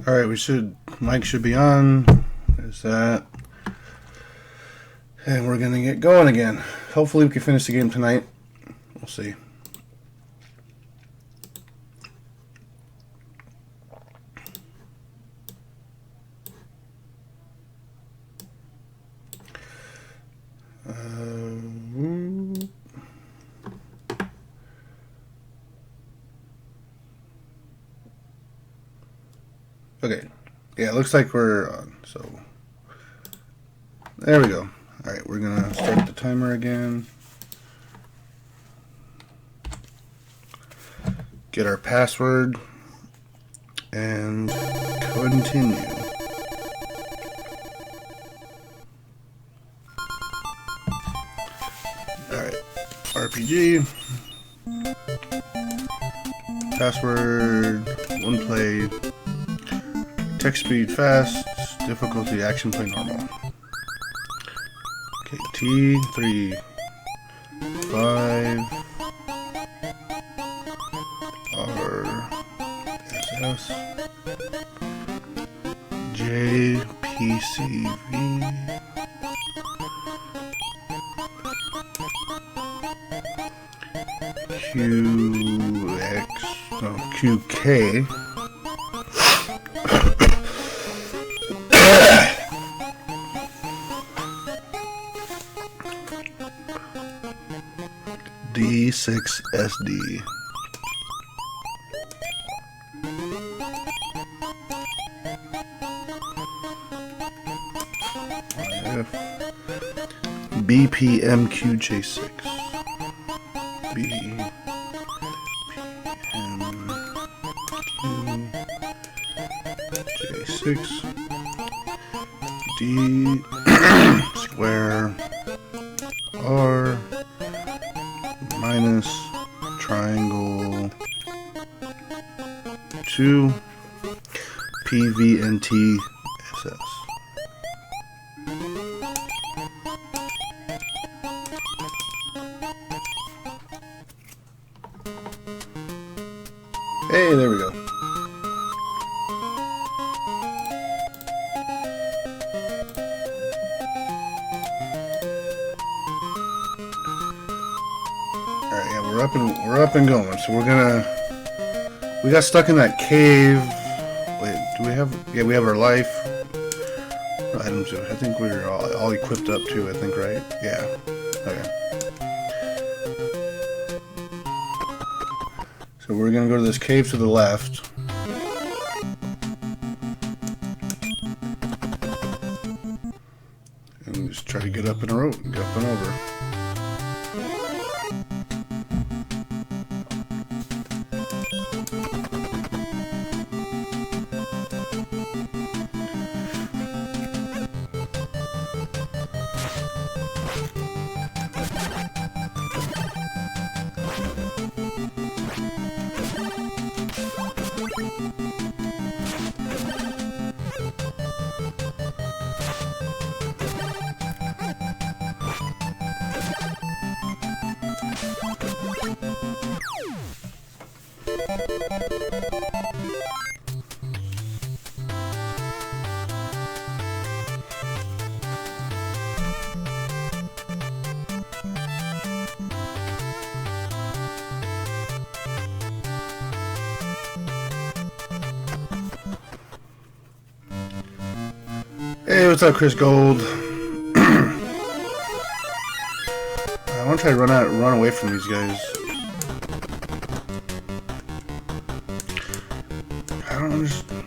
Alright, mic should be on. There's that. And we're gonna get going again. Hopefully we can finish the game tonight. We'll see. Okay, yeah, it looks like we're on, so there we go. Alright, we're gonna start the timer again. Get our password and continue. Alright, RPG. Password, one play. Text speed fast, difficulty action play normal. Okay, T 3 5 R S S J P C V Q X Q K D6SD. BPMQJ6. BPMQJ6. D square R minus triangle 2 PVNT SS. Hey, there we go. Alright, yeah, we're up and going. So we got stuck in that cave. Wait, do we have? Yeah, we have our life items. I think we're all equipped up too. I think, right? Yeah. Okay. So we're gonna go to this cave to the left. And just try to get up and over. Hey, what's up, Chris Gold? I want to try to run away from these guys. I don't understand.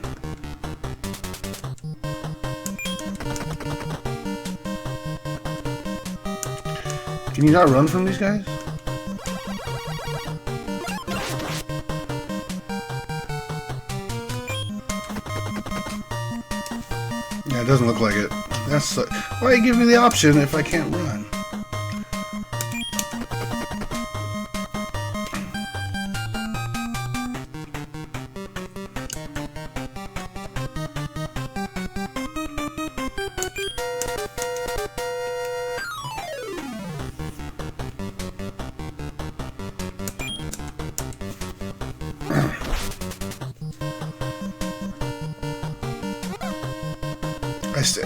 Can you not run from these guys? Yeah, it doesn't look like it. That's why you give me the option if I can't run?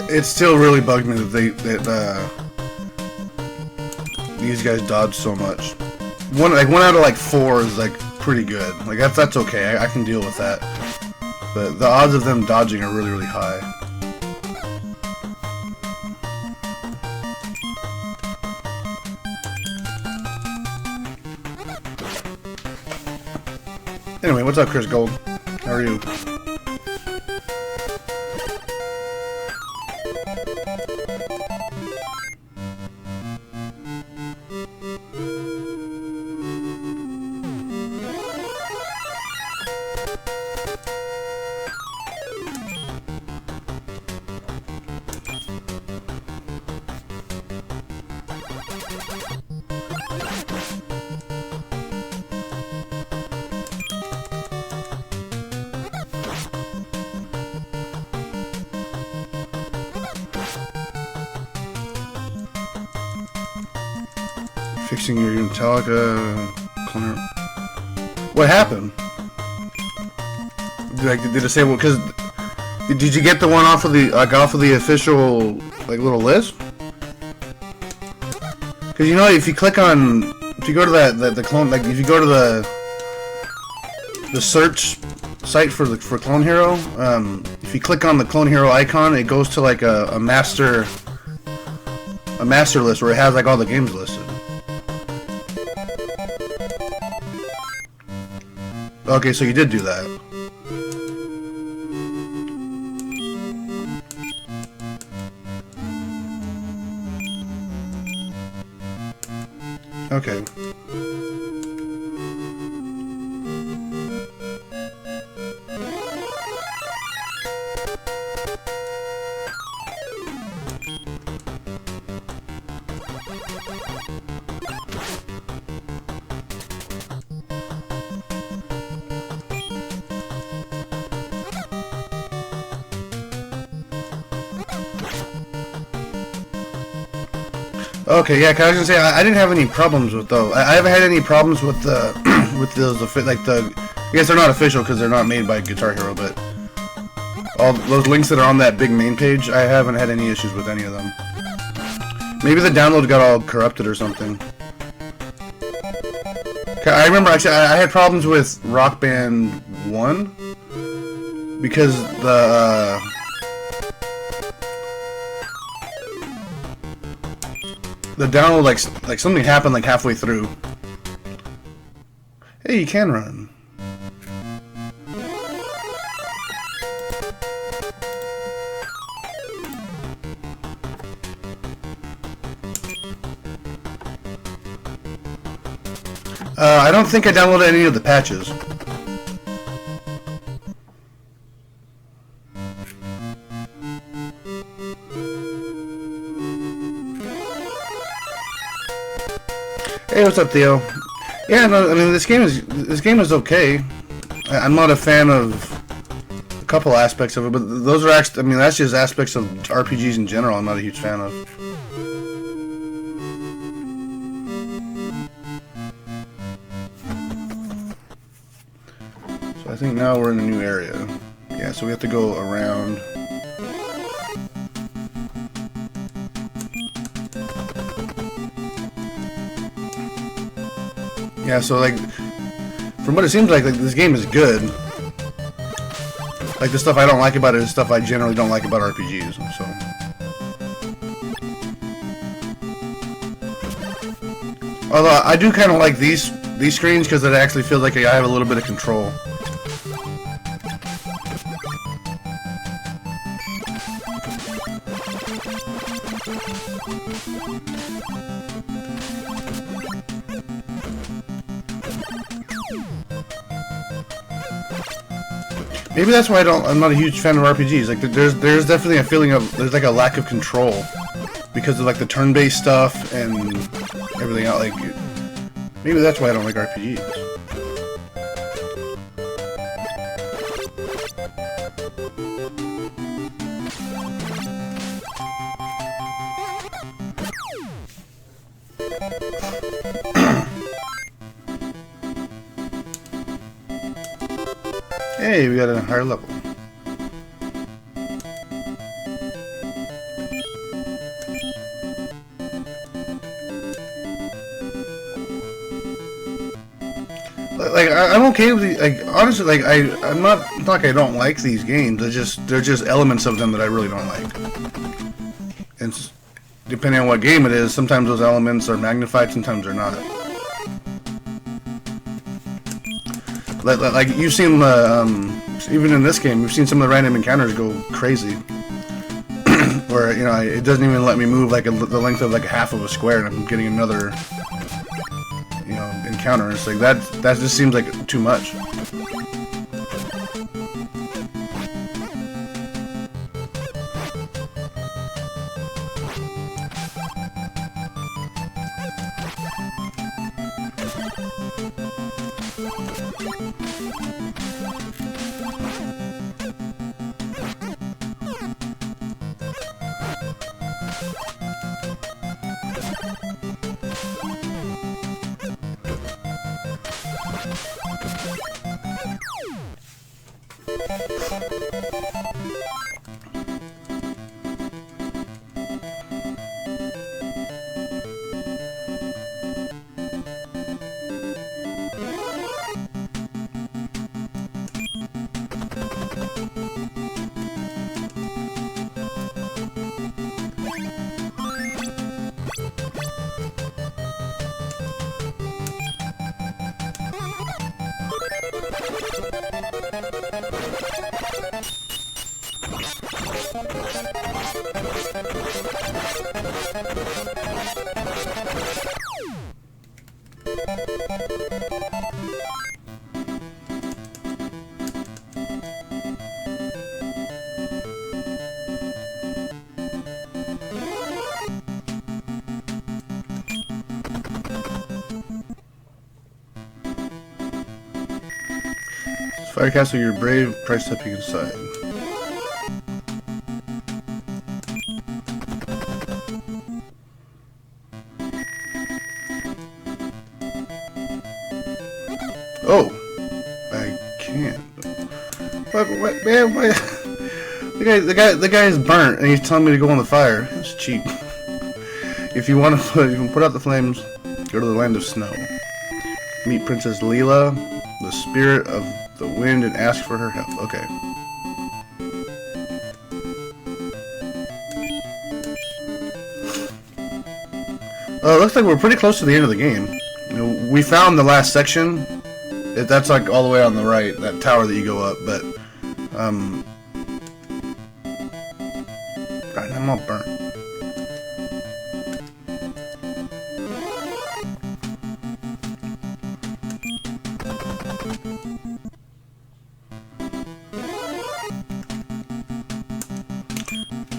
It still really bugged me that these guys dodge so much. One out of like 4 is like pretty good. Like that's okay. I can deal with that. But the odds of them dodging are really high. Anyway, what's up, Chris Gold? How are you? Fixing your Metallica cloner. What happened? Did it say? Well, because did you get the one off of the official like little list? Because you know, if you click on, if you go to the clone, like if you go to the search site for Clone Hero, if you click on the Clone Hero icon, it goes to like a master list where it has like all the games listed. Okay, so you did do that. Okay. Okay, yeah, 'cause I was gonna say I didn't have any problems with those. I haven't had any problems with the with those like the. I guess they're not official because they're not made by Guitar Hero, but all those links that are on that big main page, I haven't had any issues with any of them. Maybe the download got all corrupted or something. I remember actually I had problems with Rock Band 1 because the download like something happened like halfway through. Hey, you can run. I don't think I downloaded any of the patches. Hey, what's up, Theo? Yeah, no, I mean this game is okay. I'm not a fan of a couple aspects of it, but those are actually, I mean, that's just aspects of RPGs in general. I'm not a huge fan of. So I think now we're in a new area. Yeah, so we have to go around. Yeah, so like, from what it seems like this game is good. Like the stuff I don't like about it is stuff I generally don't like about RPGs. So. Although I do kind of like these screens because it actually feels like I have a little bit of control. Maybe that's why I'm not a huge fan of RPGs. Like there's definitely a feeling of there's like a lack of control because of like the turn-based stuff and everything else. Like maybe that's why I don't like RPGs. Hey, we got a higher level. Like I'm okay with the, like honestly, like I'm not like I don't like these games. They're just elements of them that I really don't like. And depending on what game it is, sometimes those elements are magnified, sometimes they're not. Like you've seen even in this game, we've seen some of the random encounters go crazy. Where it doesn't even let me move like the length of like half of a square, and I'm getting another encounter. It's like that just seems like too much. Firecastle, you're brave, try stepping inside. Oh, I can't. What, man? What? The guy is burnt, and he's telling me to go on the fire. That's cheap. If you want to put out the flames, go to the land of snow. Meet Princess Leela, the spirit of the wind, and ask for her help. Okay. It looks like we're pretty close to the end of the game. We found the last section. That's like all the way on the right, that tower that you go up, but God, I'm all burnt.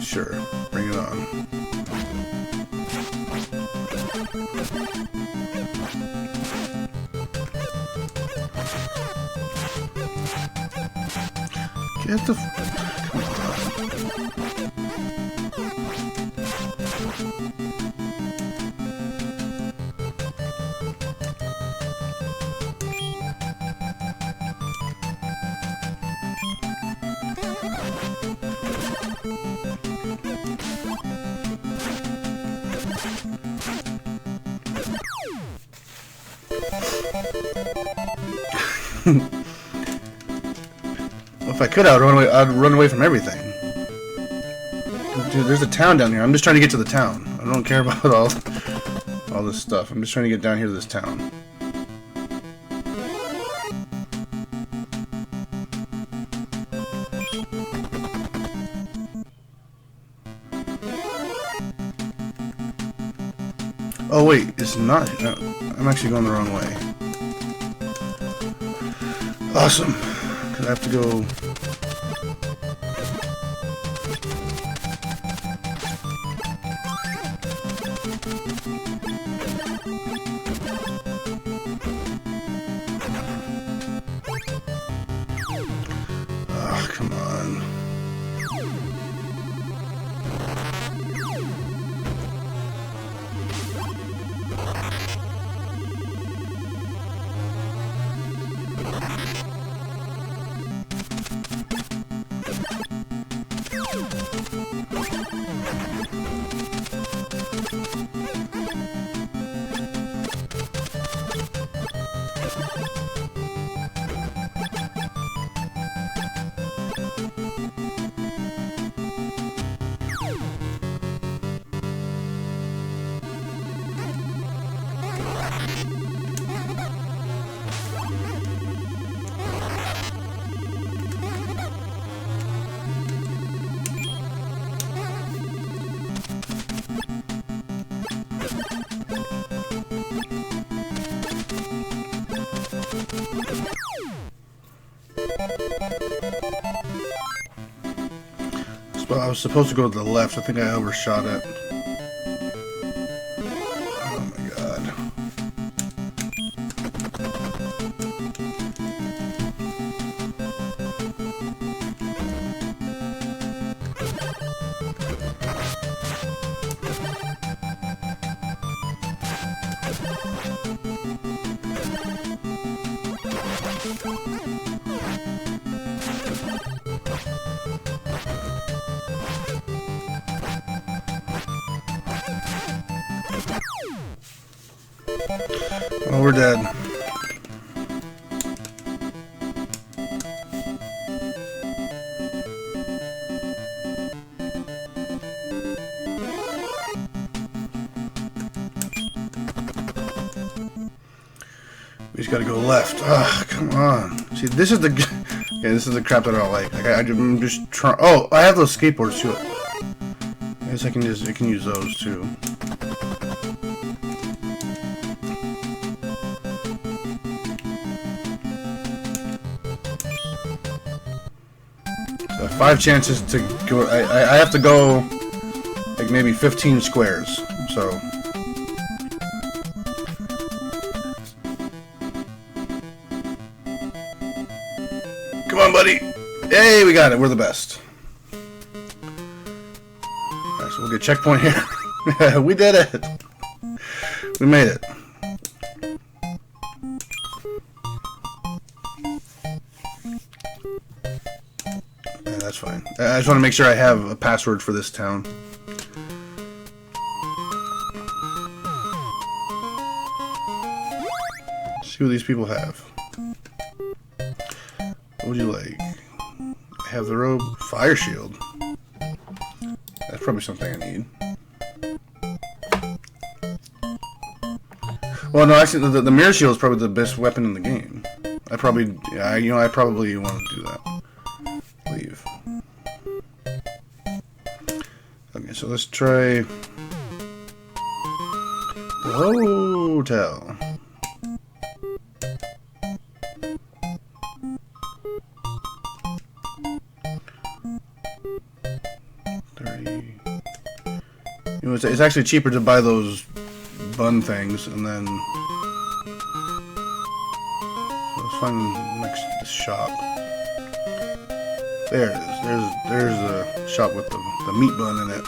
Sure, bring it on. Get the come Well, if I could, I'd run away from everything. Dude, there's a town down here. I'm just trying to get to the town. I don't care about all all this stuff. I'm just trying to get down here to this town. Oh wait, it's not. No, I'm actually going the wrong way. Awesome. Because I have to go. Ah, come on. Well, I was supposed to go to the left. I think I overshot it. Oh my god. Oh, we're dead. We just gotta go left. Ah, come on. See, this is the yeah, this is the crap that I don't like. I'm just trying. Oh, I have those skateboards too. I guess I can use those too. So 5 chances to go. I have to go like maybe 15 squares. So. Come on, buddy. Hey, we got it. We're the best. Alright, so we'll get a checkpoint here. We did it. We made it. Yeah, that's fine. I just want to make sure I have a password for this town. See what these people have. What would you like? I have the robe. Fire shield. That's probably something I need. Well, no, actually, the mirror shield is probably the best weapon in the game. I probably want to do that. Leave. Okay, so let's try the hotel. You know, it's actually cheaper to buy those bun things, and then let's find the next shop. There it is. There's the shop with the meat bun in it.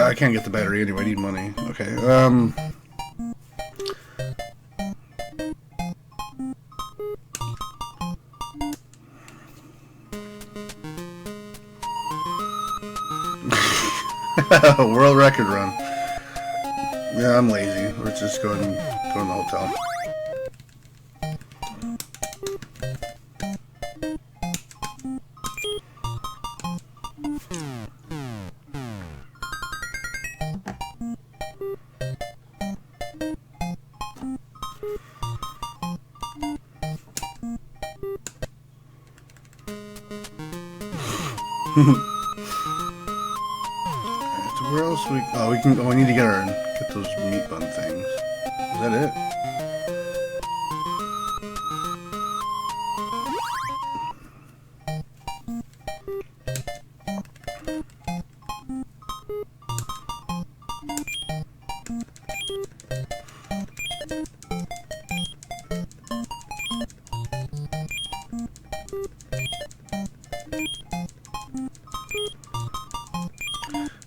I can't get the battery anyway. I need money. Okay. World record run. Yeah, I'm lazy. Let's just go ahead and go in the hotel. So where else we? Oh, we can. Oh, we need to get those meat bun things. Is that it?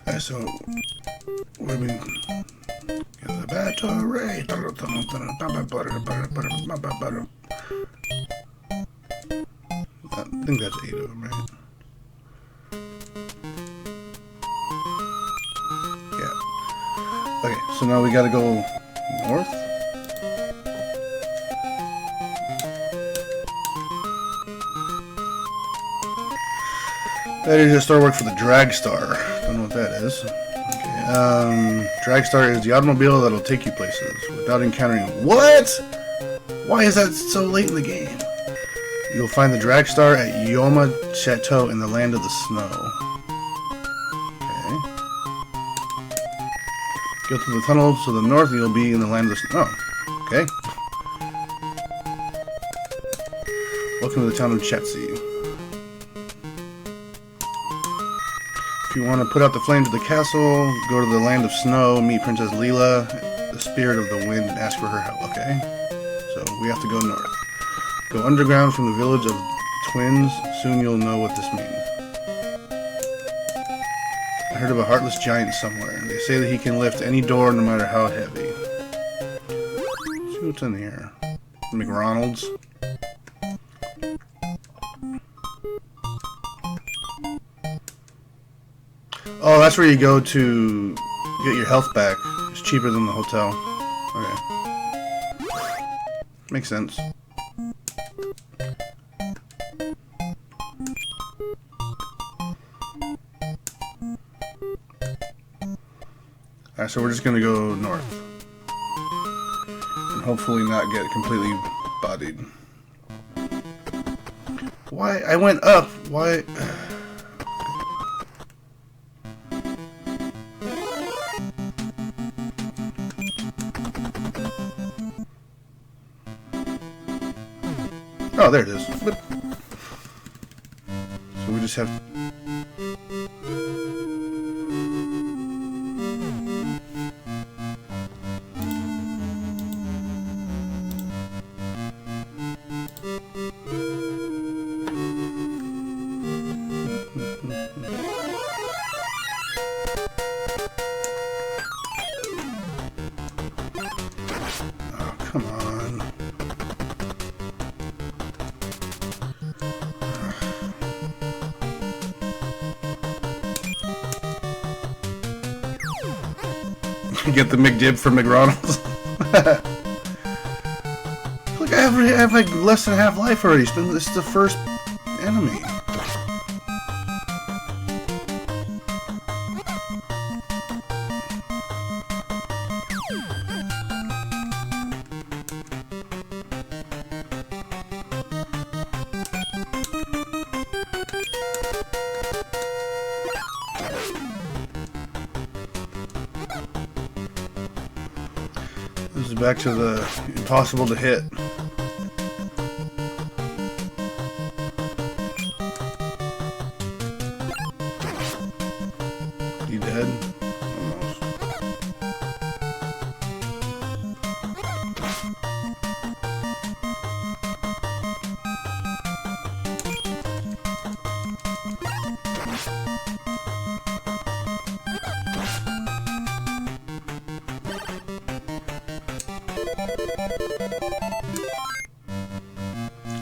Alright, so what do we? The battery. I think that's 8 of them, right? Yeah. Okay, so now we gotta go north. That is a star work for the Dragstar. Don't know what that is. Okay, Dragstar is the automobile that'll take you places without encountering. What? Why is that so late in the game? You'll find the Dragstar at Yoma Chateau in the Land of the Snow. Okay. Go through the tunnel to the north, and you'll be in the Land of the Snow. Oh, okay. Welcome to the town of Chetsi. If you want to put out the flames of the castle, go to the Land of Snow, meet Princess Leela, the spirit of the wind, and ask for her help, okay? So, we have to go north. Go underground from the village of Twins, soon you'll know what this means. I heard of a heartless giant somewhere. They say that he can lift any door no matter how heavy. Let's see what's in here. McDonald's. Oh, that's where you go to get your health back. It's cheaper than the hotel. Okay. Makes sense. Alright, so we're just gonna go north. And hopefully not get completely bodied. Why? I went up. Why? Oh, there it is. So we just have... Oh, come on. Get the McDib from McDonald's. Look, I have like less than half life already. This is the first enemy. This is back to the impossible to hit. You dead? Almost.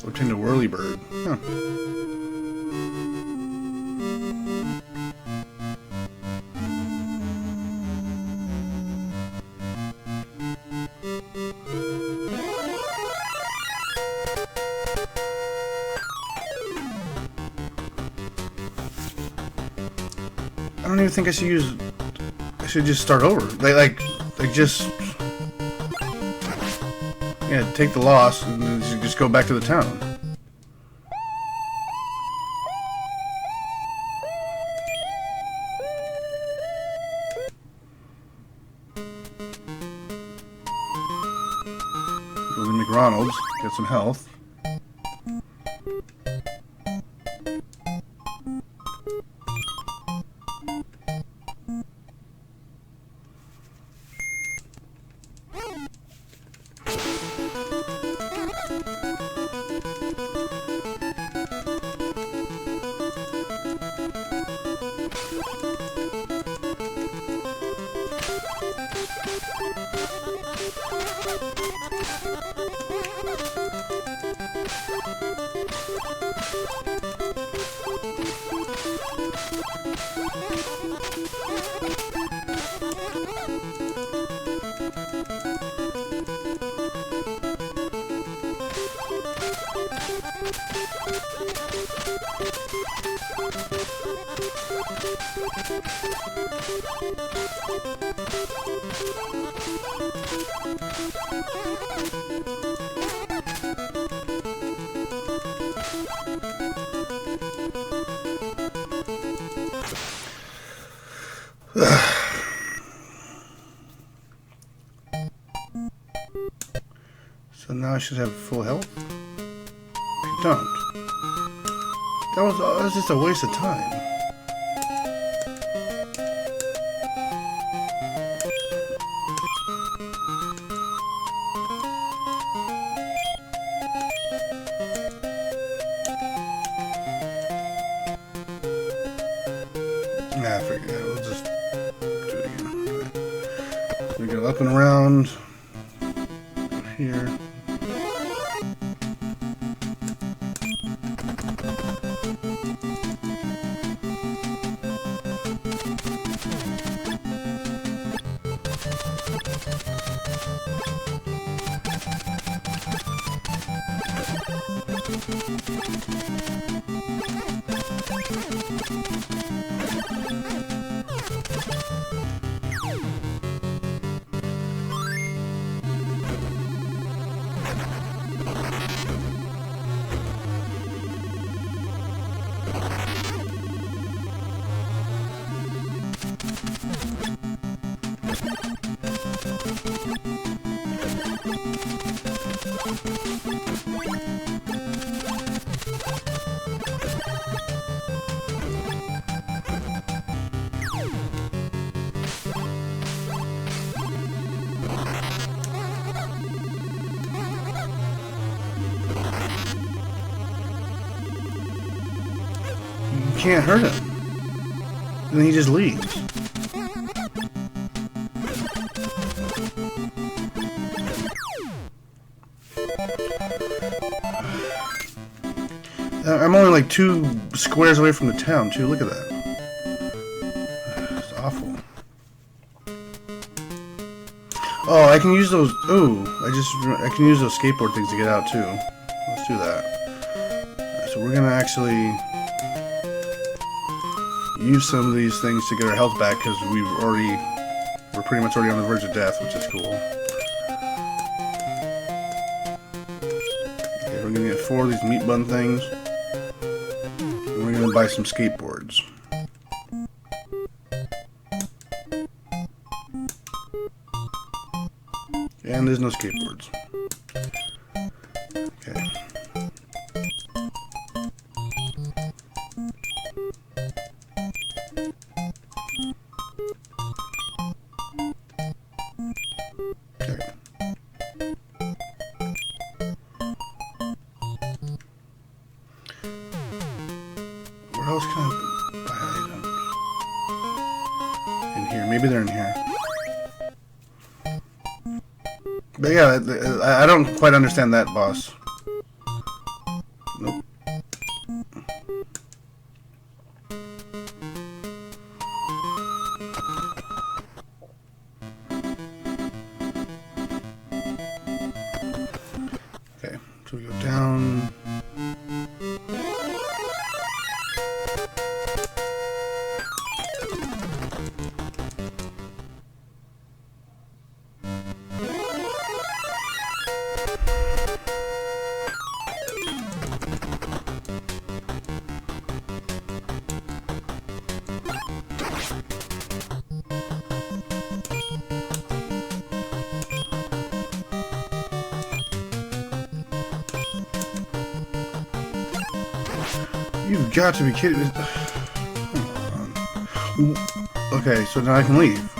Looked into Whirlybird. Huh. I don't even think I should use... I should just start over. Like just... Yeah, take the loss and then just go back to the town. Go to McDonald's, get some health. So now I should have full health? I don't. That was just a waste of time. Nah, forget it. We'll just do it again. We go up and around here. You can't hurt him. And then he just leaves. I'm only like 2 squares away from the town, too. Look at that. It's awful. Oh, I can use those... Ooh, I can use those skateboard things to get out, too. Let's do that. So we're gonna actually use some of these things to get our health back, because we're pretty much already on the verge of death, which is cool. Okay, we're gonna get 4 of these meat bun things. And we're gonna buy some skateboards. And there's no skateboards. Okay. Where else can I buy items? In here. Maybe they're in here. But yeah, I don't quite understand that, boss. Nope. So we go down. You've got to be kidding me. Okay, so now I can leave.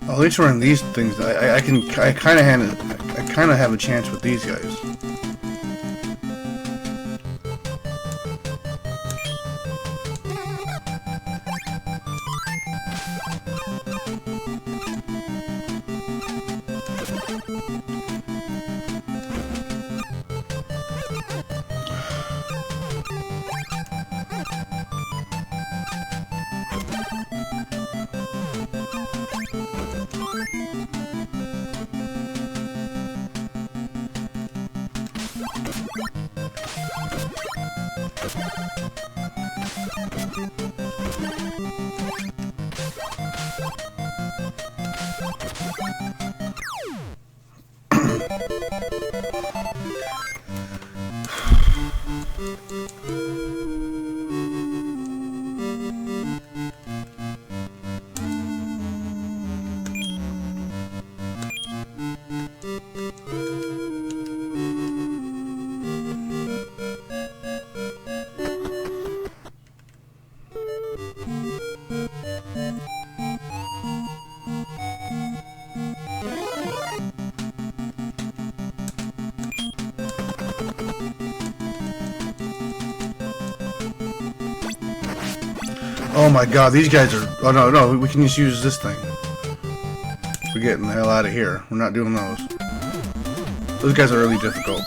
At least we're in these things. I kind of have a chance with these guys. Oh my god, these guys are... Oh no, no, we can just use this thing. We're getting the hell out of here. We're not doing those. Those guys are really difficult.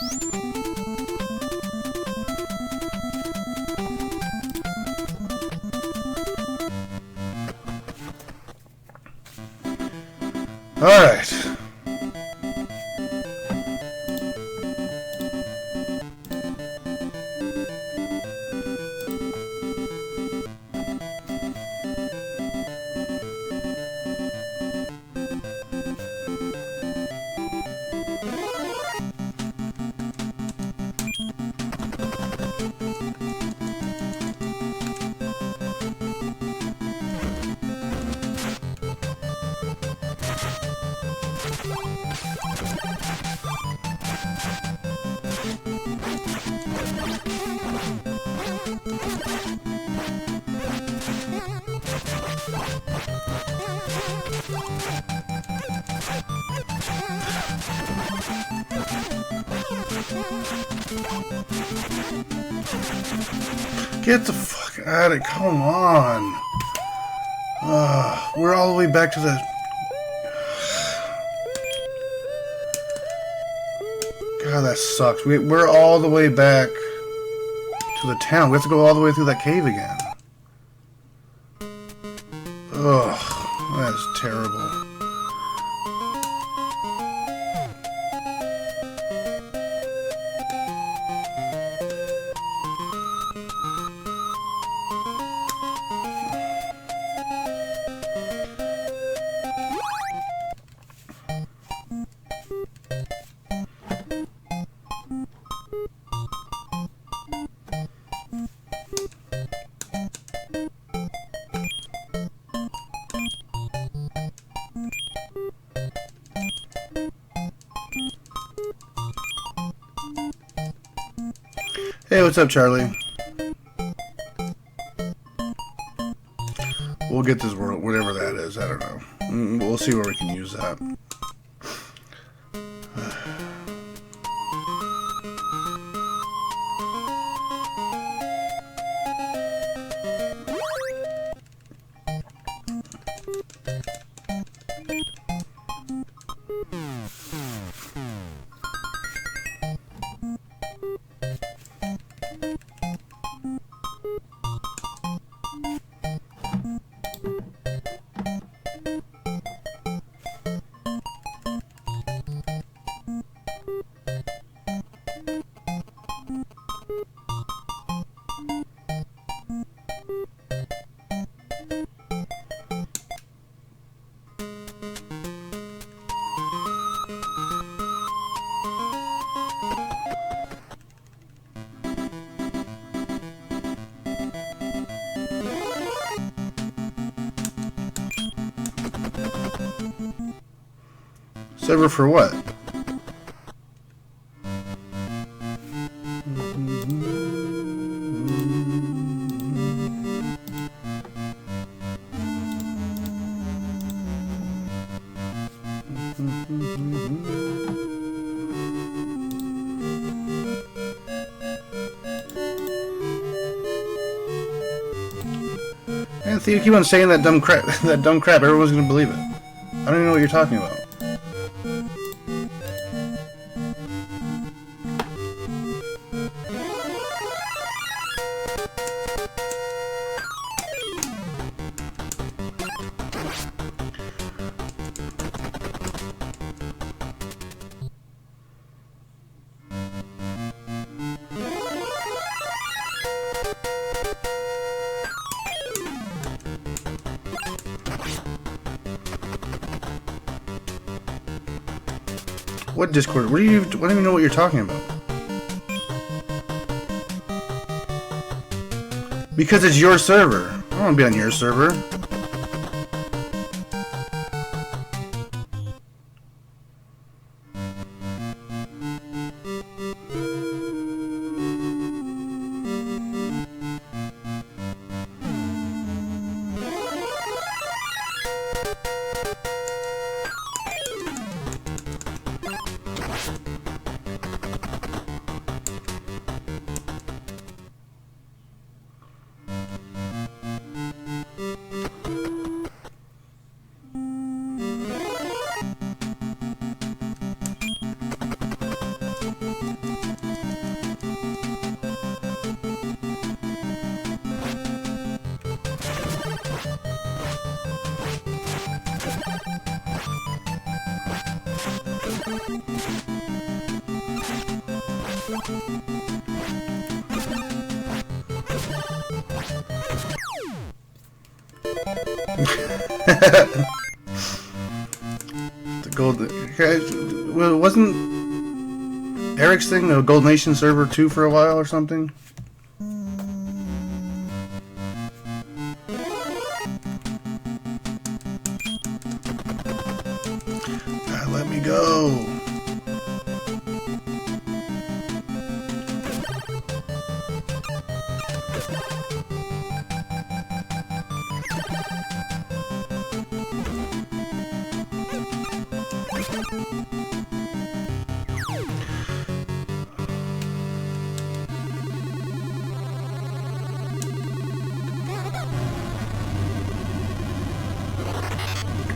Alright. Get the fuck out of it. Come on. We're all the way back to the... God, that sucks. We're all the way back. To the town. We have to go all the way through that cave again. Ugh, that is terrible. Hey, what's up, Charlie? We'll get this world, whatever that is. I don't know. We'll see where we can use that. Server for what? Anthony, you keep on saying that dumb crap. That dumb crap. Everyone's gonna believe it. I don't even know what you're talking about. What Discord? What do you? I don't even know what you're talking about. Because it's your server. I don't want to be on your server. The gold. Well, wasn't Eric's thing a Gold Nation server too for a while or something? Let me go.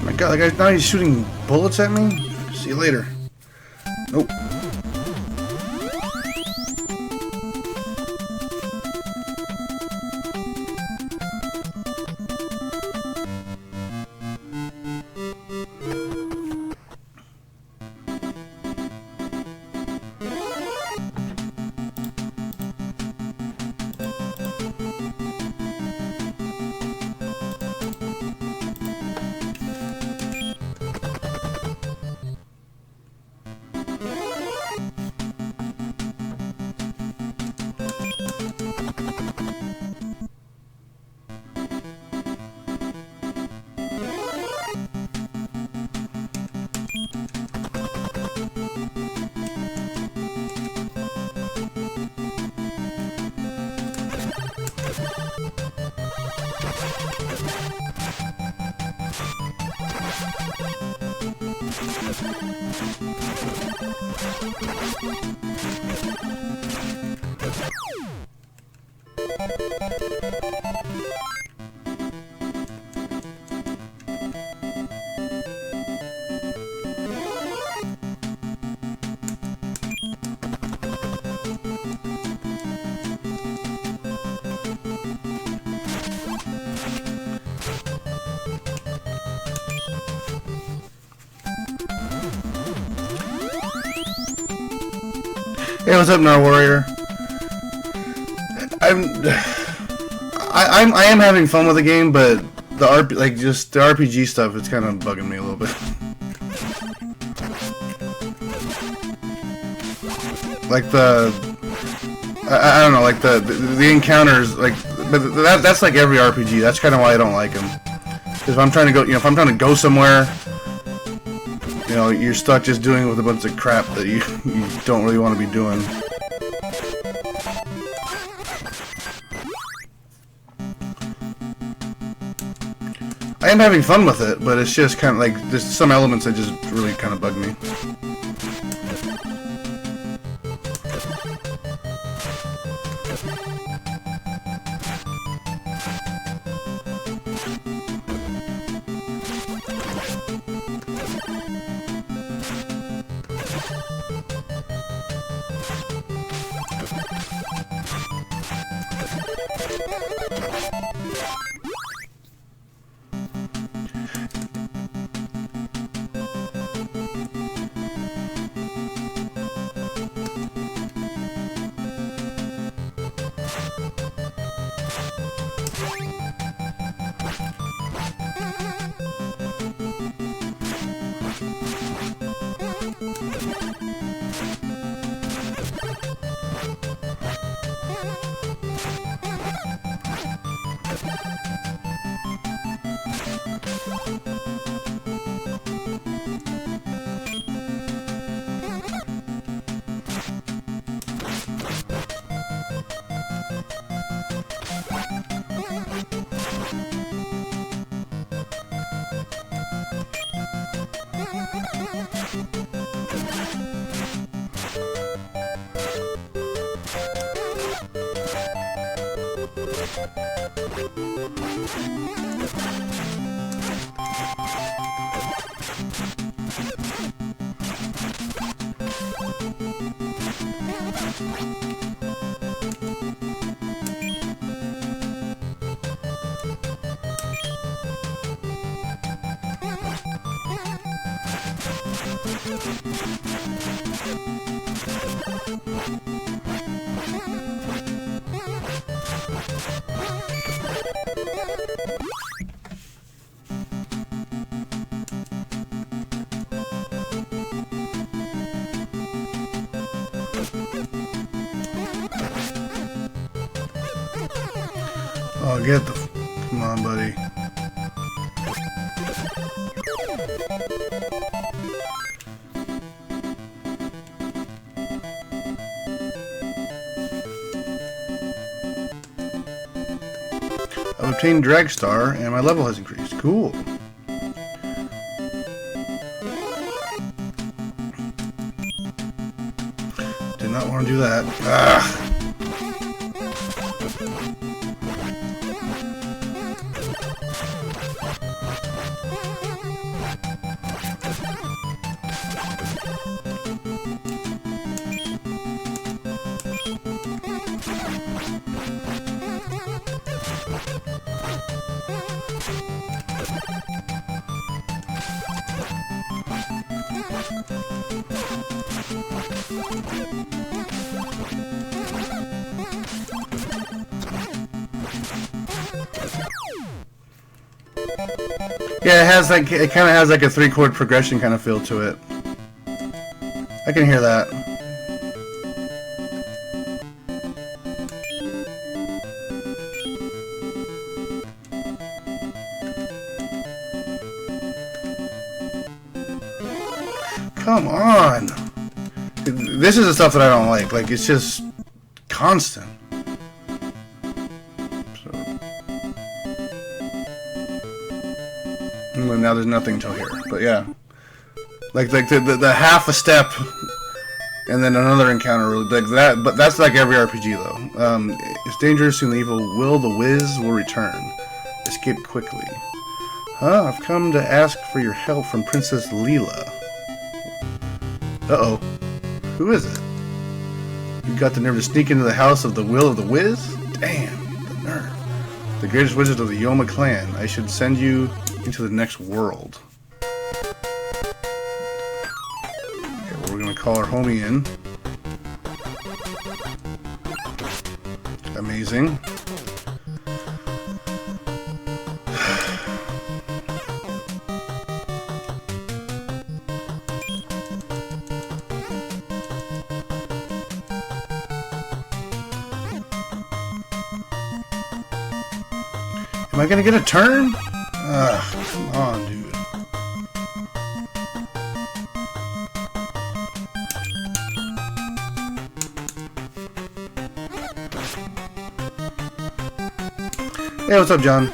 My God, that guy, now he's shooting bullets at me? See you later. Nope. Hey, what's up, Nar Warrior? I am having fun with the game, but the RPG stuff is kind of bugging me a little bit. Like I don't know, like the encounters, like, but that's like every RPG. That's kind of why I don't like them. Because if I'm trying to go, if I'm trying to go somewhere, you're stuck just doing with a bunch of crap that you don't really want to be doing. I am having fun with it, but it's just kind of like there's some elements that just really kind of bug me. Oh, get the... Come on, buddy. I've obtained Drag Star, and my level has increased. Cool. Did not want to do that. Ah. Yeah, it kind of has like a 3-chord progression kind of feel to it. I can hear that. Come on. This is the stuff that I don't like. Like, it's just constant. Now there's nothing till here, but yeah, like the half a step, and then another encounter like that. But that's like every RPG though. It's dangerous and evil. The Wiz will return. Escape quickly. Huh? I've come to ask for your help from Princess Leela. Uh-oh. Who is it? You got the nerve to sneak into the house of the Wiz? Damn, the nerve. The greatest wizard of the Yoma clan. I should send you into the next world. Okay, we're gonna call our homie in. Amazing. Am I gonna get a turn? Come on, dude. Hey, what's up, John?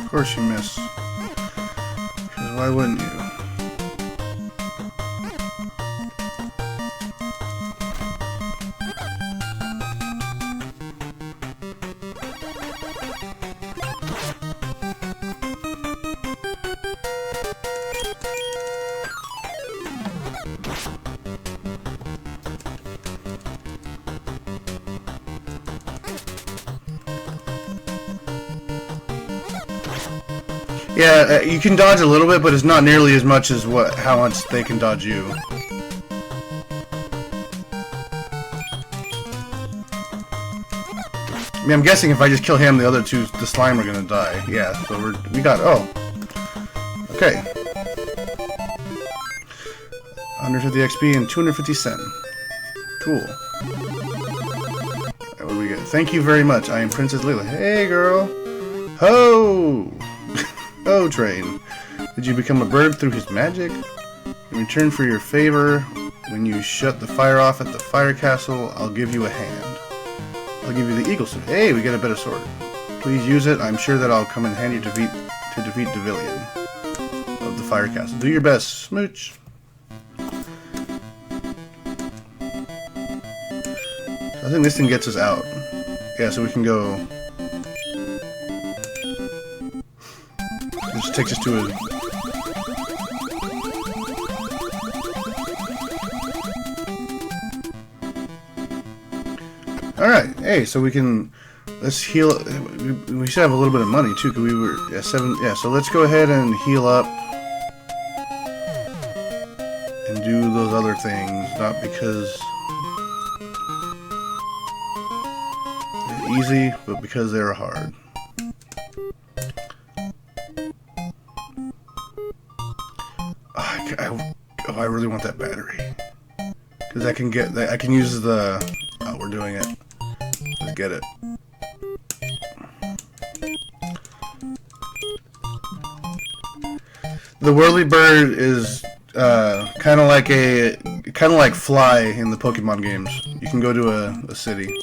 Of course you miss. Because why wouldn't you? Yeah, you can dodge a little bit, but it's not nearly as much as how much they can dodge you. I mean, I'm guessing if I just kill him, the other two, the slime, are gonna die. Yeah, so we got. Oh, okay. 150 XP and 250 cent. Cool. Alright, what do we get? Thank you very much. I am Princess Leela. Hey, girl. Ho! Oh, train. Did you become a bird through his magic? In return for your favor, when you shut the fire off at the fire castle, I'll give you a hand. I'll give you the eagle sword. Hey, we get a better sword. Please use it. I'm sure that I'll come in handy to defeat the villain of the fire castle. Do your best, smooch. I think this thing gets us out. Yeah, so we can go. This takes us to a. Alright, hey, so we can. Let's heal. We should have a little bit of money too, because we were at 7. Yeah, so let's go ahead and heal up. And do those other things, not because they're easy, but because they're hard. I really want that battery, because I can get that. I can use the. Oh, we're doing it. Let's get it. The whirly bird is kind of like Fly in the Pokemon games. You can go to a city.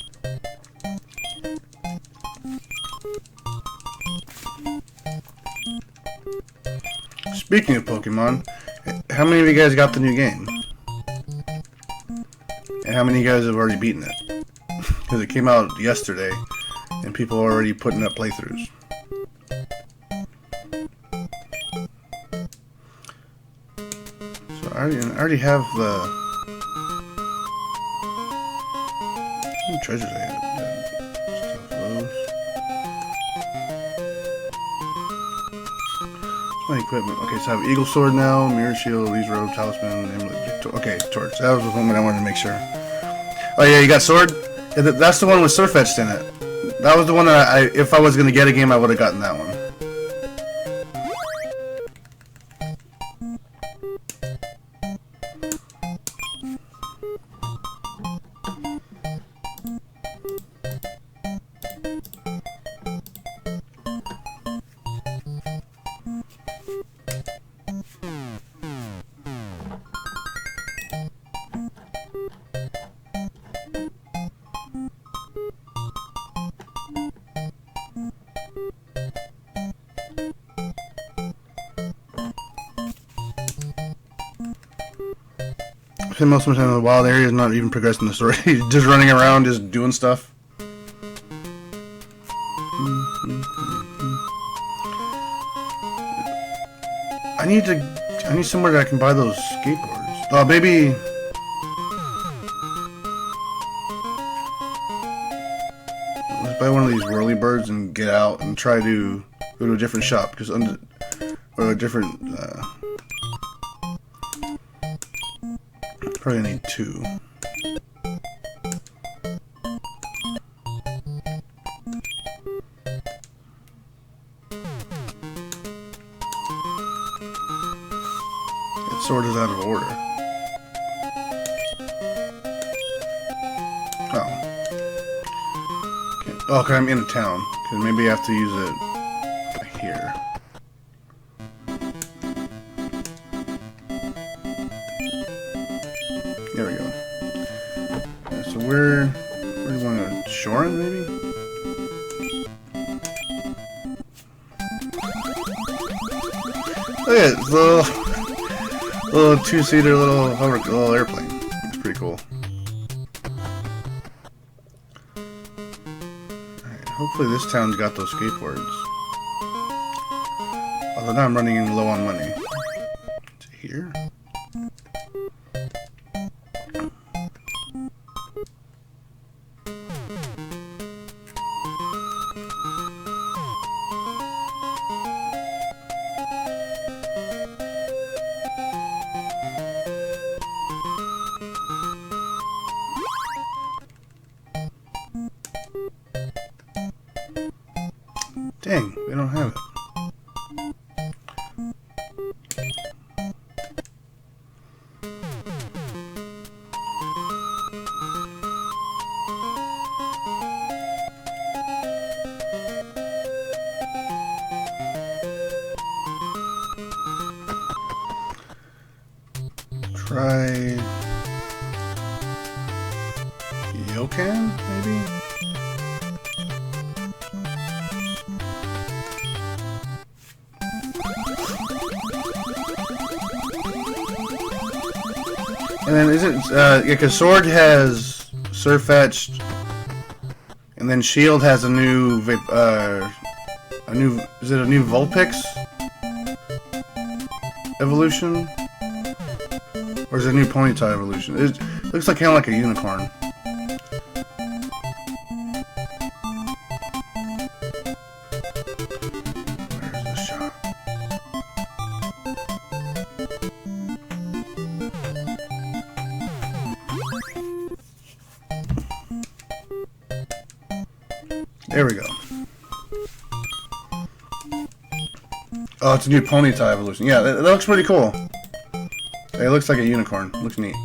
Speaking of Pokemon, how many of you guys got the new game? And how many of you guys have already beaten it? Because it came out yesterday, and people are already putting up playthroughs. So I already have the... How many treasures I have? Stuff those. My equipment. Okay, so I have Eagle Sword now, Mirror Shield, Lee's Robe, Talisman, Amulet. Okay, Torch. That was the one I wanted to make sure. Oh yeah, you got Sword? Yeah, that's the one with Surfetched in it. That was the one that if I was going to get a game, I would have gotten that one. spend most of my time in the wild areas, not even progressing the story. Just running around, just doing stuff. I need somewhere that I can buy those skateboards. Oh, maybe. Let's buy one of these whirly birds and get out and try to go to a different shop, because or a different. Probably need 2. That sword is out of order. Oh. Okay. Oh, okay, I'm in a town. Because maybe I have to use it here. There we go. Yeah, so where do you want to? Shorin, maybe? Look at it, little 2-seater little airplane. It's pretty cool. Alright, hopefully this town's got those skateboards. Although now I'm running low on money. Is it here? Dang, we don't have it. Try Yokan, maybe? And then isn't yeah, because Sword has Surfetched, and then Shield has a new is it a new Vulpix evolution? Or is it a new Ponyta evolution? It looks like kind of like a unicorn. Where's the shop? There we go. Oh, it's a new Ponyta evolution. Yeah, that looks pretty cool. It looks like a unicorn. Looks neat.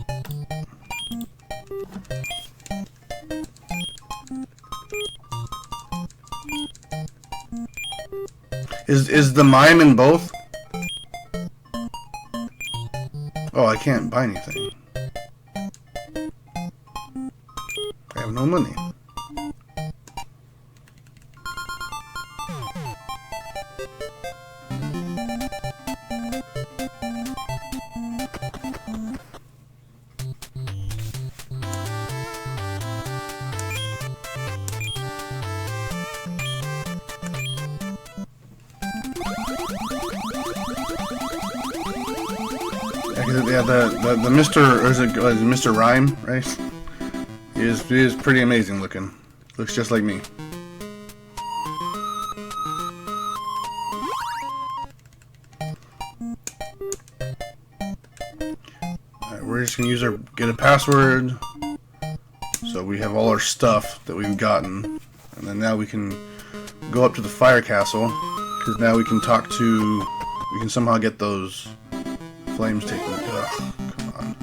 Is the mime in both? Oh, I can't buy anything. I have no money. Yeah, the Mr. Or is it Mr. Rhyme, right? He is pretty amazing looking. Looks just like me. Alright, we're just gonna get a password, so we have all our stuff that we've gotten, and then now we can go up to the fire castle, because now we can we can somehow get those flames taken. Ugh, come on.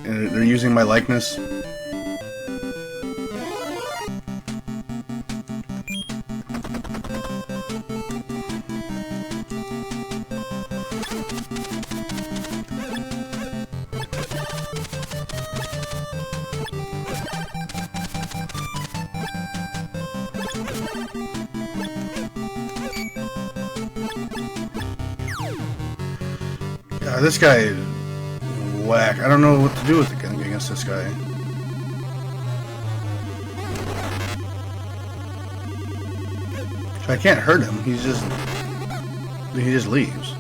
they're using my likeness. This guy is whack. I don't know what to do with it against this guy. I can't hurt him. He just leaves.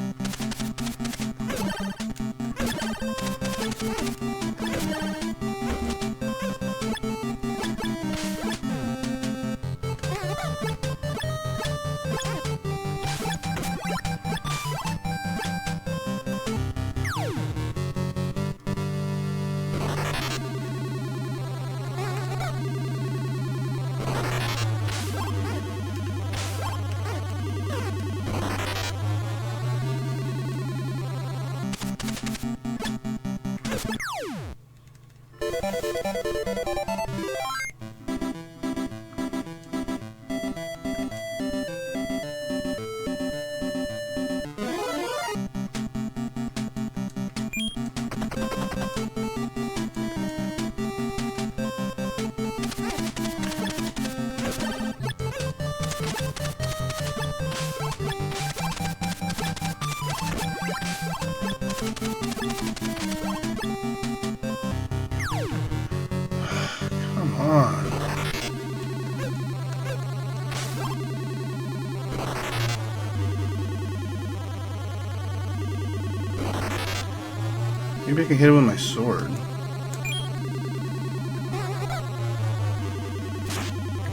Maybe I can hit him with my sword.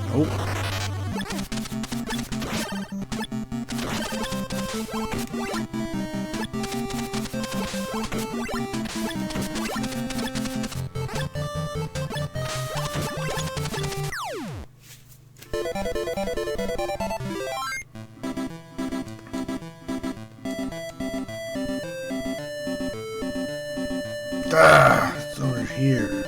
Nope. Ah, it's over here.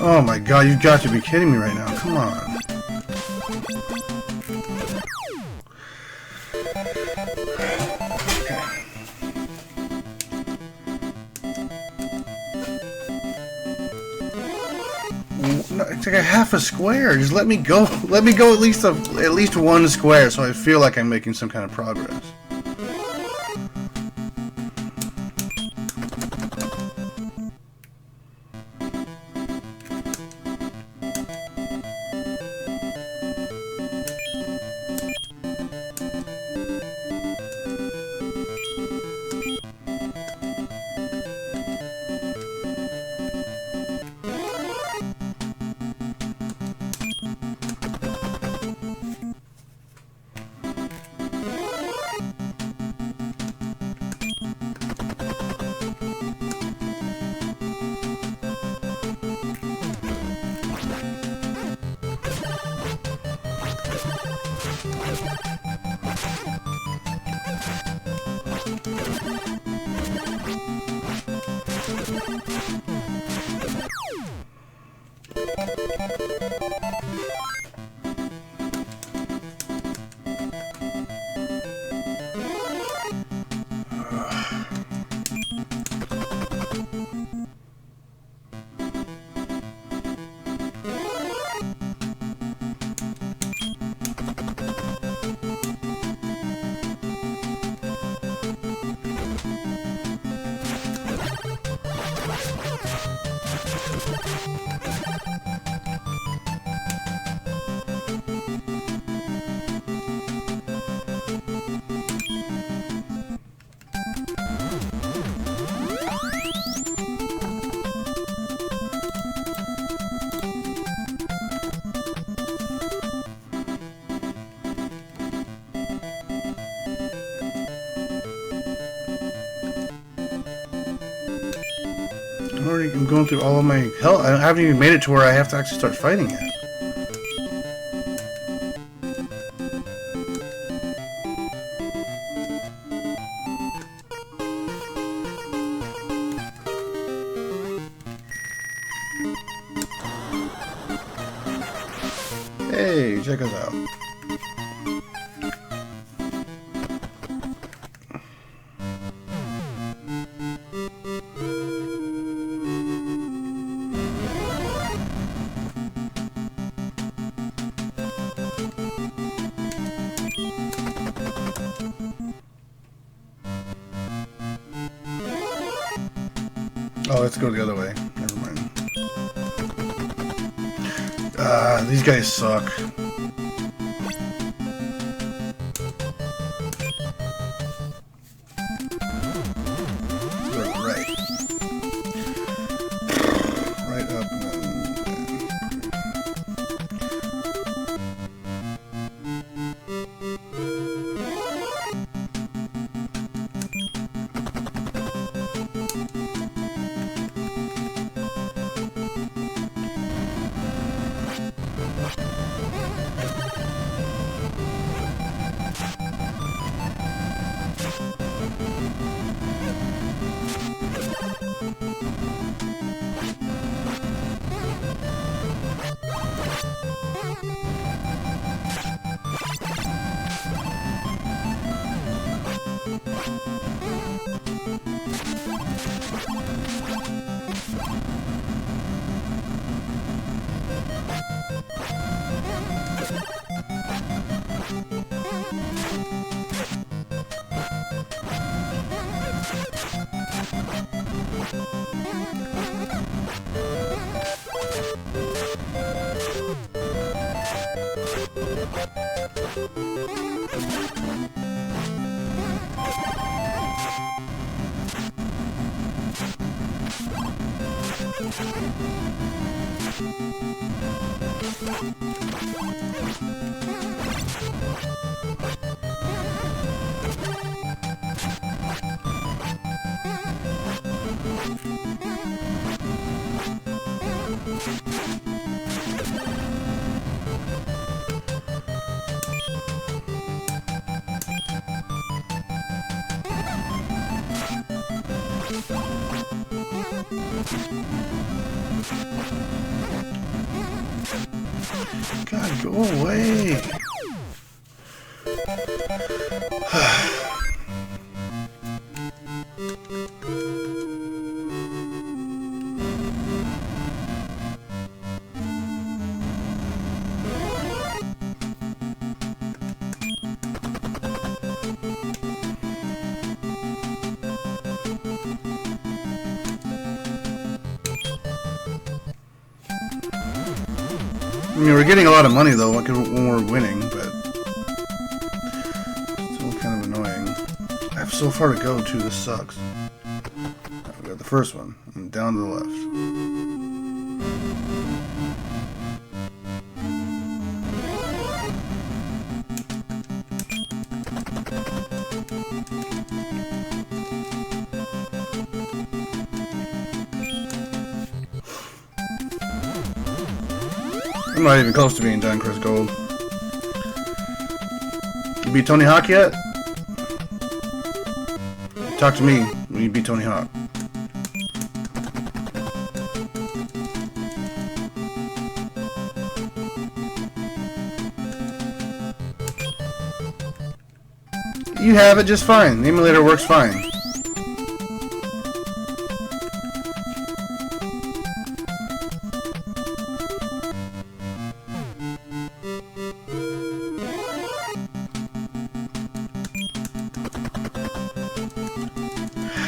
Oh my god, you've got to be kidding me right now. Come on. Okay. No, it's like a half a square. Just let me go. Let me go at least one square so I feel like I'm making some kind of progress. I'm going through all of my health. I haven't even made it to where I have to actually start fighting it. Hey, check us out. Oh, let's go the other way. Never mind. These guys suck. Right up and then... God, go away! I mean, we're getting a lot of money though when we're winning, but still kind of annoying. I have so far to go too. This sucks. We got the first one, and down to the left. I'm not even close to being done, Chris Gold. You beat Tony Hawk yet? Talk to me when you beat Tony Hawk. You have it just fine. The emulator works fine.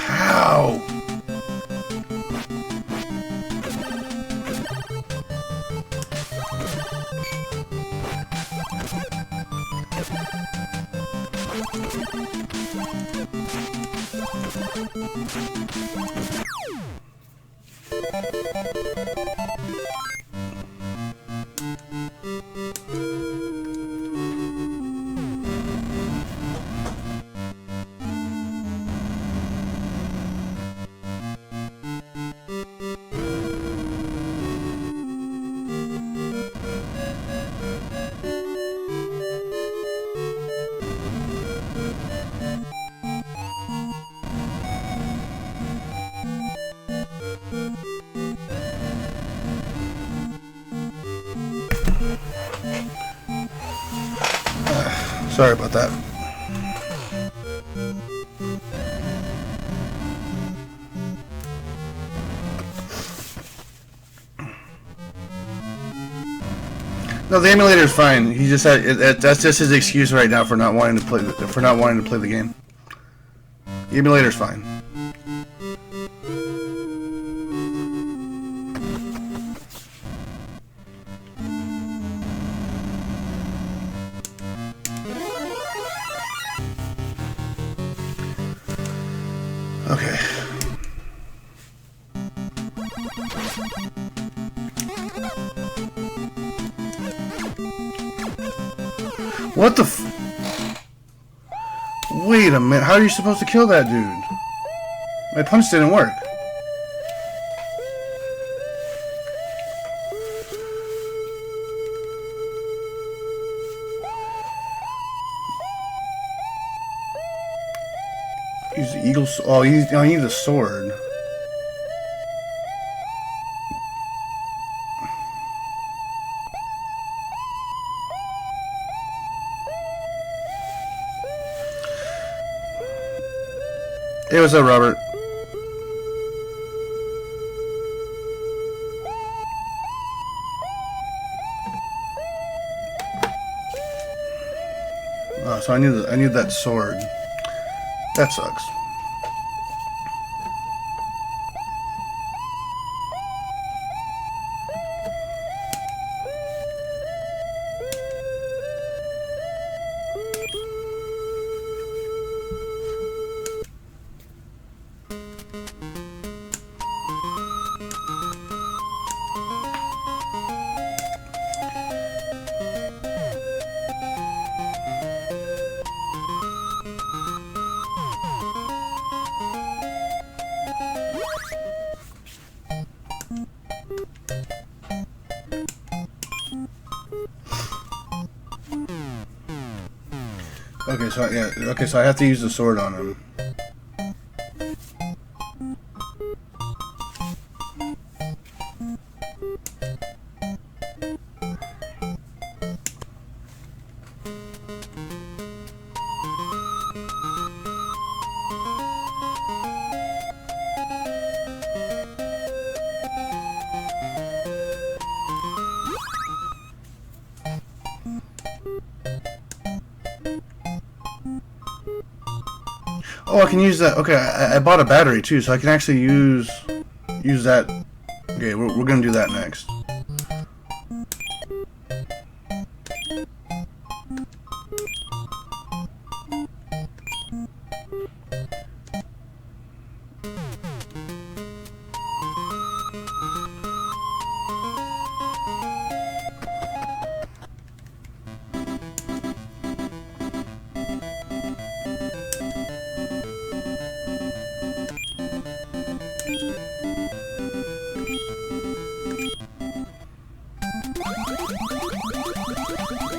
How? Sorry about that. No, the emulator is fine. He just had that's just his excuse right now for not wanting to play the game. The emulator is fine. Okay. What the f... Wait a minute, how are you supposed to kill that dude? My punch didn't work. Use the eagle... Oh, I need a sword. Hey, what's up, Robert? Oh, so I need that sword. That sucks. Okay, so I have to use the sword on him. Oh, I can use that. Okay, I bought a battery too, so I can actually use that. Okay, we're gonna do that next.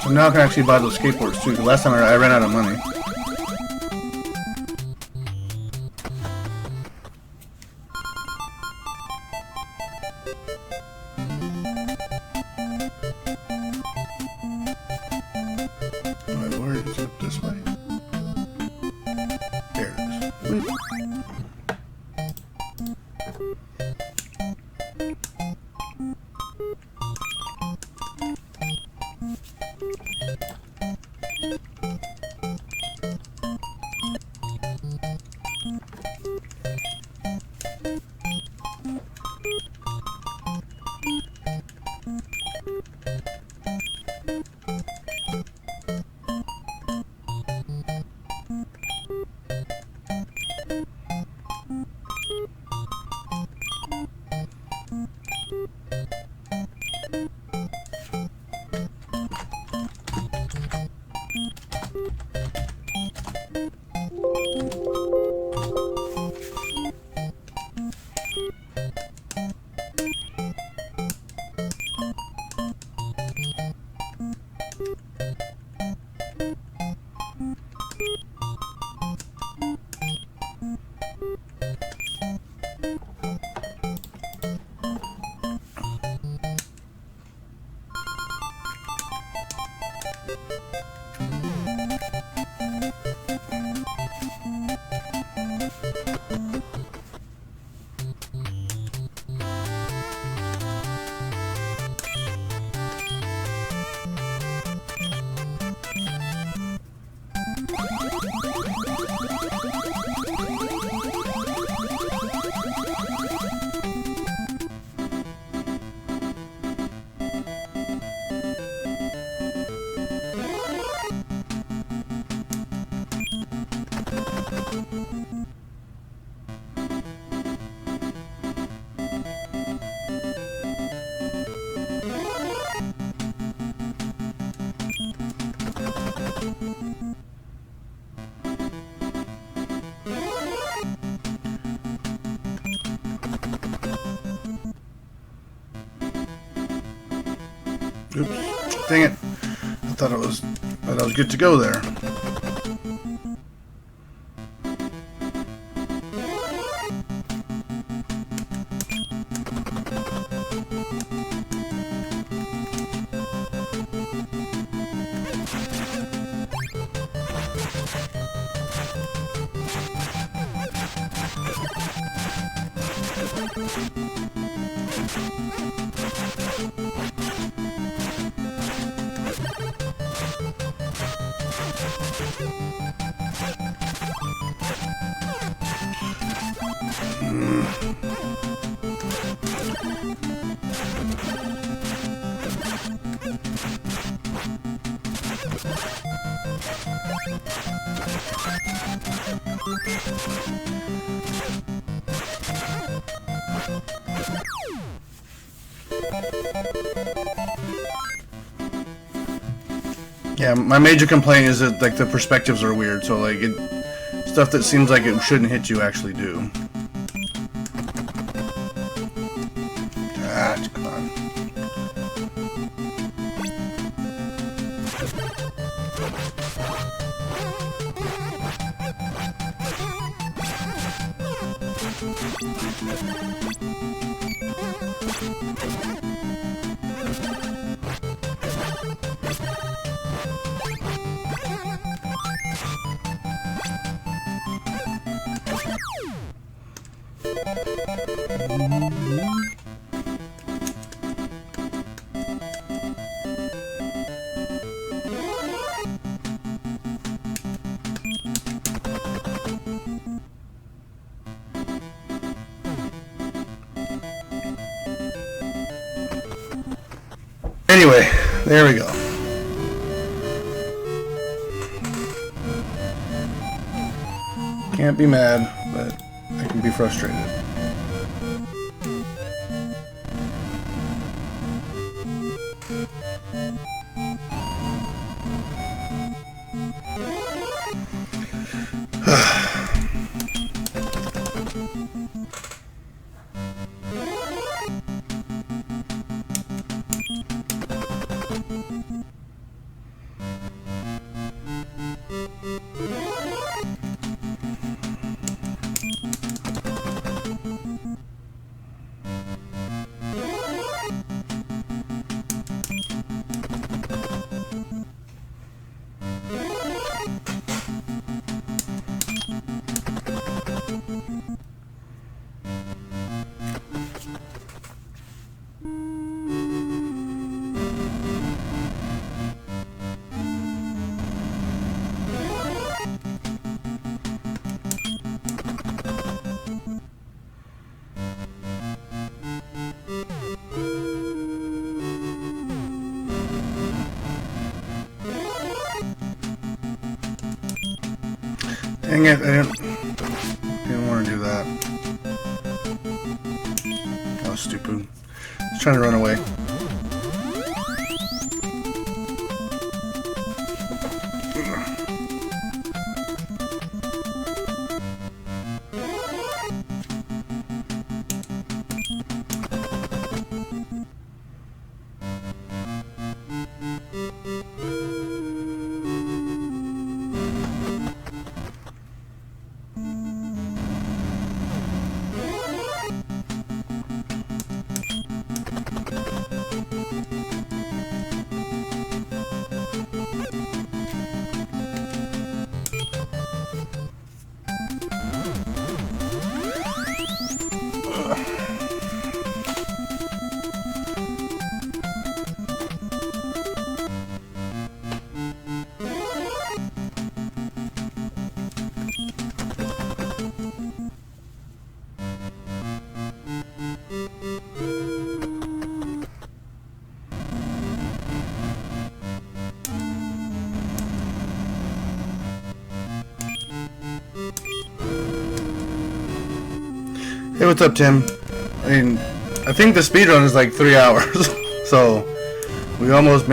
So now I can actually buy those skateboards too, because last time I ran out of money. Alright, where is it? This way? There it is. Wait. Dang it. I thought I was good to go there. Yeah, my major complaint is that like the perspectives are weird, so like stuff that seems like it shouldn't hit you actually do. Ah, come on. Anyway, there we go. Can't be mad, but I can be frustrated. Dang it, I didn't want to do that. That was stupid. I was trying to run away. Hey, what's up, Tim? I mean, I think the speedrun is like 3 hours, so we almost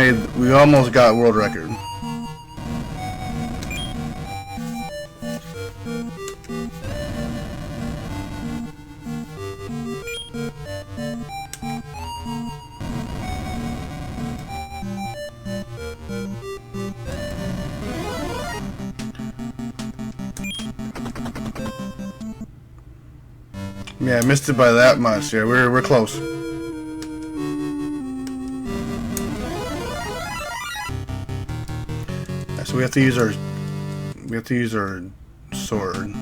got world record. Yeah, I missed it by that much. Yeah, we're close. Yeah, so we have to use our sword.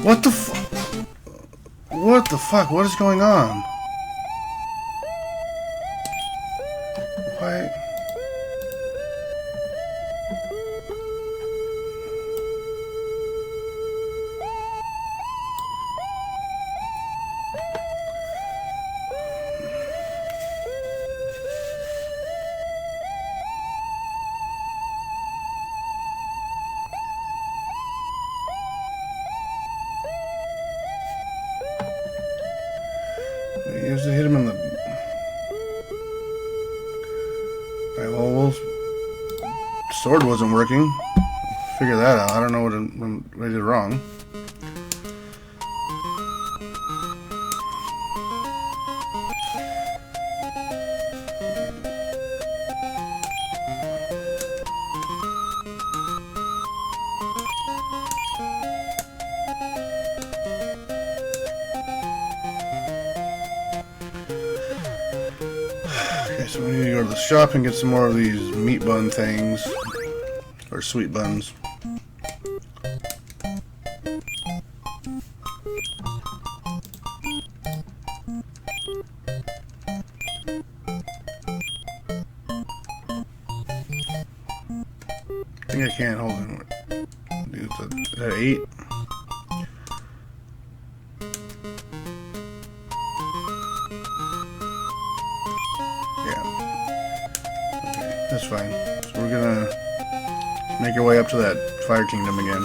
What the fuck? What the fuck? What is going on? Why? You have to hit him in the... Alright, well, sword wasn't working. Figure that out. I don't know what I did wrong. Okay, so we need to go to the shop and get some more of these meat bun things. Or sweet buns. I think I can't hold it. Is that 8? That's fine. So we're gonna make our way up to that Fire Kingdom again.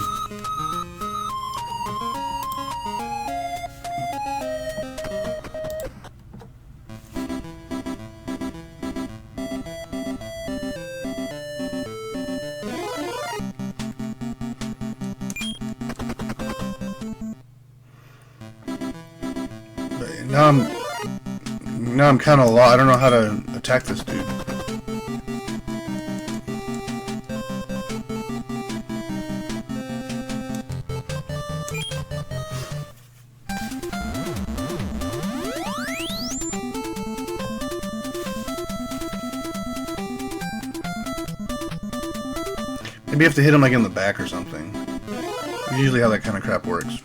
But now I'm kind of lost. I don't know how to attack this dude. Maybe you have to hit him like in the back or something. That's usually how that kind of crap works.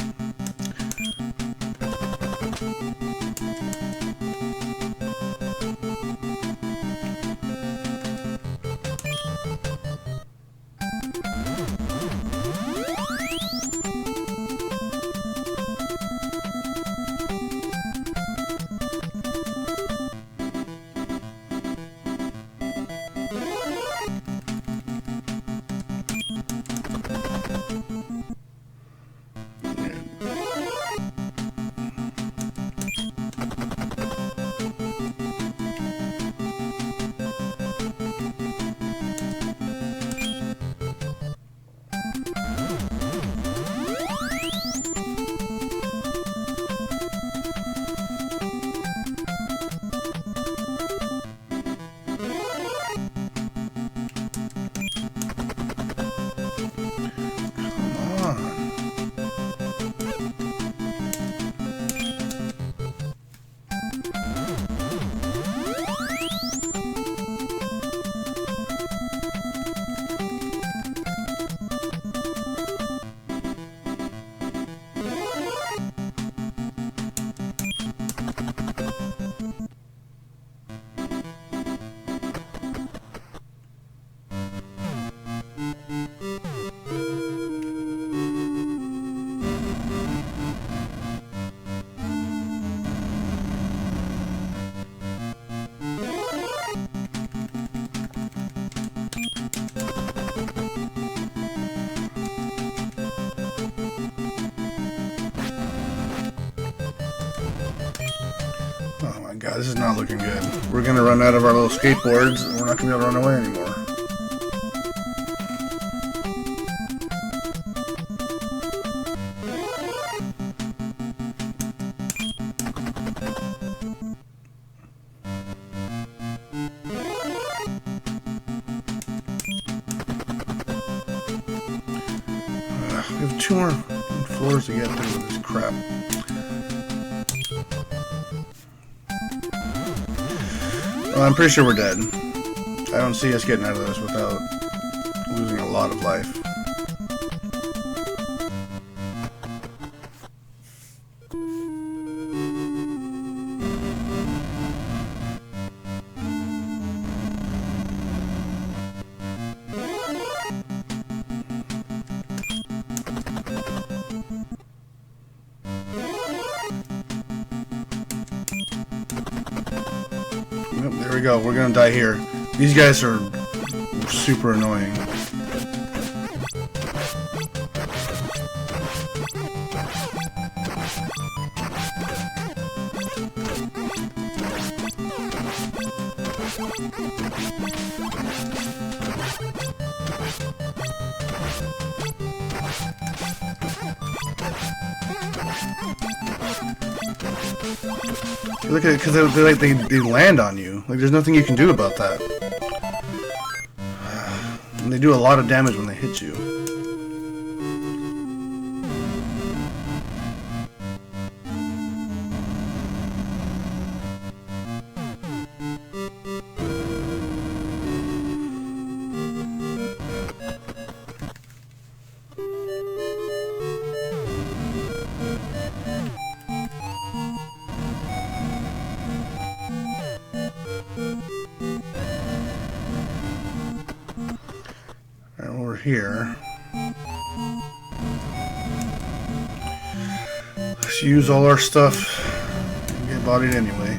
Oh my god, this is not looking good. We're gonna run out of our little skateboards and we're not gonna be able to run away anymore. We have 2 more floors to get through with this crap. Well, I'm pretty sure we're dead. I don't see us getting out of this without losing a lot of life. Yep, there we go. We're gonna die here. These guys are super annoying. Look at it, because they land on you. Like, there's nothing you can do about that. And they do a lot of damage when they hit you. Over here. Let's use all our stuff and get bodied anyway.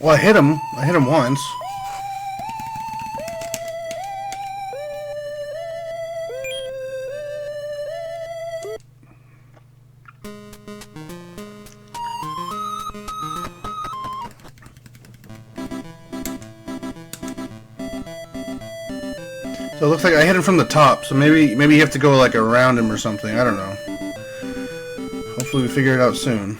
Well, I hit him. I hit him once. So it looks like I hit him from the top, so maybe you have to go like around him or something. I don't know. Hopefully we figure it out soon.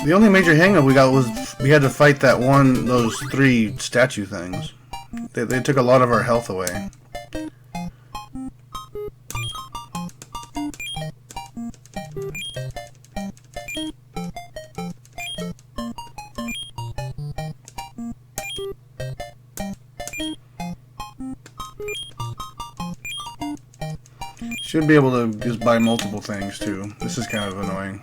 The only major hang-up we got was we had to fight those 3 statue things. They took a lot of our health away. Should be able to just buy multiple things too. This is kind of annoying.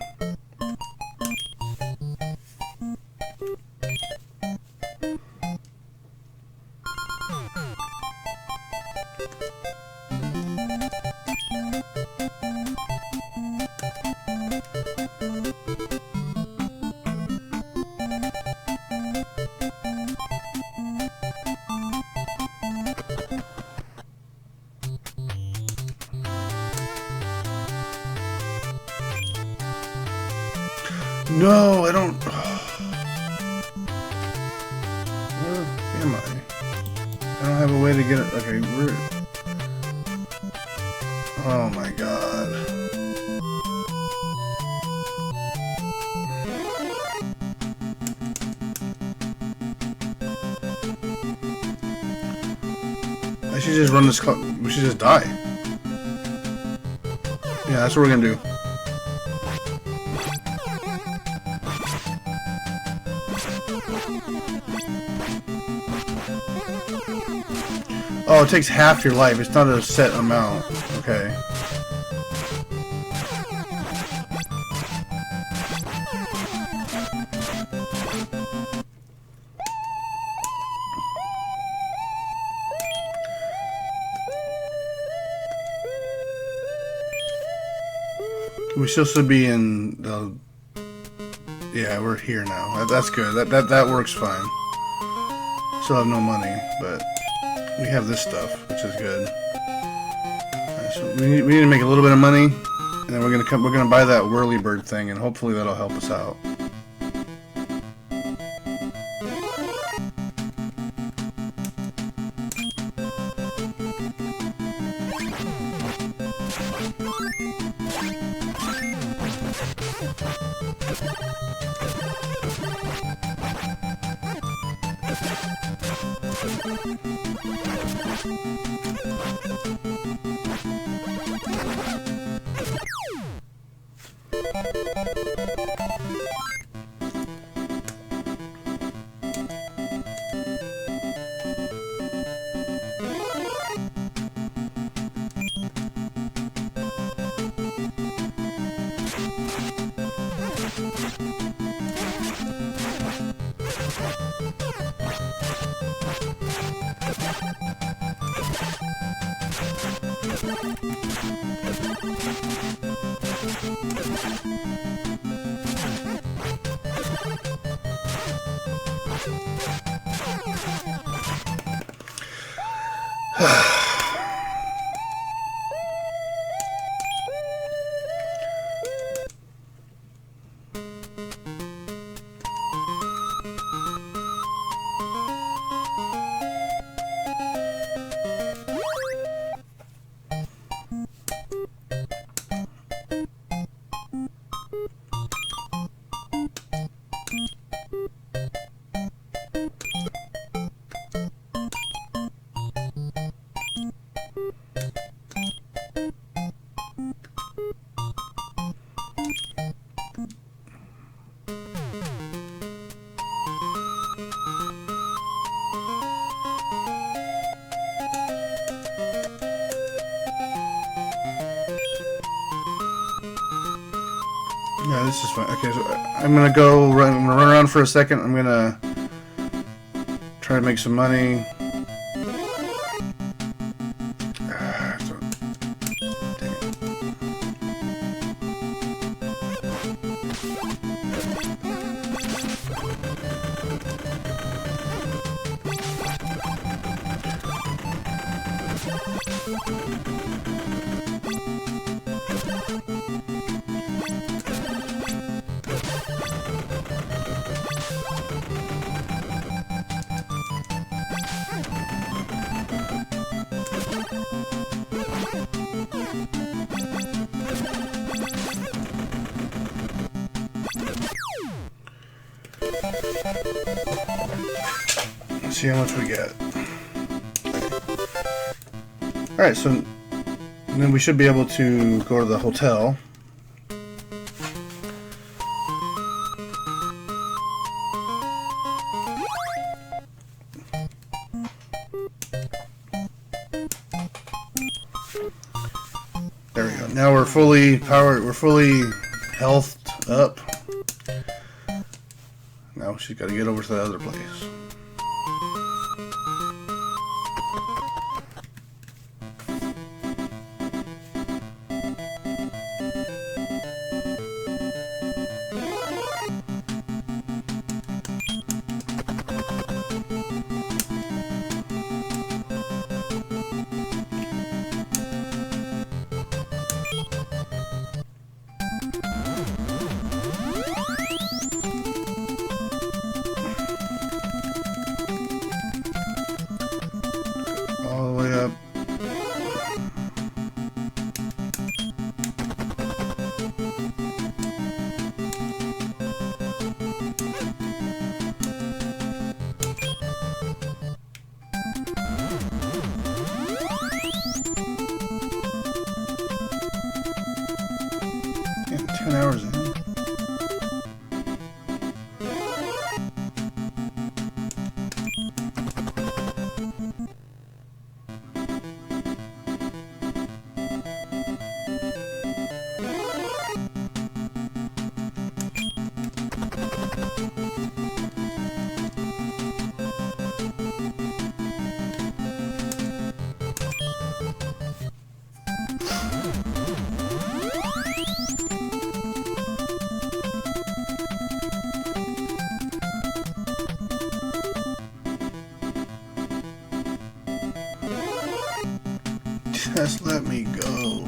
No, I don't. Where am I? I don't have a way to get it. Okay, we're. Oh my god. I should just run this car. We should just die. Yeah, that's what we're gonna do. Oh, it takes half your life. It's not a set amount. Okay. We still should be in the... Yeah, we're here now. That's good. That works fine. Still have no money, but we have this stuff, which is good. Right, so we need to make a little bit of money, and then we're gonna buy that whirlybird thing, and hopefully that'll help us out. Yeah, this is fine. Okay, so I'm gonna run around for a second. I'm gonna try to make some money. Dang it. Let's see how much we get. Alright, so then we should be able to go to the hotel. There we go. Now we're fully powered, we're fully healthed up. Now she's got to get over to the other place. Just let me go.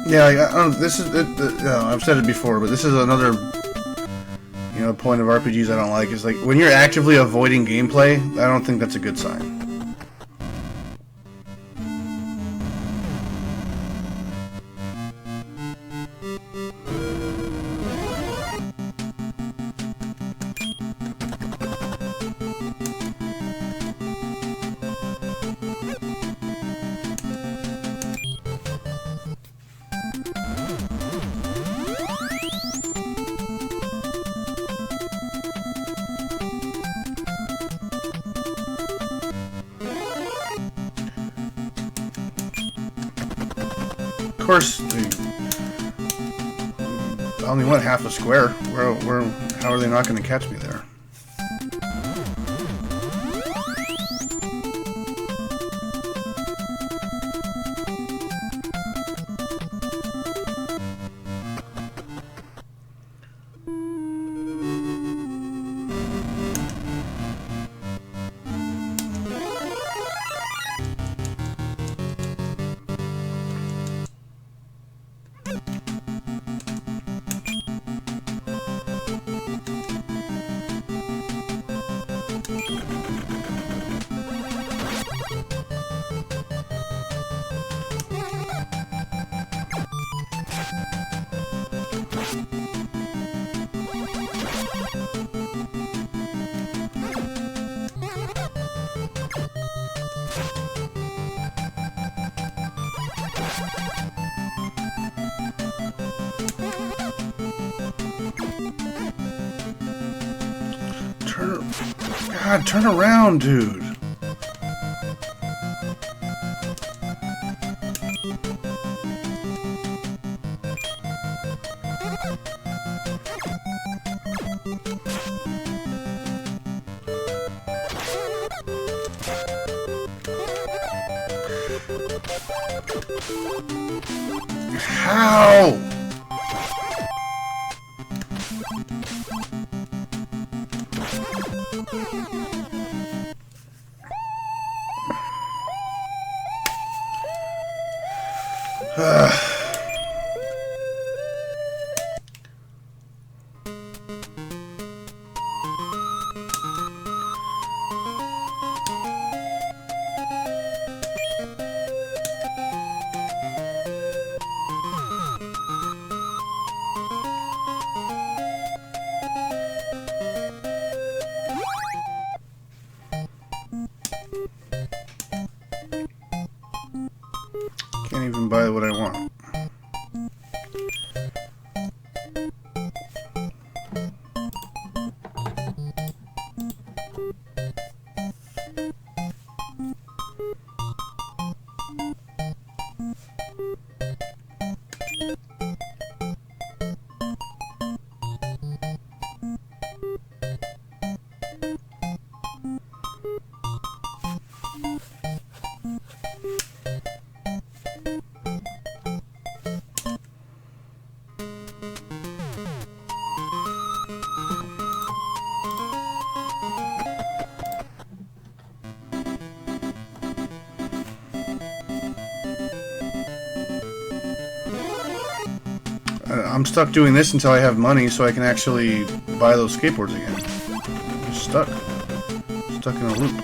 Yeah, I don't, this is I've said it before, but this is another point of RPGs I don't like is like when you're actively avoiding gameplay. I don't think that's a good sign. Of course, I only went half a square. How are they not going to catch me there? God, turn around, dude. How? Can't even buy what I want. I'm stuck doing this until I have money so I can actually buy those skateboards again. I'm stuck. Stuck in a loop.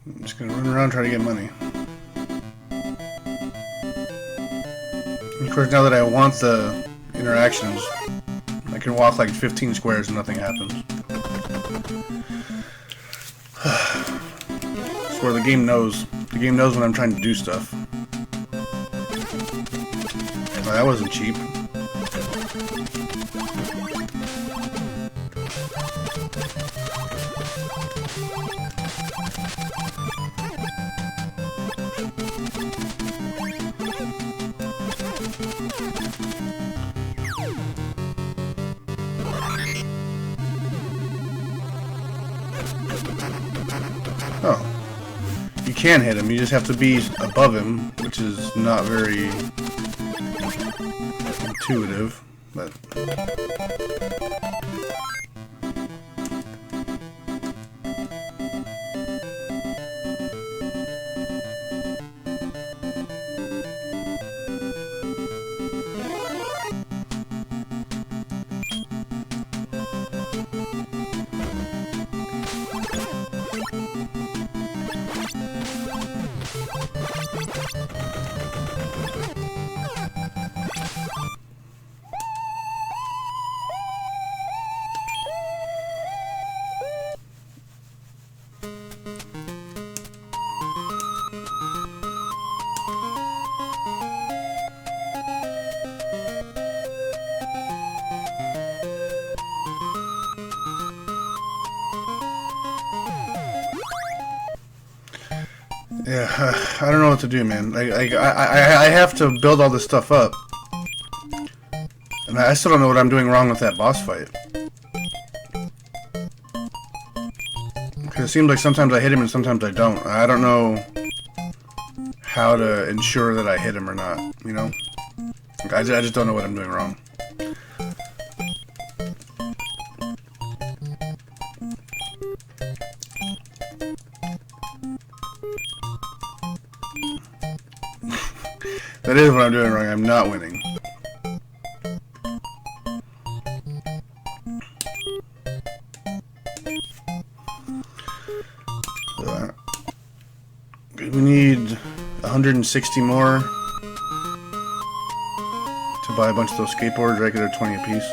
I'm just gonna run around trying to get money. Of course, now that I want the interactions, I can walk like 15 squares and nothing happens. I swear the game knows. The game knows when I'm trying to do stuff. Well, that wasn't cheap. Oh. You can hit him, you just have to be above him, which is not very intuitive, but... Yeah, I don't know what to do, man. I have to build all this stuff up. And I still don't know what I'm doing wrong with that boss fight. Because it seems like sometimes I hit him and sometimes I don't. I don't know how to ensure that I hit him or not, you know? I just don't know what I'm doing wrong. That is what I'm doing wrong. I'm not winning. We need 160 more to buy a bunch of those skateboards. Right, they're 20 a piece.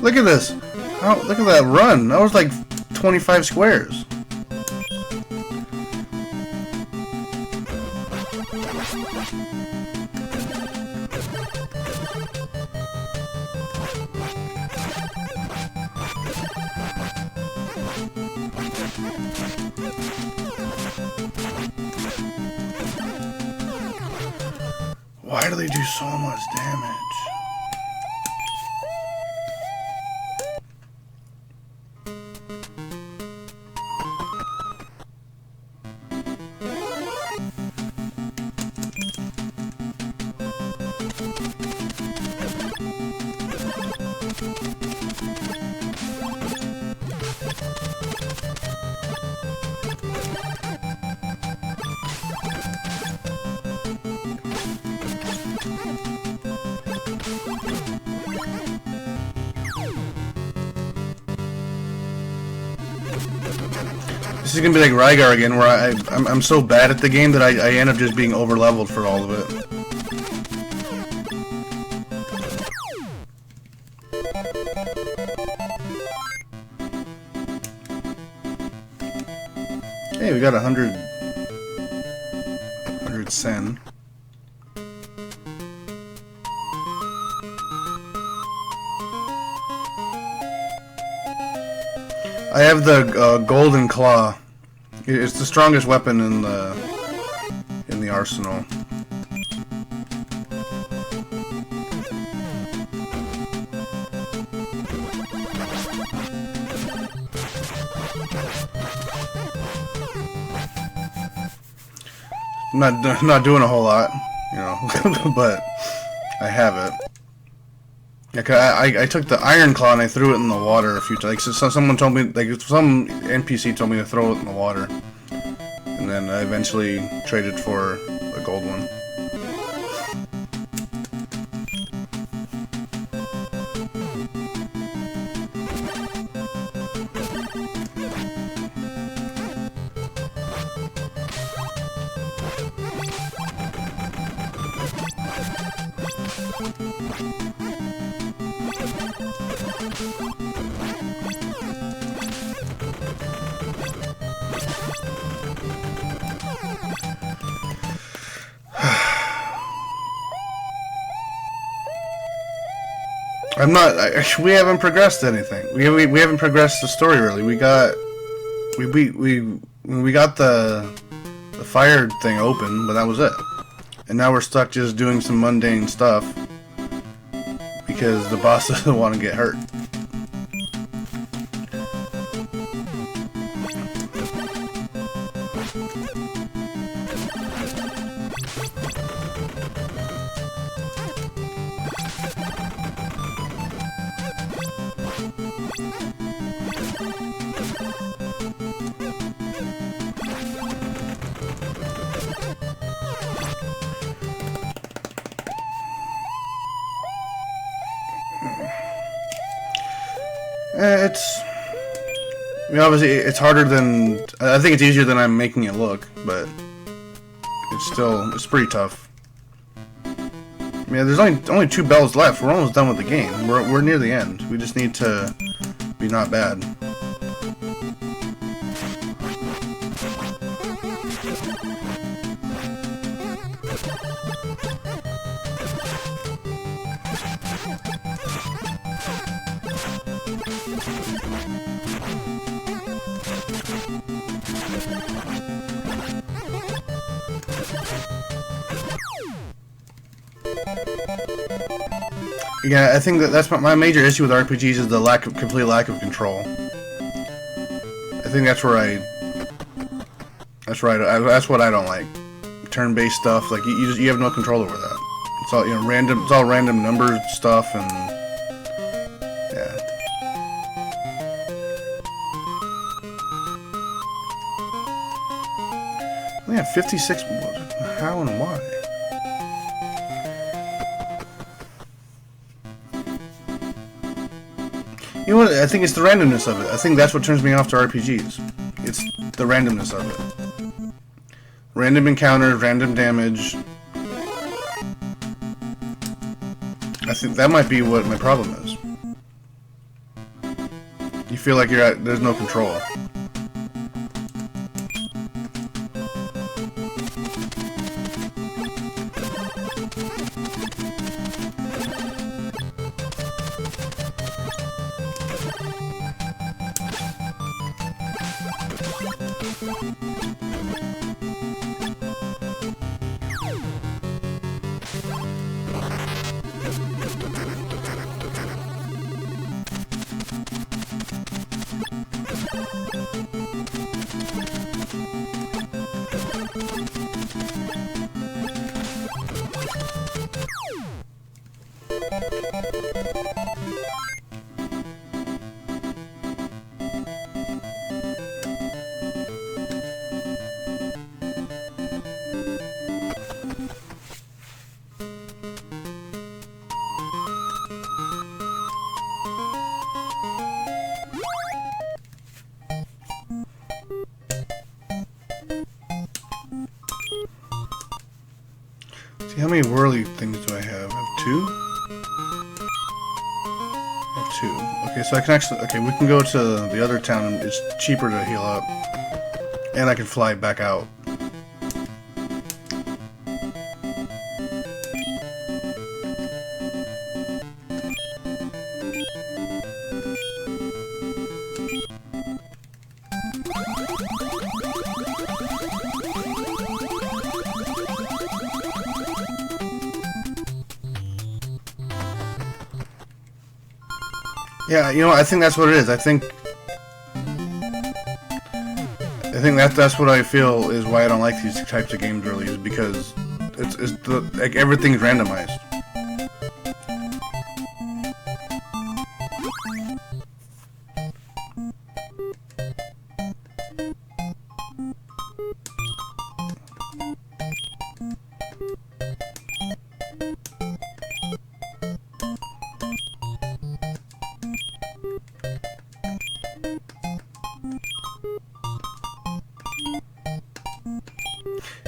Look at this. Oh, look at that run. That was like 25 squares. Why do they do so much damage? This is gonna be like Rygar again, where I'm so bad at the game that I end up just being over leveled for all of it. Hey, we got 100 sen. I have the golden claw. It's the strongest weapon in the arsenal. I'm not doing a whole lot, you know, but I have it. Like I took the iron claw and I threw it in the water a few times. Like, so someone told me, like some NPC told me to throw it in the water, and then I eventually traded for a gold one. I'm not. We haven't progressed anything. We haven't progressed the story really. We got the fire thing open, but that was it. And now we're stuck just doing some mundane stuff because the boss doesn't want to get hurt. Obviously it's harder than, I think it's easier than I'm making it look, but it's pretty tough. Yeah, there's only 2 bells left. We're almost done with the game. We're near the end. We just need to be not bad. Yeah, I think that's my major issue with RPGs is the complete lack of control. I think that's what I don't like. Turn-based stuff, like you have no control over that. It's all random. It's all random number stuff, and yeah. We have 56. How and why? You know what? I think it's the randomness of it. I think that's what turns me off to RPGs. It's the randomness of it. Random encounters, random damage. I think that might be what my problem is. You feel like there's no control. See, how many whirly things do I have? I have 2? I have 2. Okay, so I can actually... Okay, we can go to the other town and it's cheaper to heal up. And I can fly back out. Yeah, you know, I think that's what it is. I think that's what I feel is why I don't like these types of games really, is because like everything's randomized.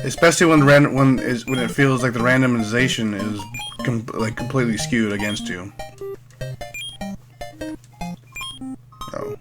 Especially when it feels like the randomization is completely skewed against you. Oh.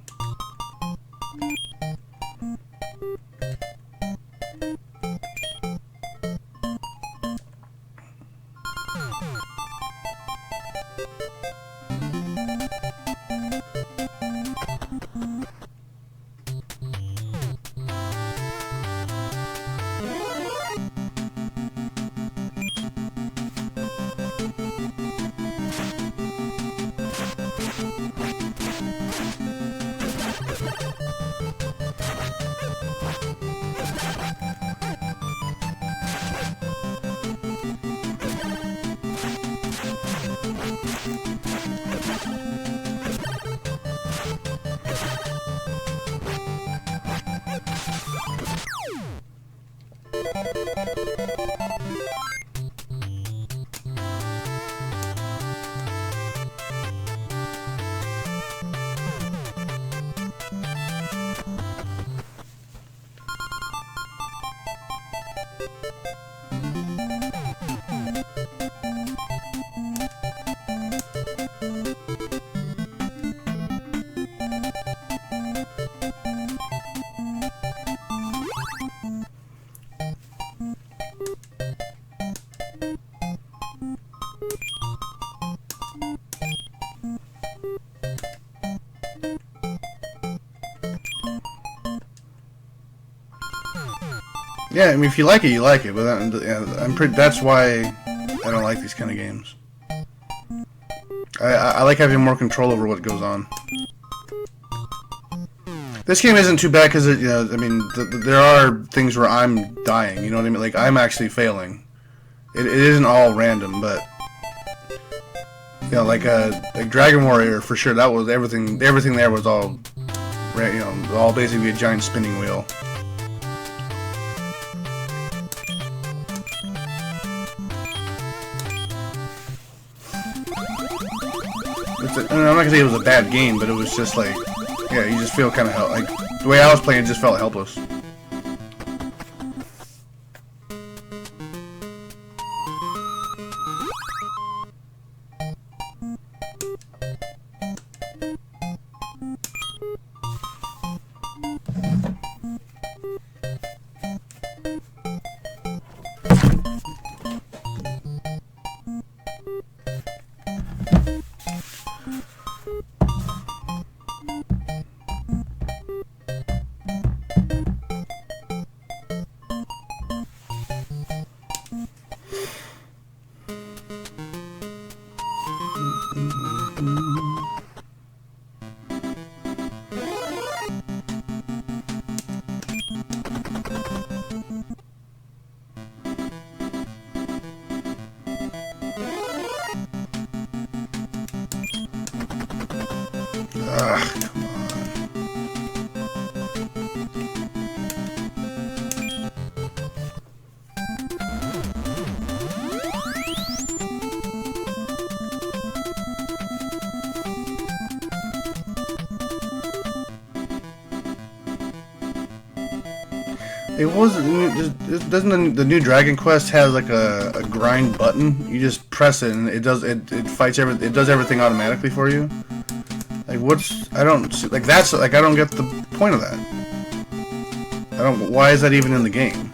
Yeah, I mean, if you like it, you like it. But that's why I don't like these kind of games. I like having more control over what goes on. This game isn't too bad because I mean, there are things where I'm dying. You know what I mean? Like I'm actually failing. It isn't all random, but like Dragon Warrior for sure. That was everything. Everything there was all, all basically a giant spinning wheel. I'm not gonna say it was a bad game, but it was just like, yeah, you just feel kind of like the way I was playing, it just felt helpless. Ugh, come on. It wasn't. Doesn't the new Dragon Quest have like a grind button? You just press it and it does it fights everything. It does everything automatically for you. Like I don't like that's like I don't get the point of that. Why is that even in the game?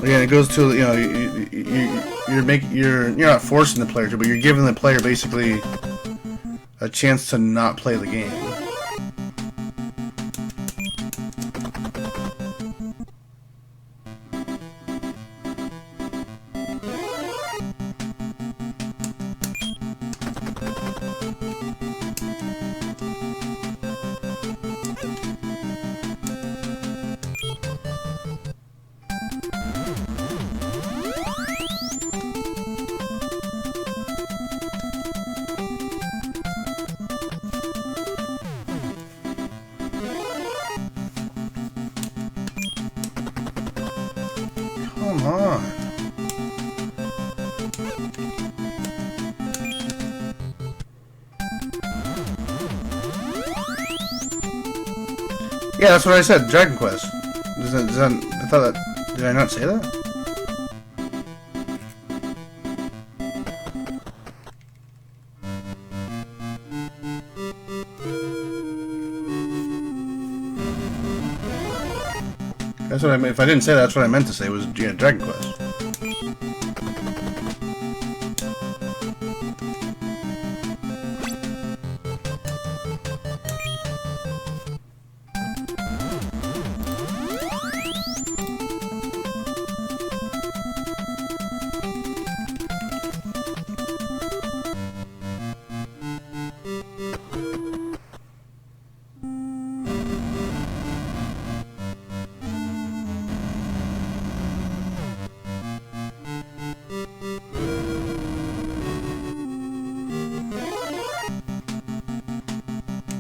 Again, it goes to, you know, you're not forcing the player to, but you're giving the player basically a chance to not play the game. Come on. Yeah, that's what I said. Dragon Quest. I thought that. Did I not say that? That's what I meant. If I didn't say that, that's what I meant to say was, yeah, Dragon Quest.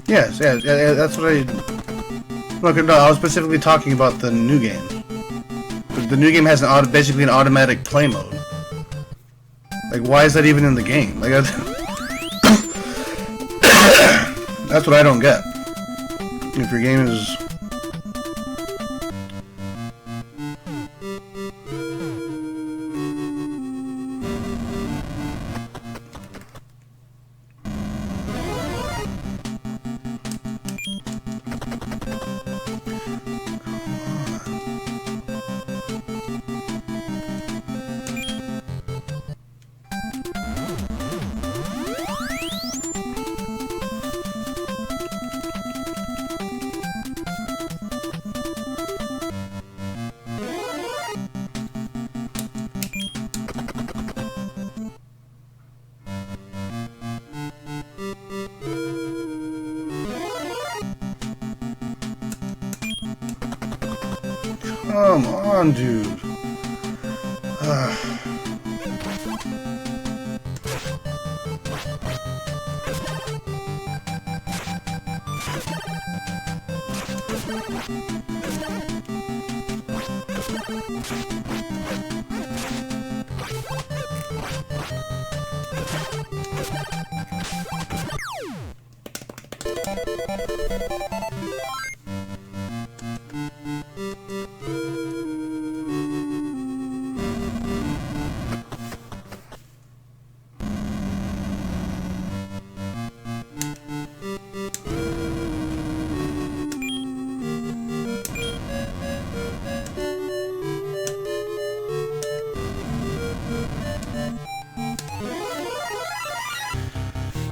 Yes, yeah, that's what I... No, I was specifically talking about the new game. The new game has basically an automatic play mode. Like, why is that even in the game? Like, that's what I don't get. If your game is... Come on, dude.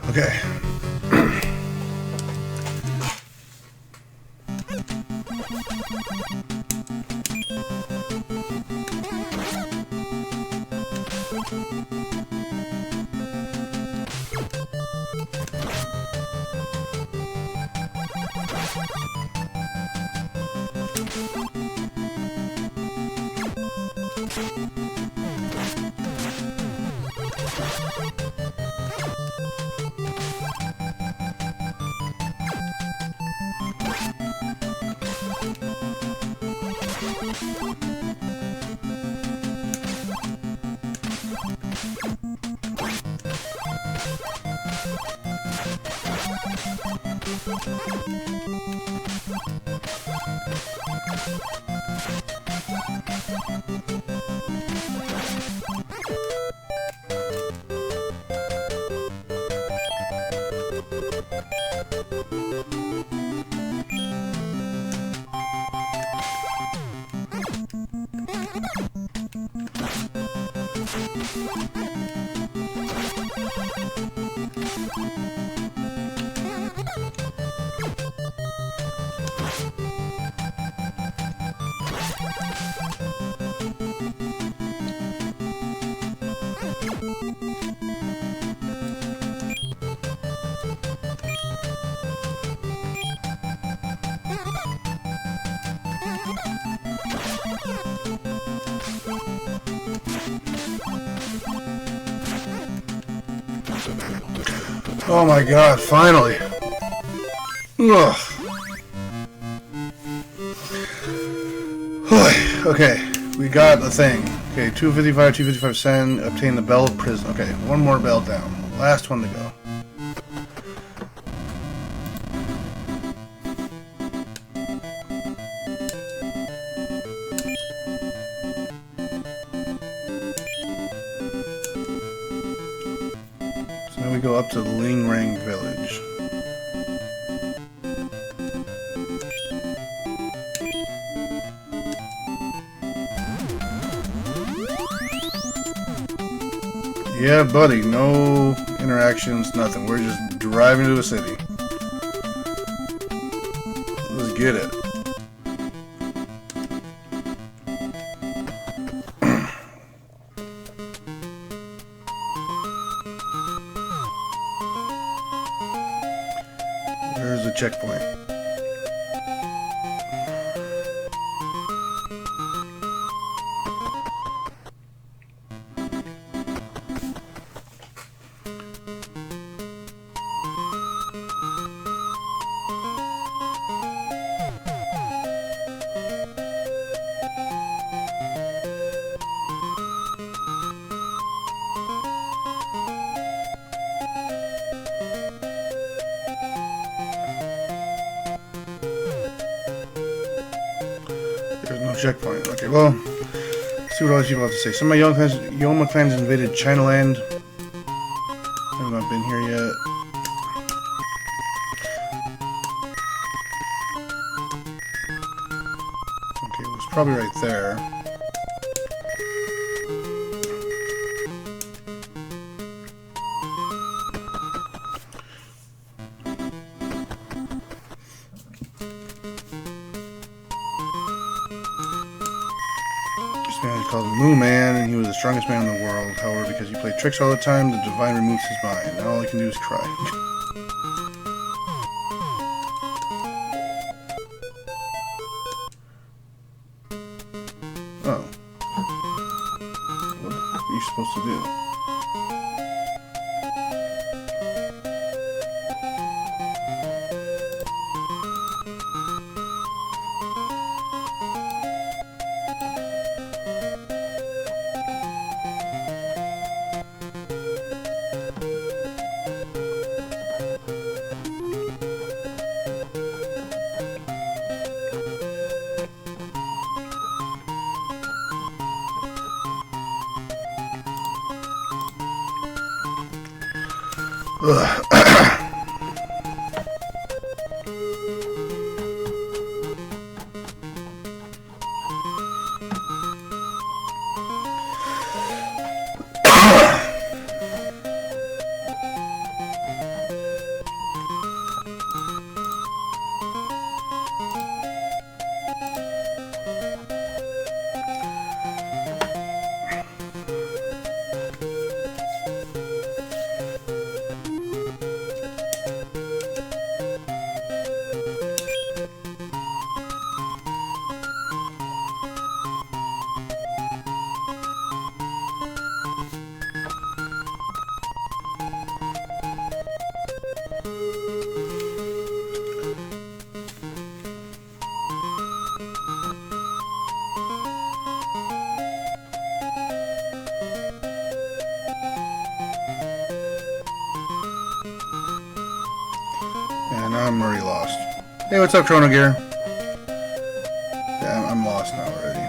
Okay. Oh my god, finally! Ugh. Okay, we got the thing. Okay, 255, 255 cent, obtain the bell of prison. Okay, one more bell down. Last one to go. So now we go up to Ling Rang Village. Yeah, buddy, no interactions, nothing. We're just driving to the city. Let's get it. There's the checkpoint. There's no checkpoint. Okay, well, let's see what all these people have to say. Some of my Yoma clans invaded China land. I have not been here yet. Okay, it was probably right there. This man is called Moo Man, and he was the strongest man in the world. However, because he played tricks all the time, the divine removes his mind. Now all he can do is cry. Oh. What are you supposed to do? And I'm already lost. Hey, what's up, Chrono Gear? Yeah, I'm lost now already.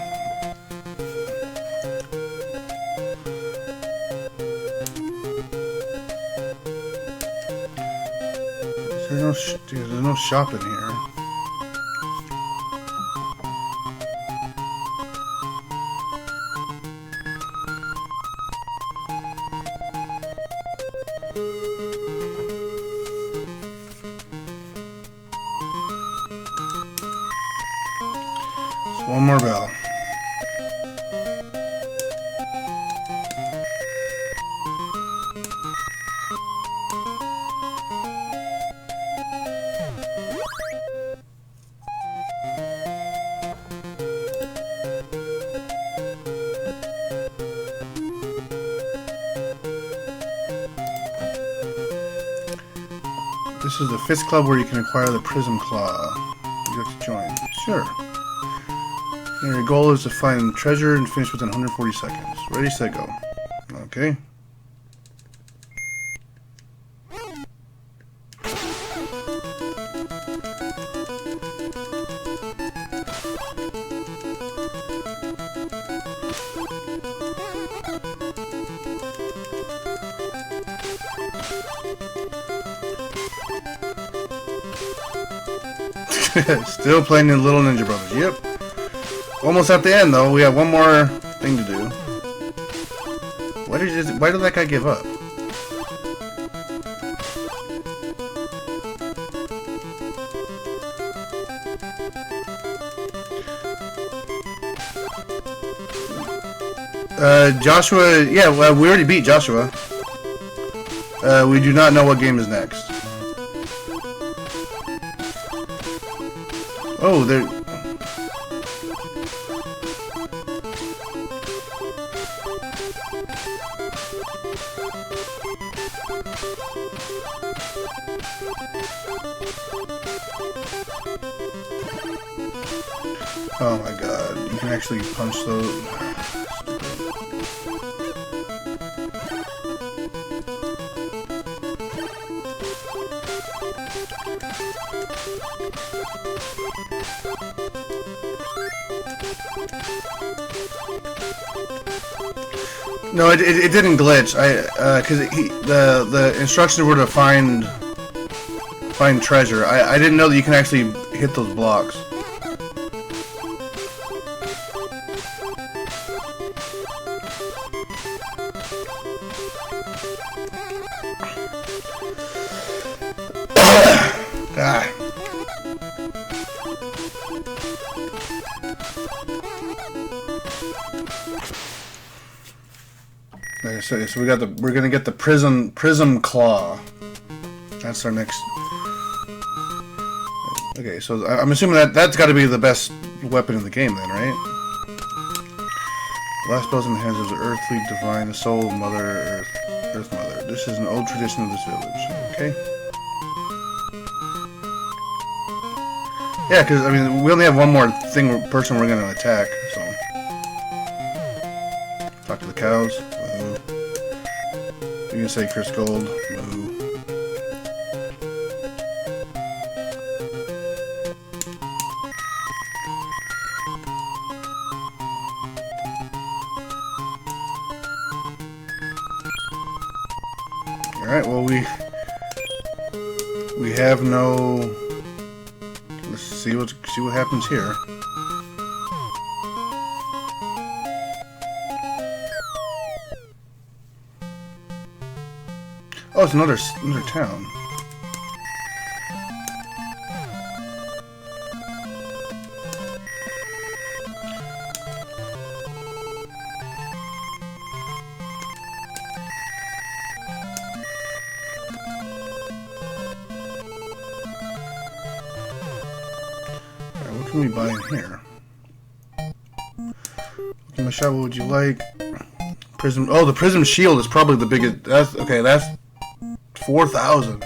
There's no shop in here. One more bell. This is the Fist Club where you can acquire the Prism Claw. Would you like to join? Sure. And your goal is to find treasure and finish within 140 seconds. Ready, set, go. Okay. Still playing the Little Ninja Brothers. Yep. Almost at the end though. We have one more thing to do. Why did that guy give up? Joshua. Yeah, well, we already beat Joshua. We do not know what game is next. Oh, there. Oh my god, you can actually punch those. No, it didn't glitch. Because the instructions were to find treasure. I didn't know that you can actually hit those blocks. Ah. Like I said, so we're gonna get the prism claw. That's our next. Okay, so I'm assuming that's got to be the best weapon in the game, then, right? Last spells in the hands of the earthly divine, the soul of Mother Earth Mother. This is an old tradition of this village. Okay. Yeah, because I mean, we only have one more person we're gonna attack. So talk to the cows. You can say Chris Gold. Moo. Alright, well we have no. Let's see what happens here. Oh, it's another town. What can we buy in here? In my shop, what would you like? Prism. Oh, the Prism Shield is probably the biggest. That's okay. That's 4,000.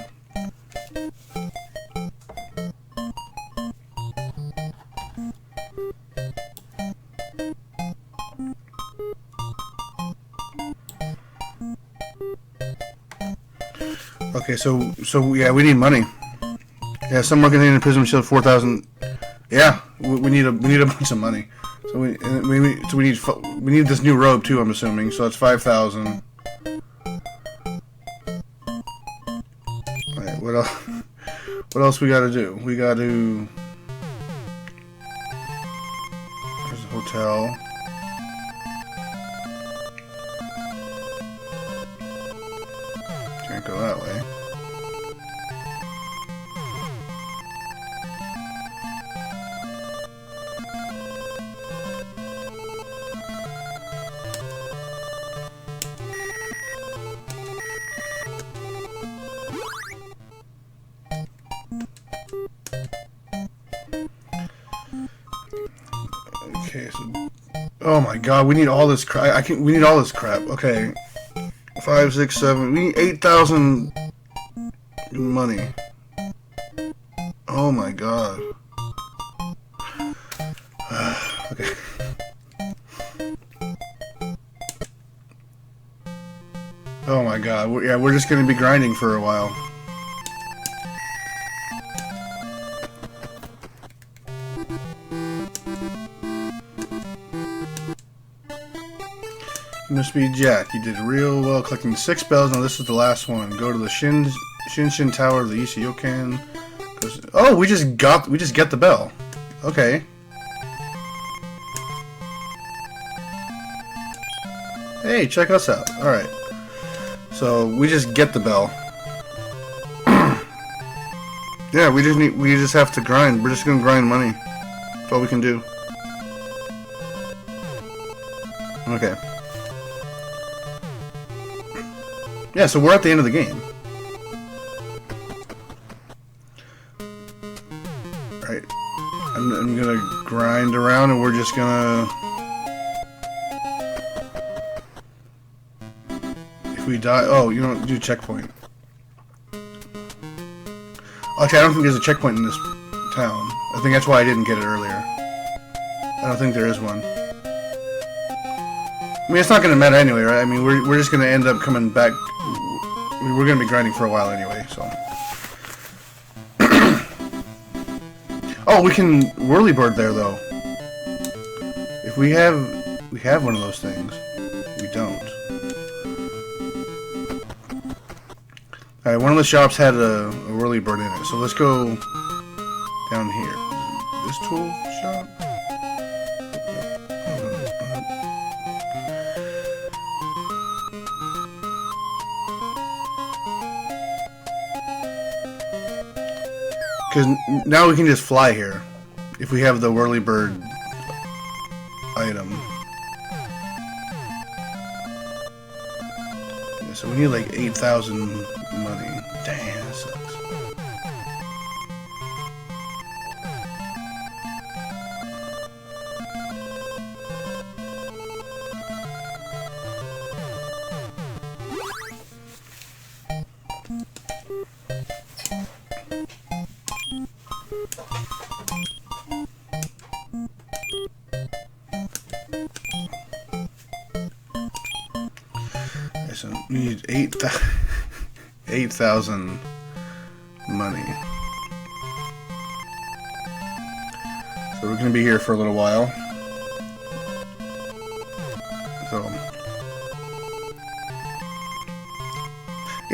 Okay, so yeah, we need money. Yeah, some market in Prism Shield 4,000. Yeah, we need a bunch of money. So we need this new robe too. I'm assuming. So that's 5,000. Alright, what else? What else we got to do? We got to. There's a hotel. Can't go that way. Okay, so oh my god, we need all this crap. We need all this crap. Okay, 5, 6, 7. We need 8,000 money. Oh my god. Okay. Oh my god. We're just gonna be grinding for a while. You must be Jack. You did real well collecting 6 bells. Now this is the last one. Go to the Shin Tower of the Iseyokan. Oh, we just get the bell. Okay. Hey, check us out. All right. So we just get the bell. Yeah, we just have to grind. We're just gonna grind money. That's all we can do. Okay. Yeah, so we're at the end of the game. Right. I'm gonna grind around and we're just gonna... If we die... Oh, you don't do checkpoint. Okay, I don't think there's a checkpoint in this town. I think that's why I didn't get it earlier. I don't think there is one. I mean, it's not gonna matter anyway, right? I mean, we're just gonna end up coming back... We're going to be grinding for a while anyway, so... Oh, we can whirly bird there, though. If we have one of those things. We don't. Alright, one of the shops had a whirly bird in it, so let's go down here. This tool shop? Because now we can just fly here, if we have the whirlybird item. Yeah, so we need like 8,000 money. Damn, that sucks. So we need 8,000 money. So we're gonna be here for a little while.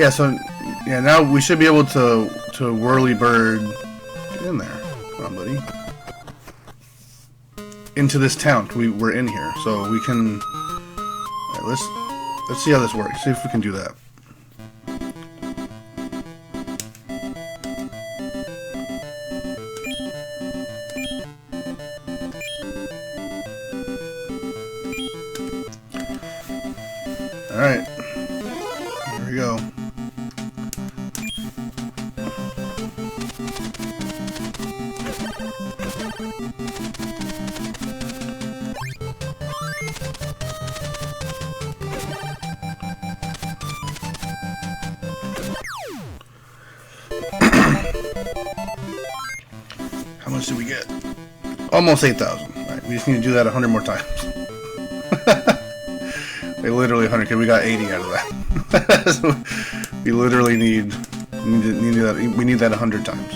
So yeah, now we should be able to to Whirly Bird. Get in there. Come on, buddy. Into this town. We're in here, so we can. All right, let's see how this works. See if we can do that. All right. Here we go. How much did we get? Almost 8,000. Right, we just need to do that 100 more times. Like literally 100, because we got 80 out of that. So we literally need that. We need that 100 times.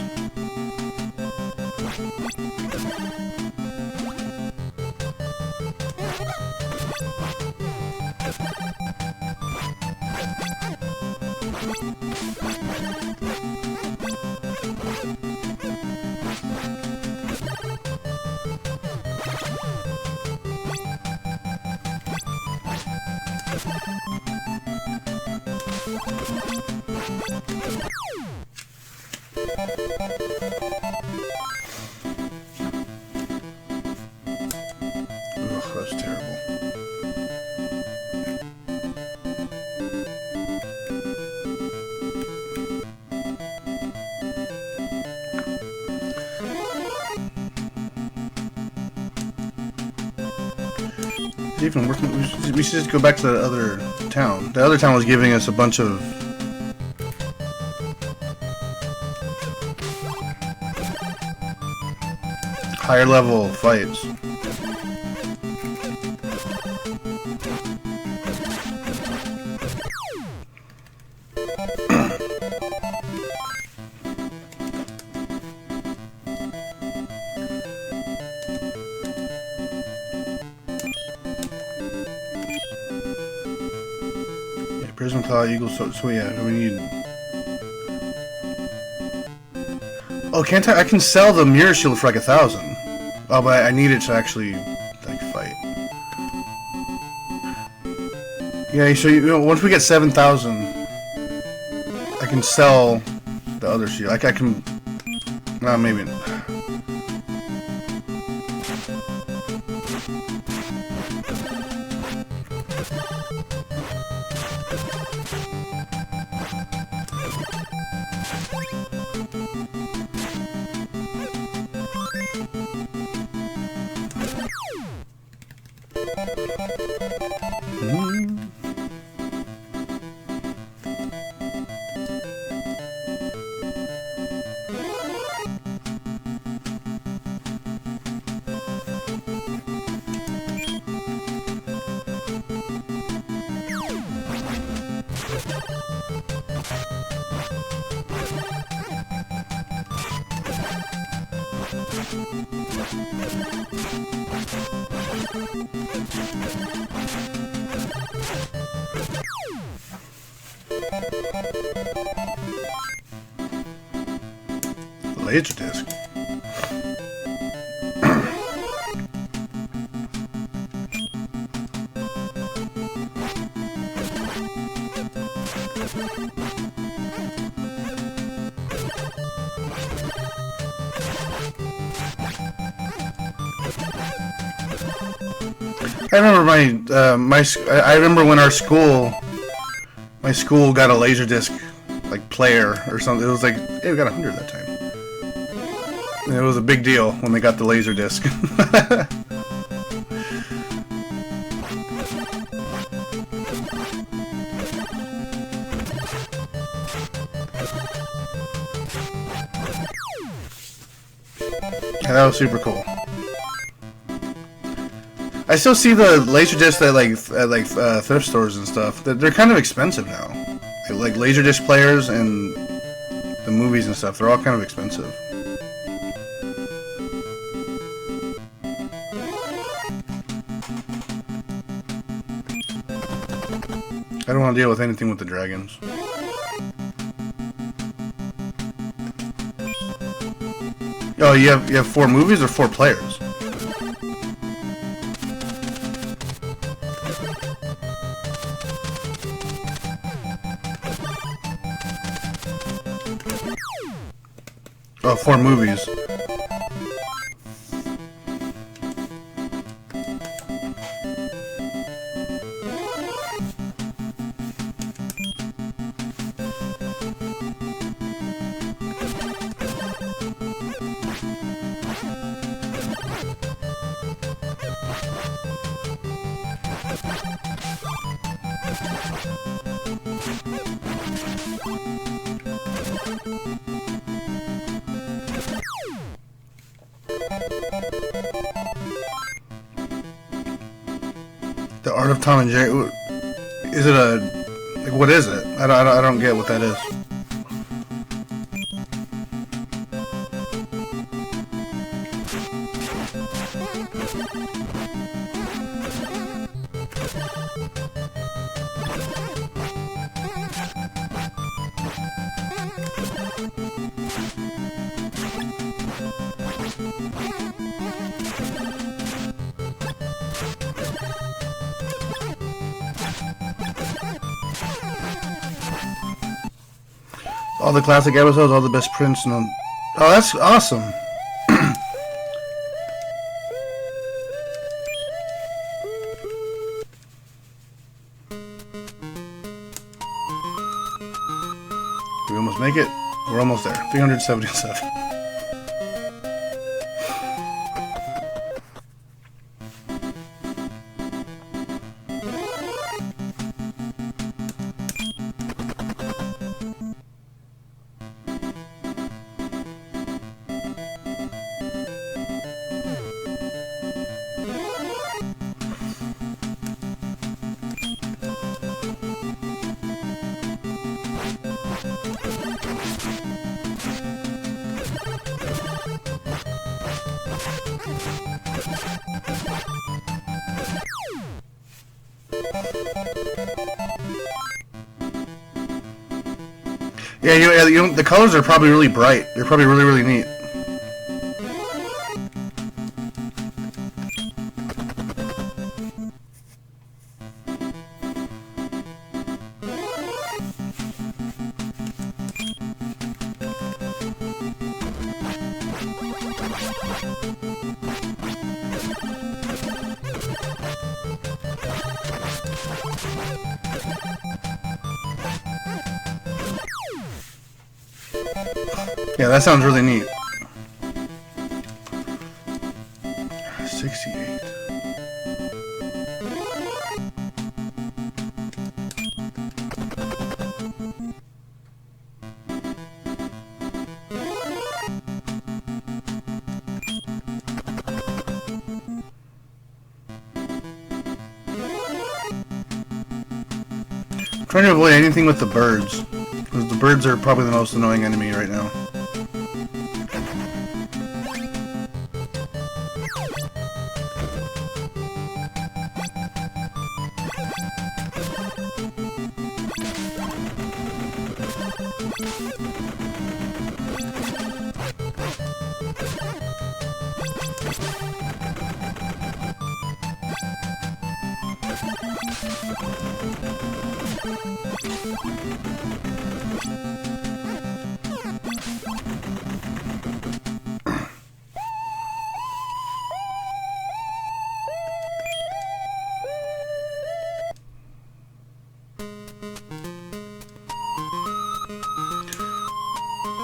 Ugh, that's terrible. Even working, we should just go back to the other town. The other town was giving us a bunch of higher level fights. Prism Claw, Eagle, so yeah, we need... Oh, can't I can sell the Mirror Shield for like 1,000. Oh, but I need it to actually, like, fight. Yeah, so, you know, once we get 7,000, I can sell the other shield. Like, I can... No, maybe... Laser disc. I remember I remember when my school got a Laserdisc like player or something. It was like, hey, we got 100 that time. And it was a big deal when they got the Laserdisc. Yeah, that was super cool. I still see the Laserdisc at thrift stores and stuff. They're kind of expensive now. Like Laserdisc players and the movies and stuff, they're all kind of expensive. I don't want to deal with anything with the dragons. Oh, you have 4 movies or 4 players? Oh, 4 movies. The Art of Tom and Jerry. Is it a... like, what is it? I don't get what that is. All the classic episodes, all the best prints, and oh, that's awesome. We almost make it. We're almost there. 377. Yeah, you know, the colors are probably really bright. They're probably really, really neat. Yeah, that sounds really neat. 68. I'm trying to avoid anything with the birds, because the birds are probably the most annoying enemy right now.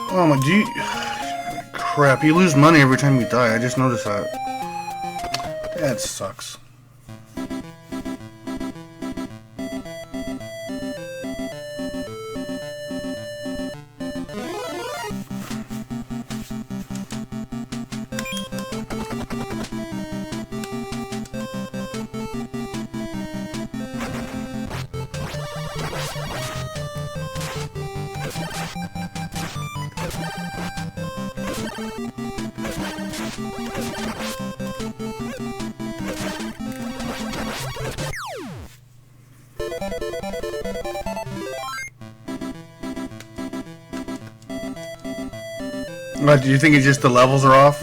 Oh my, crap, you lose money every time you die. I just noticed that. That sucks. But do you think it's just the levels are off?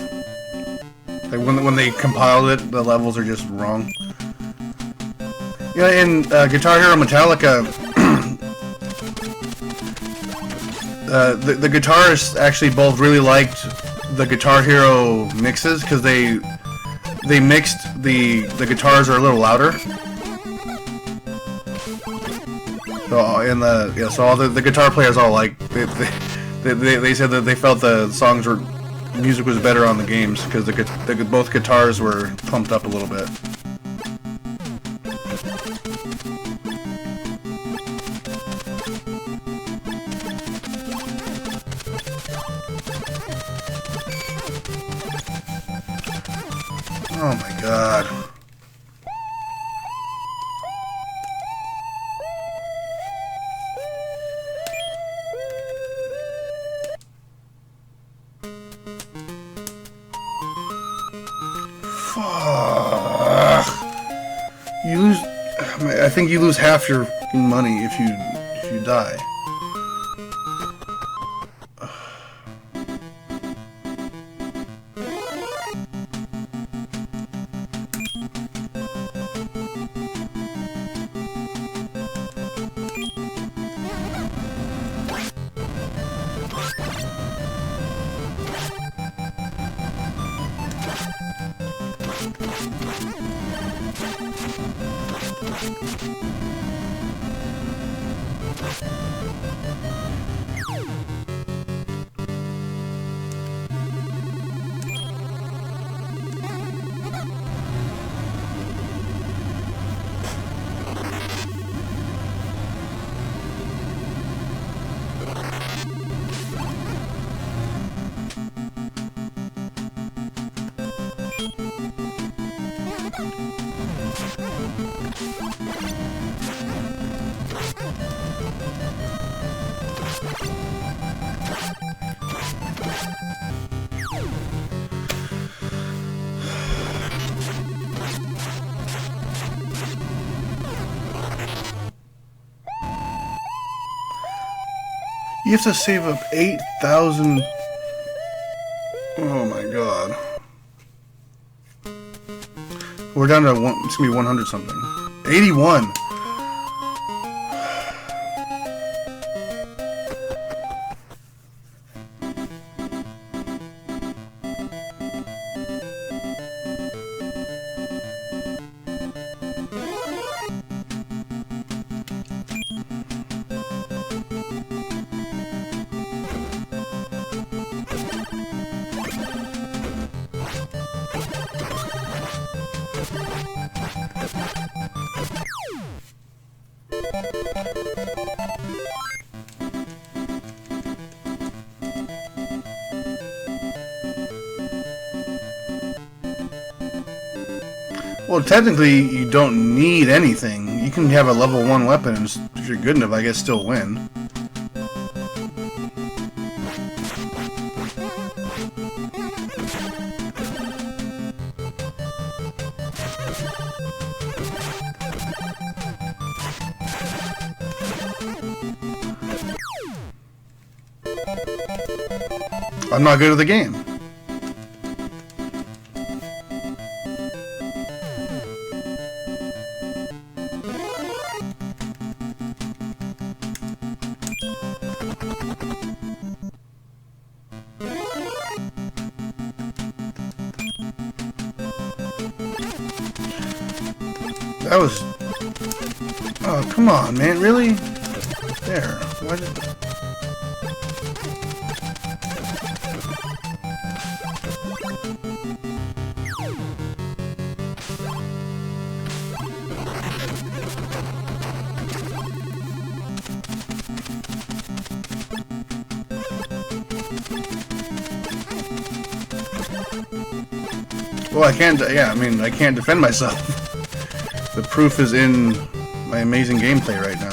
Like when they compiled it, the levels are just wrong. Yeah, in Guitar Hero Metallica, the guitarists actually both really liked the Guitar Hero mixes because they mixed the guitars are a little louder. So in so all the guitar players all like they said that they felt the music was better on the games because both guitars were pumped up a little bit. Oh my god. Fuck. You lose. I think you lose half your money if you die. You have to save up 8,000. Oh my god. We're down to one. It's gonna be 100 something. 81. Well, technically, you don't need anything. You can have a level 1 weapon, and if you're good enough, I guess still win. I'm not good at the game. That was... Oh, come on, man. Really? There. Why did... Well, I can't... Yeah, I mean, I can't defend myself. The proof is in my amazing gameplay right now.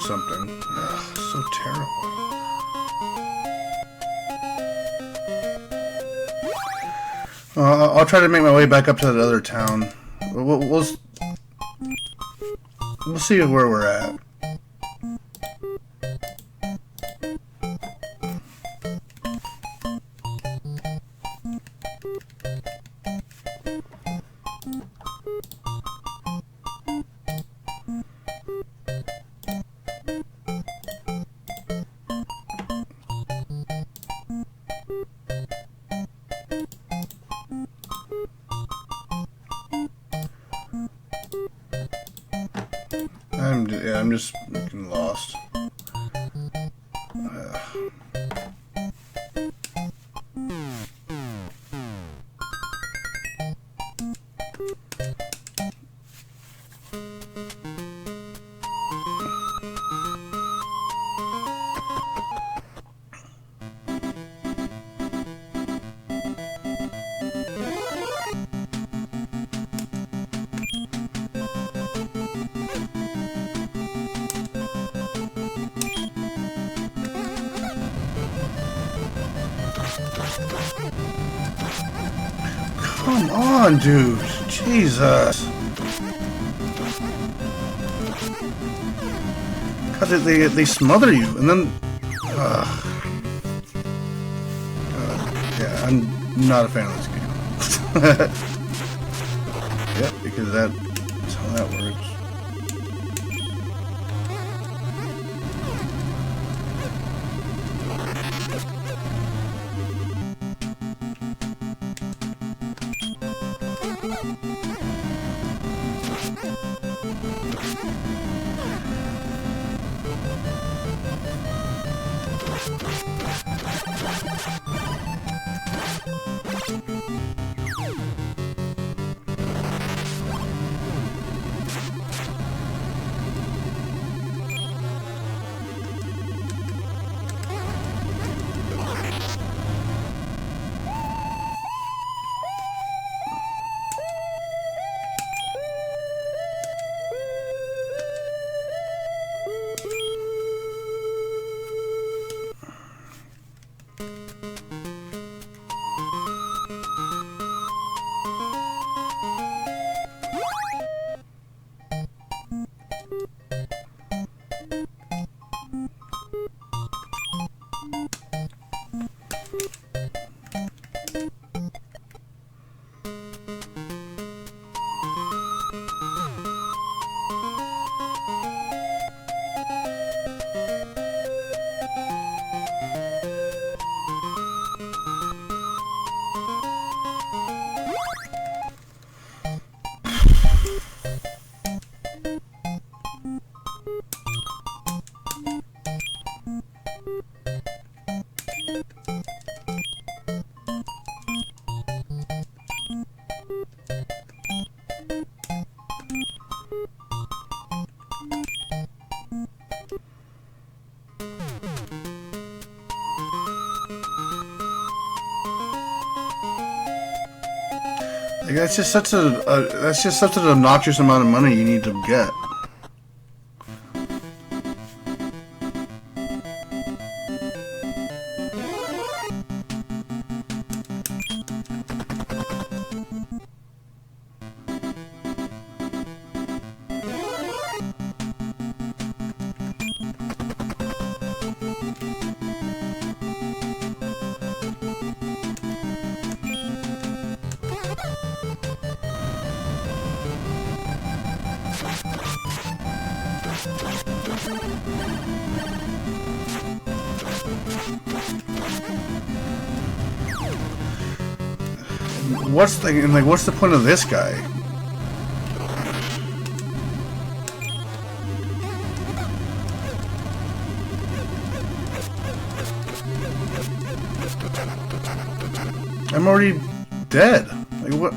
something. Ugh, so terrible. I'll try to make my way back up to that other town. We'll see where we're at. I'm just getting lost. Come on, dude. Jesus. God, they smother you, and then... yeah, I'm not a fan of this game. Yep, because that's how that works. Like, that's just such an obnoxious amount of money you need to get. What's the point of this guy? I'm already dead. Like, what?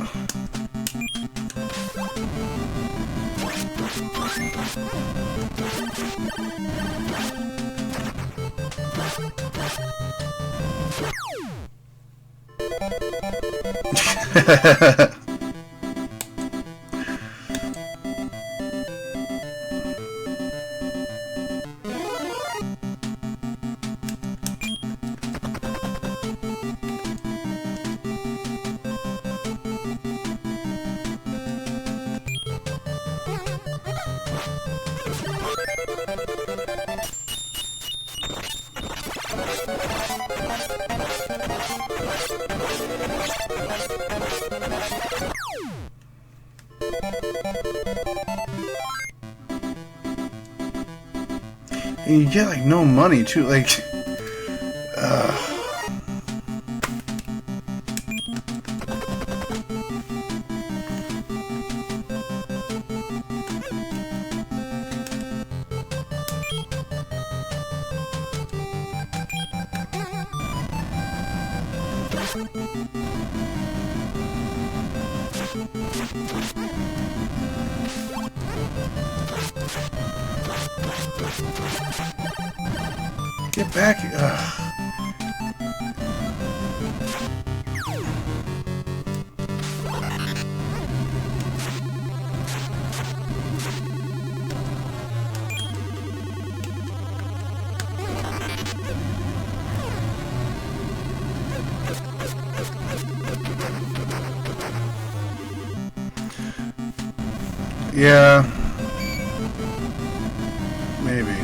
And you get like no money too, like get back. Yeah, maybe.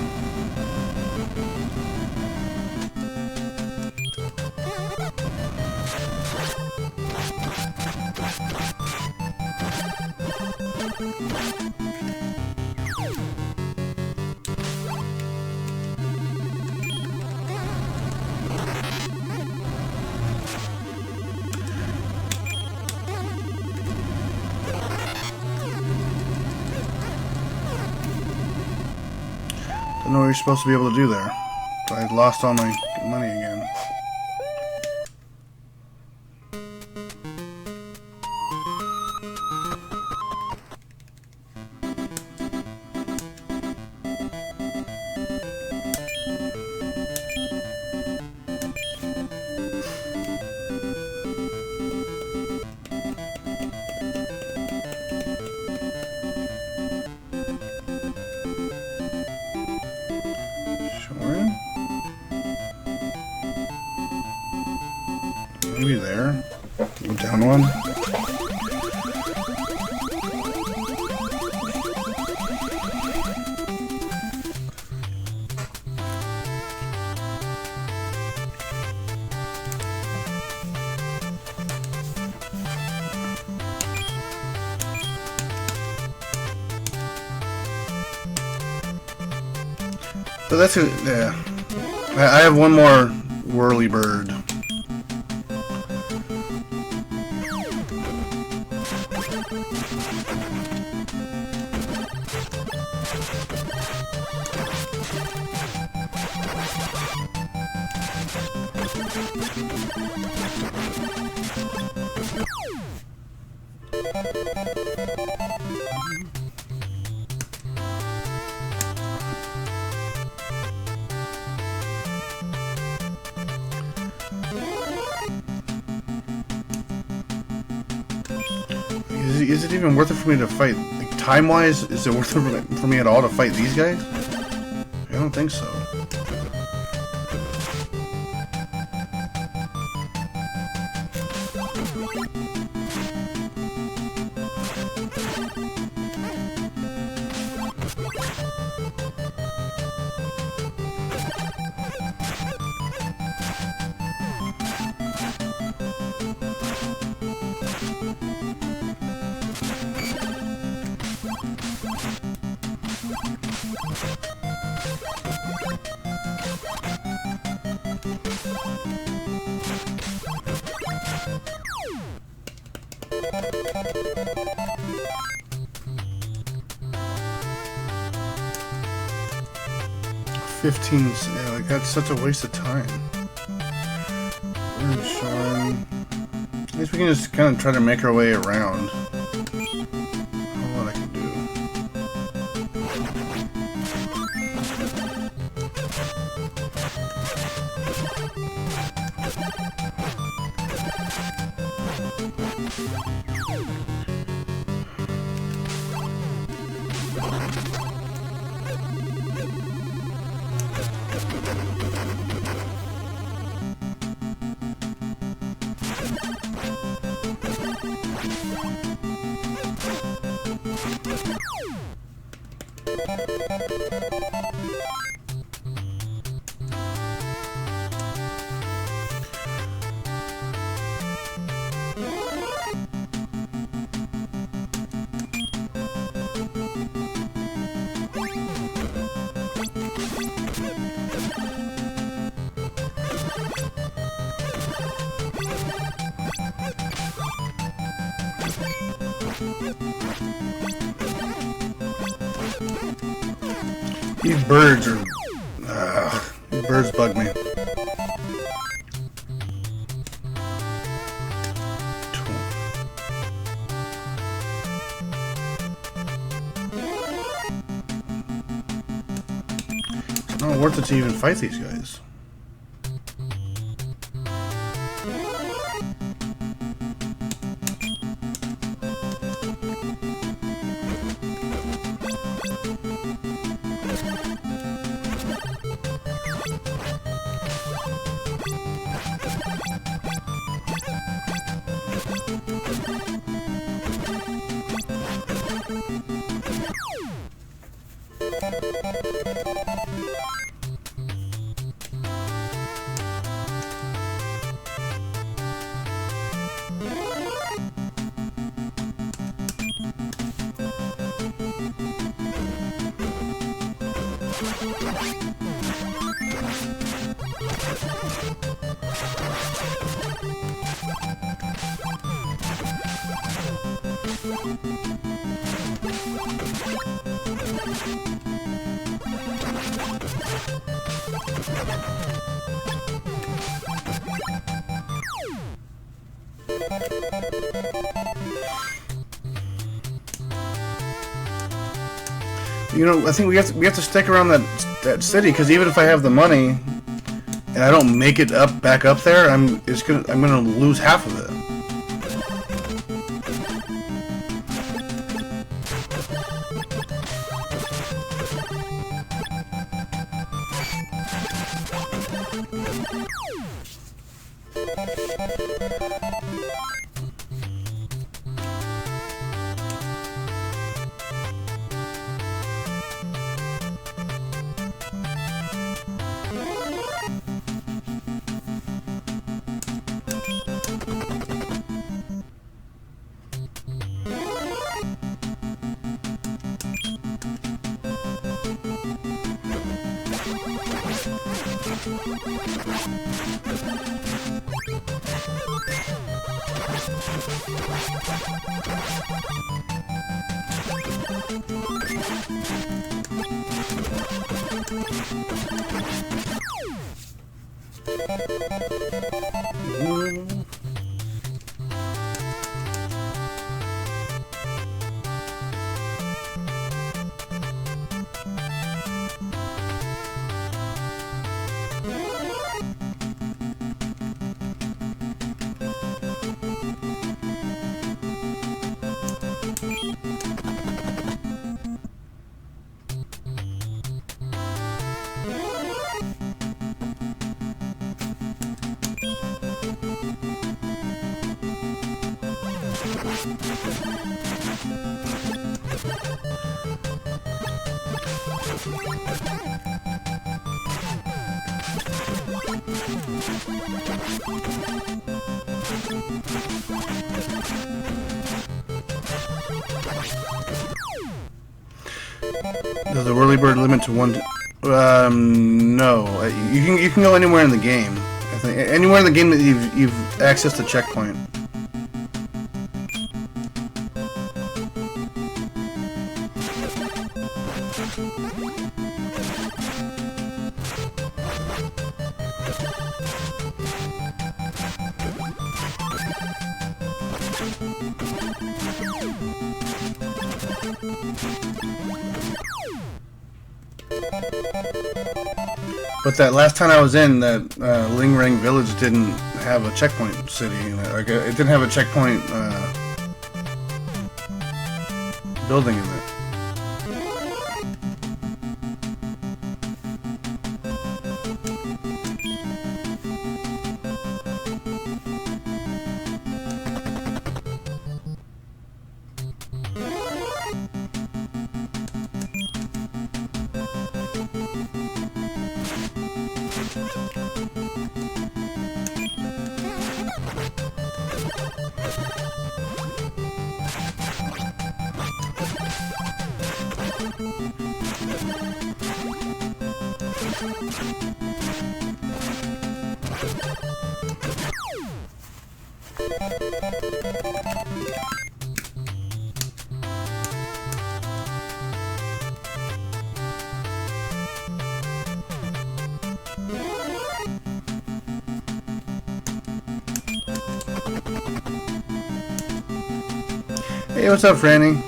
Don't know what you're supposed to be able to do there. So I lost all my money again. Maybe there. Go down one. So that's it. Yeah. I have one more whirly bird. Is it even worth it for me to fight? Like, time-wise, is it worth it for me at all to fight these guys? I don't think so. Yeah, like that's such a waste of time. At least we can just kind of try to make our way around. What I can do. These birds are... these birds bug me. It's not worth it to even fight these guys. You know, I think we have to stick around that city, because even if I have the money and I don't make it back up there, I'm gonna lose half of it. Does the whirly bird limit to one? No. You can go anywhere in the game. I think anywhere in the game that you've accessed a checkpoint. But that last time I was in, that Lingrang village didn't have a checkpoint city. Like it didn't have a checkpoint building in it. Hey, what's up, Franny?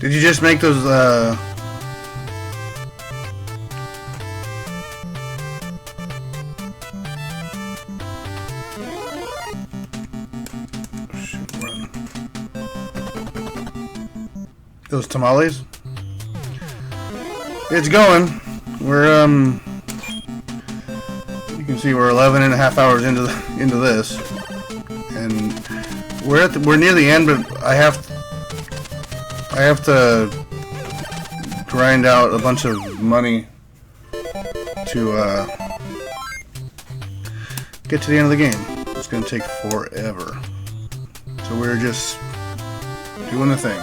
Did you just make those, shoot, run. Those tamales? It's going. We're, you can see we're 11 and a half hours into this. And we're near the end, but I have to grind out a bunch of money to get to the end of the game. It's going to take forever. So we're just doing the thing.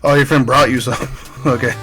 Oh, your friend brought you some. Okay.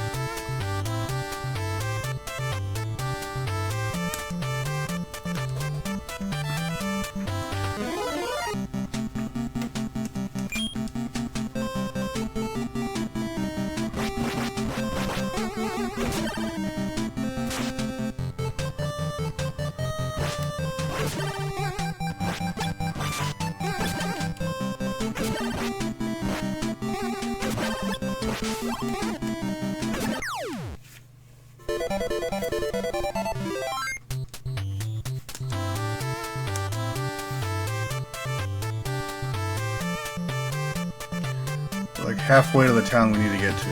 Like halfway to the town we need to get to.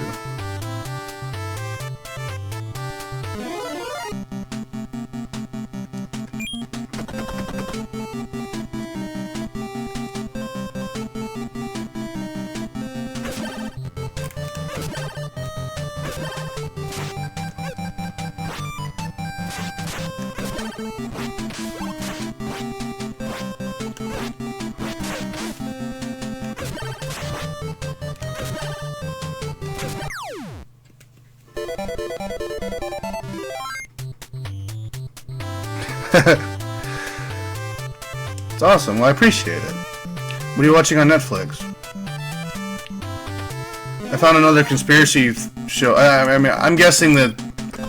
It's awesome. Well, I appreciate it. What are you watching on Netflix? I found another conspiracy show. I mean, I'm guessing that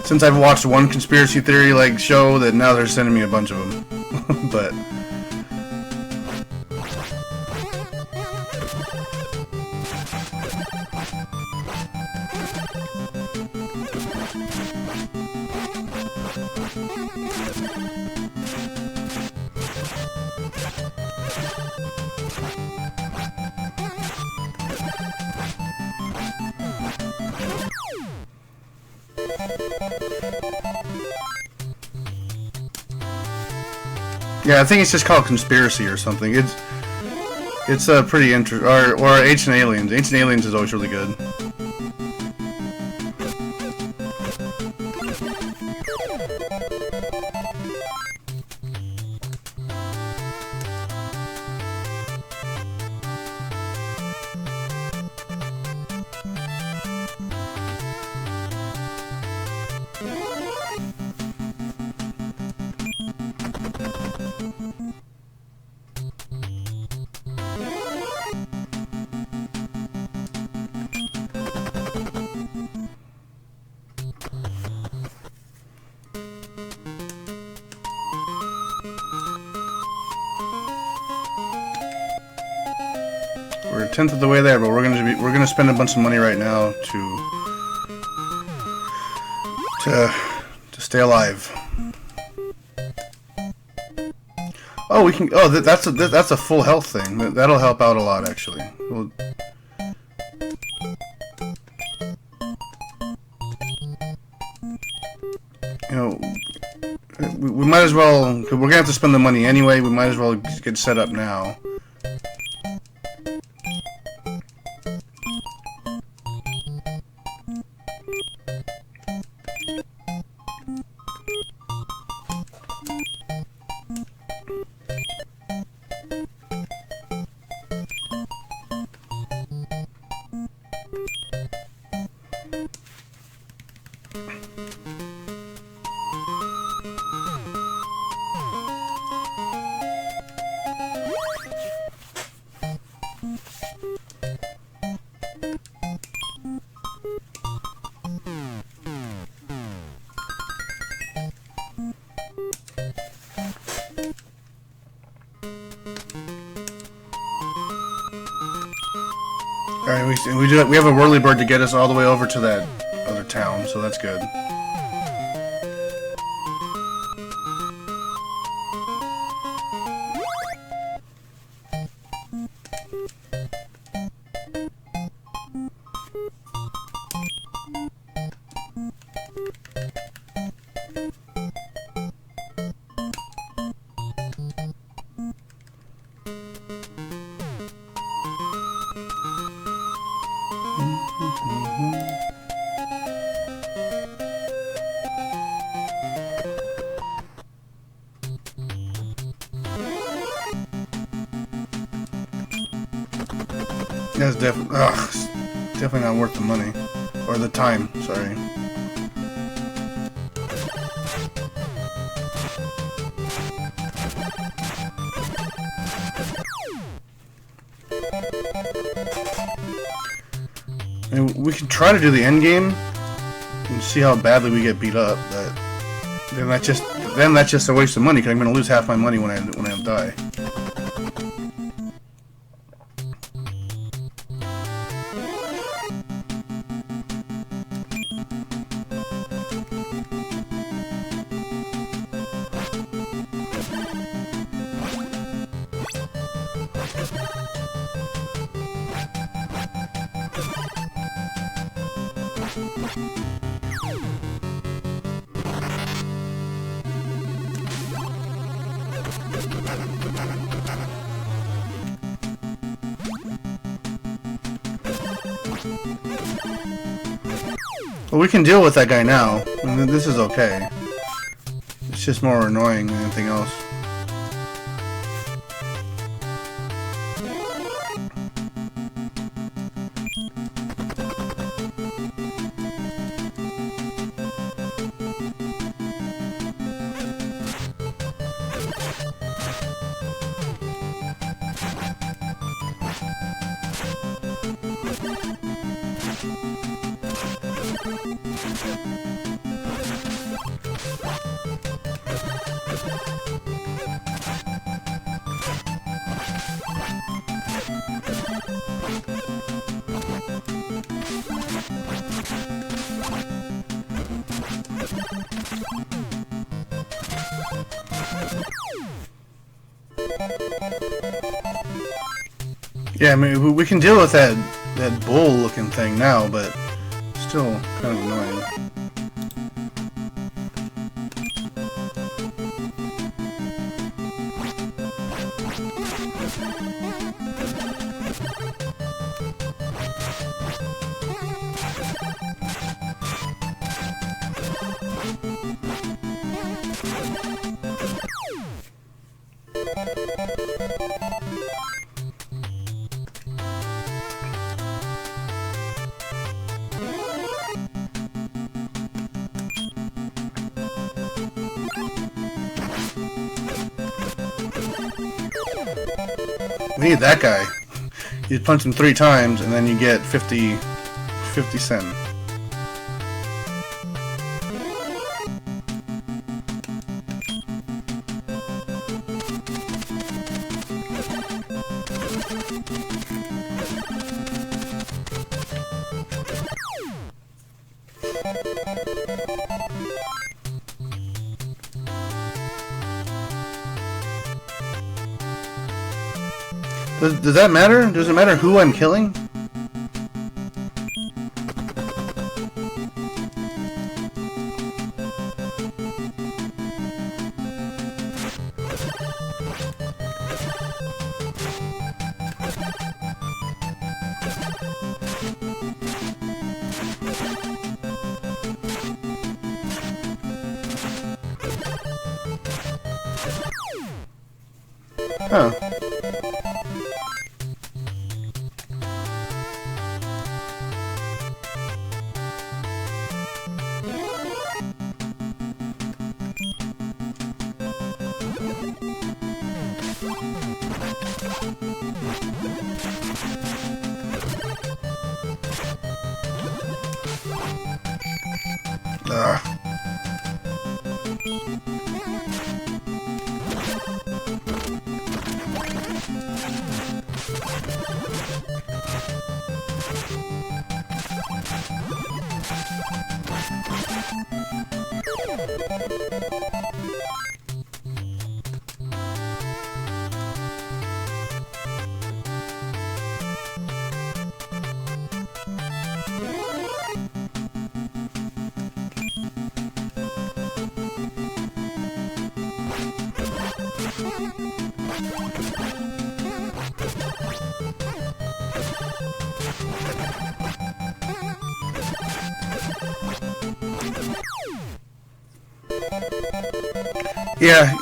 since I've watched one conspiracy theory like show, that now they're sending me a bunch of them. But yeah, I think it's just called Conspiracy or something. It's a pretty interesting. Or Ancient Aliens. Ancient Aliens is always really good. We're a tenth of the way there, but we're gonna spend a bunch of money right now to stay alive. Oh, we can. Oh, that's a full health thing. That'll help out a lot, actually. We'll, you know, we might as well. We're gonna have to spend the money anyway. We might as well get set up now. Alright, we have a whirlybird to get us all the way over to that other town, so that's good. That's definitely not worth the money. Or the time, sorry. And we can try to do the end game and see how badly we get beat up, but then that's just a waste of money because I'm going to lose half my money when I die. Well, we can deal with that guy now. I mean, this is okay. It's just more annoying than anything else. Yeah, I mean, we can deal with that bull-looking thing now, but still kind of annoying. We need that guy. You punch him 3 times and then you get 50 cents. Does that matter? Does it matter who I'm killing? Huh.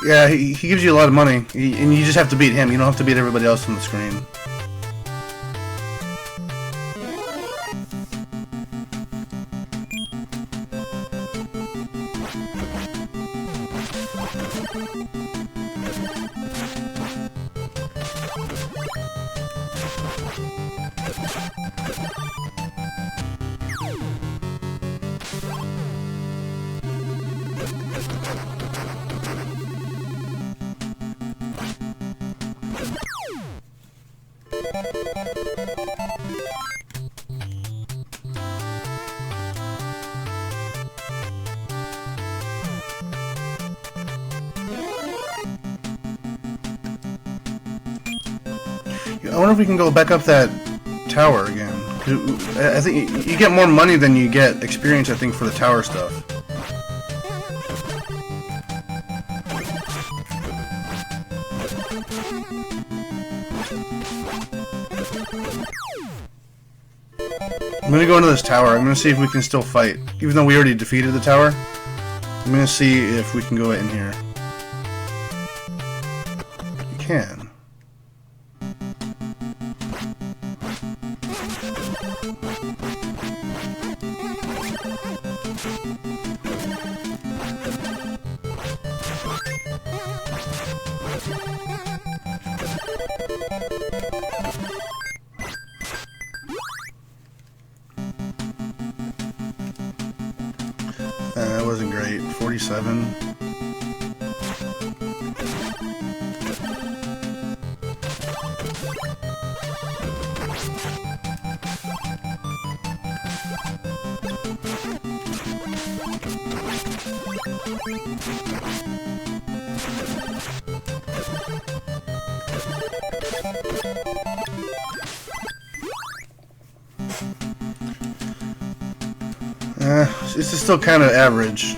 Yeah, he gives you a lot of money, and you just have to beat him. You don't have to beat everybody else on the screen. I wonder if we can go back up that tower again. I think you get more money than you get experience, I think, for the tower stuff. I'm gonna go into this tower. I'm gonna see if we can still fight. Even though we already defeated the tower, I'm gonna see if we can go in here. We can. That wasn't great. 47. This is still kind of average.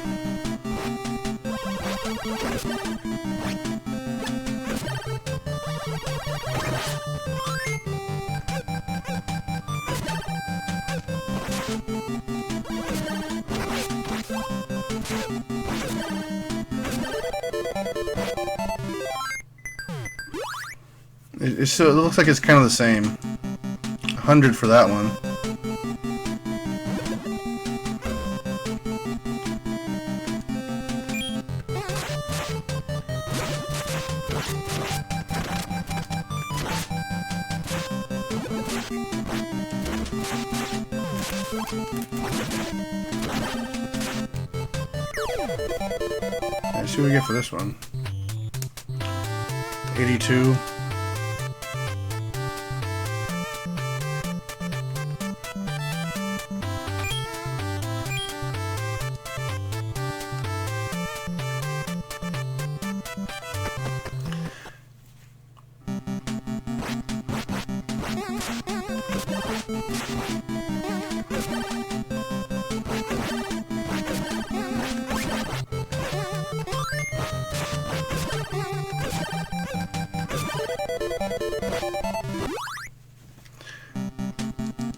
It looks like it's kind of the same. 100 for that one. Let's see what we get for this one. 82.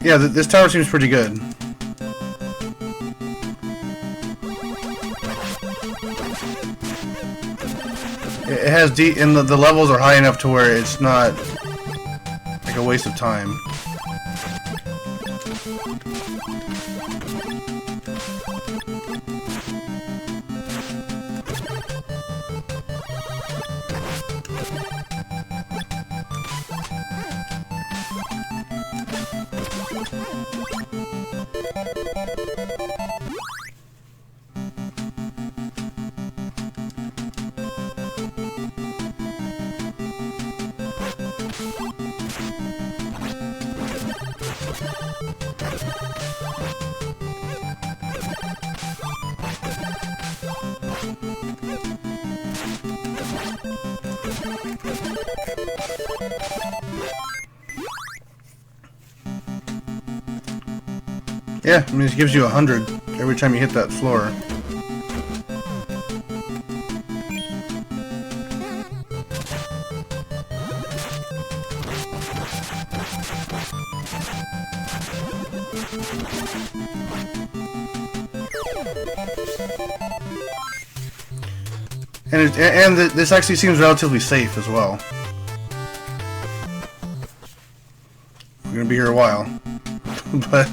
Yeah, this tower seems pretty good. It has deep, and the levels are high enough to where it's not like a waste of time. Yeah, I mean, it gives you 100 every time you hit that floor. And this actually seems relatively safe as well. We're gonna be here a while, but.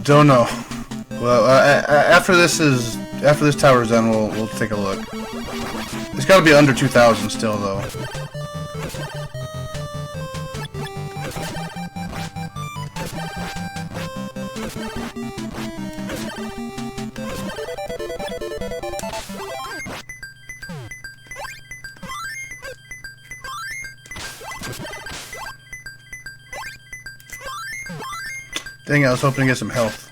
Don't know. Well, after this tower's done, we'll take a look. It's got to be under 2,000 still, though. Dang it, I was hoping to get some health.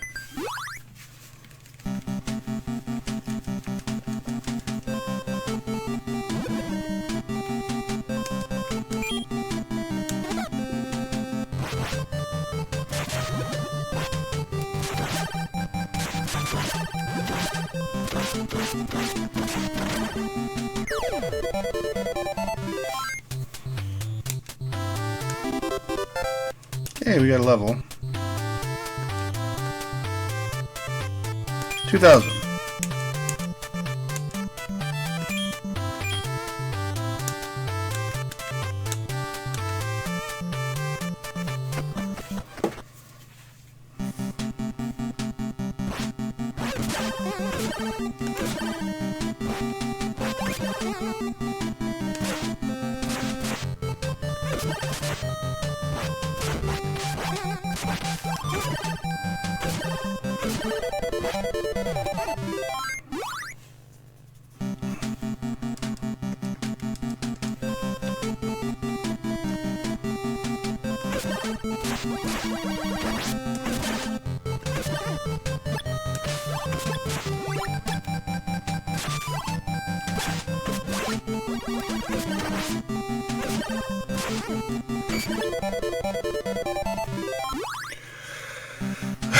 Hey, we got a level. 2,000.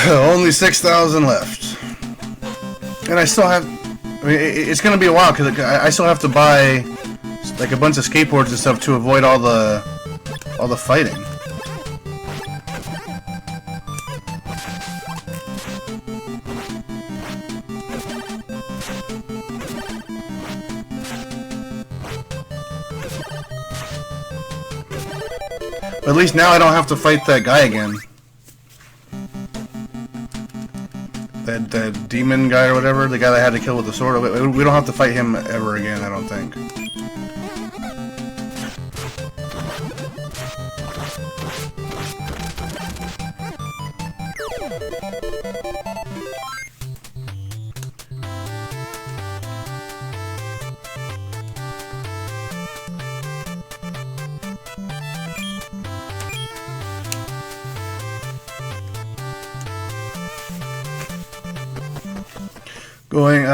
Only 6,000 left, and I still have. I mean, it's gonna be a while because I still have to buy like a bunch of skateboards and stuff to avoid all the fighting. But at least now I don't have to fight that guy again. That demon guy or whatever, the guy that I had to kill with the sword. We don't have to fight him ever again, I don't think. Going,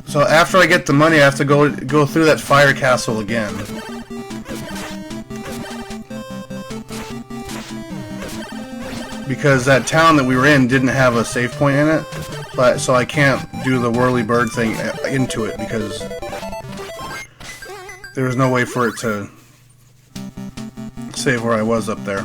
so after I get the money, I have to go through that fire castle again. Because that town that we were in didn't have a save point in it, so I can't do the whirly bird thing into it because there was no way for it to save where I was up there.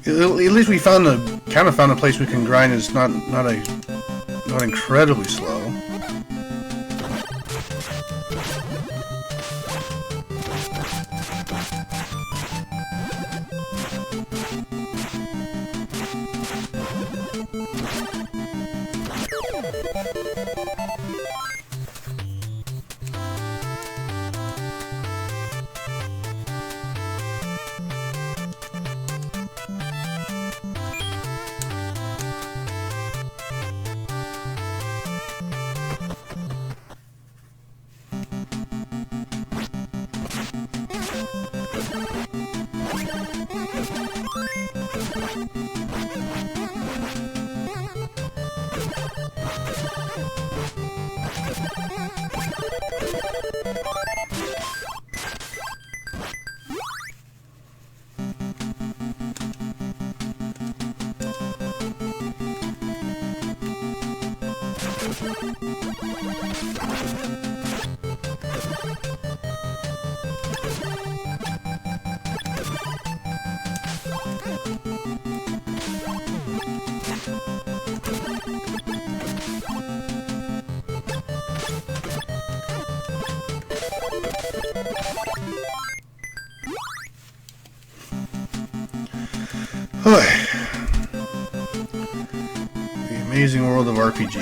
At least we kind of found a place we can grind. It's not incredibly slow. The amazing world of RPG.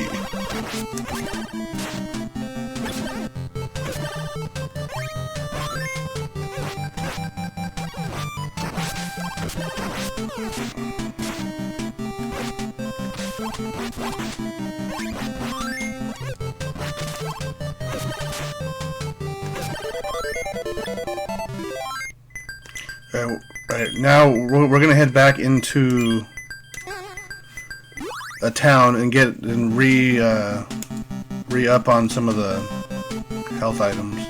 Right, now we're gonna head back into a town and re-up on some of the health items.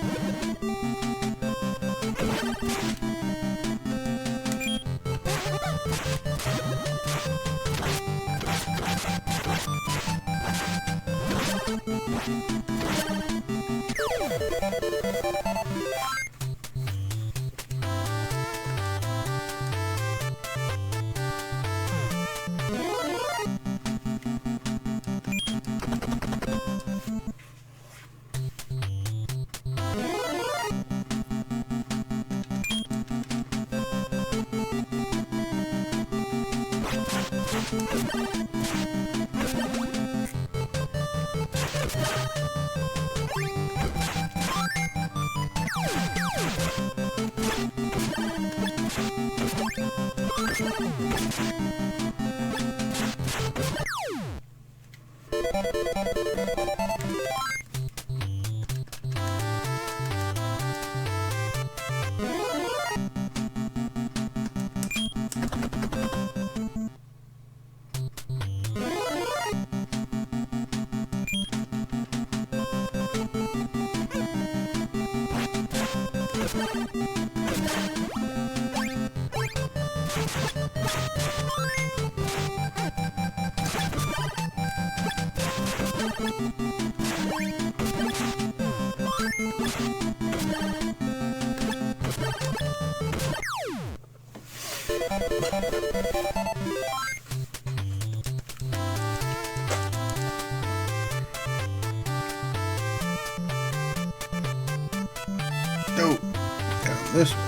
Go down this way.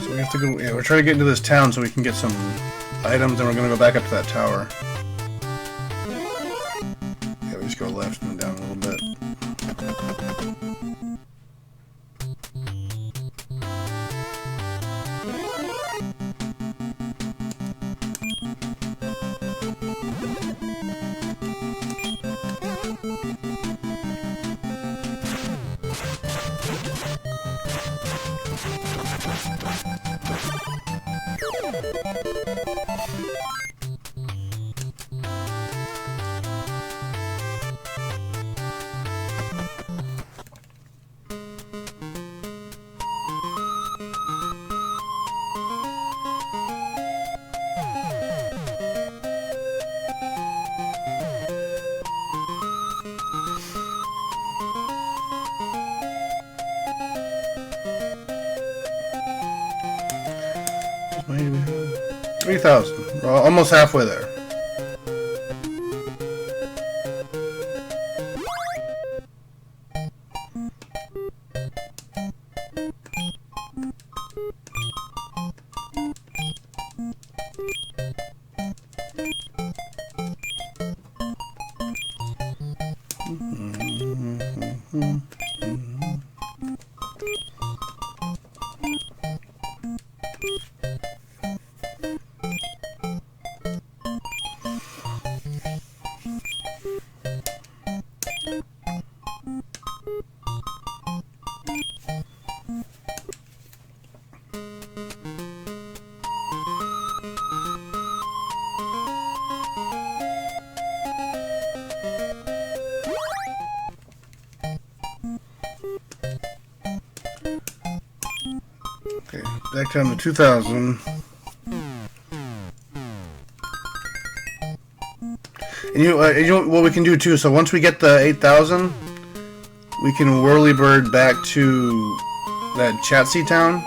So we have to go. Yeah, we're trying to get into this town so we can get some items, and we're gonna go back up to that tower. Yeah, we just go left and down a little bit. How many do we have? 3,000. We're almost halfway there. Okay, back down to 2,000. And you know what we can do too? So once we get the 8,000, we can whirlybird back to that Chatsy town,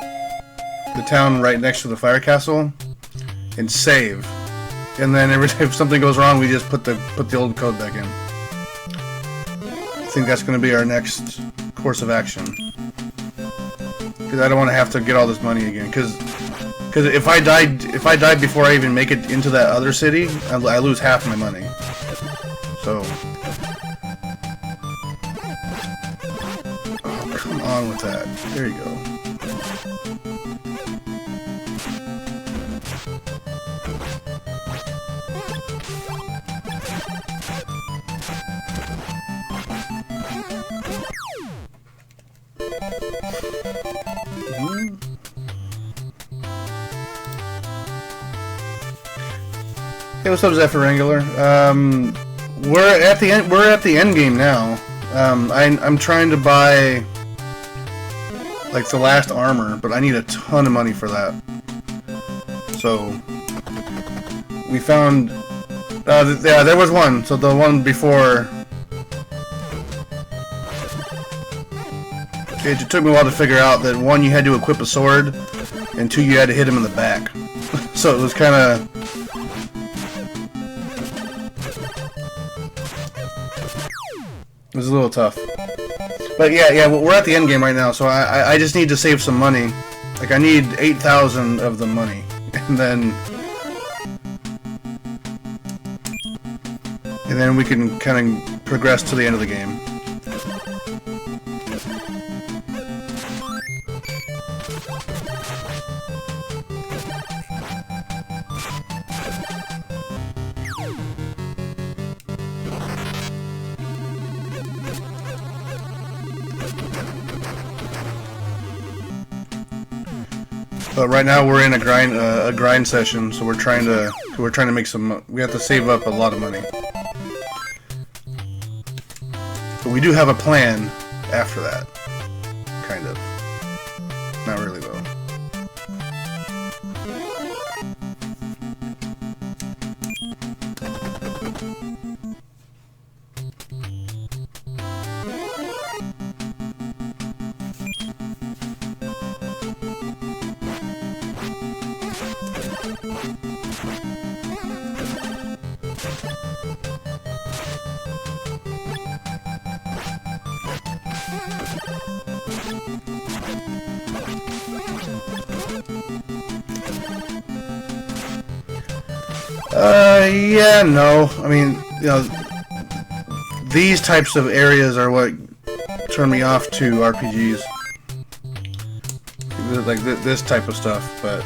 the town right next to the fire castle, and save. And then every time something goes wrong, we just put the old code back in. I think that's going to be our next course of action. Because I don't want to have to get all this money again. Because if I died before I even make it into that other city, I lose half my money. So, oh, come on with that. There you go. Hey, what's up, Zephyr Wrangler? We're at the end. We're at the end game now. I'm trying to buy like the last armor, but I need a ton of money for that. So we found. Yeah, there was one. So the one before. It took me a while to figure out that one, you had to equip a sword, and two, you had to hit him in the back. So it was kind of. It was a little tough. But yeah, we're at the end game right now, so I just need to save some money. Like, I need 8,000 of the money. And then we can kind of progress to the end of the game. But right now we're in a grind session, so we're trying to make some. We have to save up a lot of money. But we do have a plan after that, kind of. Not really though. Yeah, no. I mean, you know, these types of areas are what turn me off to RPGs. Like this type of stuff, but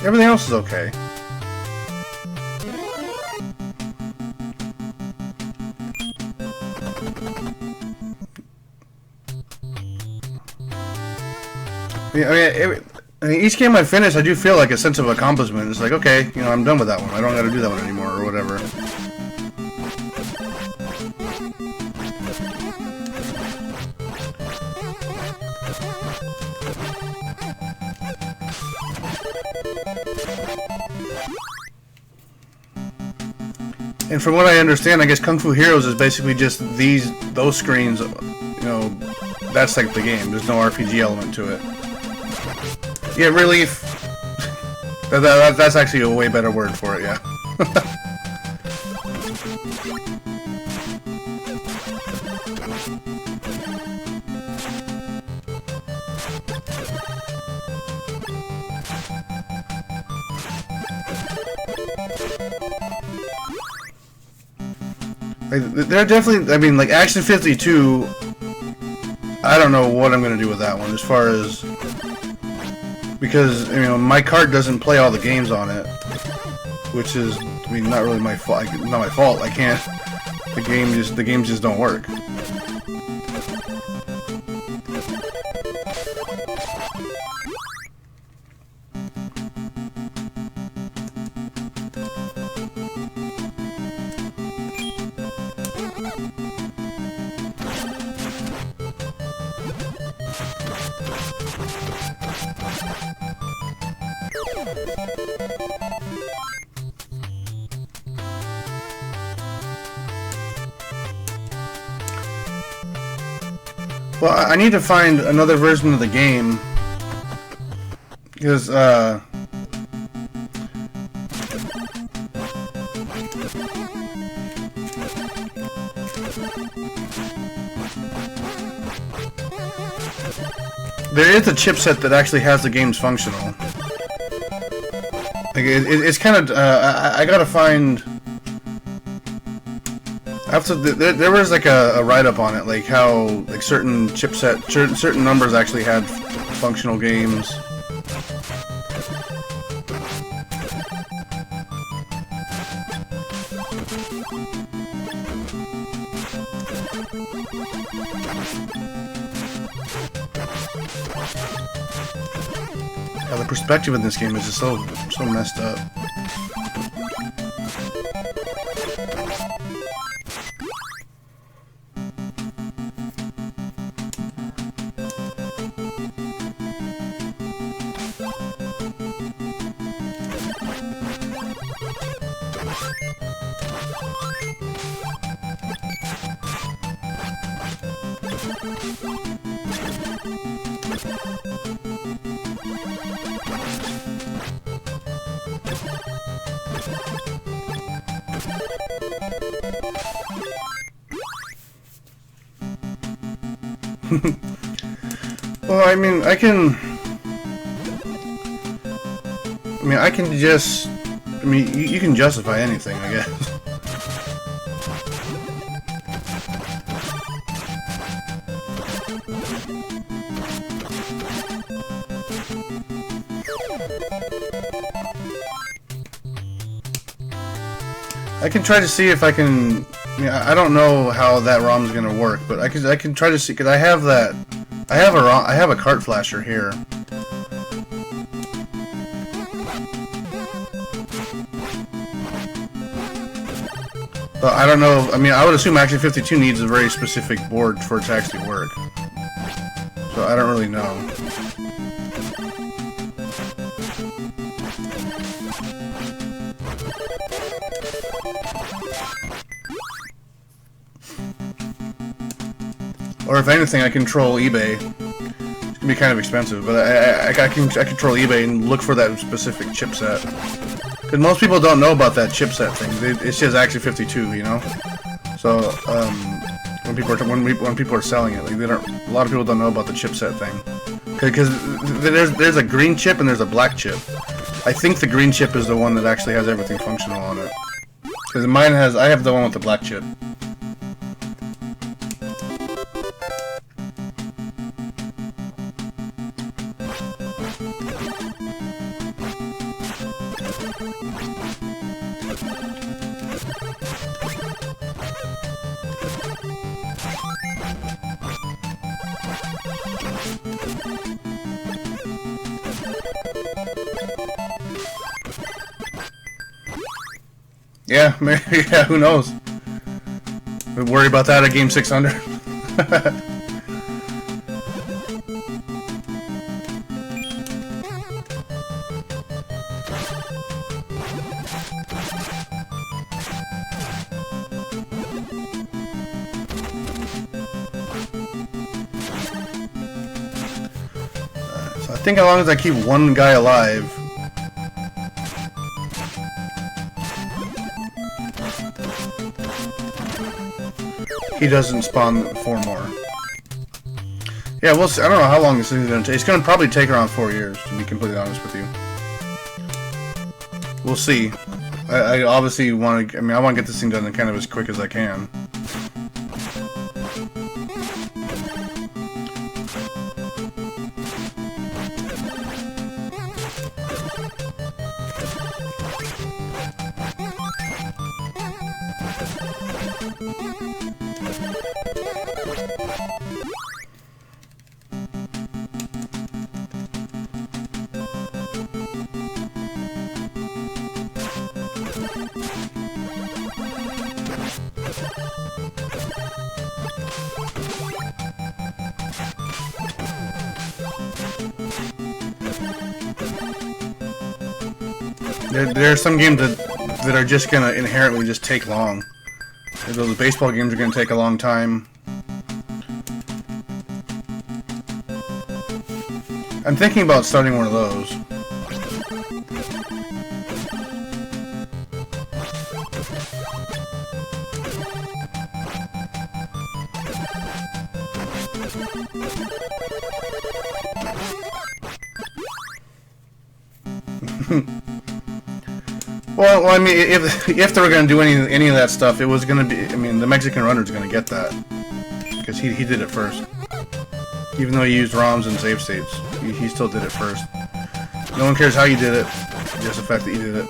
everything else is okay. I mean, each game I finish, I do feel like a sense of accomplishment. It's like, okay, you know, I'm done with that one. I don't got to do that one anymore, or whatever. And from what I understand, I guess Kung Fu Heroes is basically just those screens. You know, that's like the game. There's no RPG element to it. Yeah, relief. That's actually a way better word for it, yeah. They're definitely, I mean, like Action 52, I don't know what I'm going to do with that one as far as... Because, you know, my cart doesn't play all the games on it, which is, I mean, not really my fault. Not my fault. I can't. The games just don't work. Well, I need to find another version of the game because there is a chipset that actually has the games functional. Like it's kind of I gotta find. There was like a write-up on it, like how like certain certain numbers actually had functional games. Yeah, the perspective in this game is just so messed up. Well, I mean, I can just... I mean, you can justify anything, I guess. I can try to see if I can... I mean, I don't know how that ROM is gonna work, but I can try to see, because I have that... I have a cart flasher here. But I don't know. I mean, I would assume Action 52 needs a very specific board for it to actually work. So I don't really know. Or if anything, I control eBay. It's gonna be kind of expensive, but I control eBay and look for that specific chipset. Because most people don't know about that chipset thing. It says Action 52, you know. So when people are selling it, like they don't. A lot of people don't know about the chipset thing. Because there's a green chip and there's a black chip. I think the green chip is the one that actually has everything functional on it. Because mine has. I have the one with the black chip. Yeah, maybe, yeah, who knows? We worry about that at game 600. So I think as long as I keep one guy alive, he doesn't spawn 4 more. Yeah, we'll see. I don't know how long this thing's gonna take. It's gonna probably take around 4 years, to be completely honest with you. We'll see. I obviously want to. I mean, I want to get this thing done kind of as quick as I can. There are some games that are just gonna inherently just take long. Those baseball games are gonna take a long time. I'm thinking about starting one of those. Well, I mean, if they were going to do any of that stuff, it was going to be. I mean, the Mexican runner's going to get that because he did it first. Even though he used ROMs and save states, he still did it first. No one cares how you did it, just the fact that you did it.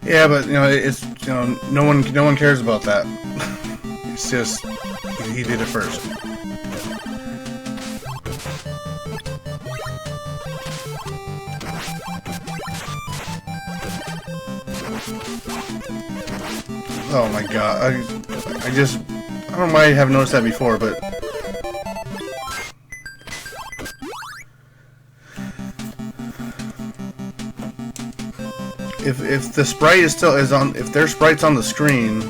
Yeah, but you know, it's no one cares about that. It's just he did it first. Oh my god, I don't know why I haven't noticed that before, but if the sprite is still on, if their sprite's on the screen,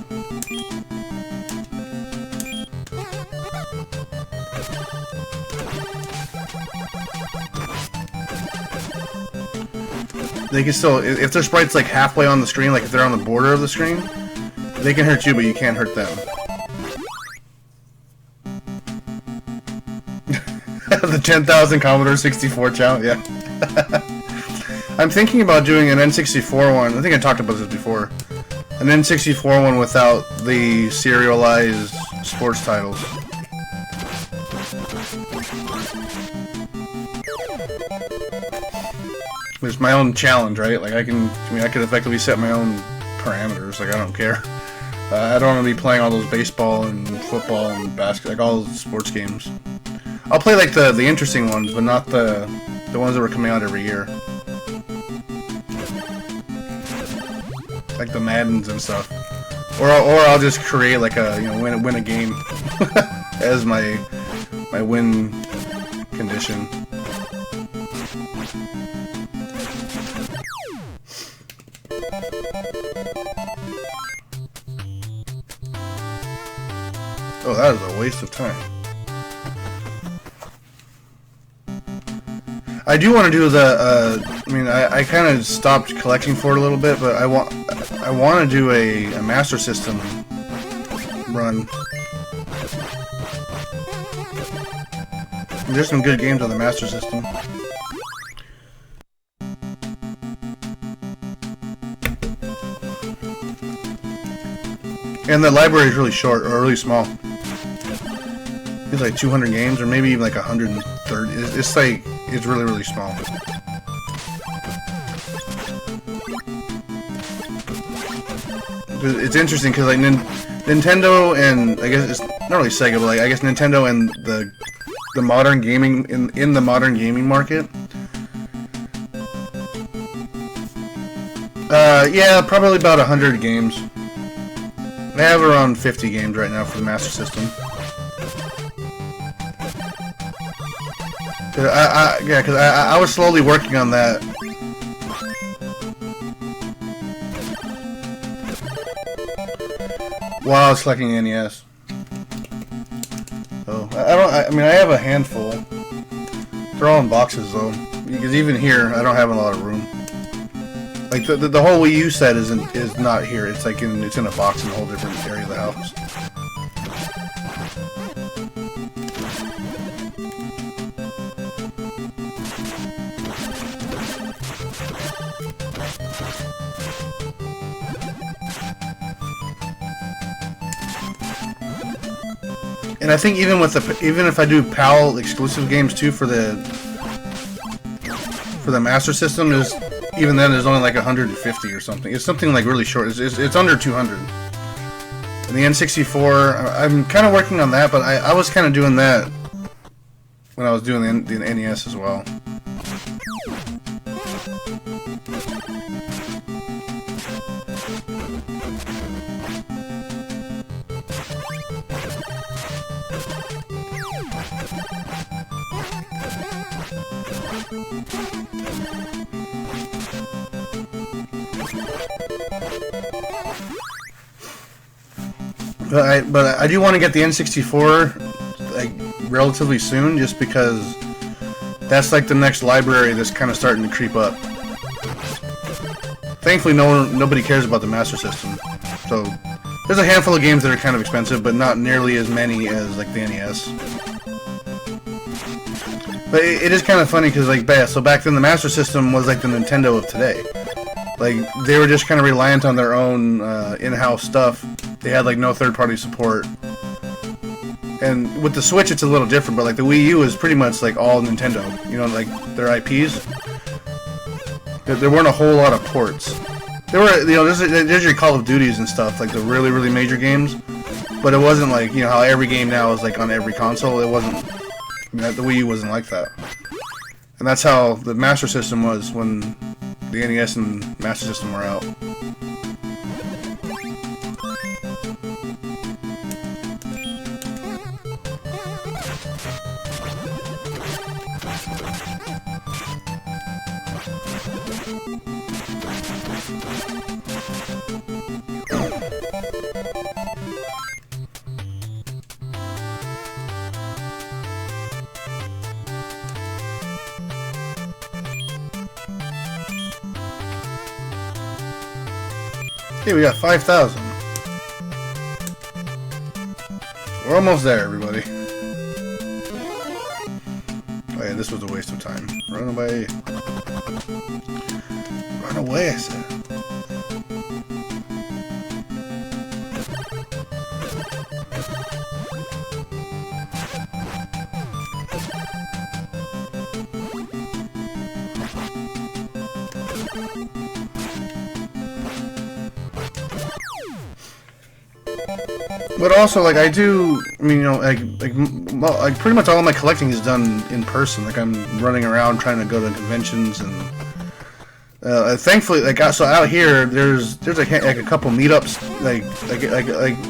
they can still, if their sprite's like halfway on the screen, like if they're on the border of the screen, they can hurt you, but you can't hurt them. The 10,000 Commodore 64 challenge, yeah. I'm thinking about doing an N64 one. I think I talked about this before. An N64 one without the serialized sports titles. It's my own challenge, right? Like I could effectively set my own parameters. Like I don't care. I don't want to be playing all those baseball and football and basketball, like all those sports games. I'll play like the interesting ones, but not the ones that were coming out every year, like the Maddens and stuff. Or I'll just create like a win a game as my win condition. Oh, that is a waste of time. I do want to do the. I mean, I kind of stopped collecting for it a little bit, but I want to do a Master System run. There's some good games on the Master System. And the library is really short, or really small. It's like 200 games, or maybe even like 130. It's like, it's really, really small. It's interesting because like Nintendo and I guess it's not really Sega, but like I guess Nintendo and the modern gaming in the modern gaming market. Yeah, probably about 100 games. I have around 50 games right now for the Master System. Because I was slowly working on that. While I was collecting the NES. So, I mean, I have a handful. They're all in boxes, though. Because even here, I don't have a lot of room. Like, the whole Wii U set is not here. It's like it's in a box in a whole different area of the house. And I think even if I do PAL exclusive games too for the Master System, even then there's only like 150 or something. It's something like really short. It's under 200. And the N64, I'm kind of working on that, but I was kind of doing that when I was doing the NES as well. But I do want to get the N64 like relatively soon, just because that's like the next library that's kind of starting to creep up. Thankfully, nobody cares about the Master System, so there's a handful of games that are kind of expensive, but not nearly as many as like the NES. But it is kind of funny because like so back then the Master System was like the Nintendo of today. Like they were just kind of reliant on their own in-house stuff. They had like no third-party support. And with the Switch, it's a little different. But like the Wii U is pretty much like all Nintendo. You know, like their IPs. There weren't a whole lot of ports. There were, you know, there's your Call of Duties and stuff, like the really, really major games. But it wasn't like, you know, how every game now is like on every console. It wasn't. I mean, the Wii U wasn't like that. And that's how the Master System was when the NES and Master System were out. Okay, we got 5,000. We're almost there, everybody. Yeah, this was a waste of time. Run away. Run away, I said. But also, like, I mean, you know, like pretty much all of my collecting is done in person. Like, I'm running around trying to go to conventions, and thankfully, like, so out here, there's like a couple meetups, like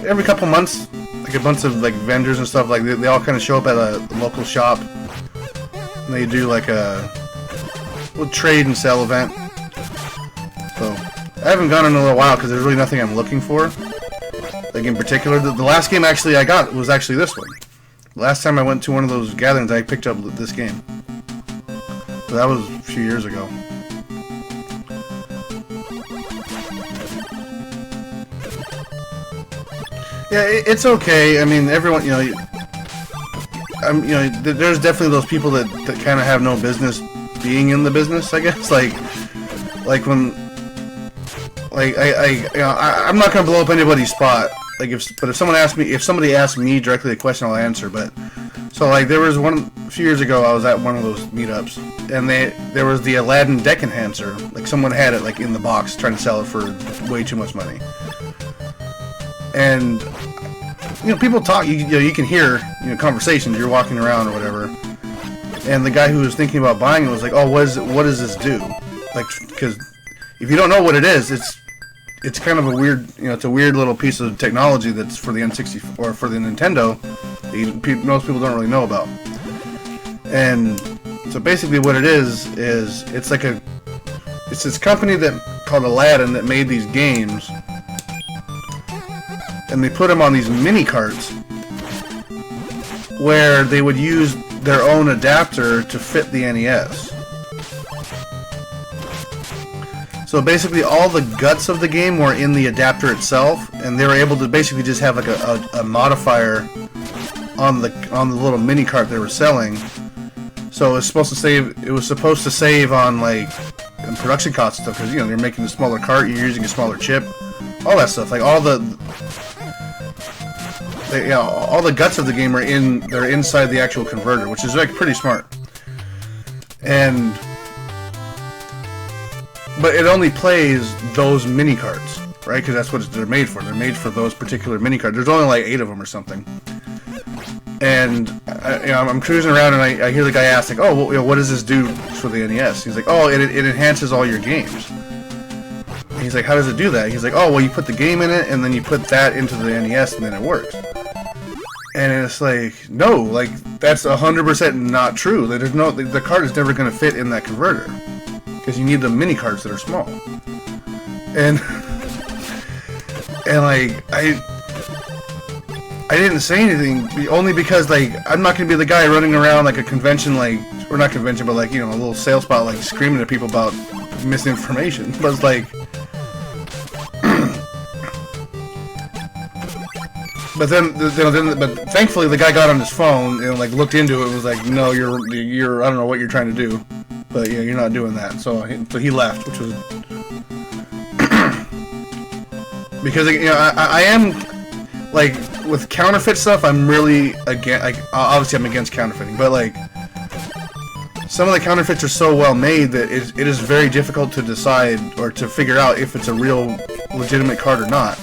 every couple months, like a bunch of like vendors and stuff. Like, they all kind of show up at a local shop, and they do like a little trade and sell event. So I haven't gone in a little while because there's really nothing I'm looking for. Like, in particular, the last game actually I got was actually this one. The last time I went to one of those gatherings, I picked up this game. So that was a few years ago. Yeah, it's okay. I mean, everyone, you know, there's definitely those people that kind of have no business being in the business, I guess. Like when, like, I'm not gonna blow up anybody's spot. Like, if somebody asks me directly a question, I'll answer. But so, like, there was a few years ago, I was at one of those meetups, and there was the Aladdin deck enhancer. Like, someone had it like in the box, trying to sell it for way too much money. And you know, people talk. You can hear, you know, conversations. You're walking around or whatever, and the guy who was thinking about buying it was like, "Oh, what does this do?" Like, because if you don't know what it is, it's kind of a weird, you know, it's a weird little piece of technology that's for the N64 or for the Nintendo that most people don't really know about. And so basically, what it is it's this company called Aladdin that made these games, and they put them on these mini carts where they would use their own adapter to fit the NES. So basically, all the guts of the game were in the adapter itself, and they were able to basically just have like a modifier on the little mini cart they were selling. So it was supposed to save on like production costs and stuff, because, you know, you're making a smaller cart, you're using a smaller chip, all that stuff. Like all the guts of the game they're inside the actual converter, which is like pretty smart. But it only plays those mini carts, right? Because that's what they're made for. They're made for those particular mini carts. There's only like 8 of them or something. And I'm cruising around, and I hear the guy ask, like, "Oh, well, what does this do for the NES?" He's like, "Oh, it enhances all your games." And he's like, "How does it do that?" He's like, "Oh, well, you put the game in it, and then you put that into the NES, and then it works." And it's like, no, like, that's 100% not true. The cart is never going to fit in that converter, because you need the mini carts that are small. And like, I didn't say anything, only because, like, I'm not going to be the guy running around like a convention, like, or not convention, but like, you know, a little sales spot, like, screaming at people about misinformation. But it's like, but thankfully the guy got on his phone and like looked into it and was like, "No, you're I don't know what you're trying to do, but yeah, you're not doing that." So he left, which was because, you know, I am, like, with counterfeit stuff, I'm really against. Like, obviously I'm against counterfeiting, but like, some of the counterfeits are so well made that it is very difficult to decide or to figure out if it's a real legitimate card or not.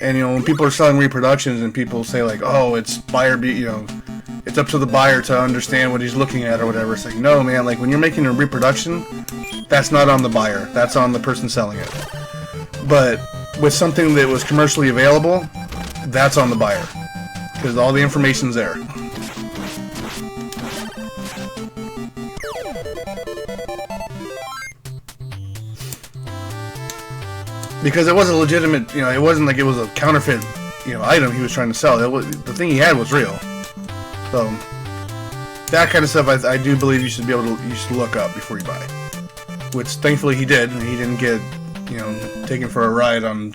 And, you know, when people are selling reproductions and people say, like, "Oh, it's it's up to the buyer to understand what he's looking at," or whatever, it's like, no, man, like, when you're making a reproduction, that's not on the buyer, that's on the person selling it. But with something that was commercially available, that's on the buyer, because all the information's there. Because it was a legitimate, you know, it wasn't like it was a counterfeit, you know, item he was trying to sell. The thing he had was real. So that kind of stuff, I do believe you should look up before you buy. Which thankfully he did, and he didn't get, you know, taken for a ride on,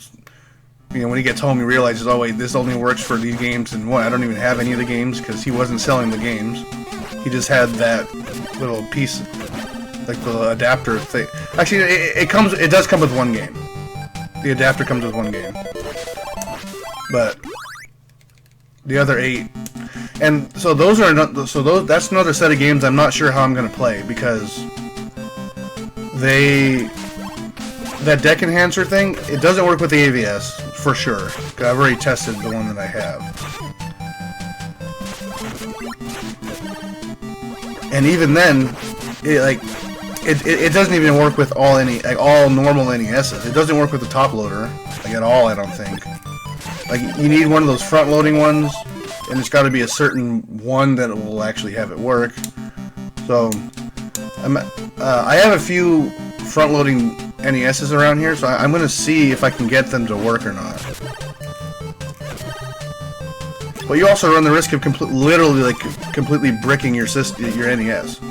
you know, when he gets home he realizes, oh wait, this only works for these games, and what, I don't even have any of the games, because he wasn't selling the games. He just had that little piece, like the adapter thing. Actually, it does come with one game. The adapter comes with one game, but the other 8, and so those are not. So that's another set of games I'm not sure how I'm gonna play because that deck enhancer thing, it doesn't work with the AVS for sure. I've already tested the one that I have. And even then, it doesn't even work with all normal NESs. It doesn't work with the top loader, like at all, I don't think. Like, you need one of those front-loading ones, and it's got to be a certain one that will actually have it work. So, I have a few front-loading NESs around here, so I'm going to see if I can get them to work or not. But you also run the risk of literally completely bricking your NES.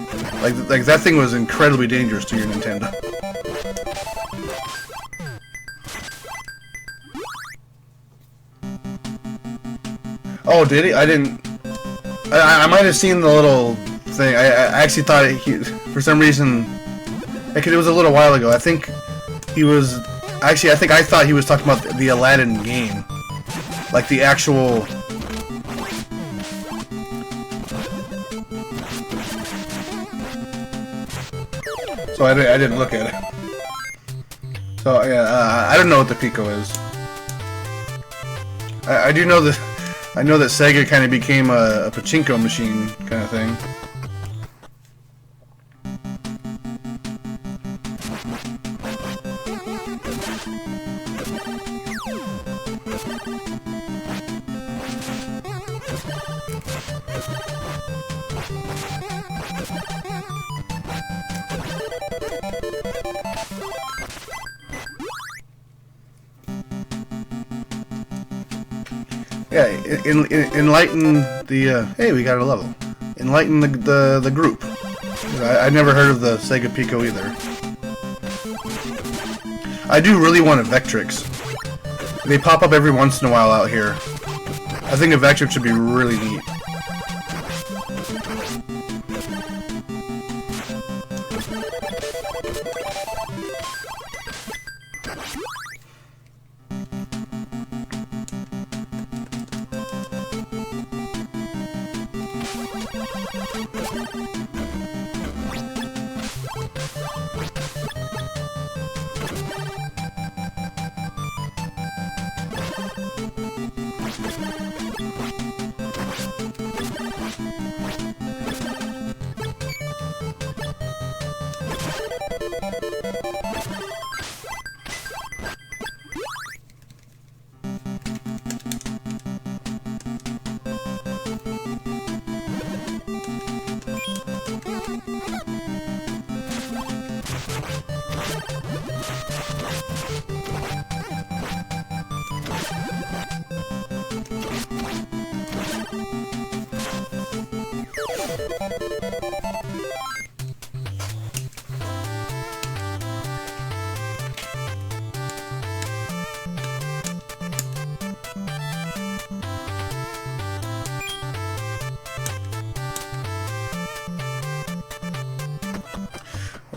Like that thing was incredibly dangerous to your Nintendo. Oh, did he? I didn't. I might have seen the little thing. I actually thought for some reason, because it was a little while ago. I think he was. Actually, I thought he was talking about the Aladdin game, like the actual. So I didn't look at it. So yeah, I don't know what the Pico is. I do know that. I know that Sega kind of became a pachinko machine kind of thing. Yeah, enlighten the, hey, we got a level. Enlighten the group. I never heard of the Sega Pico either. I do really want a Vectrix. They pop up every once in a while out here. I think a Vectrix would be really neat.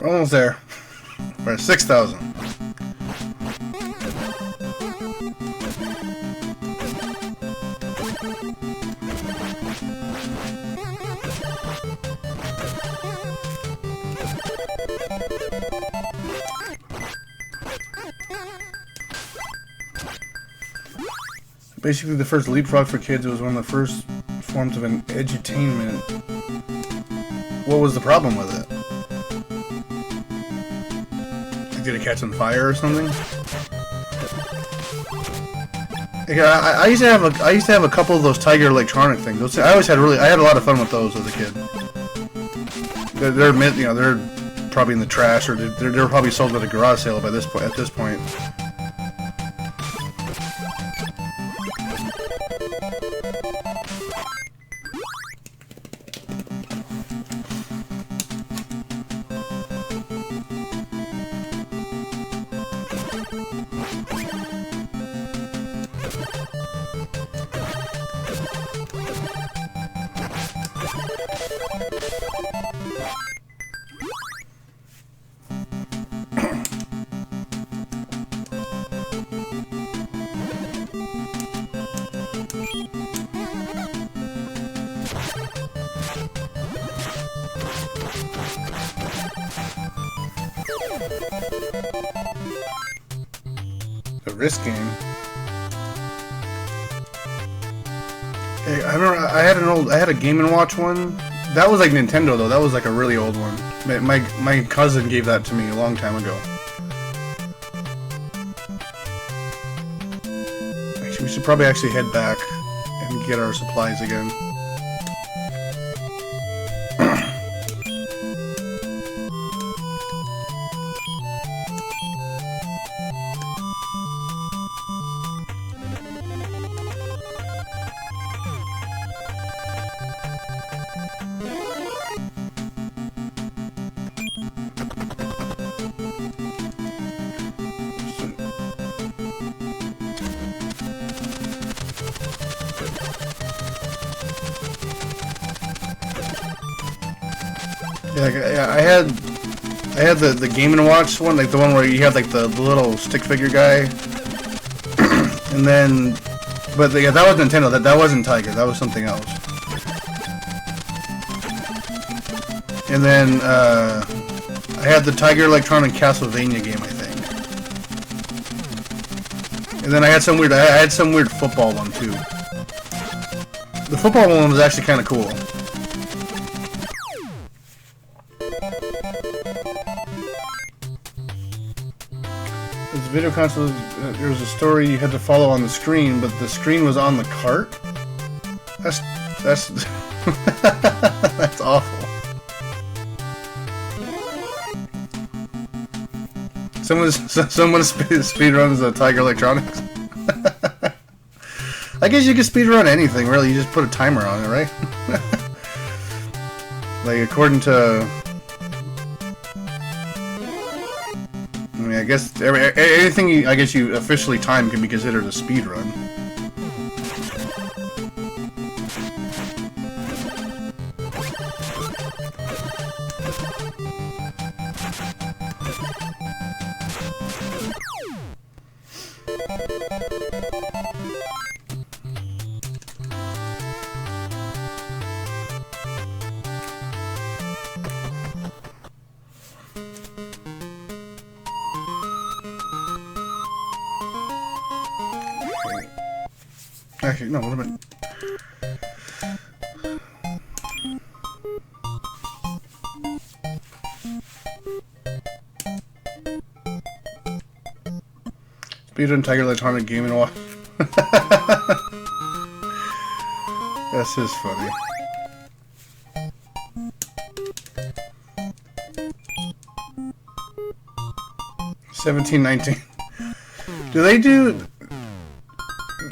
We're almost there. We're at 6,000. Basically, the first Leapfrog for Kids was one of the first forms of an edutainment. What was the problem with it? Did it catch on fire or something? I used to have a couple of those Tiger Electronic things. I always had I had a lot of fun with those as a kid. They're probably in the trash, or they're probably sold at a garage sale by this point. At this point. The Risk game. Hey, I remember I had a Game & Watch one. That was like Nintendo though. That was like a really old one. My cousin gave that to me a long time ago. Actually, we should probably actually head back and get our supplies again. Yeah, I had the Game & Watch one, like the one where you had like the little stick figure guy, and then, but yeah, that was Nintendo. That wasn't Tiger. That was something else. And then I had the Tiger Electronic Castlevania game, I think. And then I had some weird football one too. The football one was actually kind of cool. This video console, there was a story you had to follow on the screen, but the screen was on the cart? That's that's awful. Someone speedruns the Tiger Electronics. I guess you can speedrun anything, really. You just put a timer on it, right? Like, according to... I mean, I guess anything you officially time can be considered a speedrun. Actually, no, what am I... Speedrun Tiger Electronic Game & Watch. This is funny. $17.19. Do they do...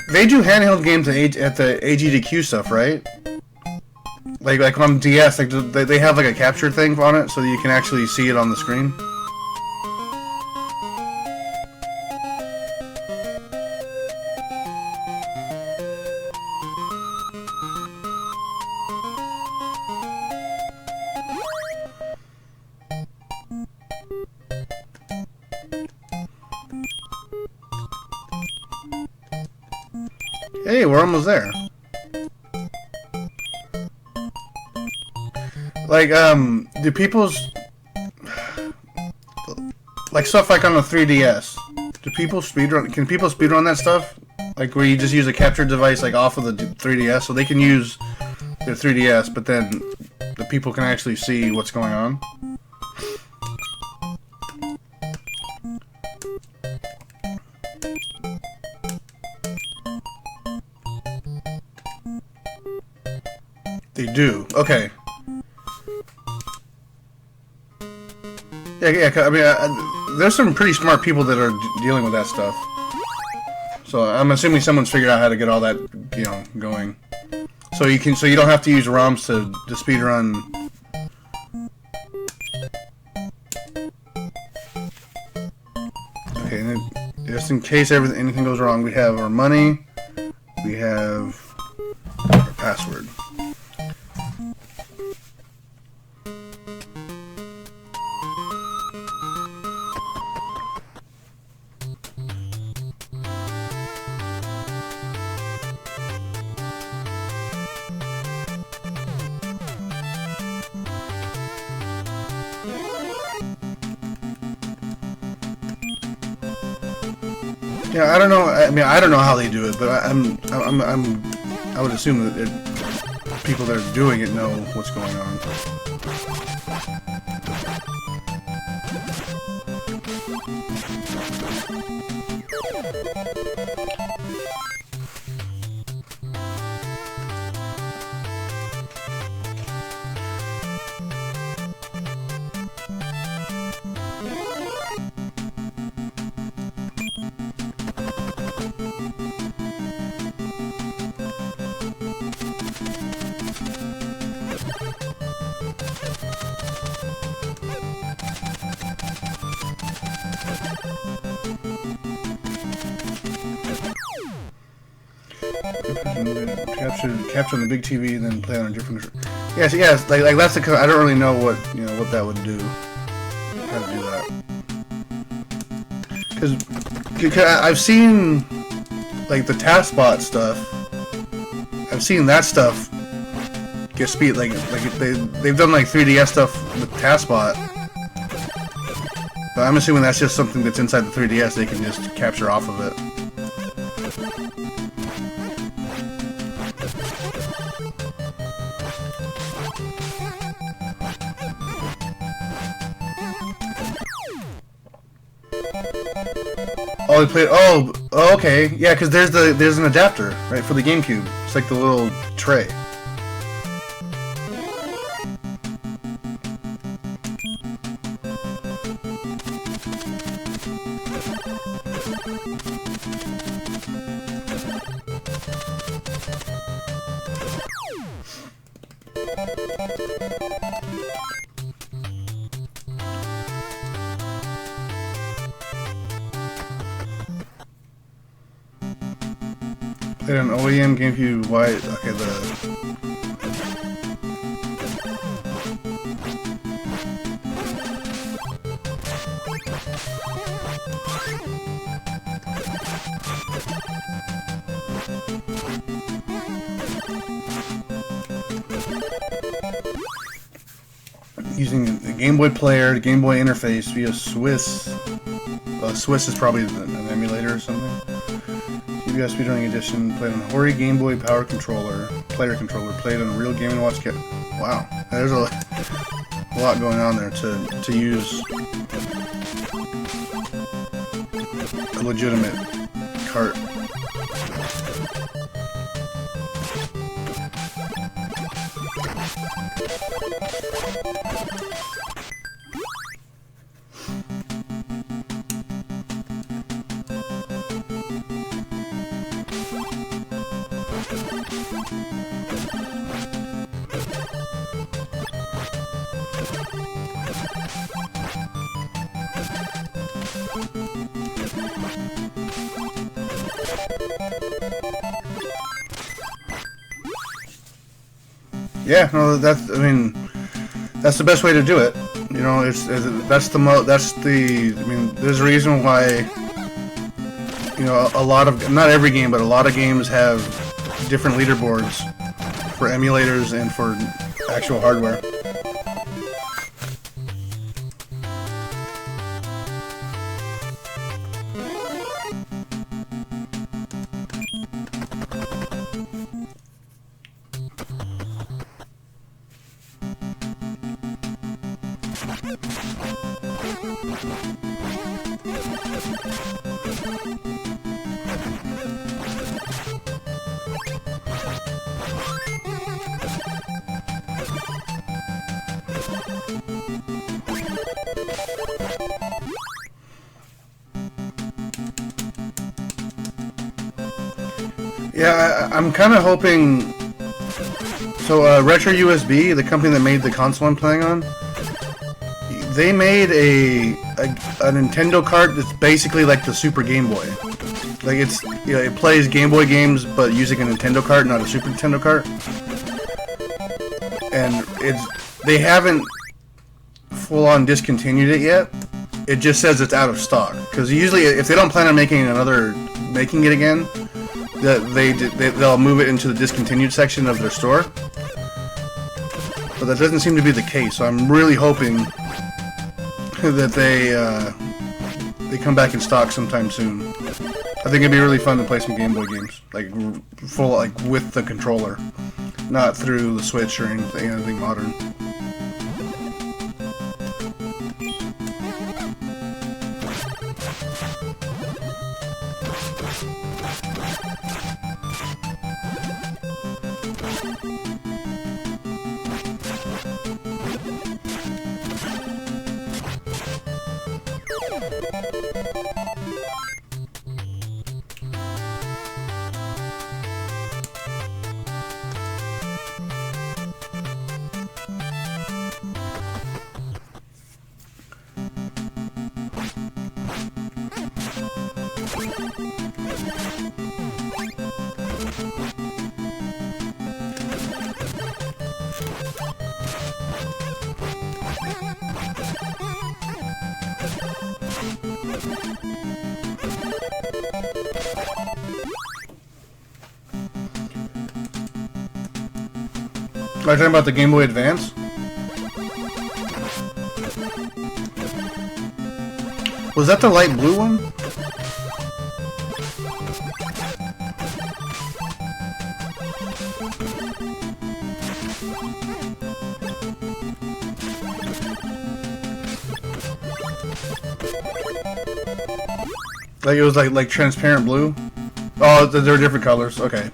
They do handheld games at the AGDQ stuff, right? Like on DS, like they have like a capture thing on it, so that you can actually see it on the screen. Hey, we're almost there. Like, do people's... Like, stuff like on the 3DS. Do people speedrun... Can people speedrun that stuff? Like, where you just use a capture device, like, off of the 3DS, so they can use their 3DS, but then the people can actually see what's going on? They do. Okay. Yeah. I mean, there's some pretty smart people that are dealing with that stuff. So I'm assuming someone's figured out how to get all that, you know, going. So you don't have to use ROMs to speedrun. Okay, and then just in case anything goes wrong, we have our money. We have our password. Yeah, I don't know. I mean, I don't know how they do it, but I would assume that people that are doing it know what's going on. Capture on the big TV, and then play on a different. Yes, like that's the. I don't really know what what that would do. How to do that? Because I've seen like the TaskBot stuff. I've seen that stuff get speed like they've done like 3DS stuff with TaskBot. But I'm assuming that's just something that's inside the 3DS they can just capture off of it. Oh, we played. Oh, okay. Yeah, because there's an adapter right for the GameCube. It's like the little tray. Played an OEM GameCube White. Okay, using the Game Boy player, the Game Boy interface via Swiss. Swiss is probably an emulator or something. CBS Speedrunning Edition, played on Hori Game Boy Power Controller, player controller, played on Real Game & Watch. Wow, there's a lot going on there to use a legitimate cart. Yeah, no, that's the best way to do it. You know, there's a reason why, a lot of, not every game, but a lot of games have different leaderboards for emulators and for actual hardware. Yeah, I'm kind of hoping. So, Retro USB, the company that made the console I'm playing on, they made a Nintendo cart that's basically like the Super Game Boy. Like it plays Game Boy games, but using a Nintendo cart, not a Super Nintendo cart. And they haven't full-on discontinued it yet. It just says it's out of stock. Because usually, if they don't plan on making it again, they'll move it into the discontinued section of their store. But that doesn't seem to be the case. So I'm really hoping that they come back in stock sometime soon. I think it'd be really fun to play some Game Boy games, like full, like with the controller, not through the Switch or anything modern. Are you talking about the Game Boy Advance? Was that the light blue one? Like it was like transparent blue? Oh, they're different colors. Okay.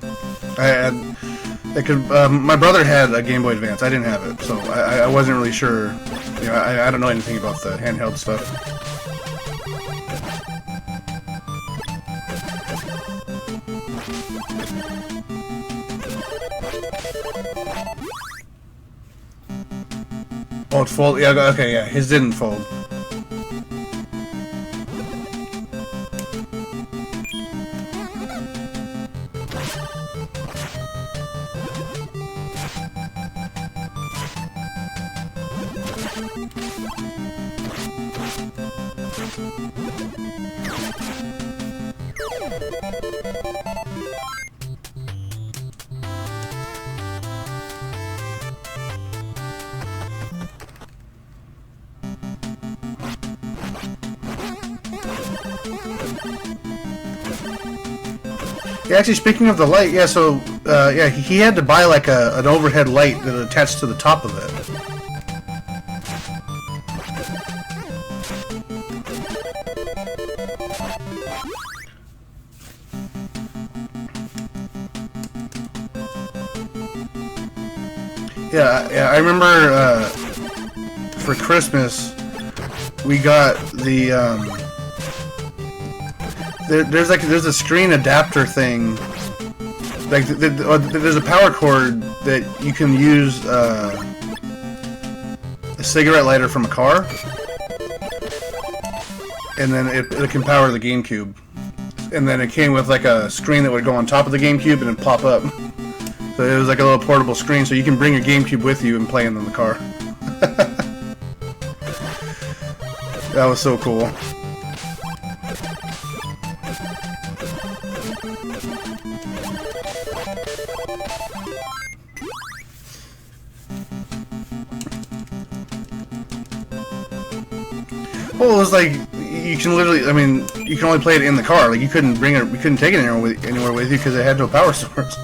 My brother had a Game Boy Advance. I didn't have it, so I wasn't really sure. You know, I don't know anything about the handheld stuff. Oh, it's fold. Yeah. Okay. Yeah. His didn't fold. Yeah, actually, speaking of the light, yeah, so, yeah, he had to buy, like, an overhead light that attached to the top of it. Yeah, I remember, for Christmas, we got the, there's a screen adapter thing. Like there's a power cord that you can use a cigarette lighter from a car, and then it can power the GameCube. And then it came with like a screen that would go on top of the GameCube and it'd pop up. So it was like a little portable screen, so you can bring your GameCube with you and play it in the car. That was so cool. Well, it was like you can literally. I mean, you can only play it in the car. Like you couldn't bring it. We couldn't take it anywhere with you because it had no power source.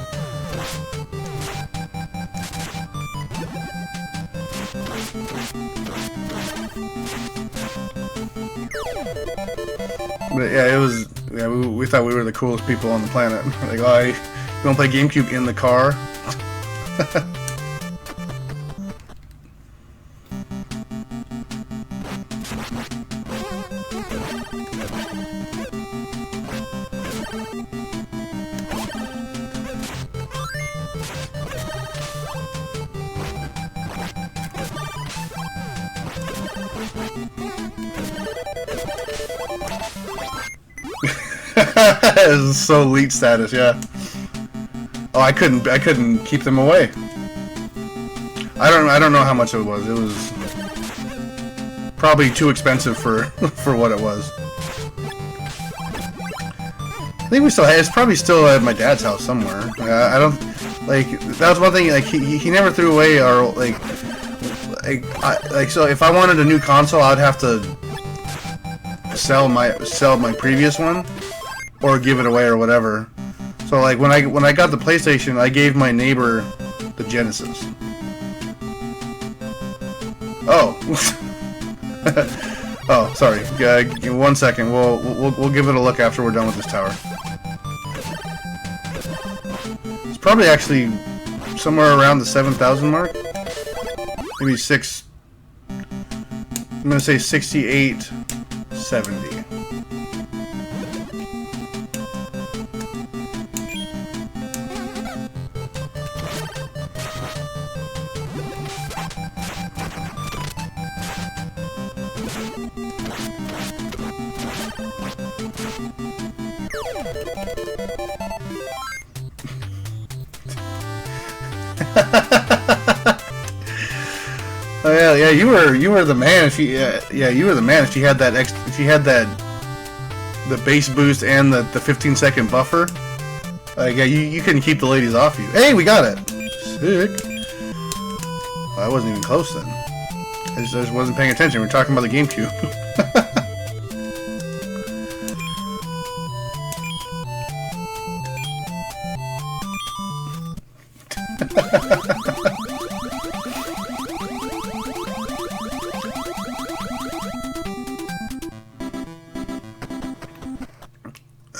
But yeah, it was. Yeah, we thought we were the coolest people on the planet. Like, oh, you want to play GameCube in the car? It's so elite status, yeah. Oh, I couldn't keep them away. I don't know how much it was. It was probably too expensive for for what it was. I think we still have, it's probably still at my dad's house somewhere. I don't like that was one thing. Like he never threw away our like so if I wanted a new console, I'd have to sell my previous one. or give it away or whatever. So like when I got the PlayStation, I gave my neighbor the Genesis. Oh. Oh, sorry. Give me 1 second. We'll give it a look after we're done with this tower. It's probably actually somewhere around the 7,000 mark. Maybe 6. I'm gonna say 68, 70. Oh yeah, you were the man. If you you were the man. If you had that the bass boost and the 15-second buffer. Yeah, you couldn't keep the ladies off you. Hey, we got it. Sick. Well, I wasn't even close then. I just wasn't paying attention. We were talking about the GameCube.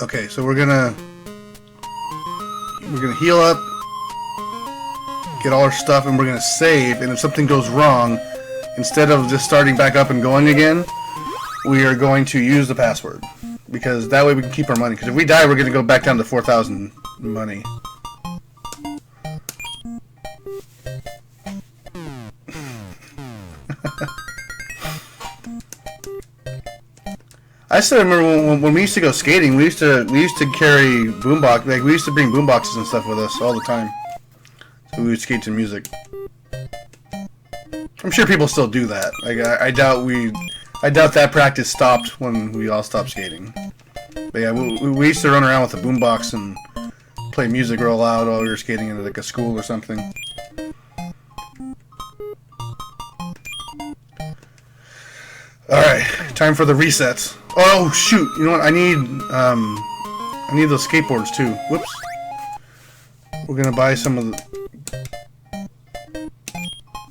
Okay, so we're gonna heal up, get all our stuff, and we're gonna save. And if something goes wrong, instead of just starting back up and going again, we are going to use the password, because that way we can keep our money. Because if we die, we're gonna go back down to 4,000 money. I still remember when we used to go skating. We used to carry boombox, like we used to bring boomboxes and stuff with us all the time. So we would skate to music. I'm sure people still do that. Like I doubt that practice stopped when we all stopped skating. But yeah, we used to run around with a boombox and play music real loud while we were skating into like a school or something. Alright, time for the resets. Oh shoot, you know what, I need those skateboards too. Whoops. We're gonna buy some of the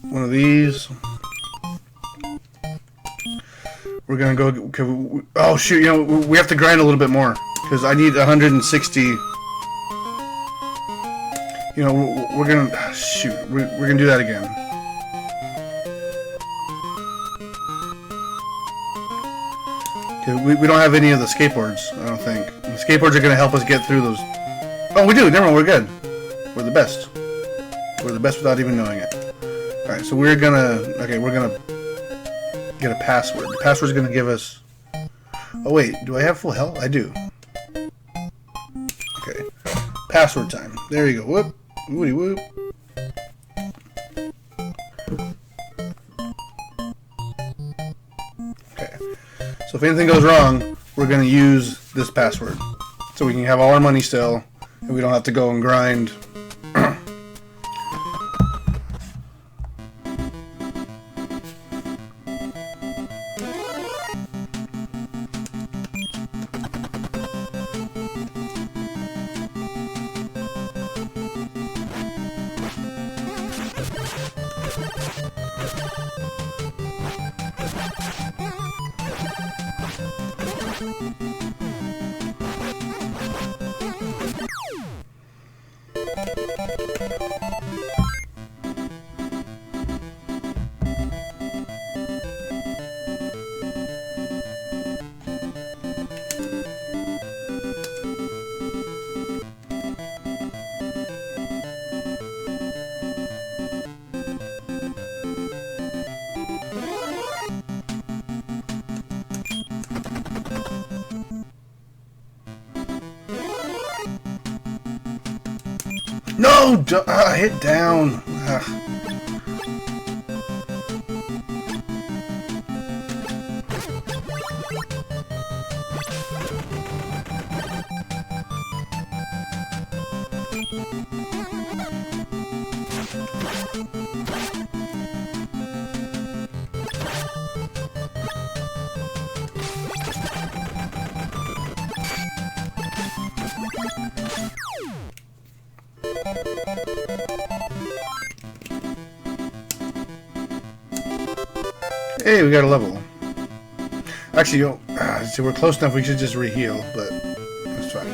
one of these. We're gonna go, oh shoot, you know, we have to grind a little bit more, because I need 160. You know, we're gonna, shoot, we're gonna do that again. We don't have any of the skateboards, I don't think. The skateboards are going to help us get through those. Oh, we do. Never mind, we're good. We're the best. We're the best without even knowing it. Alright, so we're going to... Okay, we're going to get a password. The password's going to give us... Oh, wait. Do I have full health? I do. Okay. Password time. There you go. Whoop. Woody whoop. So if anything goes wrong, we're going to use this password. So we can have all our money still, and we don't have to go and grind. No! Hit down! Hey, we got a level. Actually, see, we're close enough. We should just re-heal, but that's fine.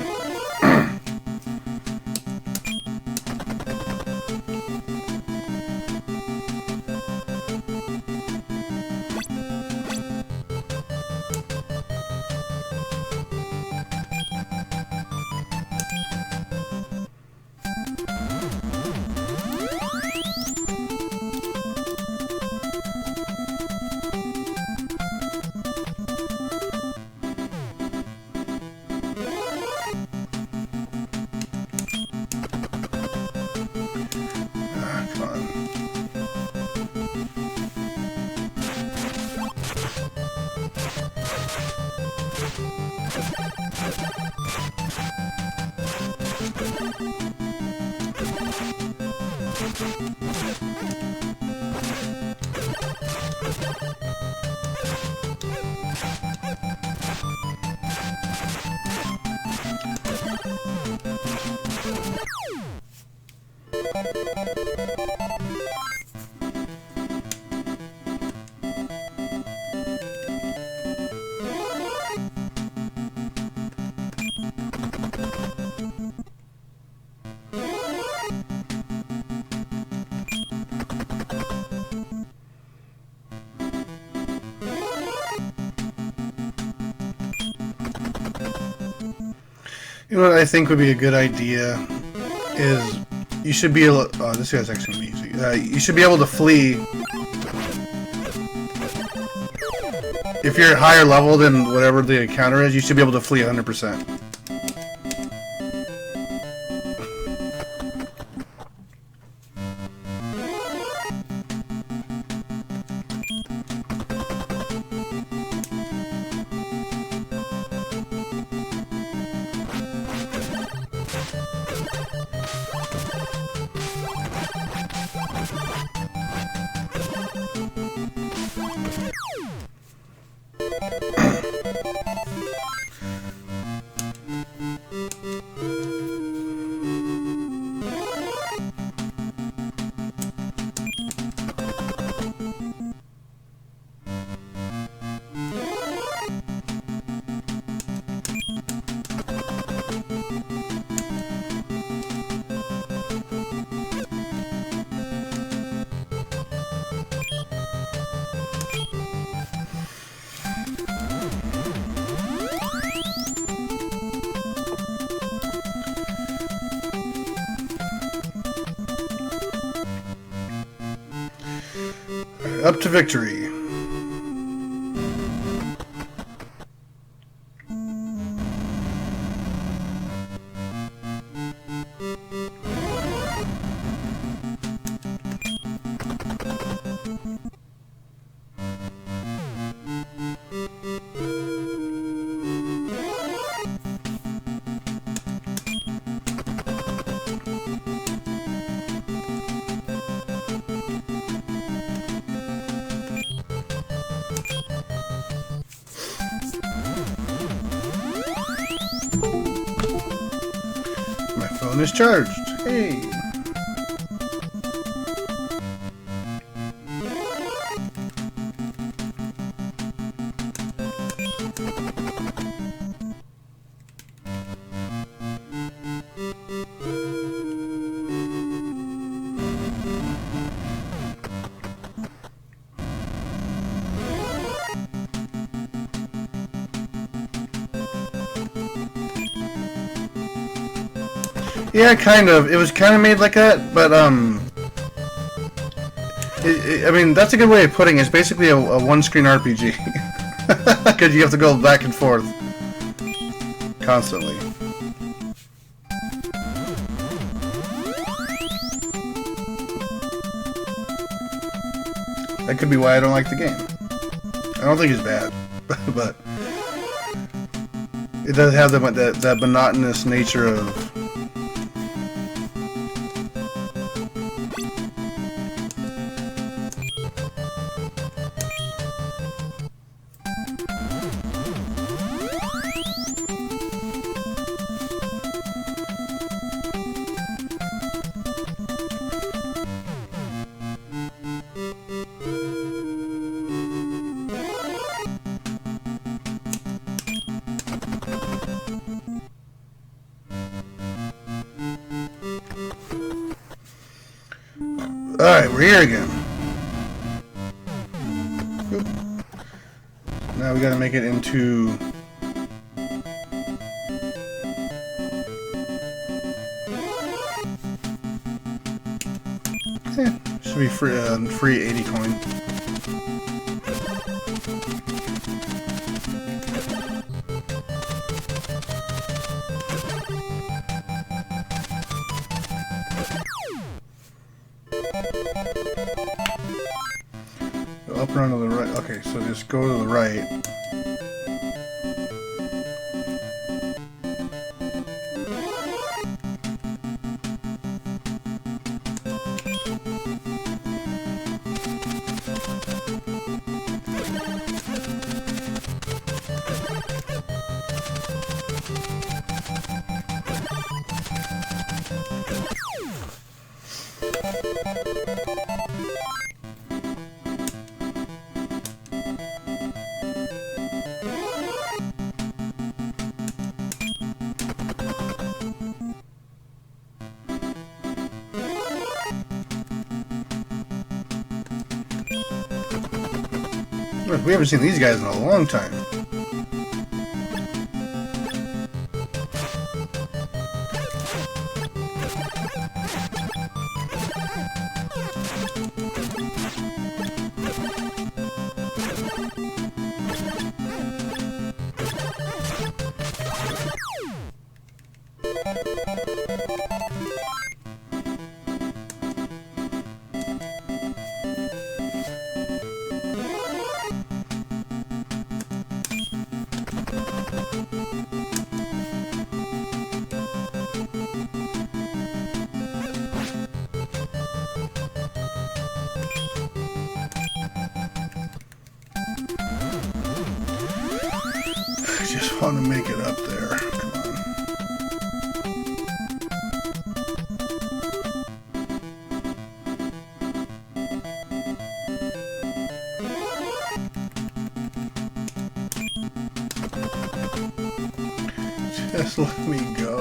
You know what I think would be a good idea is you should be able. Oh, this guy's actually gonna be easy. You should be able to flee if you're higher level than whatever the encounter is. You should be able to flee 100%. Up to victory. Phone is charged. Hey. Yeah, kind of. It was kind of made like that, but I mean, that's a good way of putting it. It's basically a one-screen RPG. Because you have to go back and forth constantly. That could be why I don't like the game. I don't think it's bad, but it does have that monotonous nature of... Alright, we're here again. Oop. Now we gotta make it into... should be free 80 coin. Go up and to the right. Okay, so just go to the right. We haven't seen these guys in a long time. I just want to make it up there. Come on. Just let me go.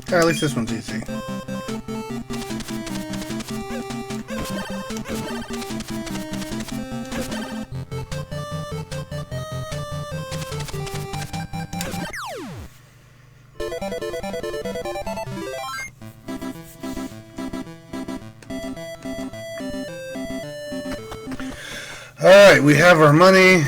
At least this one's easy. Alright, we have our money.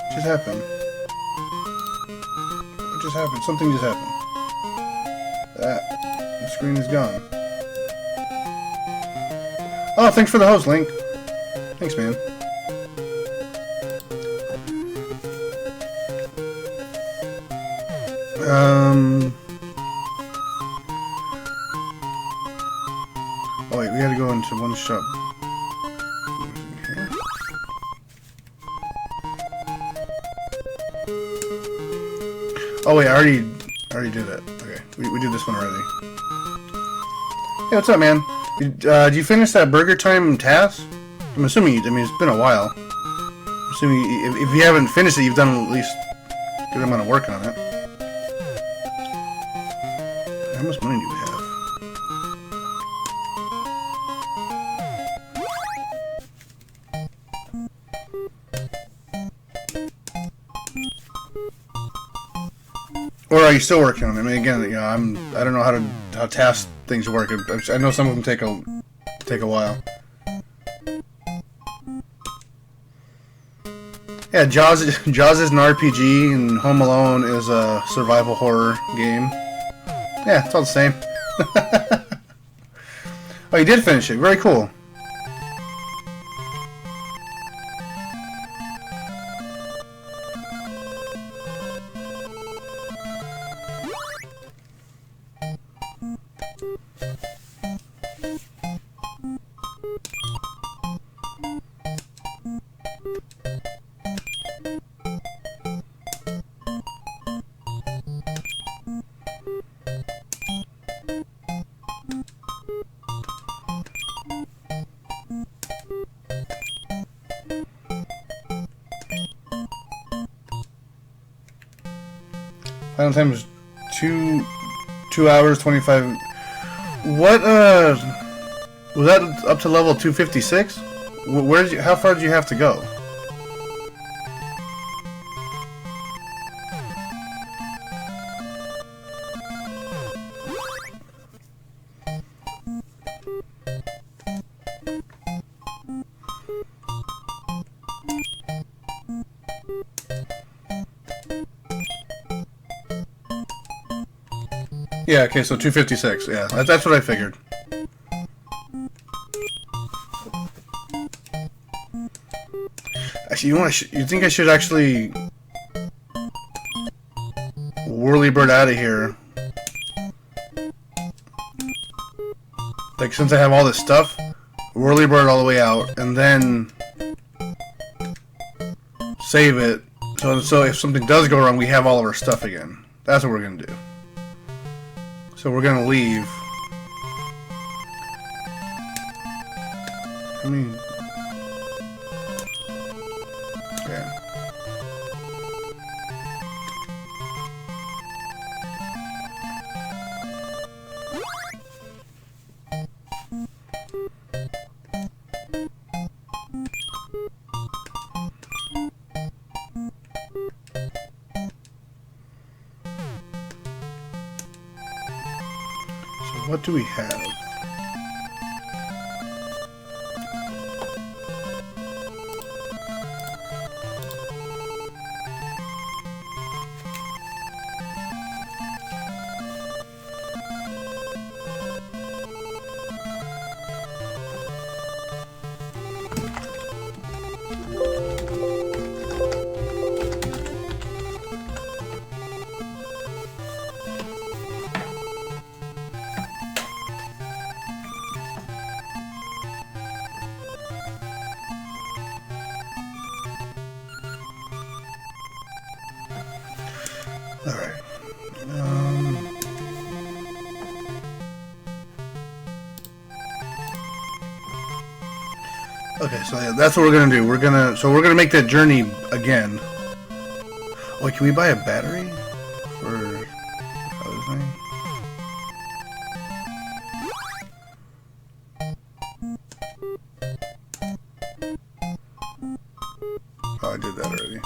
What just happened? What just happened? Something just happened. The screen is gone. Oh, thanks for the host, Link. Thanks, man. Oh wait, we gotta go into one shop. Oh wait, I already did it. Okay, we did this one already. Hey, what's up, man? Did you finish that Burger Time task? I'm assuming you. I mean, it's been a while. Assuming if you haven't finished it, you've done at least a good amount of work on it. How much money do we have? Or are you still working on it? I mean, again, you know, I don't know how task things work. I know some of them take a while. Yeah, Jaws is an RPG, and Home Alone is a survival horror game. Yeah, it's all the same. Oh, you did finish it. Very cool. Final time was 2 hours 25. What was that up to level 256? Where did you? How far did you have to go? Yeah, okay, so 256. Yeah, that's what I figured. Actually, you think I should actually whirlybird out of here? Like, since I have all this stuff, whirlybird all the way out, and then save it. So if something does go wrong, we have all of our stuff again. That's what we're gonna do. So we're gonna leave. I mean, yeah. What do we have? Alright. Okay, so yeah, that's what we're gonna do. We're gonna make that journey again. Wait, can we buy a battery for other thing? Oh, I did that already.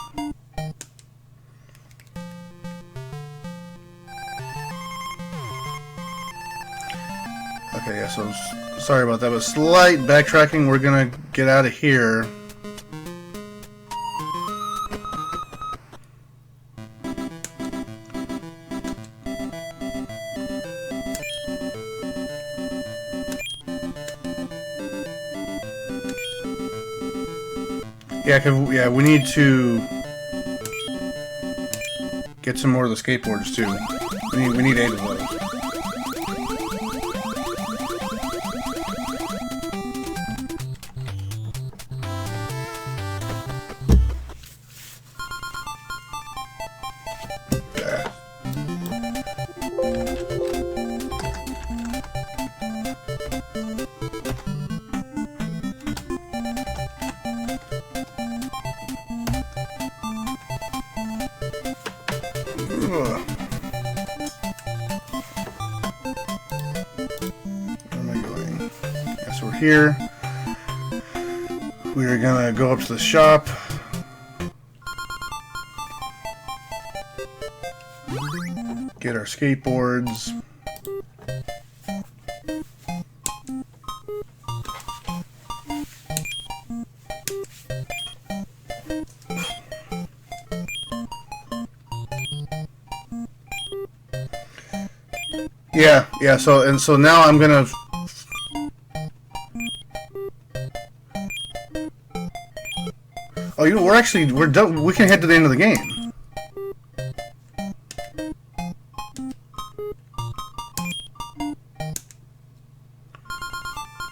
Okay, yeah, so sorry about that, but slight backtracking. We're gonna get out of here. Yeah, yeah, we need to get some more of the skateboards too. We need 8 of those. so we're here. We're gonna go up to the shop. Get our skateboards. Yeah, so now I'm gonna... Oh, we're done. We can head to the end of the game.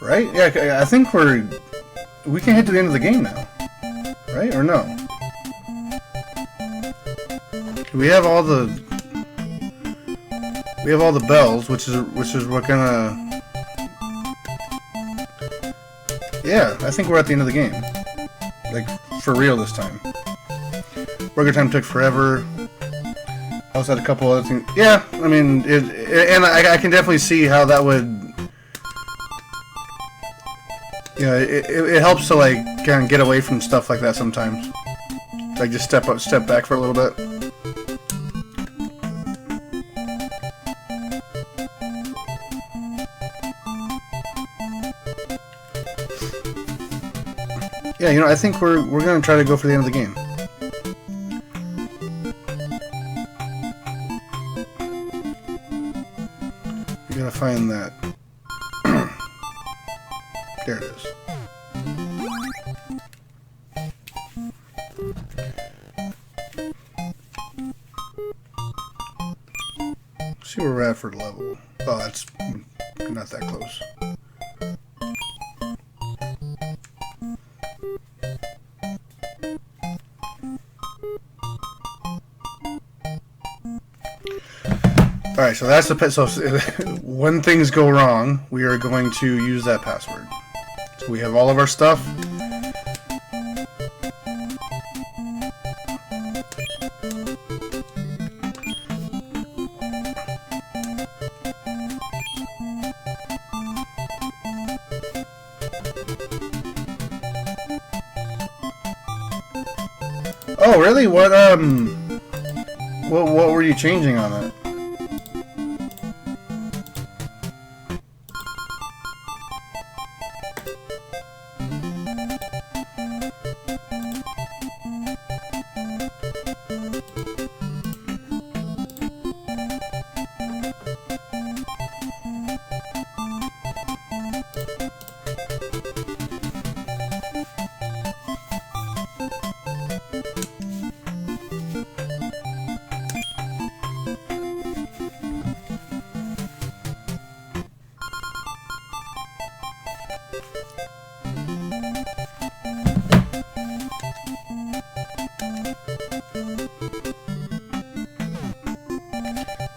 Right? Yeah, I think we can head to the end of the game now. Right? Or no? We have all the bells, which is what gonna... Yeah, I think we're at the end of the game. Like, for real this time. Burger time took forever. I also had a couple other things. Yeah, I mean, and I can definitely see how that would... You know, it helps to, like, kind of get away from stuff like that sometimes. Like, just step back for a little bit. Yeah, you know, I think we're gonna try to go for the end of the game. You gotta find that. There it is. Let's see where we're at for the level. Oh, that's not that close. Alright, so that's the... So when things go wrong, we are going to use that password. So we have all of our stuff. Oh, really? What were you changing on it?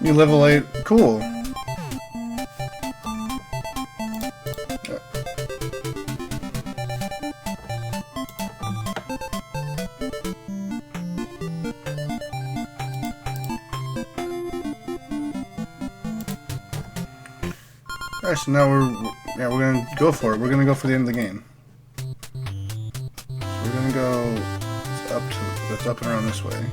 You level 8. Cool. Alright, so now we're gonna go for it. We're gonna go for the end of the game. So we're gonna go it's up and around this way.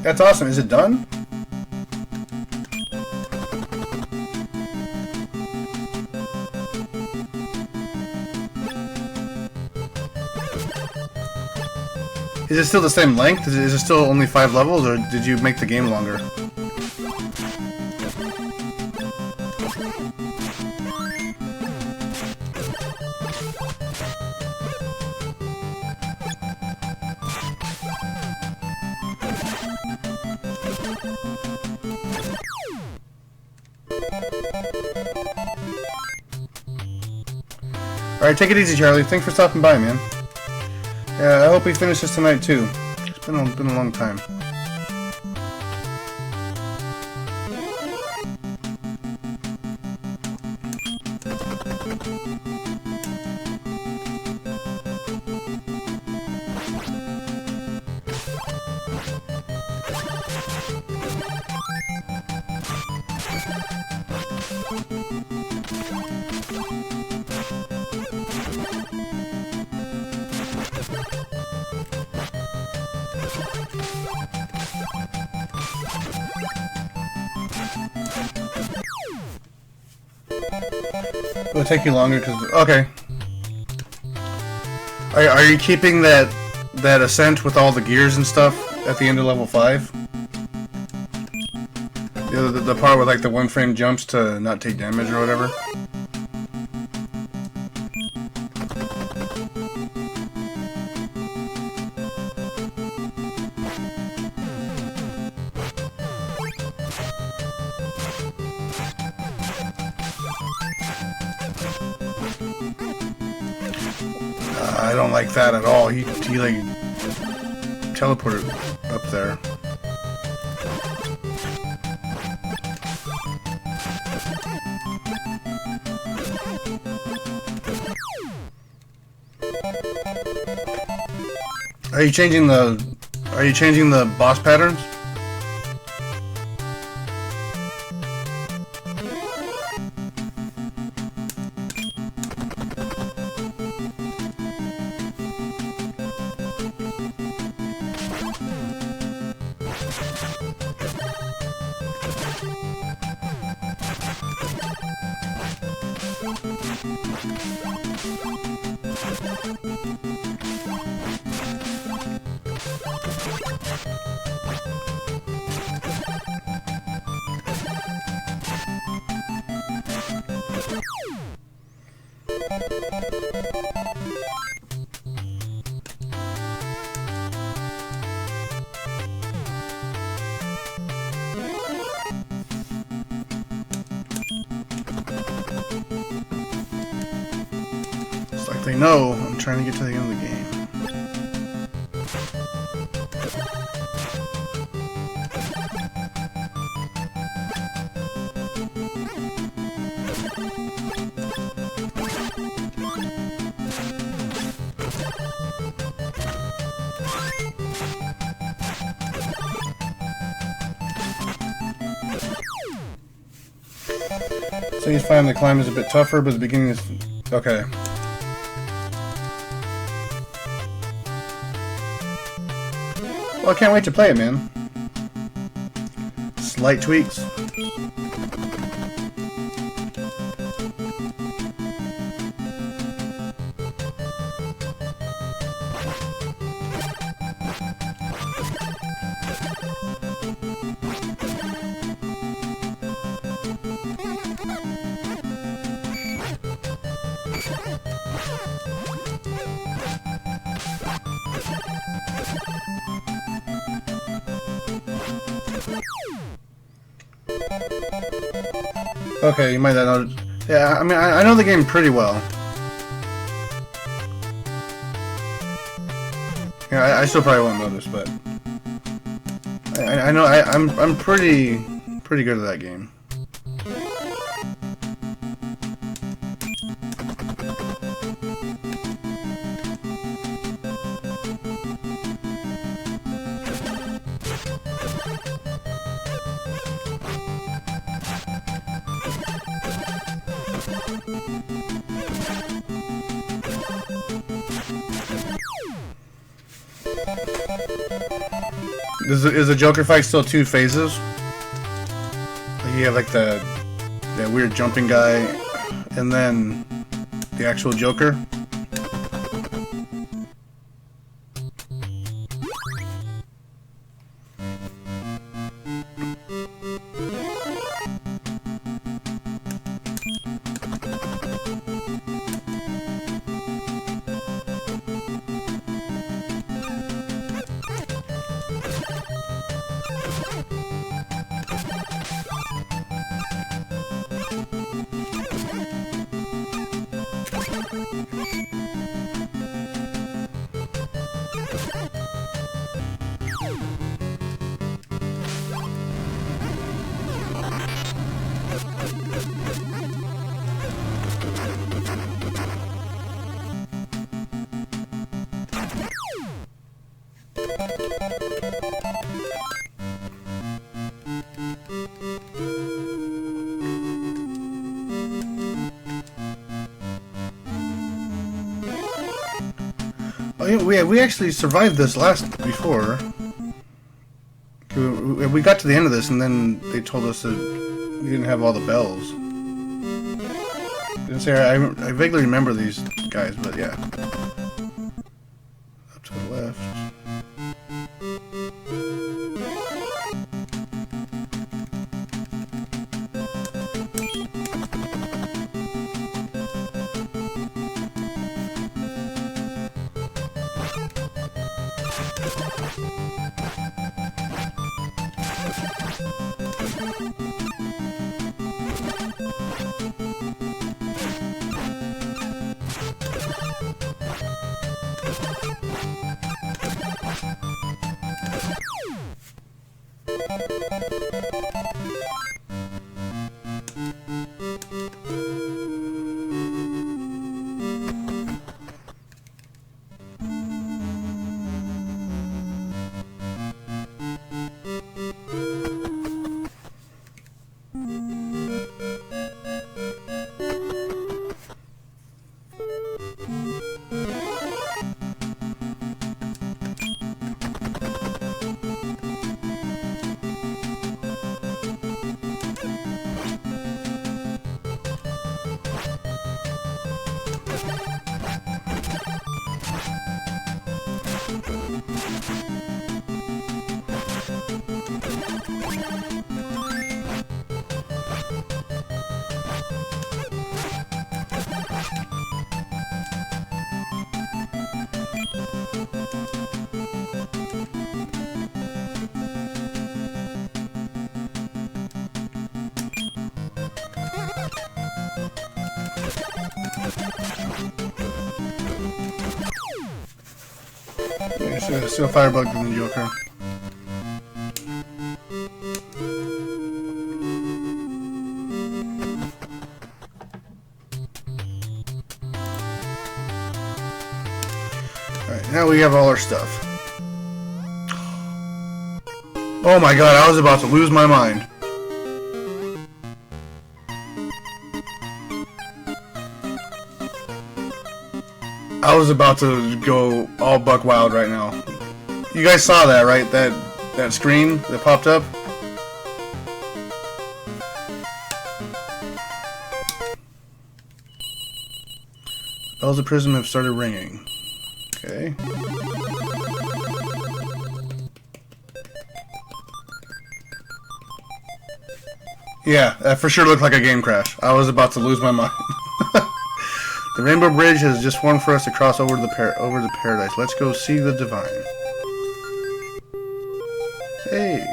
That's awesome. Is it done? Is it still the same length? Is it still only 5 levels, or did you make the game longer? Alright, take it easy, Charlie. Thanks for stopping by, man. Yeah, I hope we finish this tonight, too. It's been a long time. It'll take you longer because okay. Are you keeping that ascent with all the gears and stuff at the end of level 5? The part with like the 1-frame jumps to not take damage or whatever. I don't like that at all. He like teleported up there. Are you changing the boss patterns? It's like they know I'm trying to get to the end of the game. So he's finding the climb is a bit tougher, but the beginning is okay. Well, I can't wait to play it, man. Slight tweaks. Okay, you might not know. Yeah, I mean, I know the game pretty well. Yeah, I still probably won't know this, but I know I'm pretty good at that game. Is the Joker fight still 2 phases? Like you have like that weird jumping guy, and then the actual Joker. Oh yeah, we actually survived this before. We got to the end of this, and then they told us that we didn't have all the bells. Didn't say I vaguely remember these guys, but yeah. Up to the left. Yeah, still Firebug than the Joker. Alright, now we have all our stuff. Oh my god, I was about to lose my mind. I was about to go all buck wild right now. You guys saw that, right? That screen that popped up? Bells of Prism have started ringing. Okay. Yeah, that for sure looked like a game crash. I was about to lose my mind. The Rainbow Bridge has just formed for us to cross over the paradise. Let's go see the divine. Hey.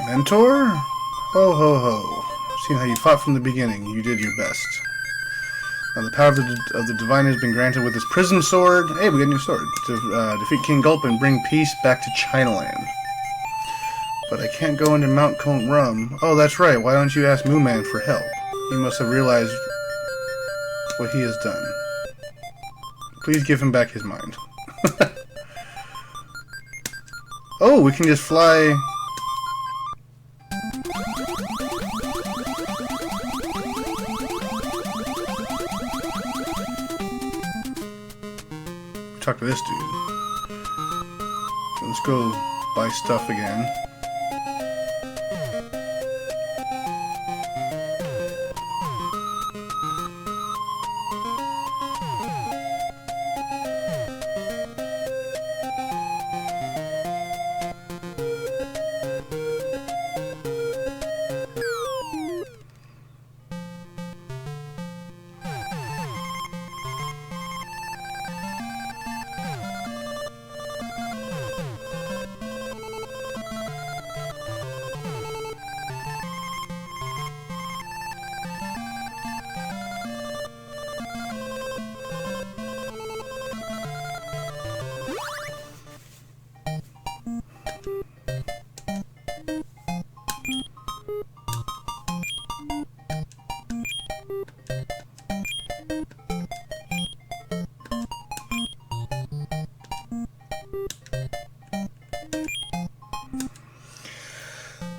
Mentor? Ho ho ho. Seeing how you fought from the beginning, you did your best. Now the power of the divine has been granted with his prism sword. Hey, we got a new sword. To defeat King Gulp and bring peace back to Chinaland. But I can't go into Mount Cone Rum. Oh, that's right. Why don't you ask Mooman for help? He must have realized what he has done. Please give him back his mind. Oh, we can just fly... Talk to this dude. Let's go buy stuff again.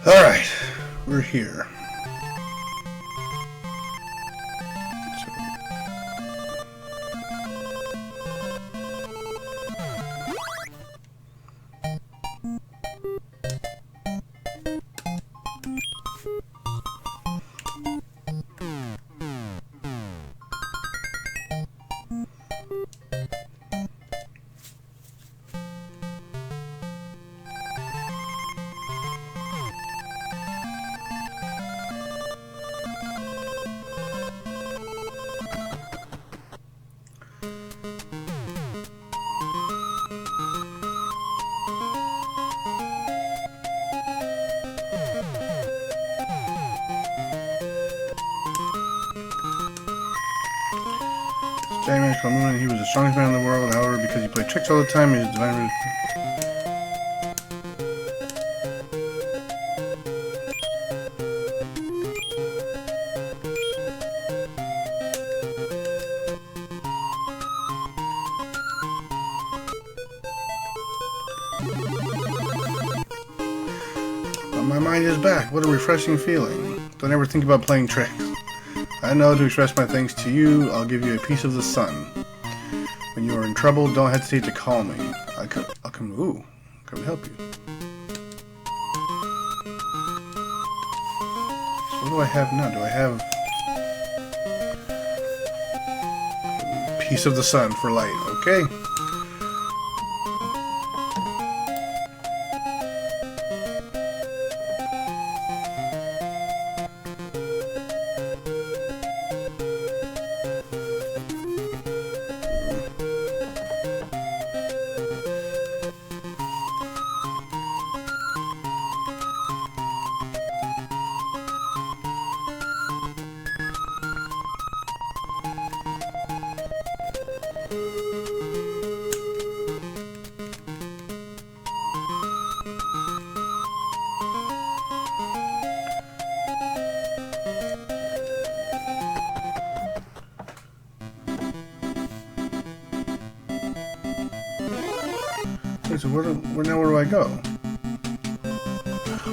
Alright, we're here. Giant from Moon, he was the strongest man in the world, however, because he played tricks all the time, his divine... My mind is back. What a refreshing feeling. Don't ever think about playing tricks. I know to express my thanks to you, I'll give you a piece of the sun. When you are in trouble, don't hesitate to call me. I'll come help you. So what do I have now? Do I have piece of the sun for light? Okay. So where do I go?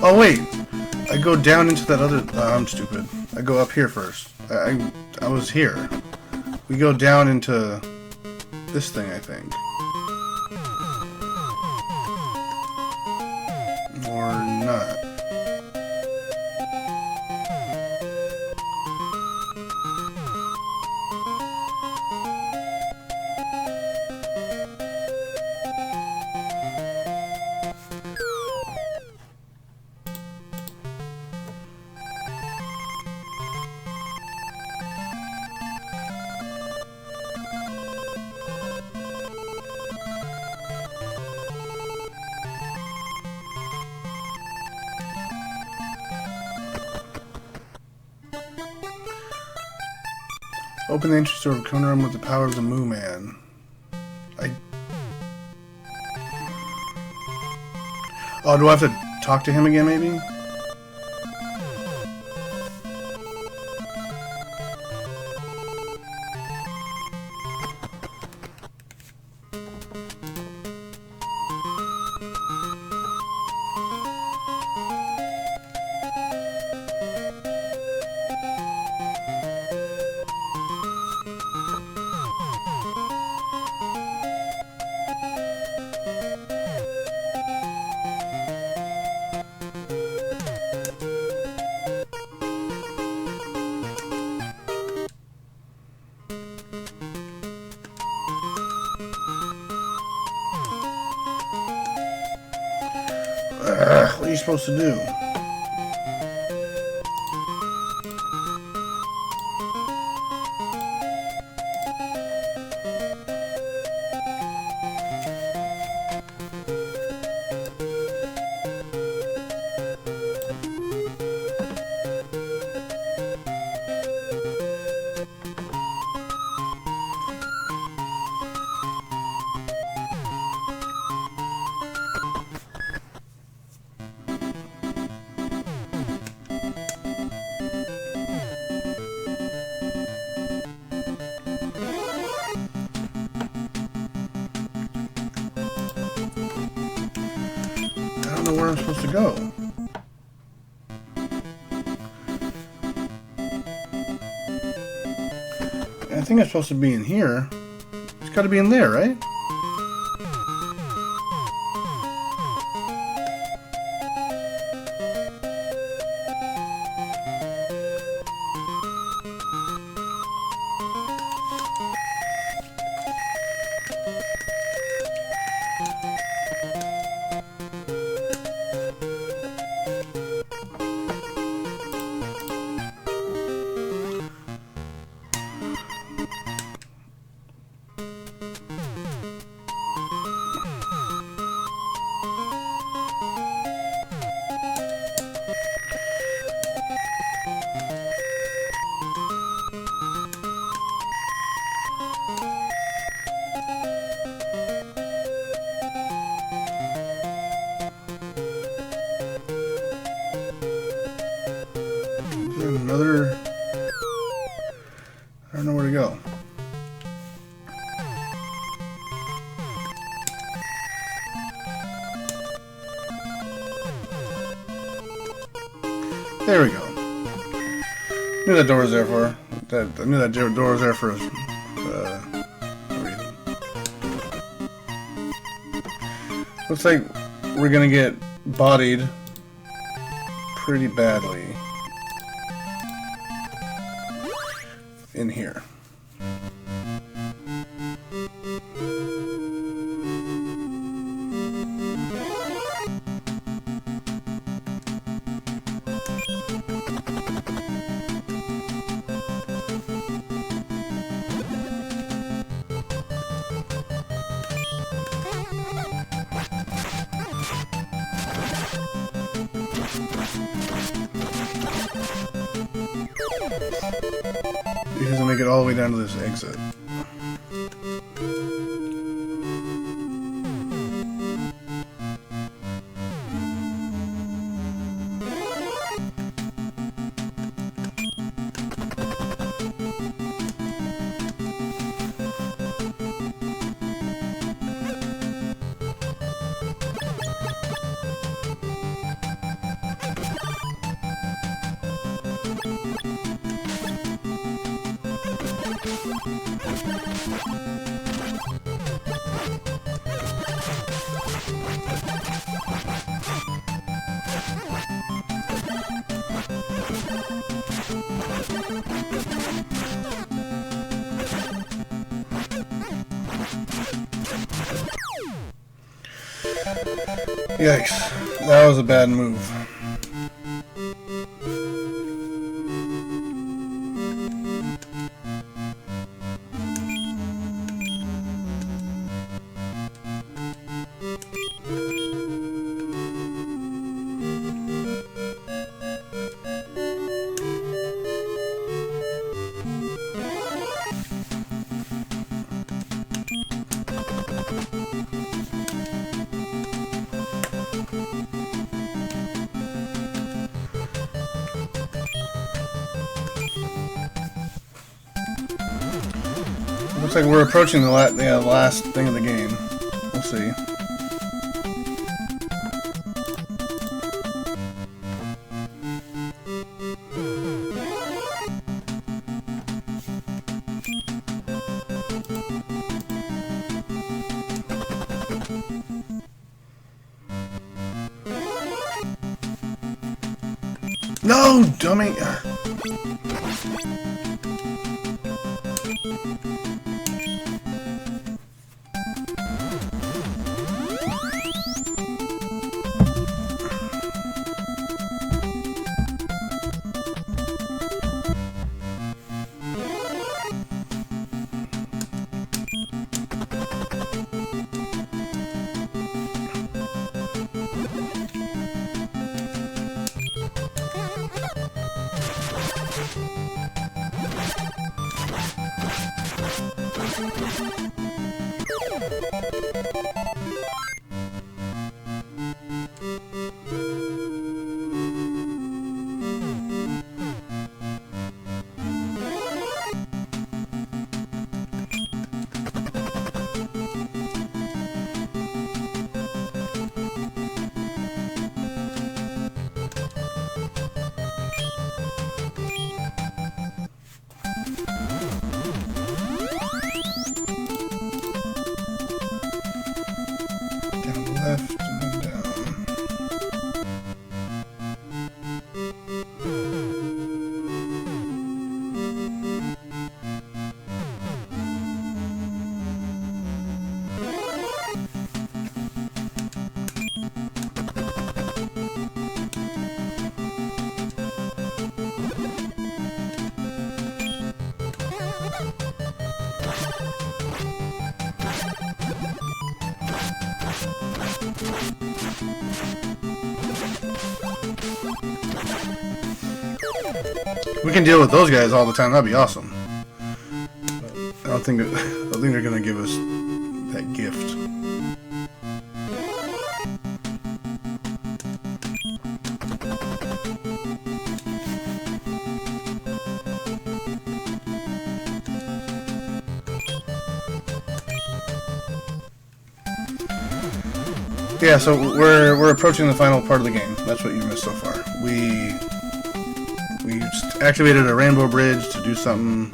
Oh wait, I go down into that other. I'm stupid. I go up here first. I was here. We go down into this thing, I think, or not. Open the entrance door of Corner Room with the power of the Moo Man. Oh, do I have to talk to him again, maybe? What are you supposed to do? I don't know where I'm supposed to go. think it's supposed to be in here. It's got to be in there, right? Another... I don't know where to go. There we go. Knew that door was there for that. I knew that door was there for a reason. Looks like we're gonna get bodied pretty badly in here. He doesn't make it all the way down to this exit. Yikes, that was a bad move. Looks like we're approaching the last thing of the game. We'll see. No, dummy! left and then down. We can deal with those guys all the time. That'd be awesome. But I don't think they're gonna give us that gift. Yeah, so we're approaching the final part of the game. That's what you missed so far. We just activated a rainbow bridge to do something.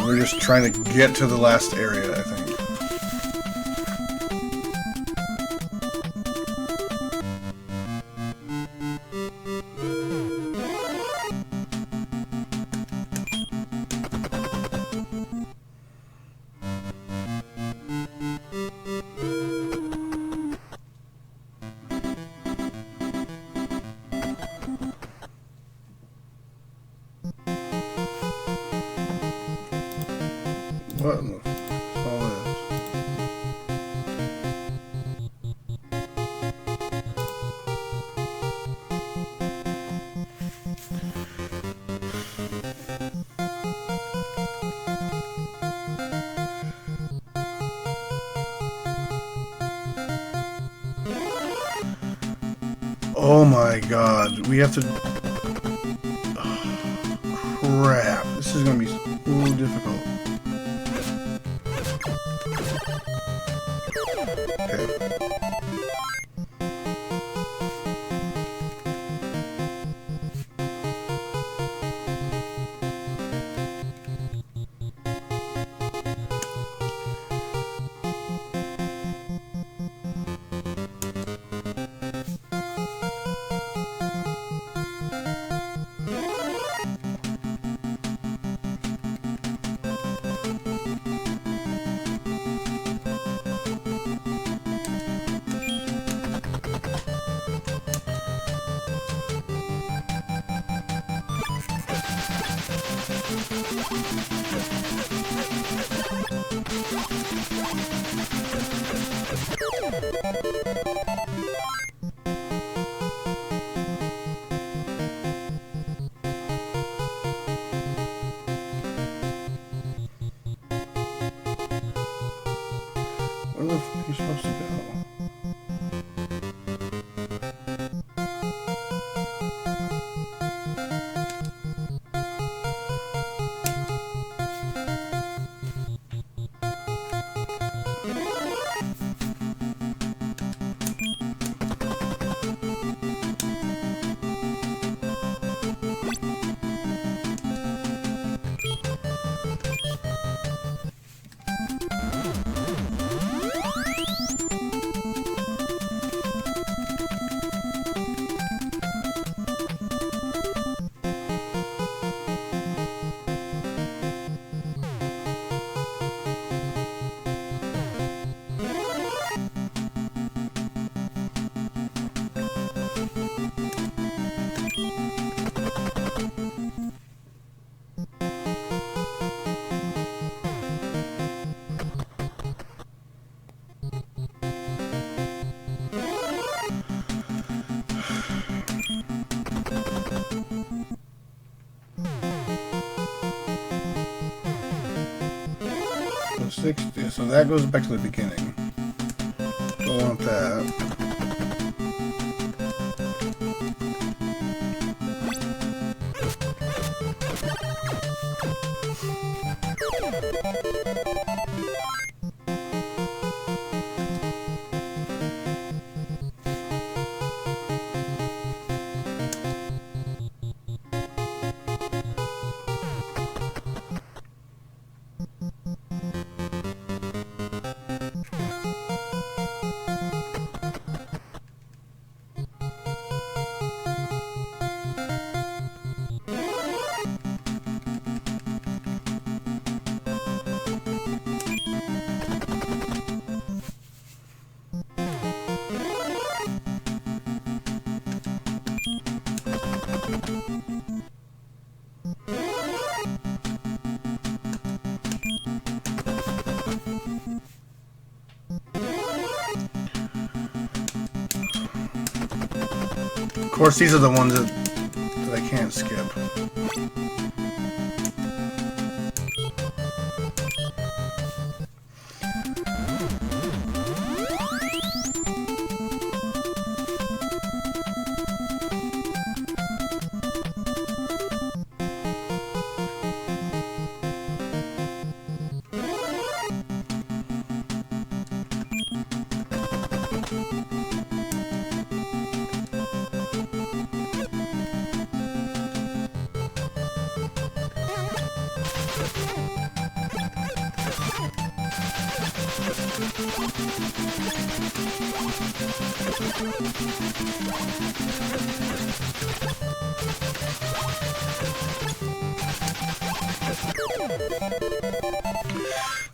We're just trying to get to the last area, I think. What in the all this? Oh my god, we have to... Oh, crap, this is gonna be so difficult. Okay. Where the fuck are you supposed to go? So 60, so that goes back to the beginning. Don't want that. course, these are the ones that I can't skip.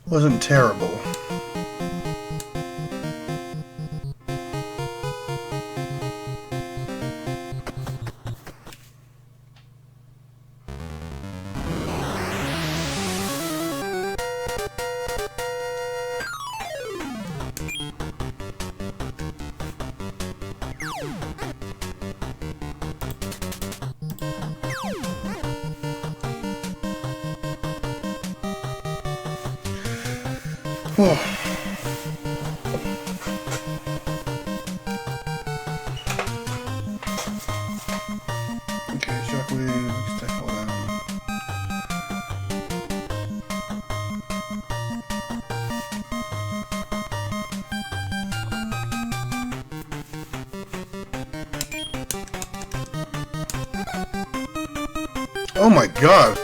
Wasn't terrible. Oh. Okay, shockwave, stack all down. Oh my god!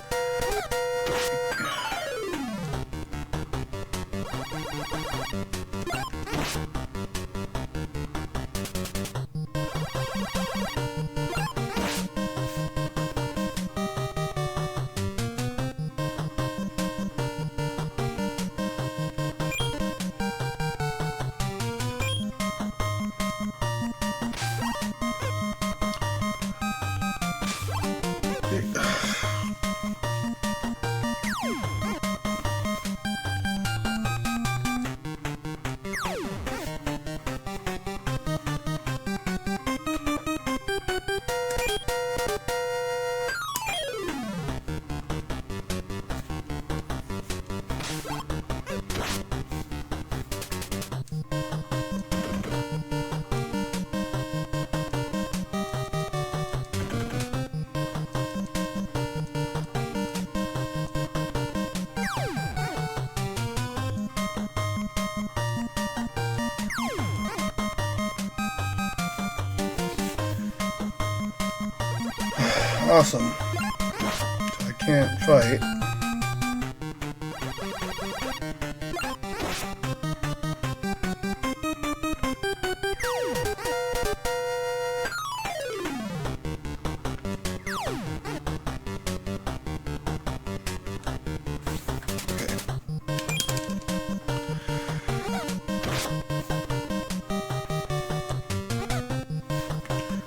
Awesome. So I can't fight.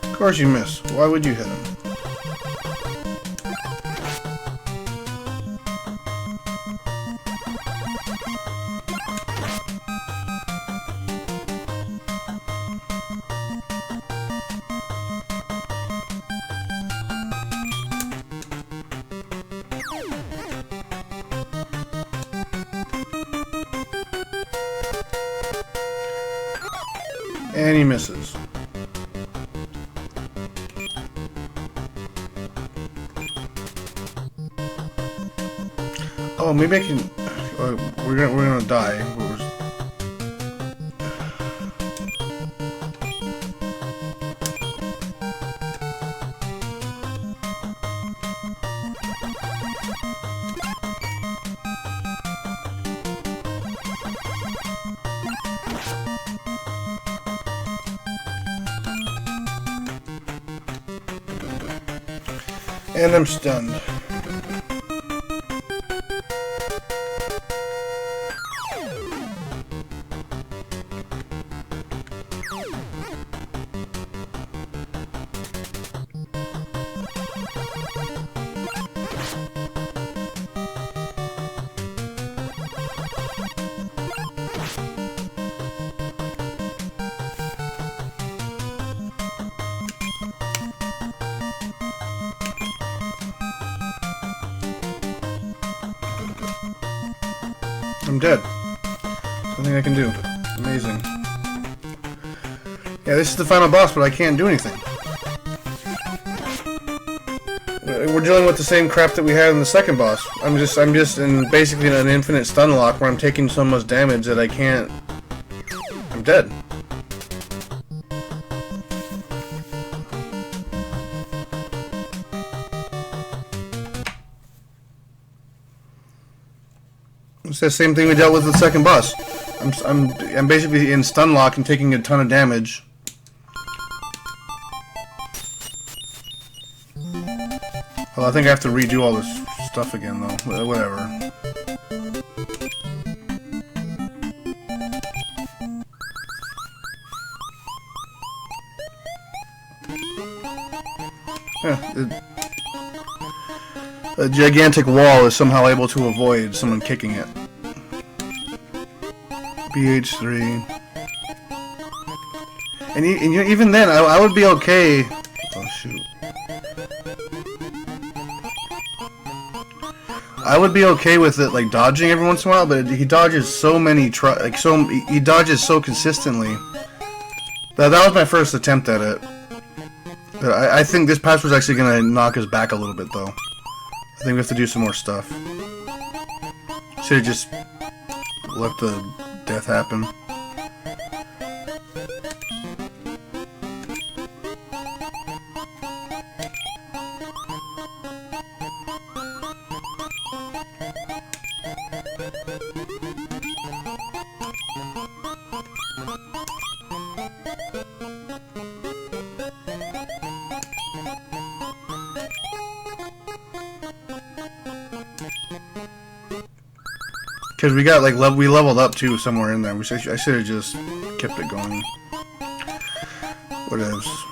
Of course you miss. Why would you hit him? And he misses. Oh, maybe I can. We're gonna die. And I'm stunned. I'm dead. Nothing I can do. Amazing. Yeah, this is the final boss, but I can't do anything. We're dealing with the same crap that we had in the second boss. I'm just in basically an infinite stun lock where I'm taking so much damage that I can't. I'm dead. It's the same thing we dealt with the second boss. I'm basically in stun lock and taking a ton of damage. Well, I think I have to redo all this stuff again, though. Whatever. Yeah, a gigantic wall is somehow able to avoid someone kicking it. BH3. And even then, I would be okay. Oh, shoot. I would be okay with it, like, dodging every once in a while, but he dodges so many he dodges so consistently. That was my first attempt at it. But I think this patch was actually going to knock us back a little bit, though. I think we have to do some more stuff. Should have just let the death happen. Because we got, like, we leveled up, too, somewhere in there. I should have just kept it going. What else?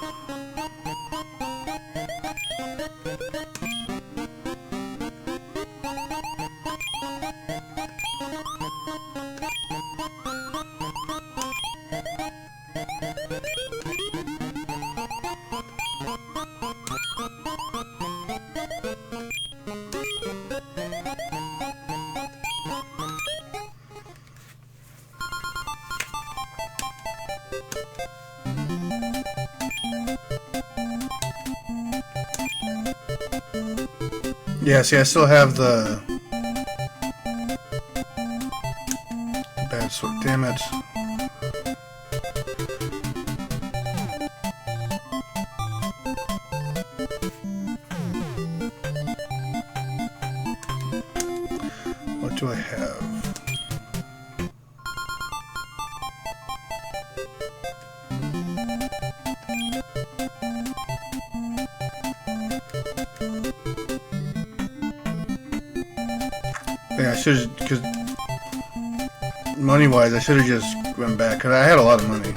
Yeah, see, I still have the bad sword. Damn it. What do I have? Yeah, I should have, because money-wise, I should have just went back, because I had a lot of money.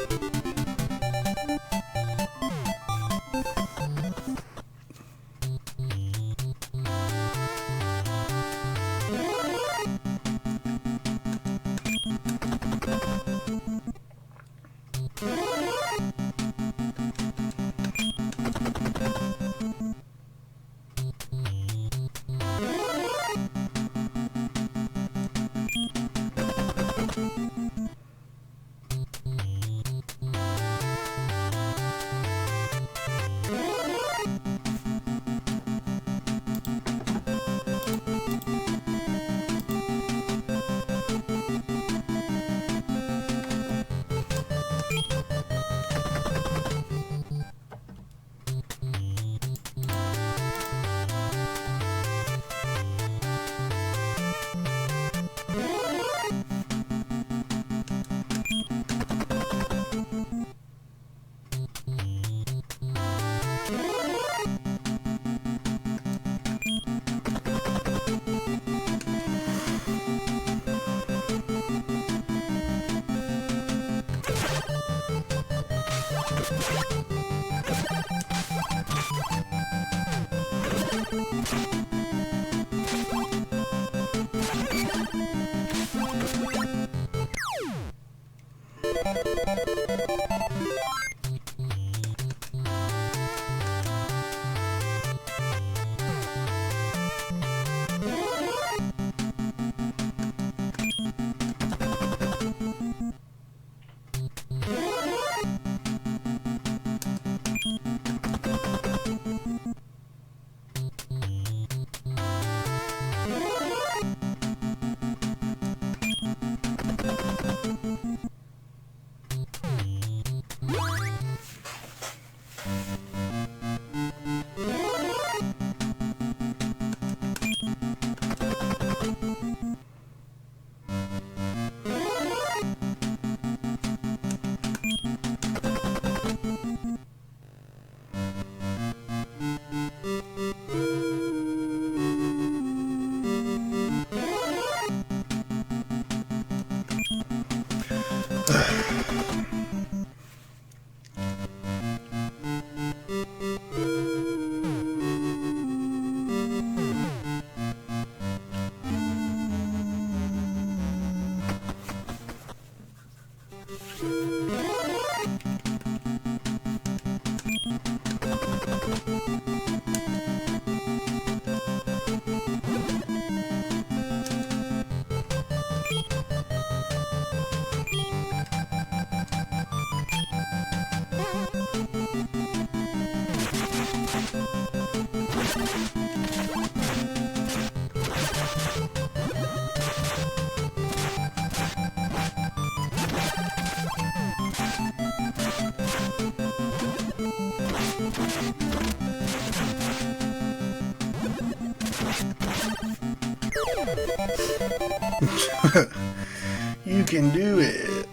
You can do it.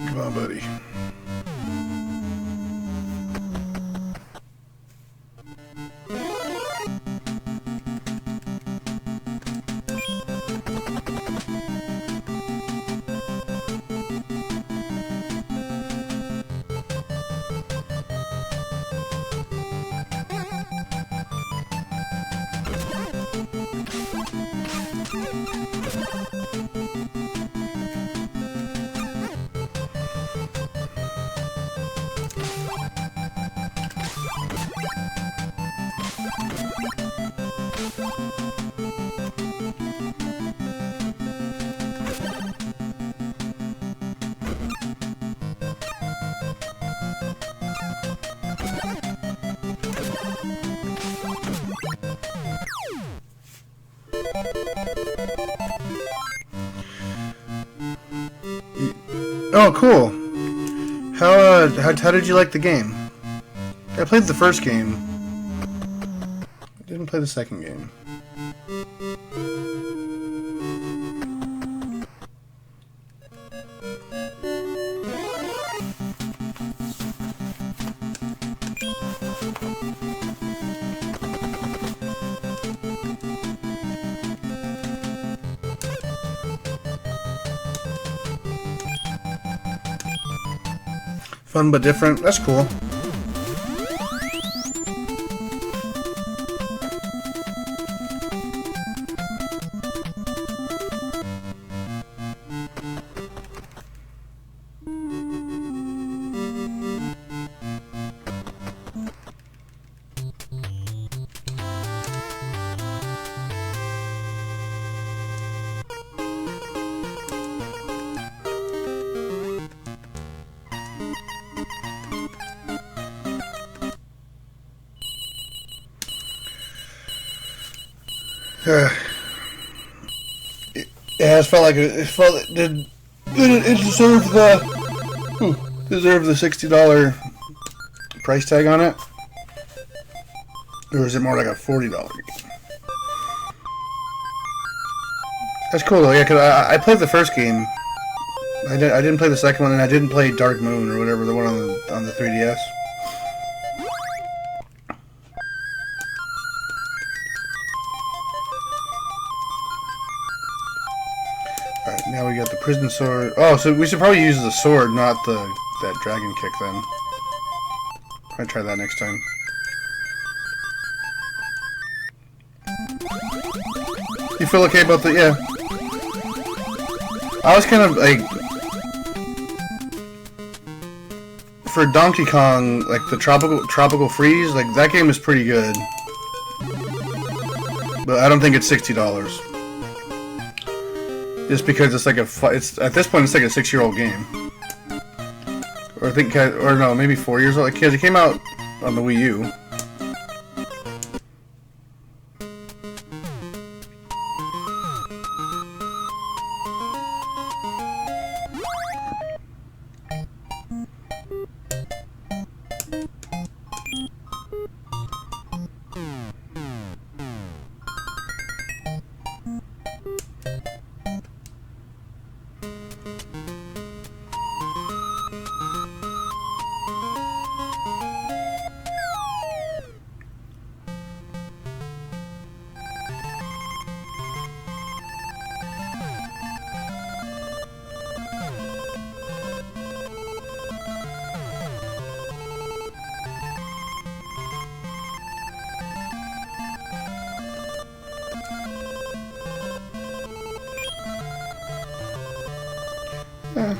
Come on, buddy. Oh, cool. How did you like the game? I played the first game. I didn't play the second game. Fun but different. That's cool. Yeah, it felt like it deserved the $60 price tag on it, or is it more like a $40 game? That's cool though. Yeah, cause I played the first game. I didn't play the second one, and I didn't play Dark Moon or whatever, the one on the 3DS. Alright, now we got the prison sword. Oh, so we should probably use the sword, not that dragon kick then. I'll try that next time. You feel okay about the... yeah. I was kind of like... for Donkey Kong, like the Tropical Freeze, like that game is pretty good. But I don't think it's $60. Just because it's like it's at this point it's like a 6-year-old game, or I think, or no, maybe 4 years old. Because it came out on the Wii U. Well,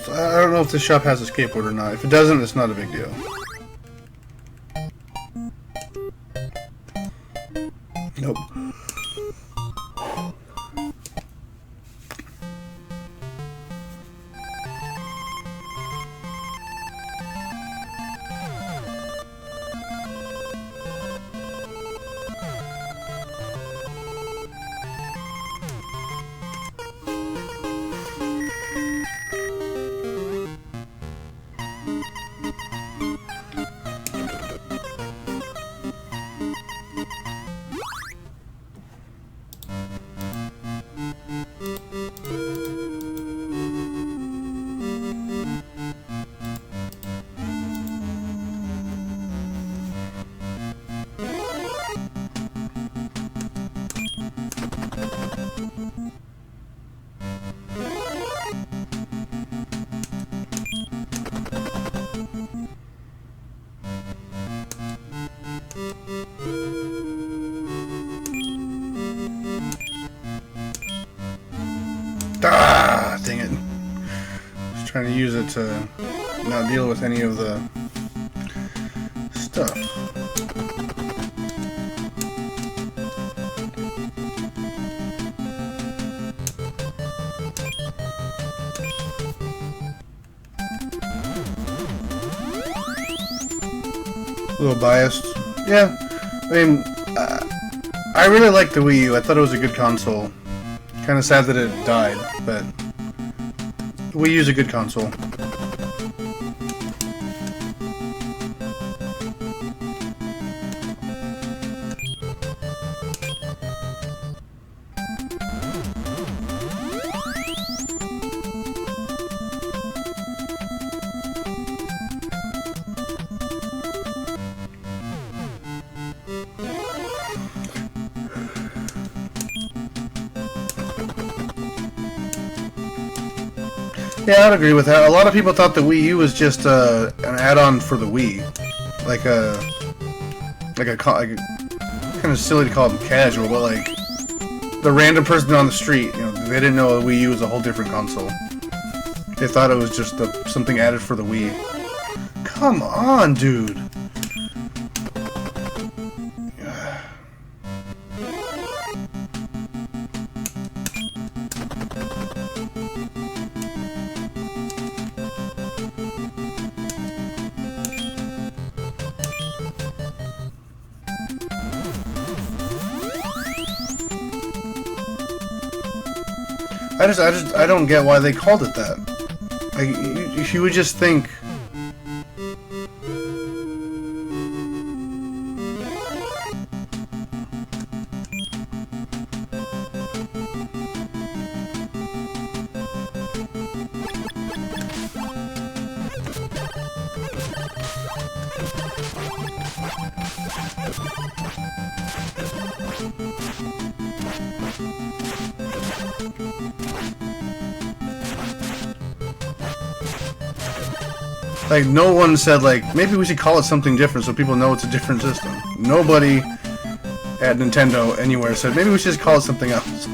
I don't know if this shop has a skateboard or not. If it doesn't, it's not a big deal. Nope. Ah, dang it. Just trying to use it to not deal with any of the stuff. A little biased. Yeah, I mean, I really liked the Wii U. I thought it was a good console. Kind of sad that it died, but Wii U's a good console. Yeah, I'd agree with that. A lot of people thought the Wii U was just an add-on for the Wii, like a kind of silly to call them casual, but like the random person on the street, you know, they didn't know a Wii U was a whole different console. They thought it was just something added for the Wii. Come on, dude. I don't get why they called it that. Like, if you would just think. Like, no one said, like, maybe we should call it something different so people know it's a different system. Nobody at Nintendo anywhere said, maybe we should just call it something else.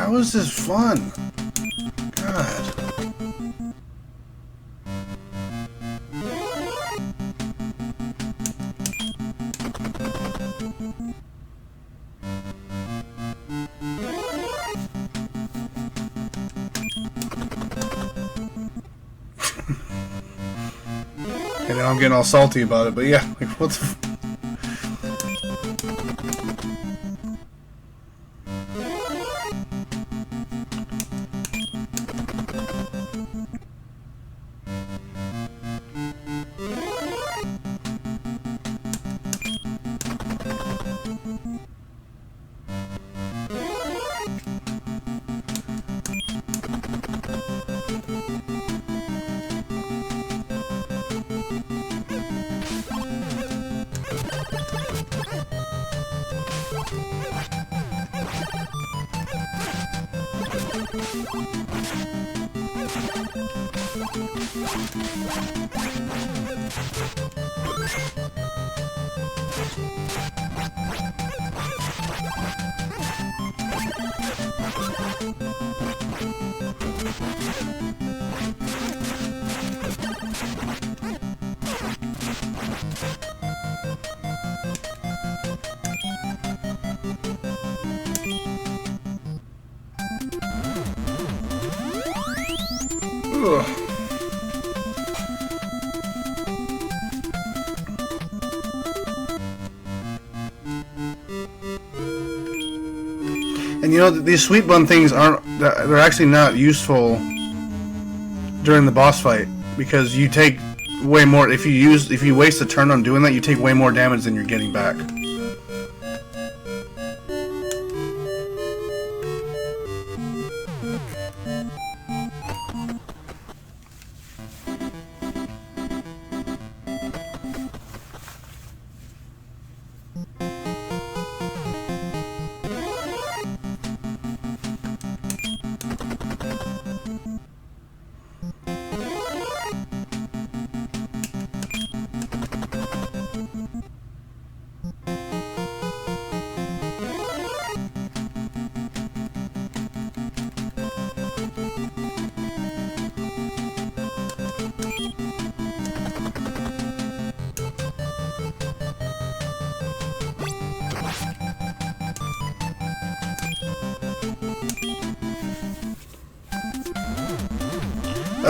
How is this fun? God. And now I'm getting all salty about it, but yeah, like what the Ugh. And you know, these sweet bun things they're actually not useful during the boss fight, because you take way more, if you waste a turn on doing that, you take way more damage than you're getting back.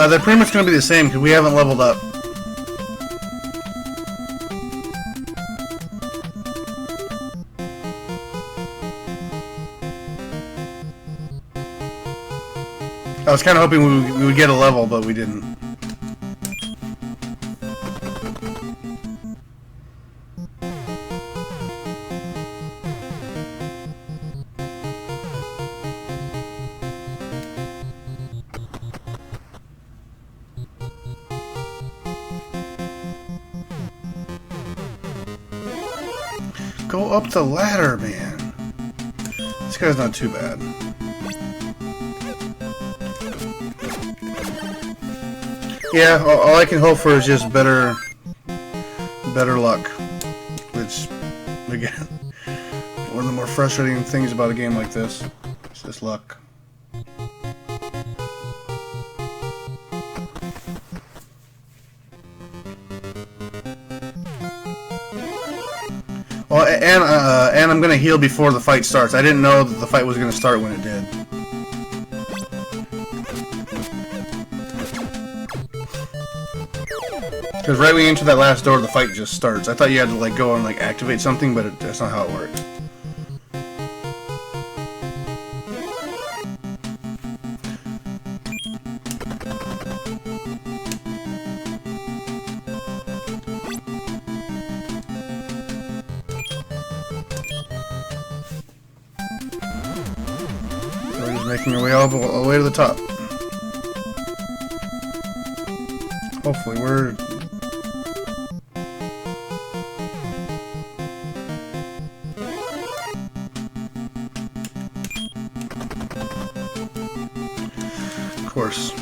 They're pretty much going to be the same because we haven't leveled up. I was kind of hoping we would get a level, but we didn't. Go up the ladder, man. This guy's not too bad. Yeah, all I can hope for is just better luck. Which, again, one of the more frustrating things about a game like this is just luck. Well, and I'm gonna heal before the fight starts. I didn't know that the fight was gonna start when it did. Because right when you enter that last door, the fight just starts. I thought you had to like go and like activate something, but that's not how it works. We're just making our way all the way to the top. Hopefully we're... Of course.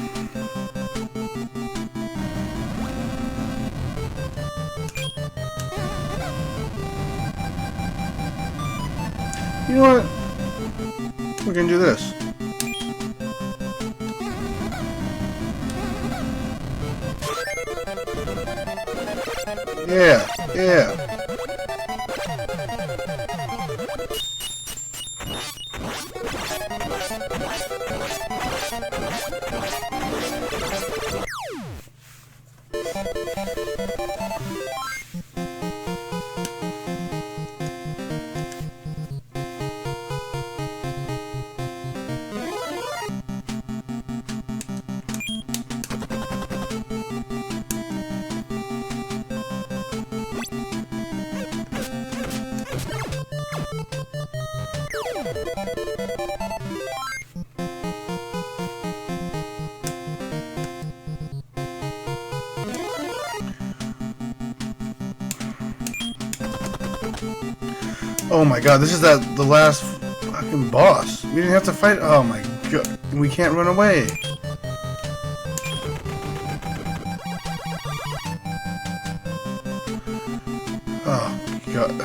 You know what? We're gonna do this. Yeah, yeah. Oh my god, this is the last fucking boss. We didn't have to fight. Oh my god, we can't run away. Oh god.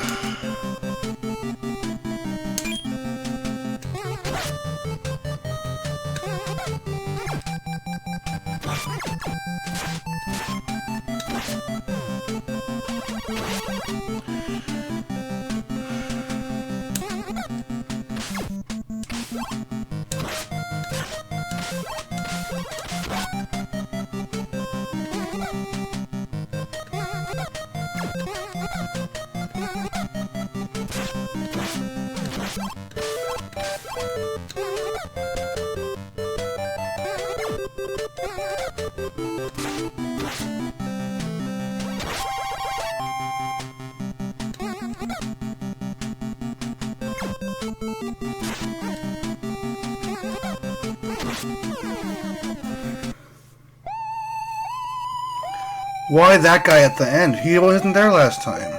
Why that guy at the end? He wasn't there last time.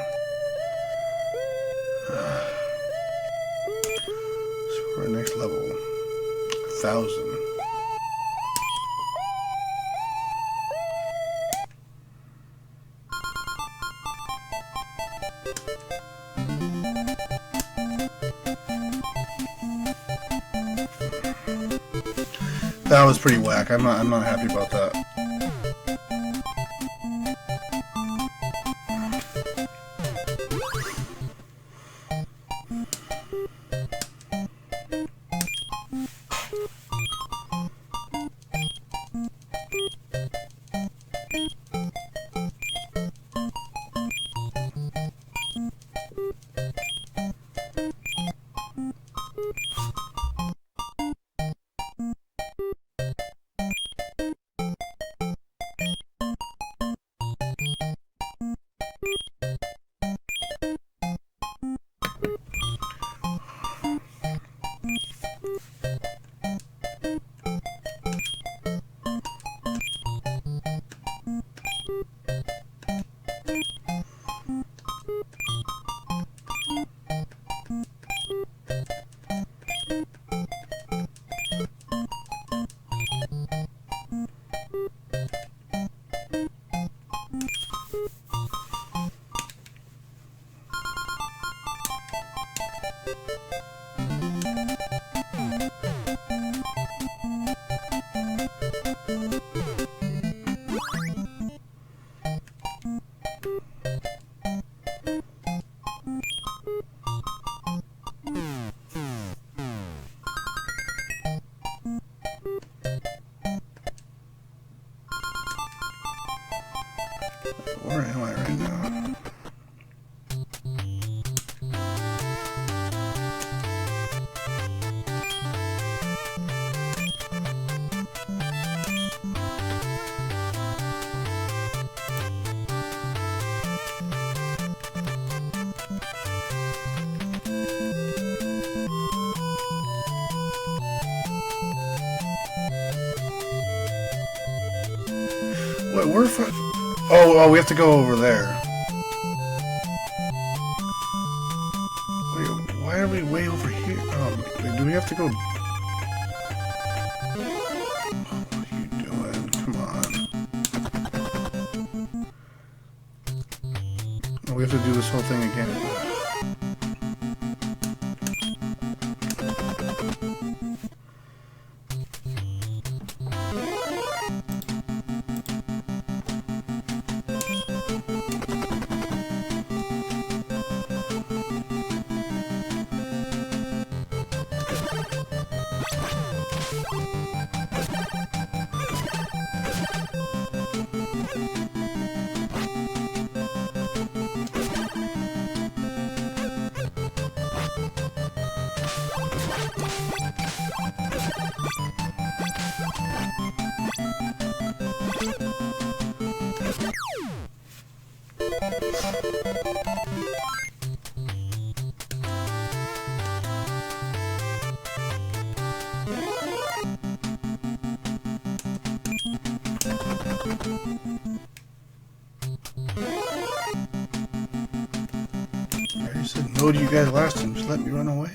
So we're next level. 1,000. That was pretty whack. I'm not happy about that. Where am I right now? Wait, where if oh, we have to go over there. Wait, why are we way over here? Wait, do we have to go? What are you doing? Come on. Oh, we have to do this whole thing again. told you guys last time, just let me run away.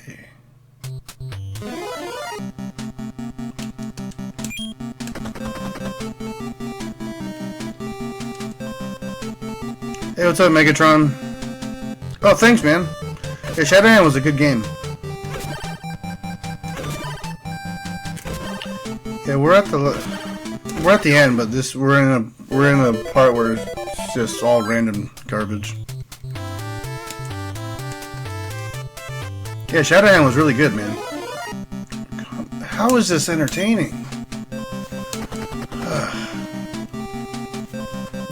Hey, what's up, Megatron? Oh, thanks, man. Yeah, Shadowhand was a good game. Yeah, we're at the end, but we're in a part where it's just all random garbage. Yeah, Shadowhand was really good, man. How is this entertaining?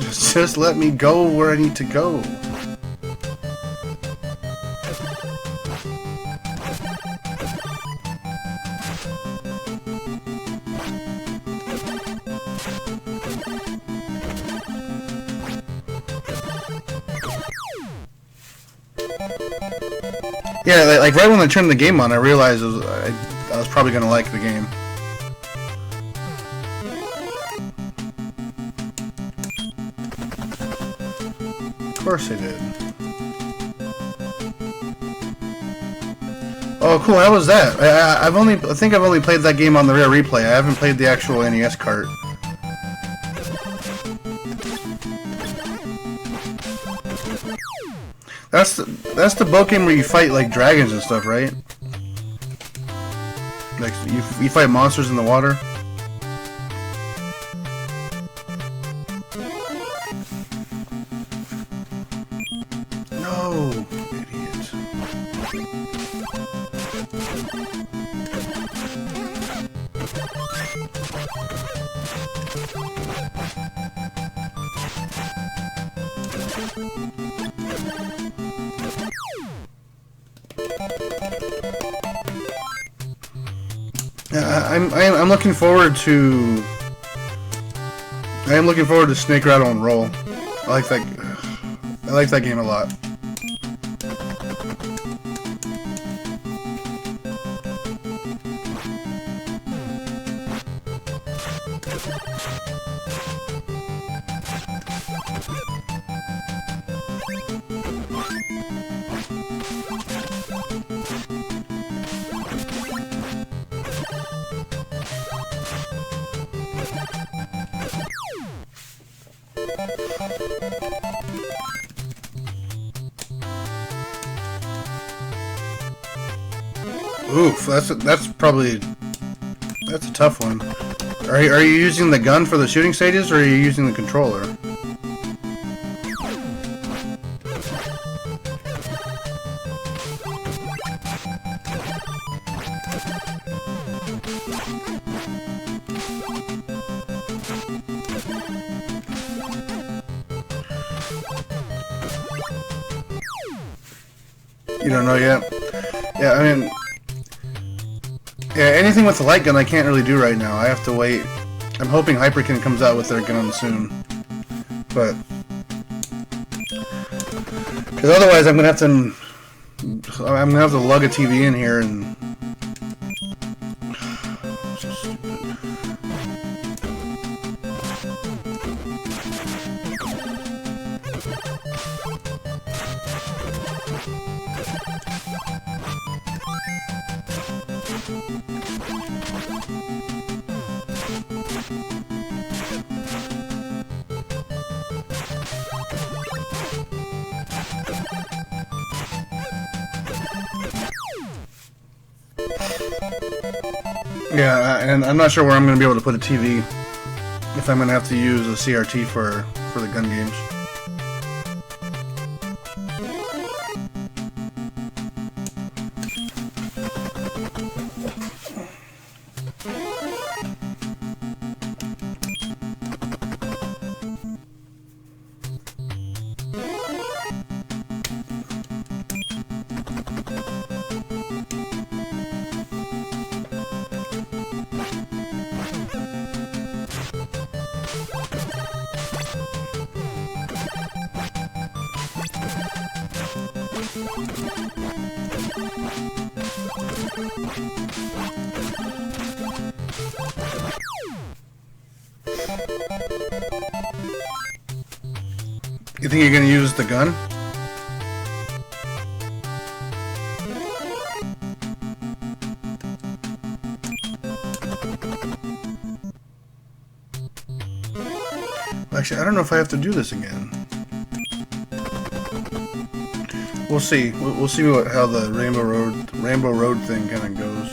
Just let me go where I need to go. Yeah, like right when I turned the game on, I realized I was probably gonna like the game. Of course I did. Oh, cool! How was that? I think I've only played that game on the Rare Replay. I haven't played the actual NES cart. That's the boat game where you fight like dragons and stuff, right? Like you fight monsters in the water. No, idiot. I'm looking forward to. I am looking forward to Snake Rattle and Roll. I like that game a lot. Oof, that's a tough one. Are you using the gun for the shooting stages, or are you using the controller? You don't know yet? Yeah, I mean... Yeah, anything with the light gun I can't really do right now. I have to wait. I'm hoping Hyperkin comes out with their gun soon. But... because otherwise I'm gonna have to lug a TV in here and... so stupid. Yeah, and I'm not sure where I'm going to be able to put a TV if I'm going to have to use a CRT for the gun games. You think you're gonna use the gun? Actually, I don't know if I have to do this again. We'll see. We'll see how the Rainbow Road thing kind of goes.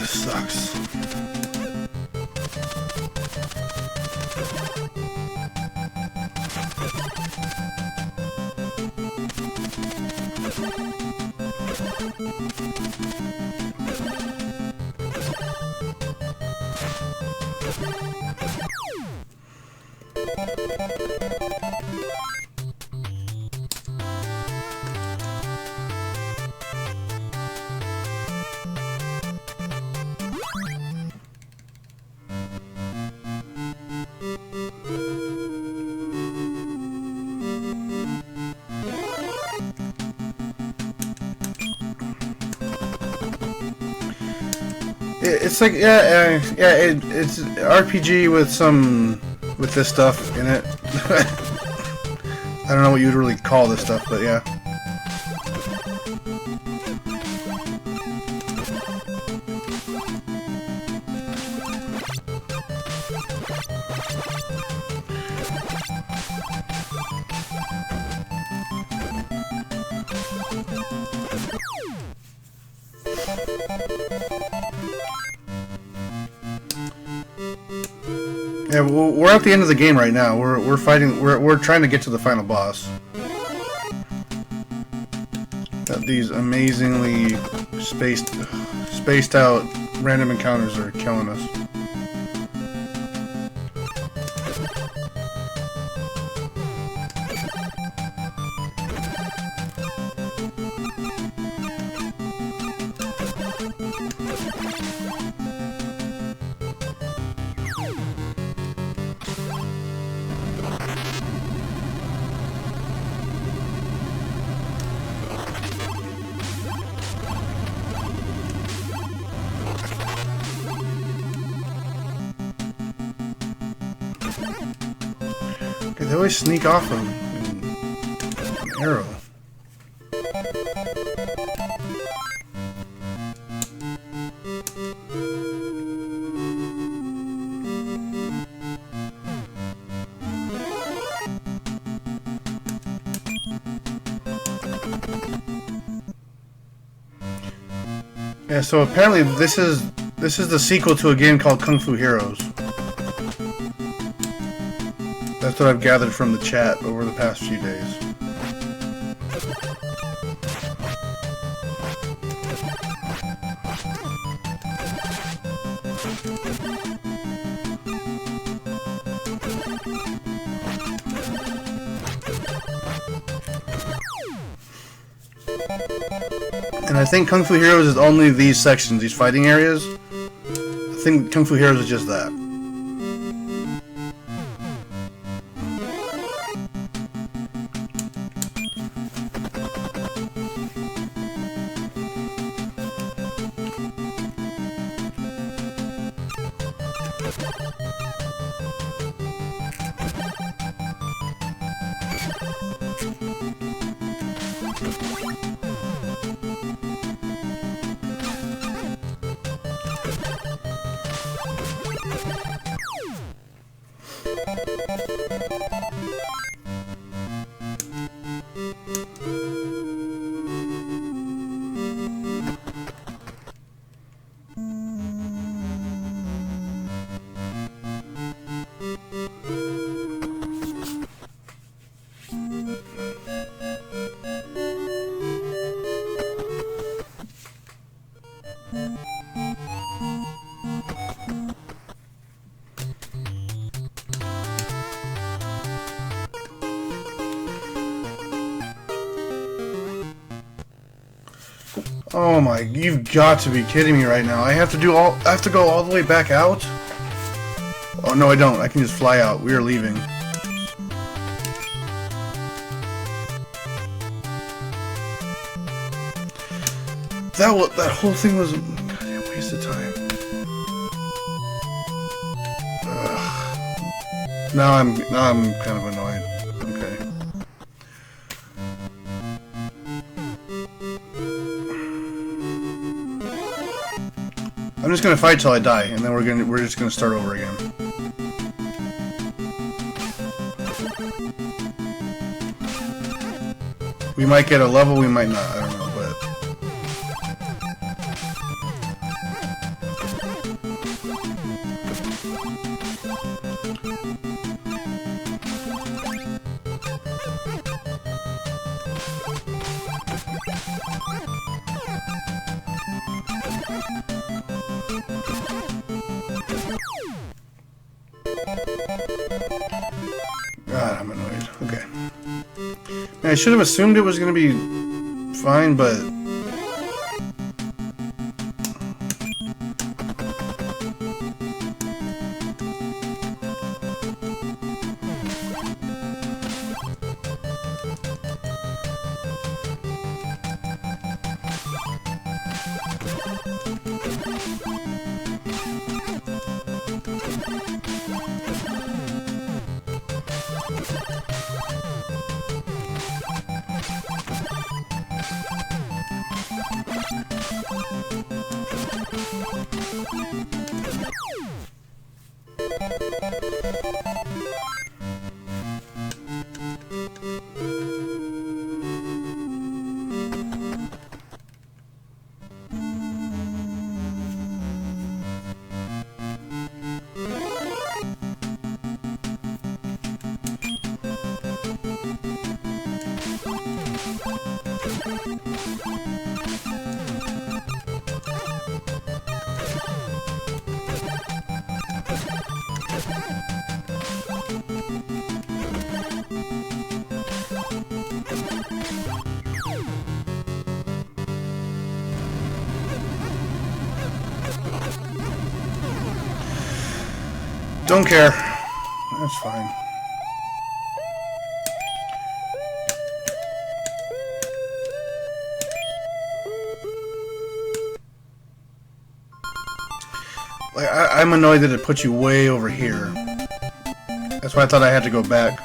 This sucks. It's like it's RPG with this stuff in it. I don't know what you'd really call this stuff, but yeah. Yeah, we're at the end of the game right now. We're fighting. We're trying to get to the final boss. These amazingly spaced out random encounters are killing us. They always sneak off of an arrow. Yeah, so apparently this is the sequel to a game called Kung Fu Heroes. That's what I've gathered from the chat over the past few days. And I think Kung Fu Heroes is only these sections, these fighting areas. I think Kung Fu Heroes is just that. Oh my, you've got to be kidding me right now. I have to go all the way back out? Oh no, I don't. I can just fly out. We are leaving. That whole thing was a goddamn waste of time. Ugh. Now I'm kind of annoyed. Okay. I'm just gonna fight till I die, and then we're just gonna start over again. We might get a level, we might not. I don't know, but God, I'm annoyed. Okay. Man, I should have assumed it was gonna be fine, but don't care. That's fine. Like, I'm annoyed that it put you way over here. That's why I thought I had to go back.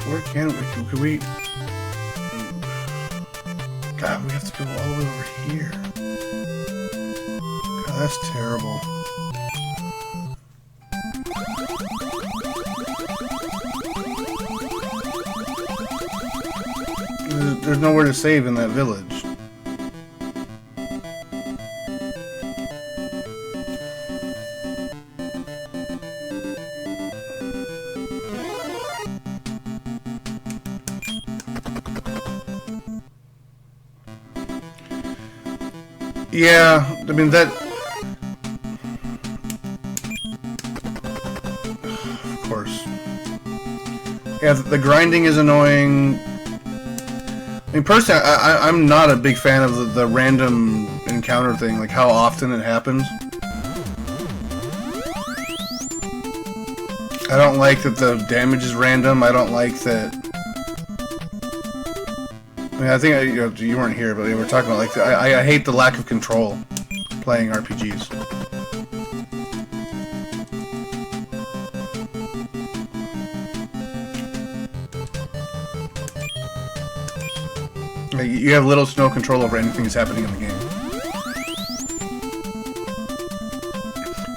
Where can we? Could we? God, we have to go all the way over here. God, that's terrible. There's nowhere to save in that village. Yeah, I mean that. Of course. Yeah, the grinding is annoying. I mean, personally, I'm not a big fan of the random encounter thing, like how often it happens. I don't like that the damage is random. I don't like that. I mean, I think you weren't here, but we were talking about like I hate the lack of control playing RPGs. Like, you have little to no control over anything that's happening in the game.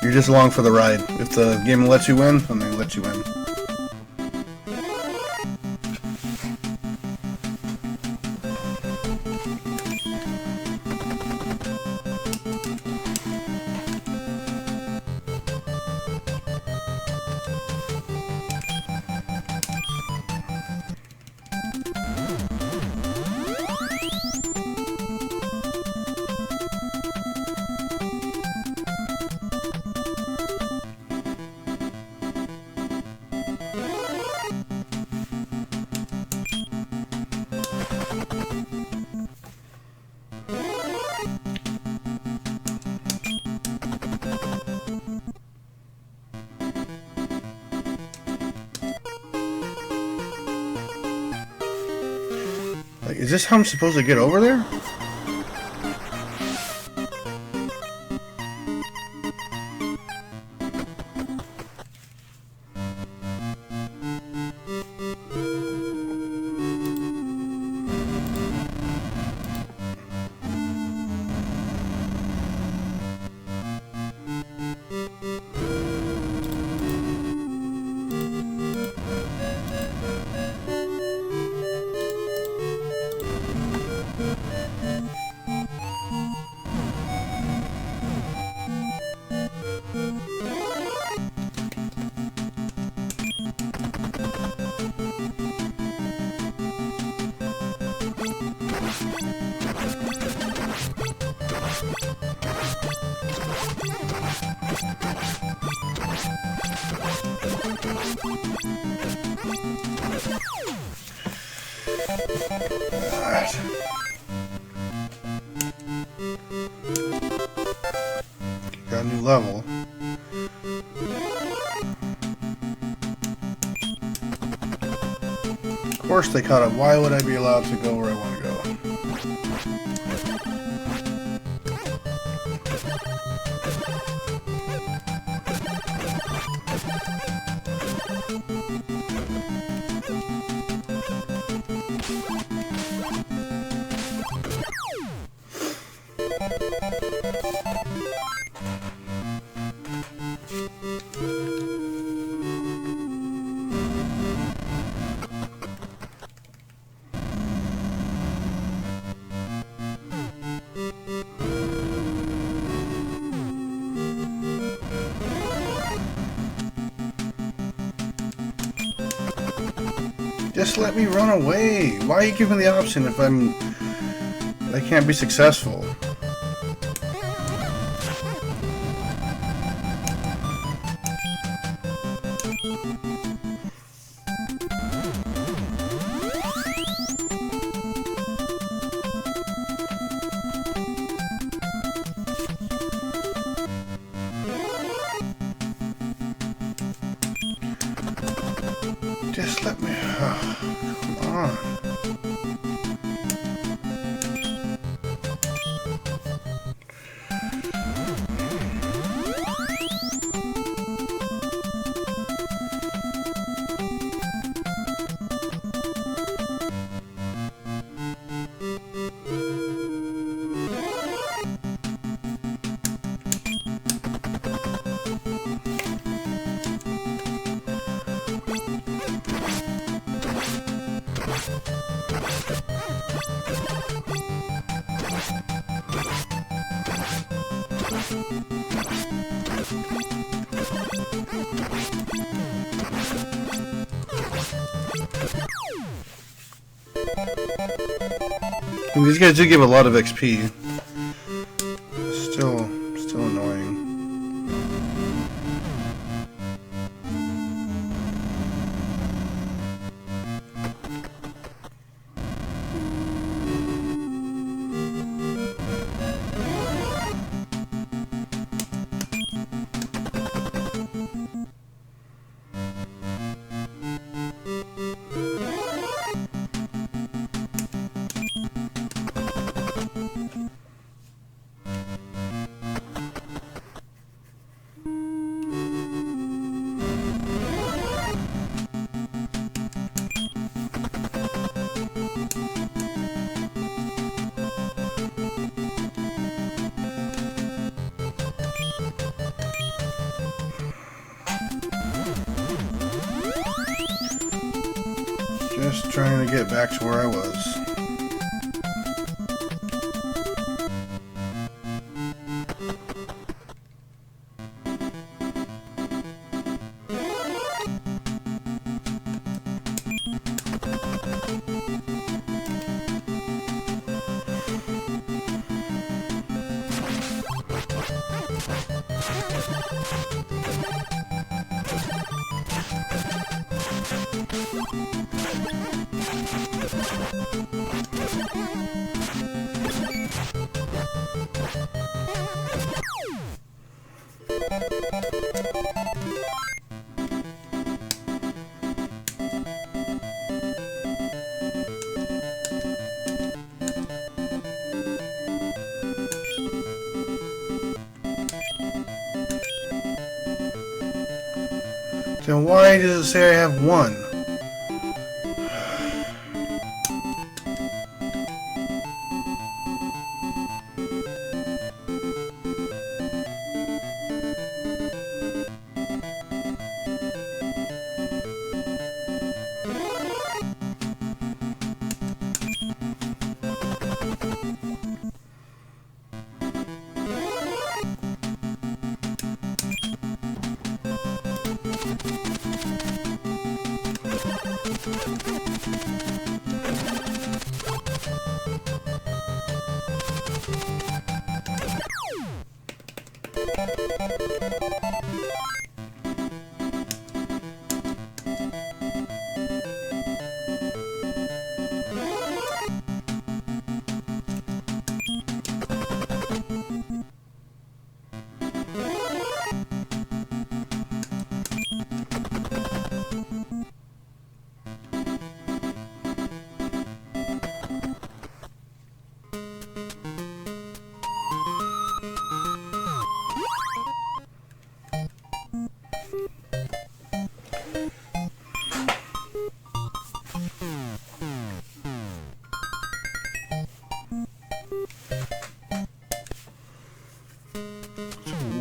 You're just along for the ride. If the game lets you win, then they let you win. Like, is this how I'm supposed to get over there? Got a new level. Of course they caught up. Why would I be allowed to go where I want to go? Just let me run away. Why are you giving me the option if I can't be successful? Just let me... Oh, come on. And these guys do give a lot of XP. Still annoying. Just trying to get back to where I was. Then why does it say I have one?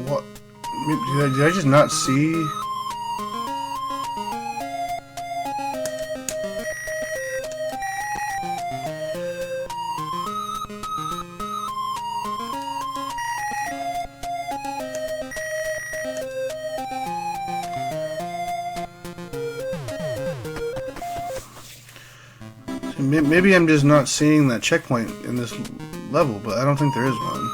What? Did I just not see? Maybe I'm just not seeing that checkpoint in this level, but I don't think there is one.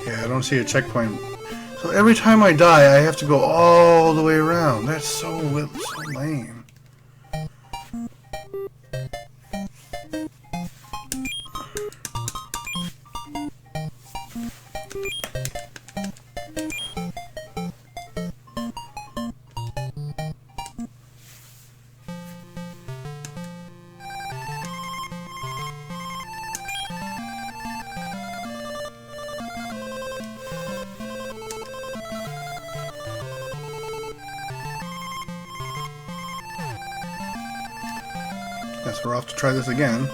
Yeah, I don't see a checkpoint. So every time I die, I have to go all the way around. That's so lame. Guess we're off to try this again.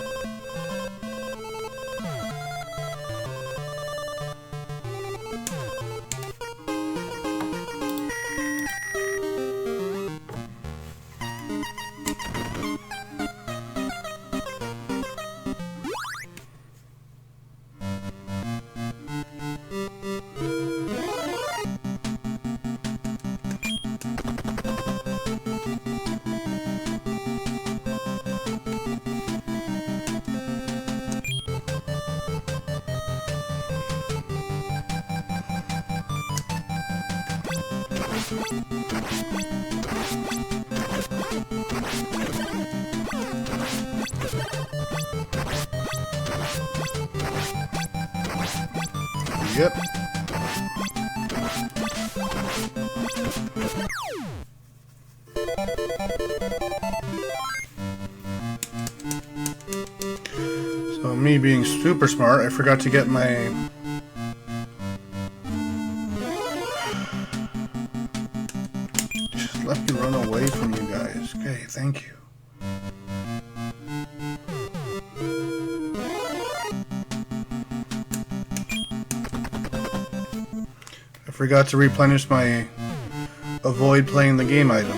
Yep. So me being super smart, I forgot to get my... Just let me run away from you guys. Okay, thank you. I forgot to replenish my avoid playing the game item.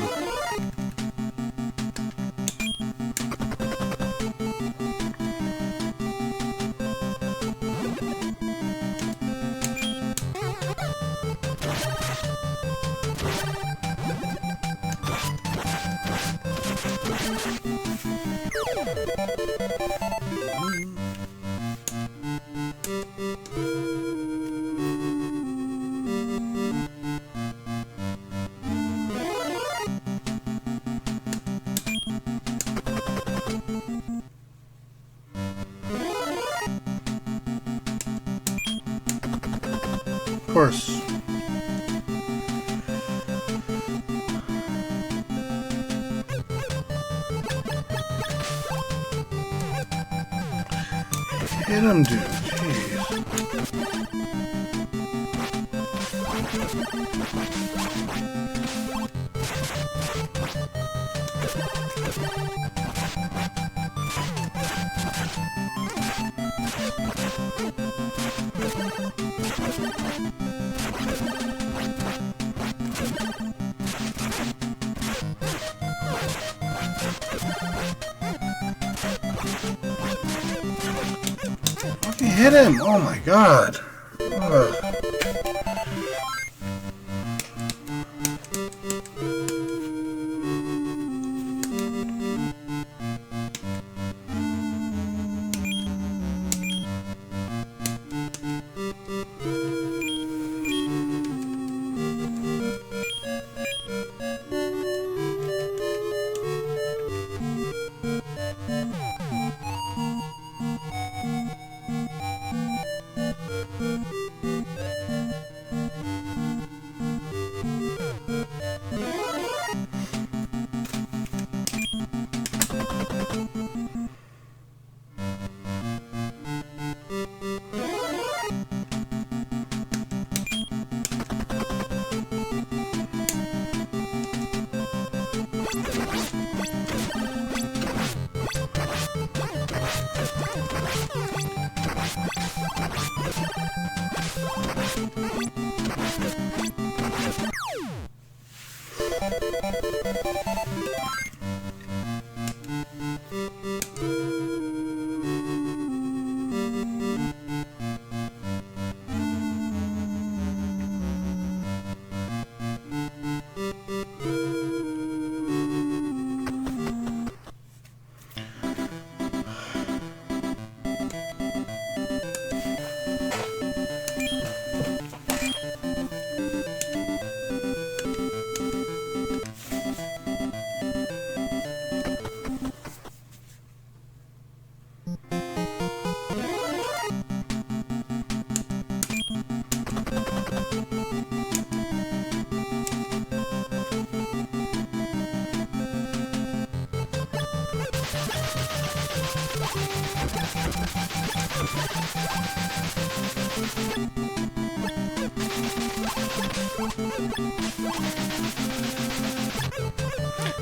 Of course. Hit him, dude. Jeez. Fucking hit him! Oh my god! Ugh.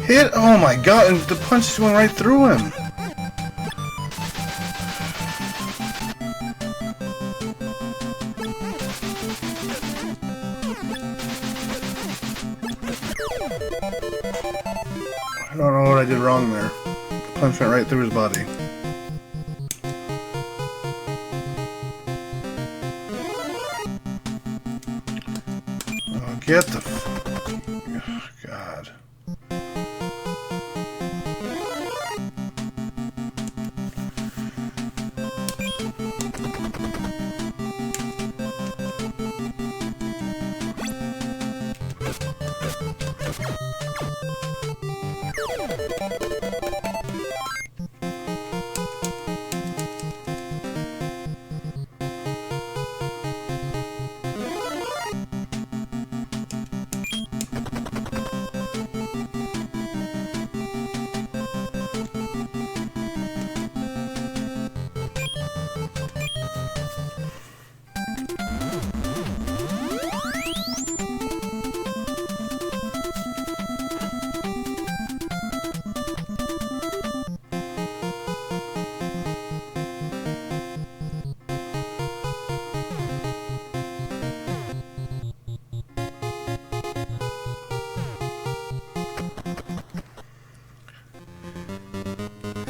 Hit! Oh my god, and the punch just went right through him! I don't know what I did wrong there. The punch went right through his body. Oh, get the oh, God.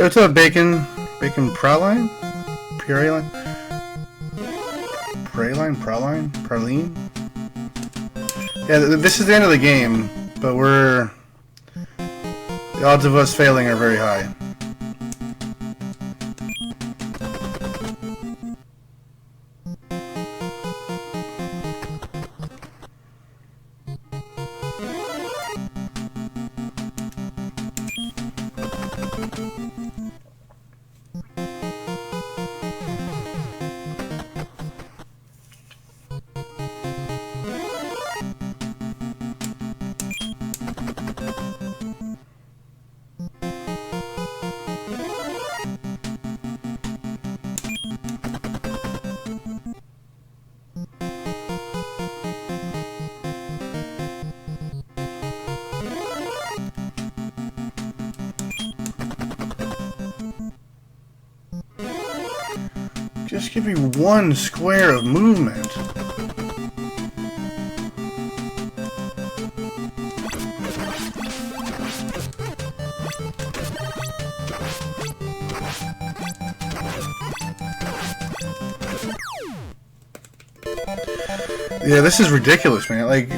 Hey, what's up, Bacon? Bacon Praline? Praline? Praline? Praline? Praline? Yeah, this is the end of the game, but the odds of us failing are very high. Just give me one square of movement. Yeah, this is ridiculous, man. Like,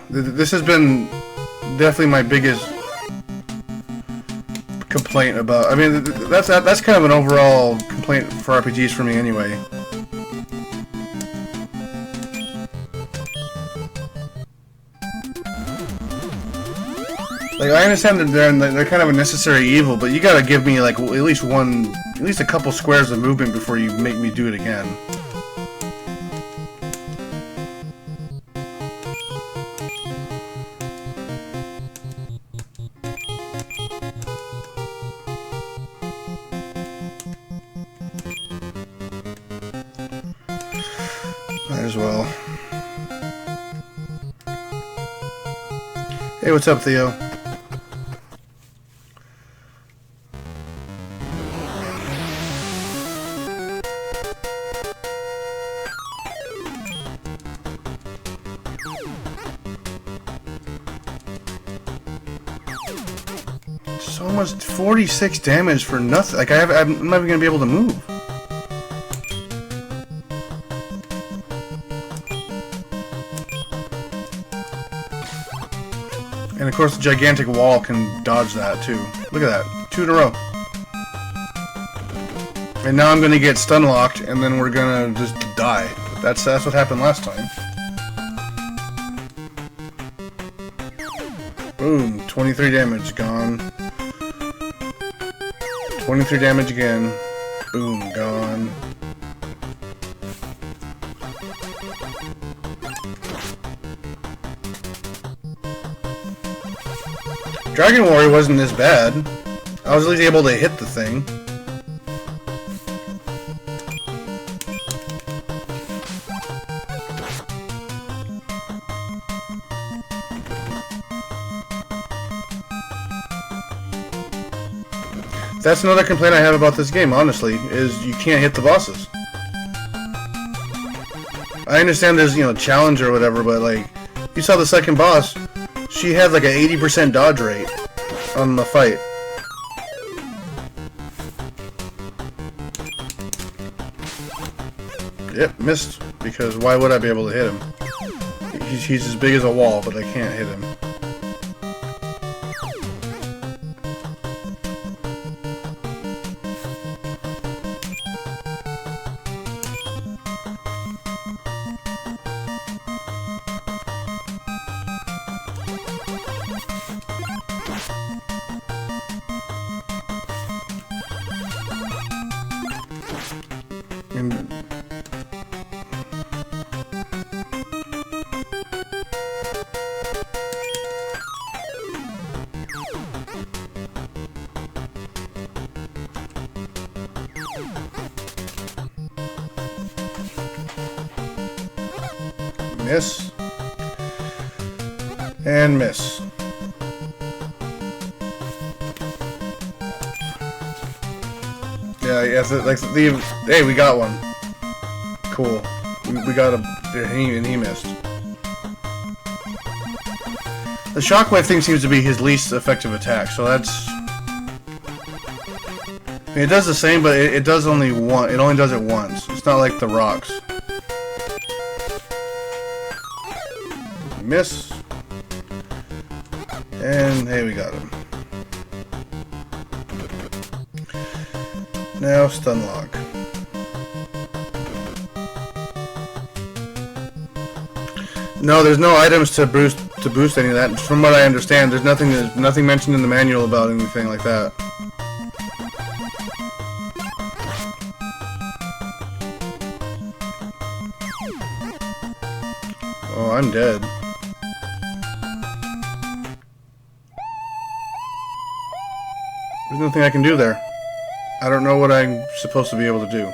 this has been definitely my biggest complaint about. I mean, that's kind of an overall complaint for RPGs for me, anyway. Like, I understand that they're kind of a necessary evil, but you gotta give me like at least a couple squares of movement before you make me do it again. Might as well. Hey, what's up, Theo? So much, 46 damage for nothing. Like, I'm not even gonna be able to move. And of course, the gigantic wall can dodge that too. Look at that, 2 in a row. And now I'm gonna get stun locked, and then we're gonna just die. That's what happened last time. Boom, 23 damage gone. 23 damage again. Boom, gone. Dragon Warrior wasn't this bad. I was at least able to hit the thing. That's another complaint I have about this game, honestly, is you can't hit the bosses. I understand there's, challenge or whatever, but, like, you saw the second boss, she had, like, an 80% dodge rate on the fight. Yep, missed, because why would I be able to hit him? He's as big as a wall, but I can't hit him. And miss. And miss. Yeah, yes, like hey, we got one. Cool. We got a, and he missed. The shockwave thing seems to be his least effective attack, so that's... I mean, it does the same, but it does only one. It only does it once. It's not like the rocks. Miss. And hey, we got him. Now stun lock. No, there's no items to boost any of that. From what I understand, there's nothing mentioned in the manual about anything like that. Oh, I'm dead. There's nothing I can do there. I don't know what I'm supposed to be able to do.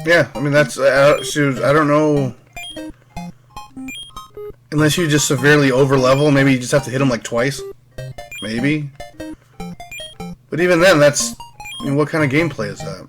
Yeah, I mean, that's, shoot, I don't know, unless you just severely overlevel, maybe you just have to hit him like twice, maybe, but even then, that's, I mean, what kind of gameplay is that?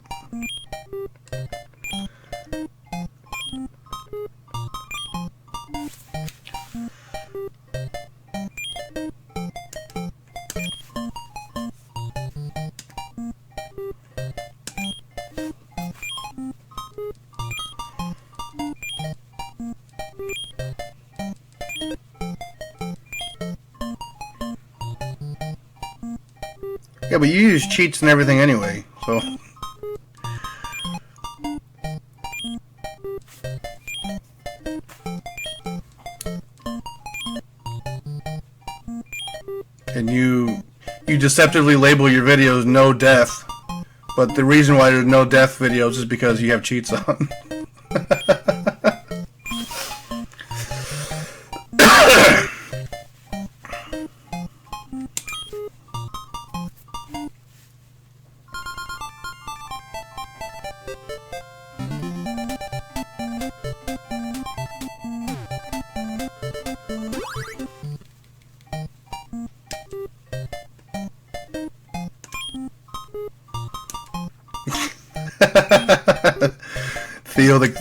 Yeah, but you use cheats and everything anyway, so... And you deceptively label your videos no death, but the reason why there's no death videos is because you have cheats on.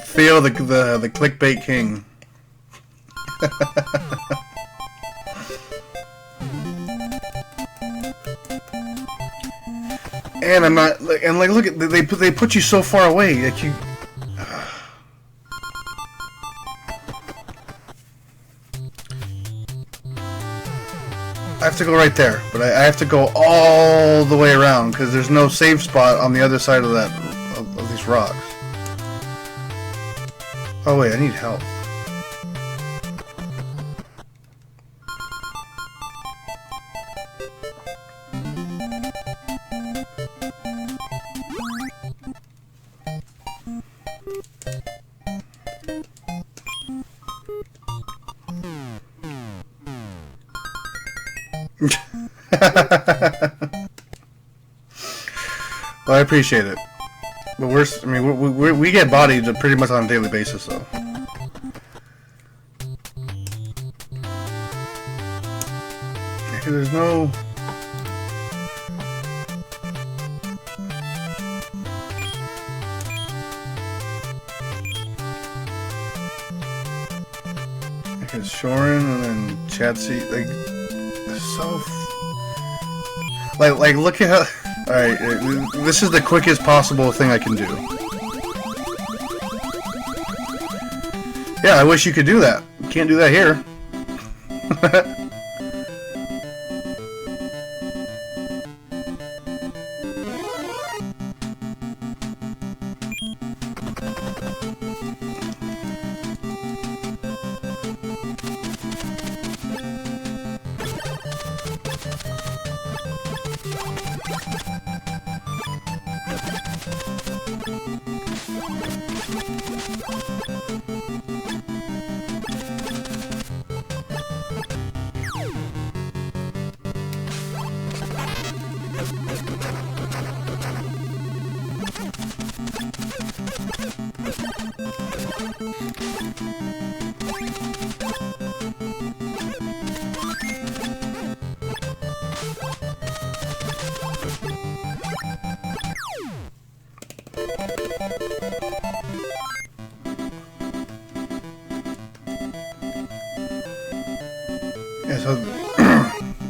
Theo the clickbait king. And I'm not like, and like, look at they put you so far away, like you. I have to go right there, but I have to go all the way around because there's no save spot on the other side of that of these rocks. Oh wait, I need help. Well, I appreciate it, but I mean, we get bodied pretty much on a daily basis, though. There's no. It's Shorin and then Chatsy, like, so. Like, look at how. Alright, this is the quickest possible thing I can do. Yeah, I wish you could do that. You can't do that here. Yeah, so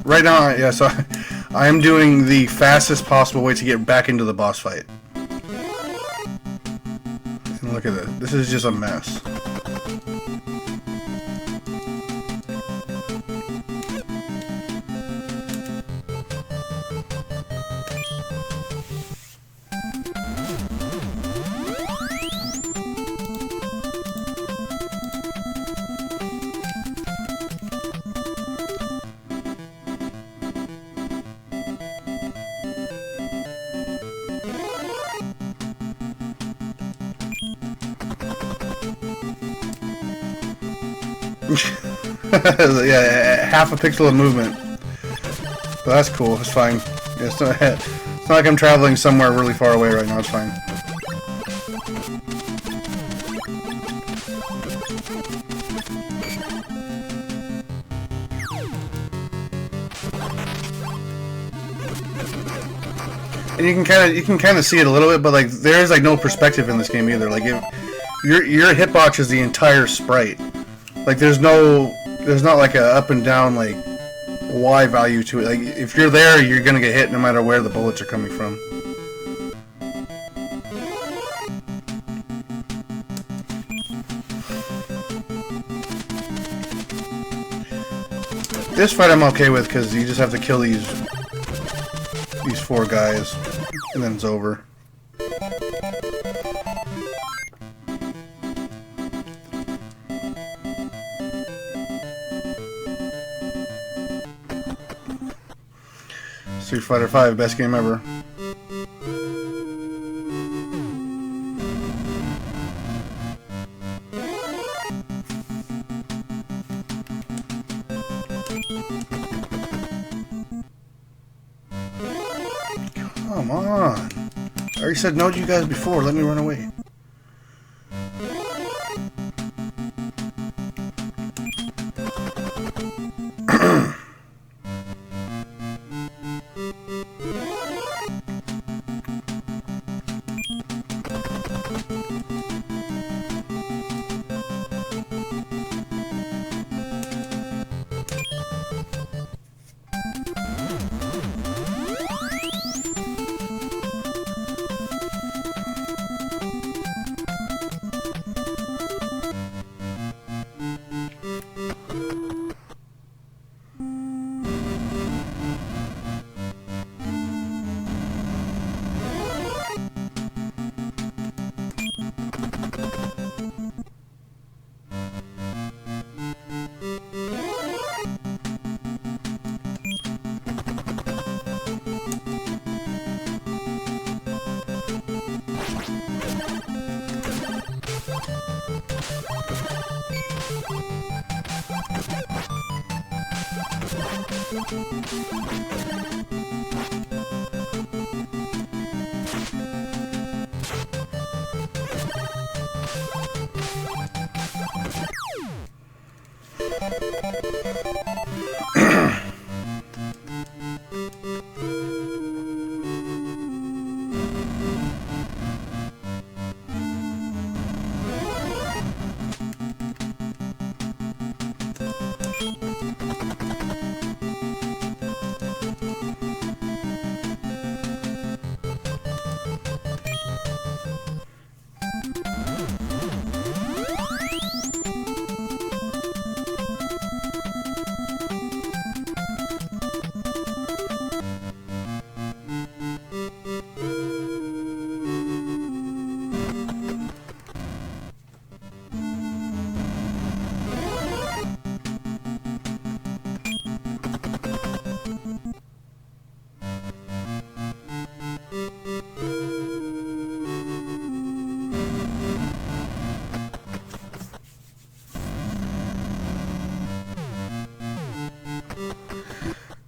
right now, yeah, so I am doing the fastest possible way to get back into the boss fight. And look at this. This is just a mess. Yeah, half a pixel of movement. But that's cool, it's fine. Yeah, it's not like I'm traveling somewhere really far away right now, it's fine. And you can kind of see it a little bit, but like there is like no perspective in this game either. Like your hitbox is the entire sprite. Like there's not like a up and down like Y value to it. Like if you're there, you're gonna get hit no matter where the bullets are coming from. This fight I'm okay with because you just have to kill these 4 guys and then it's over. Street Fighter V, best game ever. Come on. I already said no to you guys before, let me run away.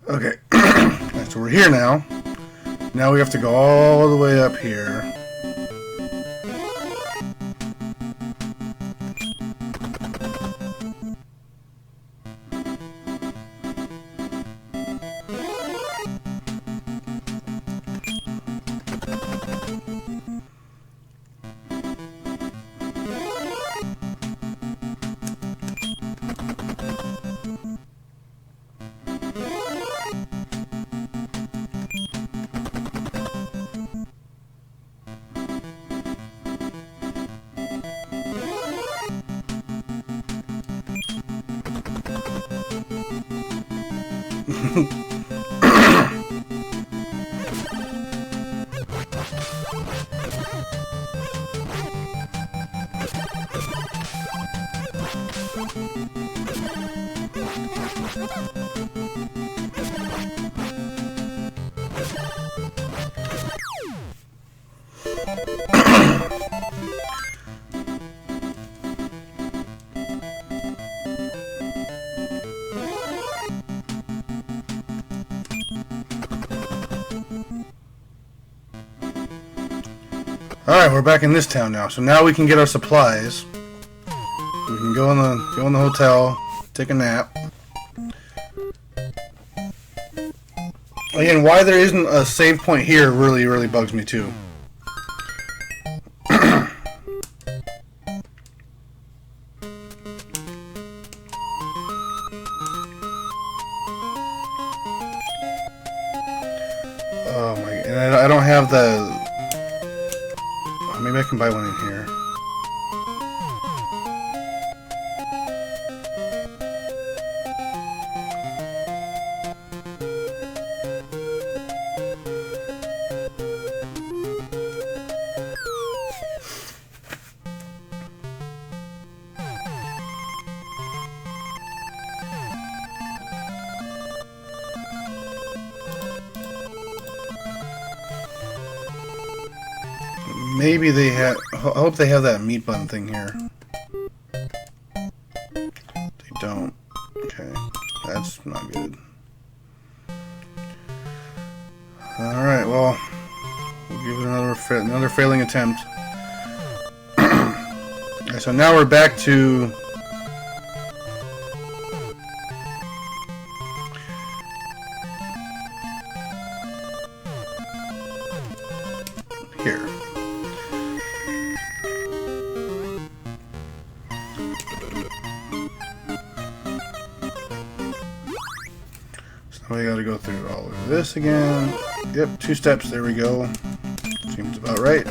Okay, so we're here now. Now we have to go all the way up here. Alright, we're back in this town now. So now we can get our supplies. We can go in the hotel, take a nap. Again, why there isn't a save point here really bugs me too. Oh my, and I don't have the... Oh, maybe I can buy one in here. Maybe they have... I hope they have that meat bun thing here. They don't. Okay. That's not good. Alright, well... We'll give it another failing attempt. Okay, so now we're back to... here. So we gotta go through all of this again. Yep, 2 steps, there we go. Seems about right.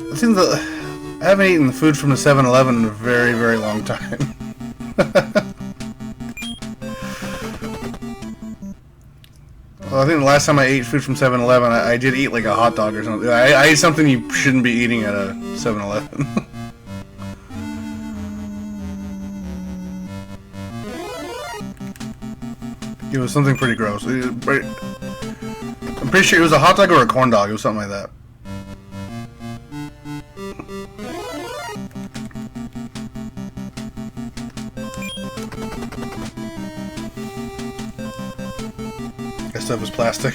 It seems that I haven't eaten food from the 7-Eleven in a very long time. Well, I think the last time I ate food from 7-Eleven, I did eat like a hot dog or something. I ate something you shouldn't be eating at a 7-Eleven. It was something pretty gross. I'm pretty sure it was a hot dog or a corn dog. It was something like that. That stuff was plastic.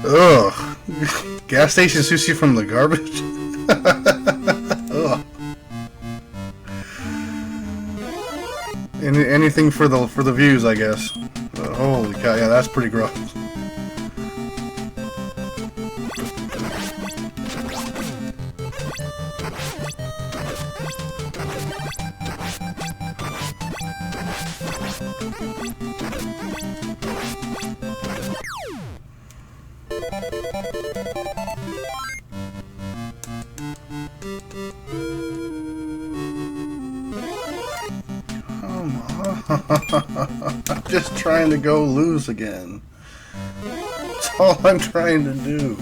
Ugh. Gas station sushi from the garbage? Ugh. Anything for the views, I guess. Holy cow, yeah, that's pretty gross. I'm just trying to go lose again. That's all I'm trying to do.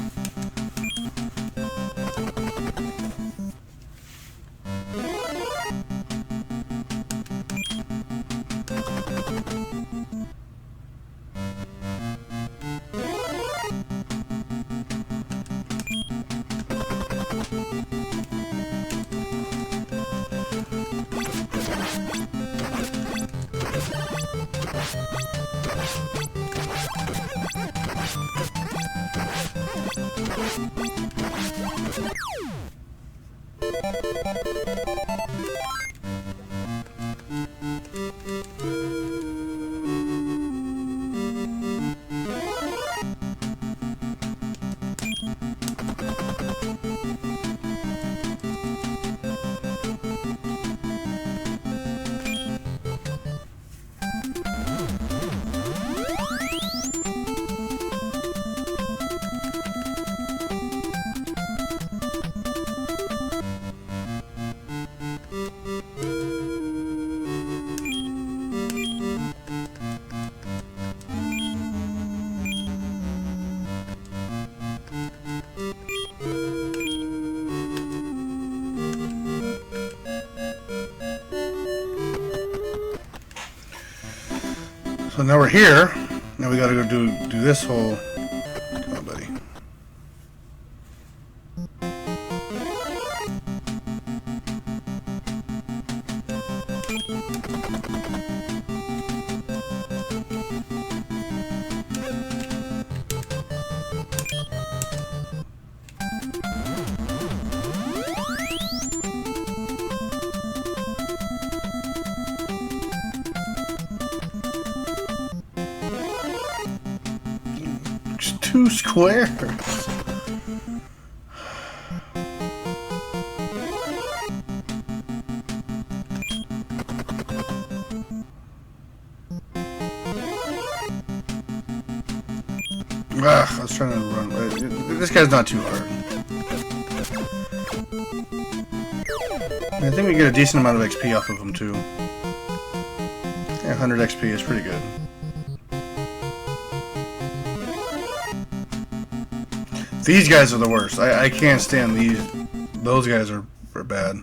So now we're here. Now we gotta go do this whole... Come on, buddy. Just 2 squares. I was trying to run. This guy's not too hard. I think we get a decent amount of XP off of him too. Yeah, 100 XP is pretty good. These guys are the worst. I can't stand these. Those guys are bad.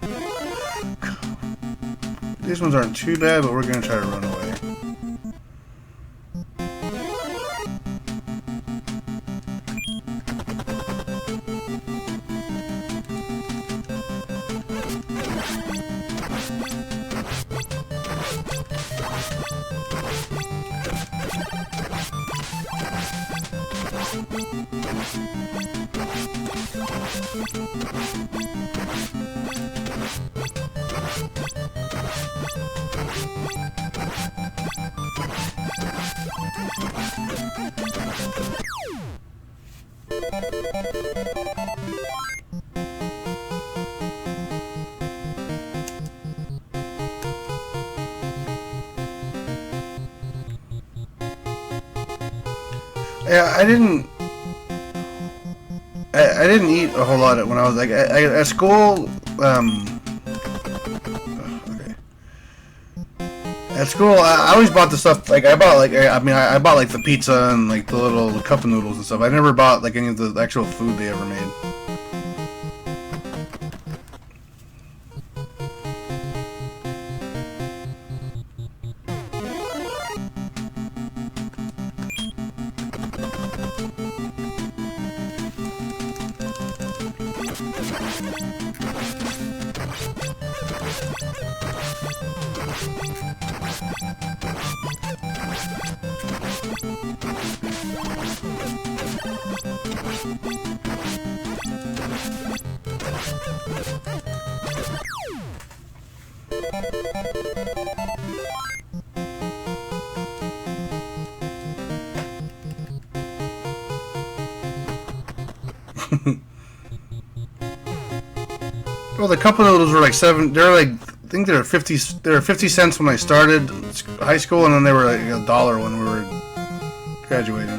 These ones aren't too bad, but we're gonna try to run away. Yeah, I didn't eat a whole lot when I was like at school. Okay. That's cool. I always bought the stuff, like, I bought, like, I bought, like, the pizza and, like, the little cup of noodles and stuff. I never bought, like, any of the actual food they ever made. Well, the cup of noodles were like they're like, I think they were 50 cents when I started high school, and then they were like $1 when we were graduating.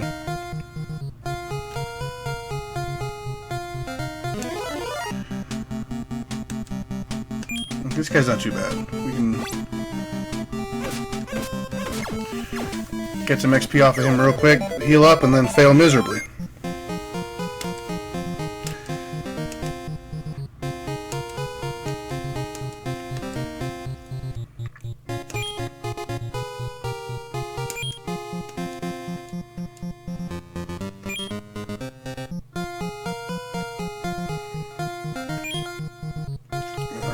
This guy's not too bad. We can get some XP off of him real quick, heal up, and then fail miserably.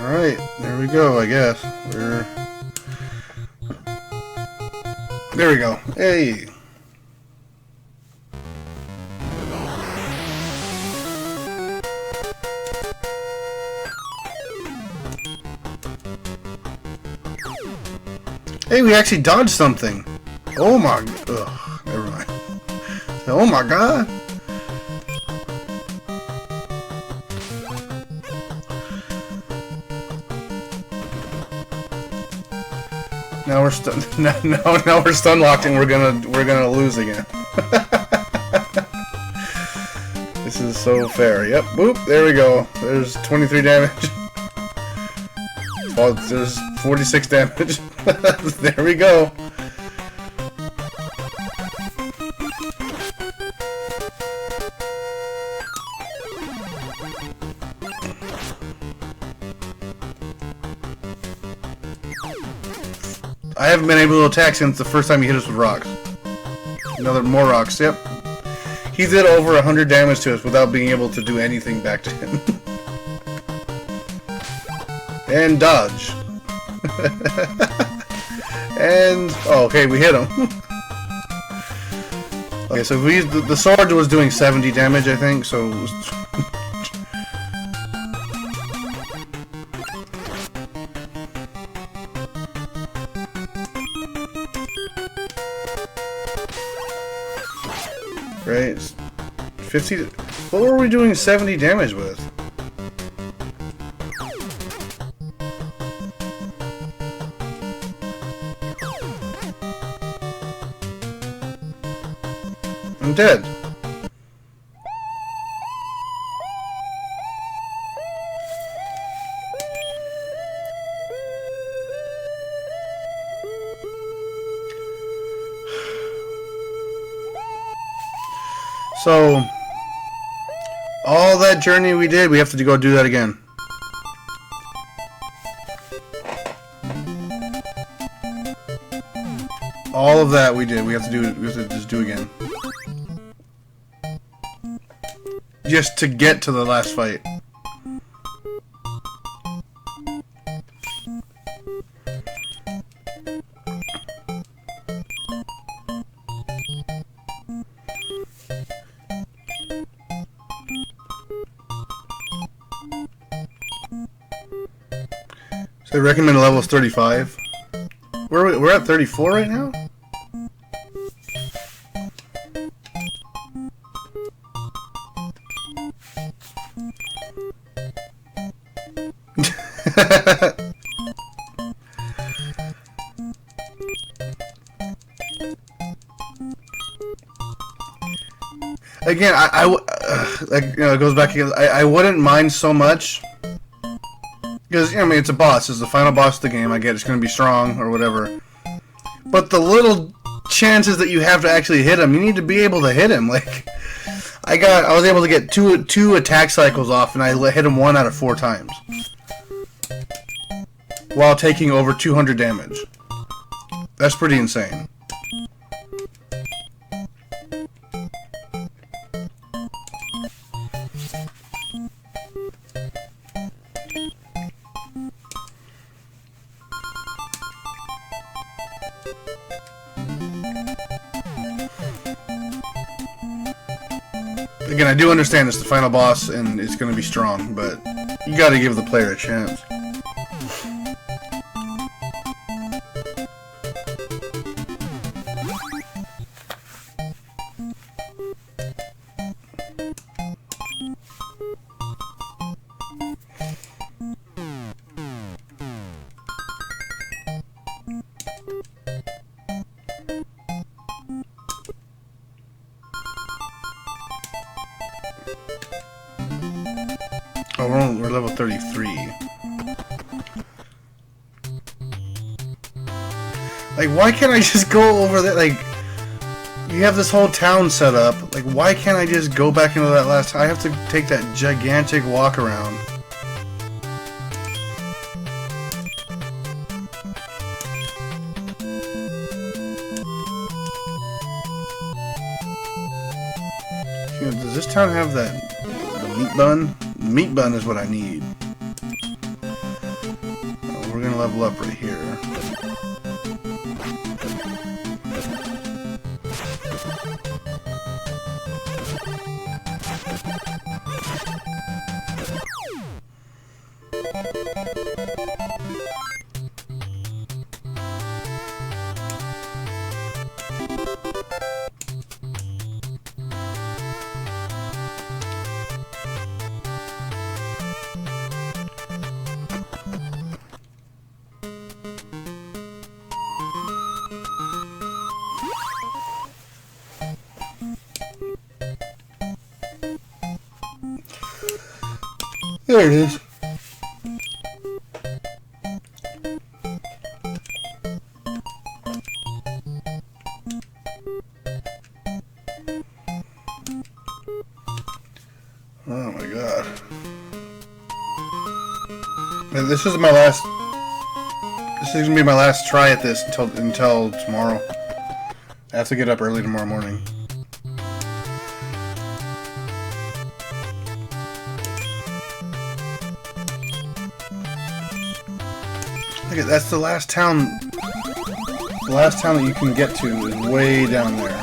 Alright, there we go, I guess. There we go. Hey! Hey, we actually dodged something! Oh my... Ugh, never mind. Oh my god! Now we're now we're stun locked and we're gonna lose again. This is so fair. Yep, boop, there we go. There's 23 damage. Oh, there's 46 damage. There we go. I haven't been able to attack since the first time he hit us with rocks. More rocks, yep. He did over 100 damage to us without being able to do anything back to him. And dodge. And... oh, okay, we hit him. Okay, so the sword was doing 70 damage, I think, so... it was right, 50. What were we doing 70 damage with? I'm dead. So, all that journey we did, we have to go do that again. All of that we did, we have to just do again. Just to get to the last fight. So I recommend level is 35. We're at 34 right now? Again, like, you know, it goes back again. I wouldn't mind so much. Because, you know, I mean, it's a boss. It's the final boss of the game. I get it's going to be strong or whatever. But the little chances that you have to actually hit him, you need to be able to hit him. Like, I was able to get two attack cycles off, and I hit him 1 out of 4 times, while taking over 200 damage. That's pretty insane. Again, I do understand it's the final boss and it's going to be strong, but you got to give the player a chance. Oh, we're level 33. Like, why can't I just go over there? Like, you have this whole town set up. Like, why can't I just go back into that last... I have to take that gigantic walk around. You know, does this town have the meat bun? Meat bun is what I need. We're gonna level up right here. There it is. Oh my god. Man, this is my last... This is gonna be my last try at this until tomorrow. I have to get up early tomorrow morning. Look at that's the last town. The last town that you can get to is way down there.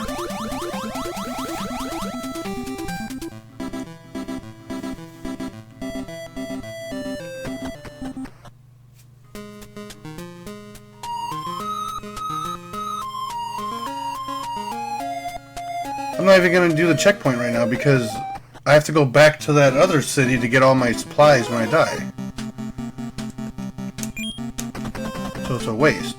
I'm not even gonna do the checkpoint right now because I have to go back to that other city to get all my supplies when I die. So it's a waste.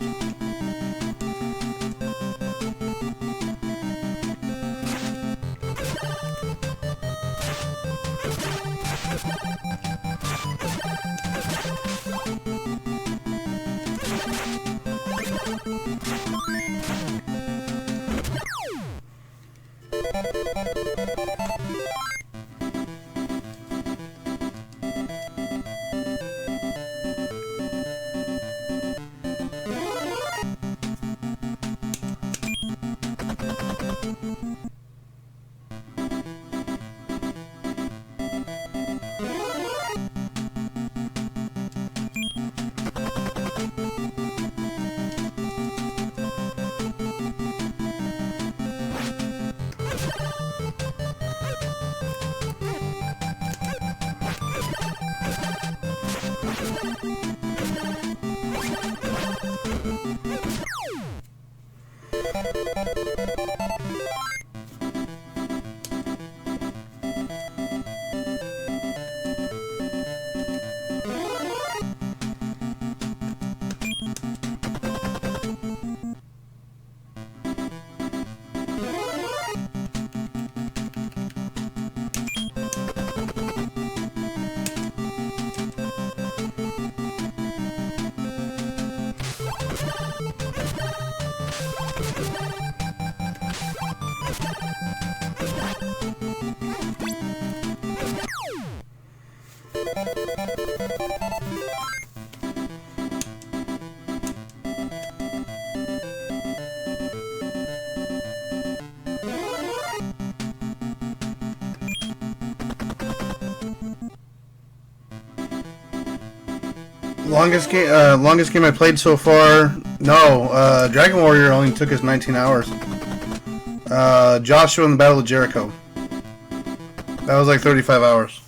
Longest game I played so far. No, Dragon Warrior only took us 19 hours. Joshua in the Battle of Jericho. That was like 35 hours.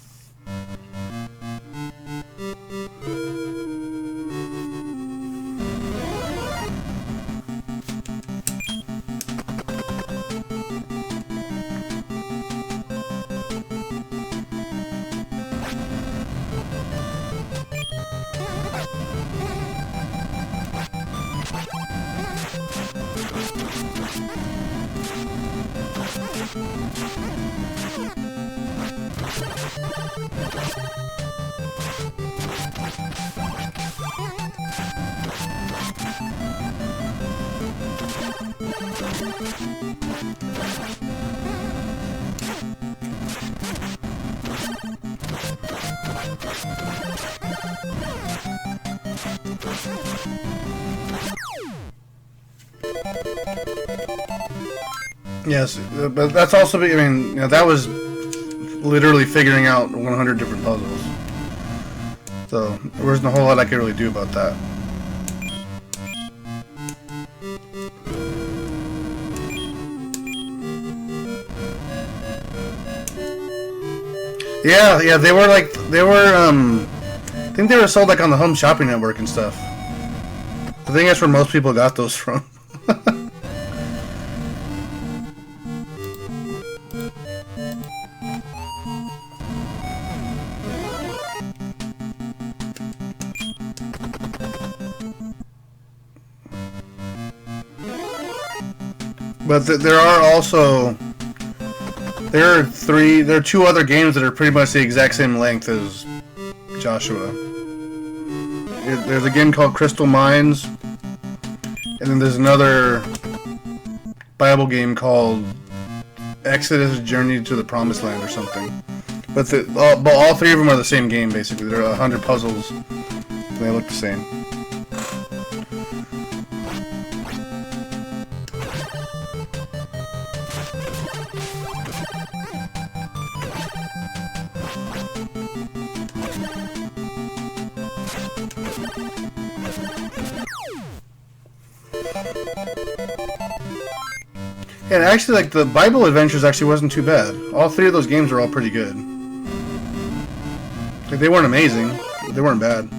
Yes, but that's also, I mean, you know, that was literally figuring out 100 different puzzles. So there wasn't a whole lot I could really do about that. Yeah, they were I think they were sold like on the Home Shopping Network and stuff. I think that's where most people got those from. But there are two other games that are pretty much the exact same length as Joshua. There's a game called Crystal Mines, and then there's another Bible game called Exodus Journey to the Promised Land or something. But all three of them are the same game, basically. There are 100 puzzles, and they look the same. And actually, like, the Bible Adventures actually wasn't too bad. All three of those games were all pretty good. Like, they weren't amazing, but they weren't bad.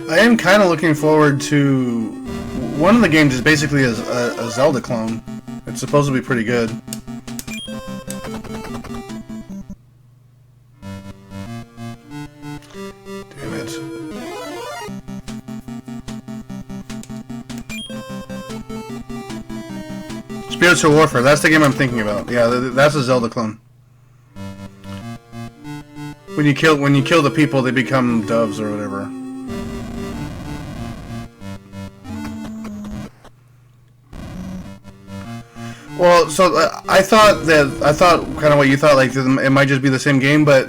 I am kind of looking forward to... One of the games is basically a Zelda clone. It's supposed to be pretty good. Damn it. Spiritual Warfare, that's the game I'm thinking about. Yeah, that's a Zelda clone. When you kill the people, they become doves or whatever. Well, so I thought kind of what you thought, like it might just be the same game, but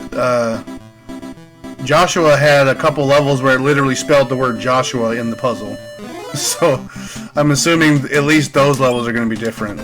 Joshua had a couple levels where it literally spelled the word Joshua in the puzzle. So I'm assuming at least those levels are going to be different.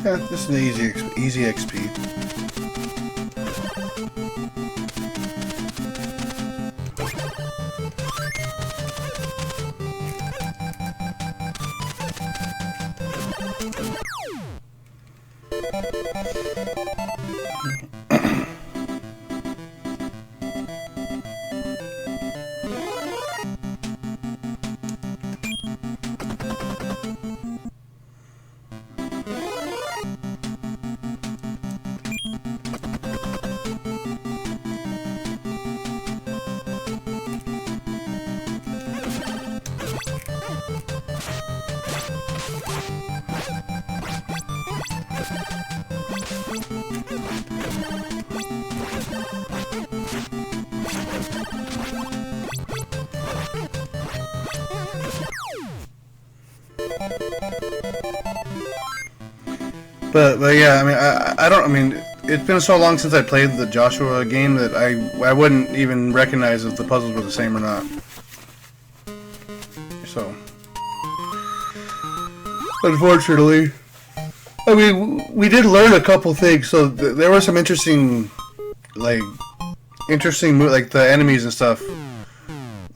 Yeah, this is an easy XP. But yeah, I mean, I mean, it's been so long since I played the Joshua game that I wouldn't even recognize if the puzzles were the same or not. So, unfortunately, I mean, we did learn a couple things. So there were some interesting, like the enemies and stuff.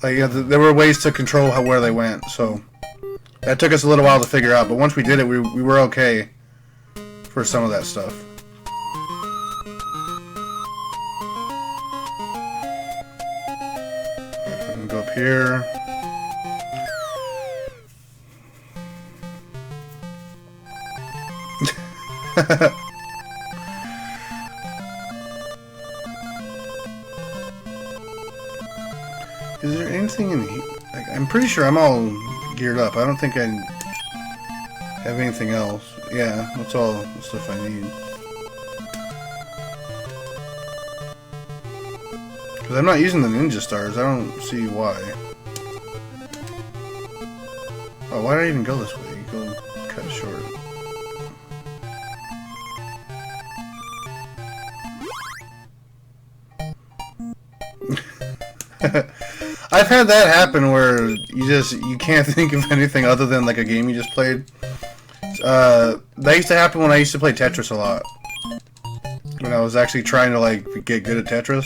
Like, yeah, there were ways to control where they went. So that took us a little while to figure out. But once we did it, we were okay for some of that stuff. I'm gonna go up here. Is there anything in here? Like, I'm pretty sure I'm all geared up. I don't think I have anything else. Yeah, that's all the stuff I need. Because I'm not using the ninja stars. I don't see why. Oh, why did I even go this way? Go cut it short. I've had that happen where you can't think of anything other than like a game you just played. That used to happen when I used to play Tetris a lot. When I was actually trying to like get good at Tetris,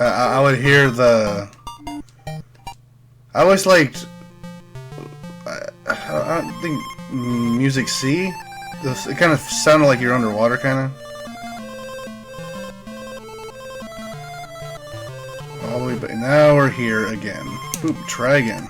I would hear the. I always liked. I don't think music C. It kind of sounded like you're underwater, kind of. All the way, but now we're here again. Oop, try again.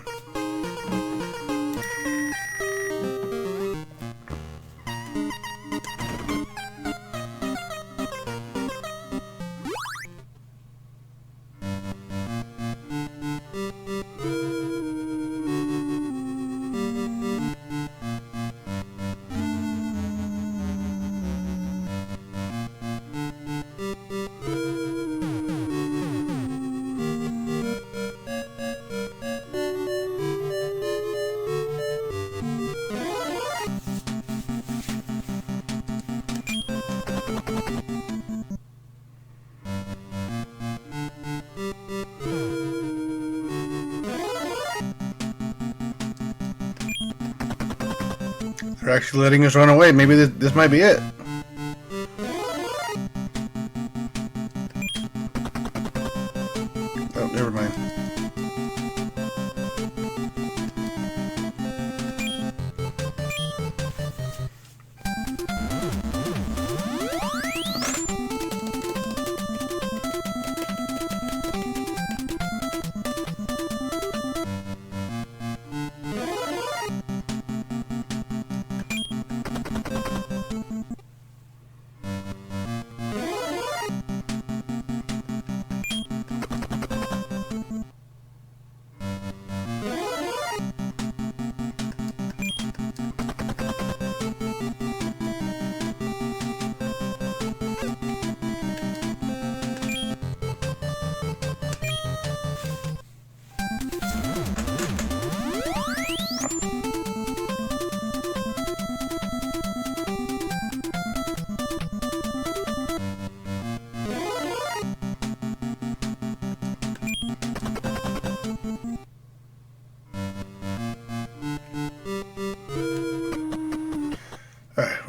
They're actually letting us run away. Maybe this might be it. Oh, never mind.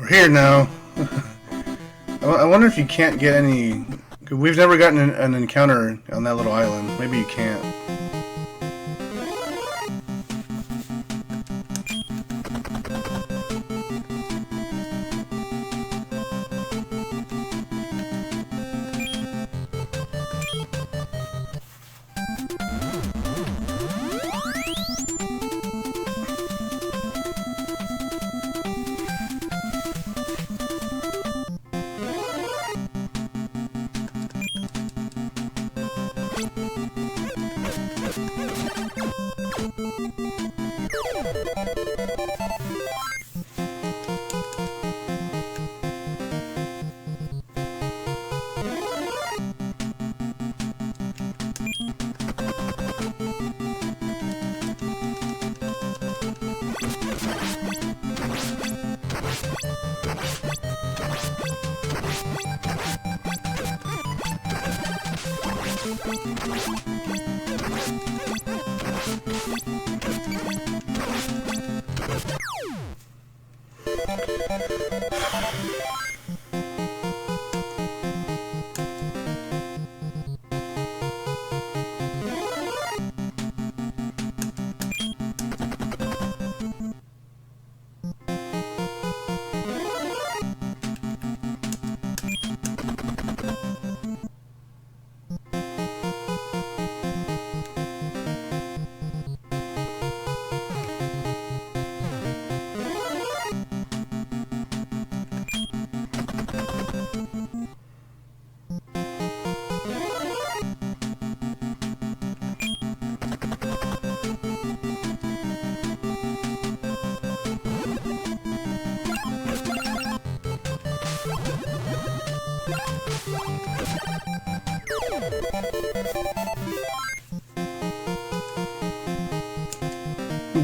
here now. I wonder if you can't get any... We've never gotten an encounter on that little island. Maybe you can't.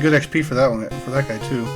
Good XP for that one, for that guy too.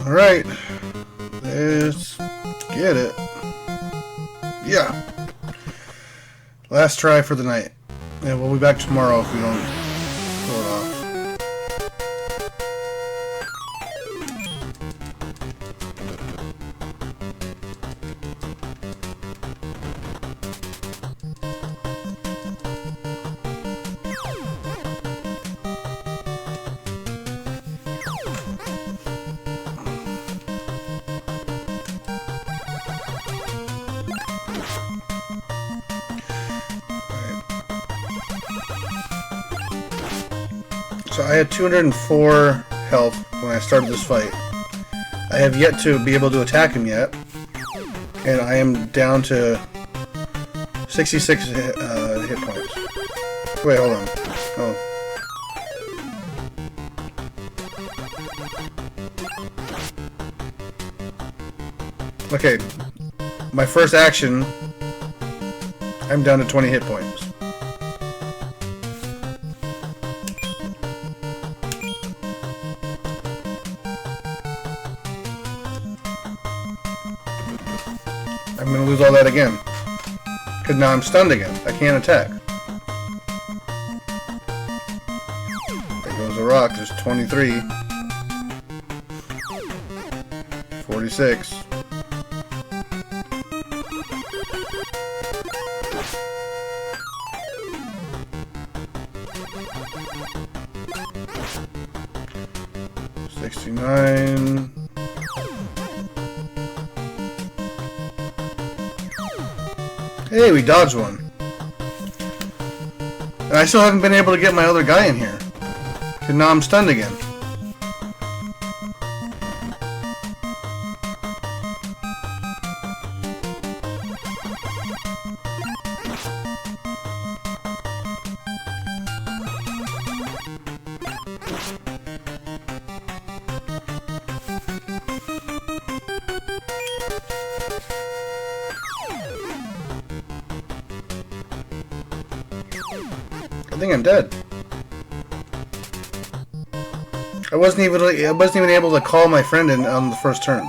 Alright, let's get it. Yeah. Last try for the night. Yeah, we'll be back tomorrow if we don't pull it off. So I had 204 health when I started this fight. I have yet to be able to attack him yet, and I am down to 66 hit points. Wait, hold on. Oh. Okay, my first action, I'm down to 20 hit points. I'm gonna lose all that again. Because now I'm stunned again. I can't attack. There goes a rock. There's 23. 46. $69. Hey, we dodged one. And I still haven't been able to get my other guy in here. Because now I'm stunned again. I think I'm dead. I wasn't even able to call my friend in on the first turn.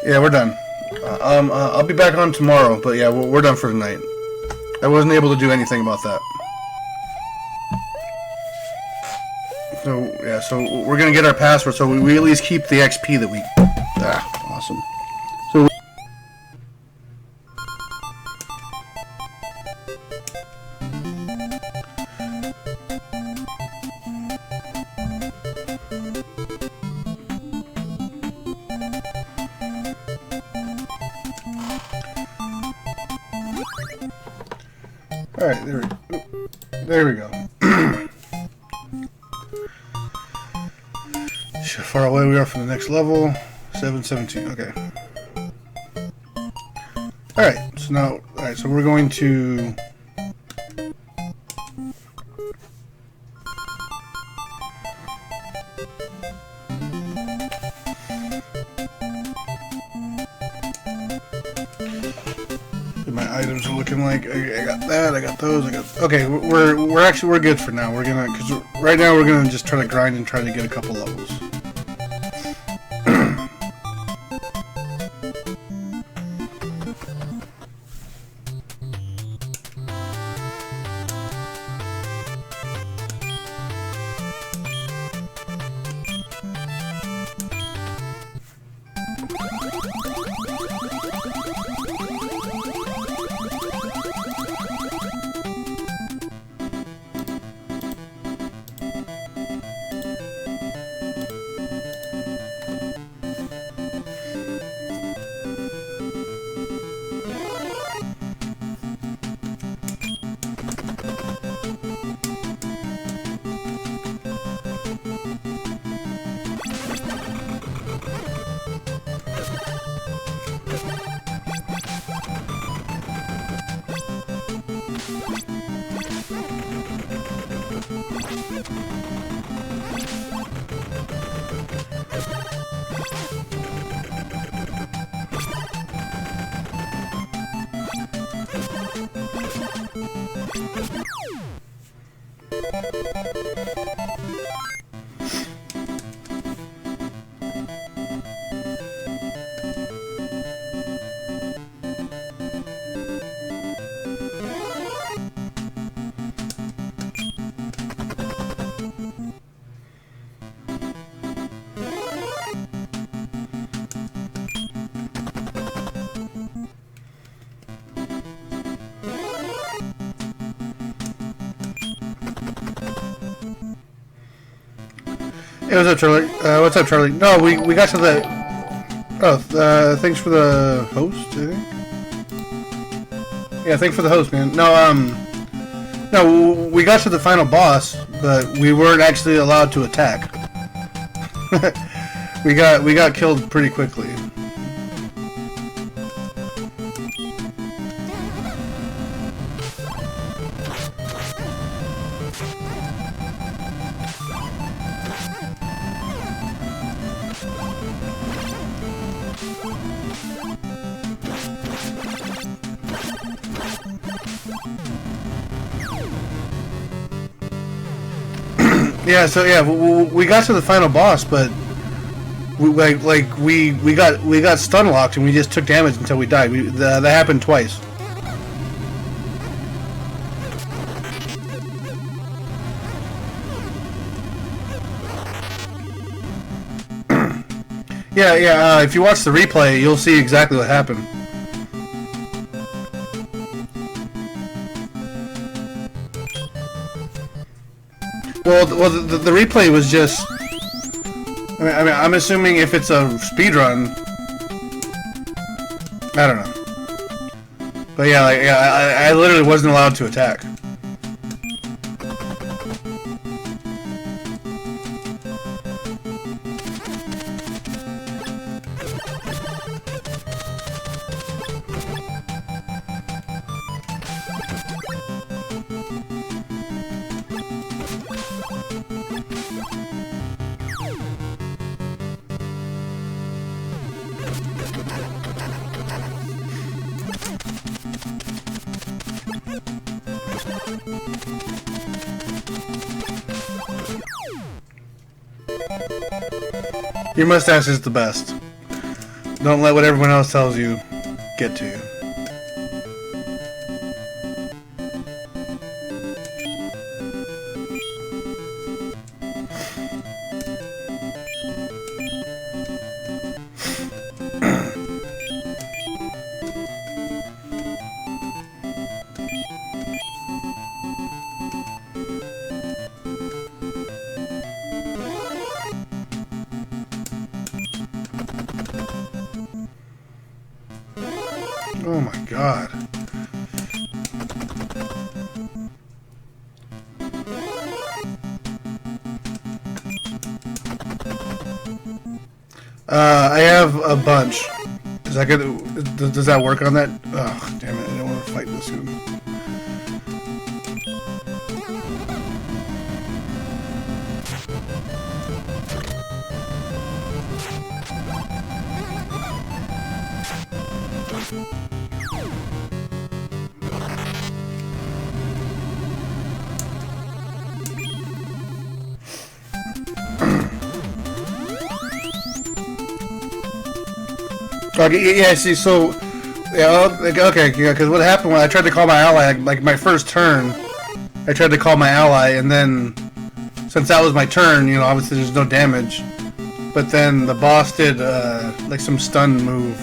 Yeah, we're done. I'll be back on tomorrow, but yeah, we're done for tonight. I wasn't able to do anything about that. So yeah, so we're gonna get our password, so we at least keep the XP that we. Awesome. So. Alright, there we go. See how far away we are from the next level. 717, okay. Alright, so now, so we're going to... My items are looking like I got that, I got those, I got. Okay, we're good for now. We're gonna, because right now we're gonna just try to grind and try to get a couple levels. Hey, what's up, Charlie? What's up, Charlie? No, we got to the... Oh, thanks for the host, I think? Yeah, thanks for the host, man. No, we got to the final boss, but we weren't actually allowed to attack. we got killed pretty quickly. Yeah, so yeah, we got to the final boss, but we got stun locked and we just took damage until we died. That happened twice. Yeah. If you watch the replay, you'll see exactly what happened. Well, the replay was just... I mean, I'm assuming if it's a speedrun... I don't know. But yeah, I literally wasn't allowed to attack. Your mustache is the best. Don't let what everyone else tells you get to you. Oh my god. I have a bunch. Is that good? Does that work on that? Oh, damn it. I don't want to fight this soon. Okay, yeah, see, so... Yeah, okay, yeah, because what happened when I tried to call my ally, like my first turn, I tried to call my ally, and then, since that was my turn, you know, obviously there's no damage, but then the boss did, like some stun move.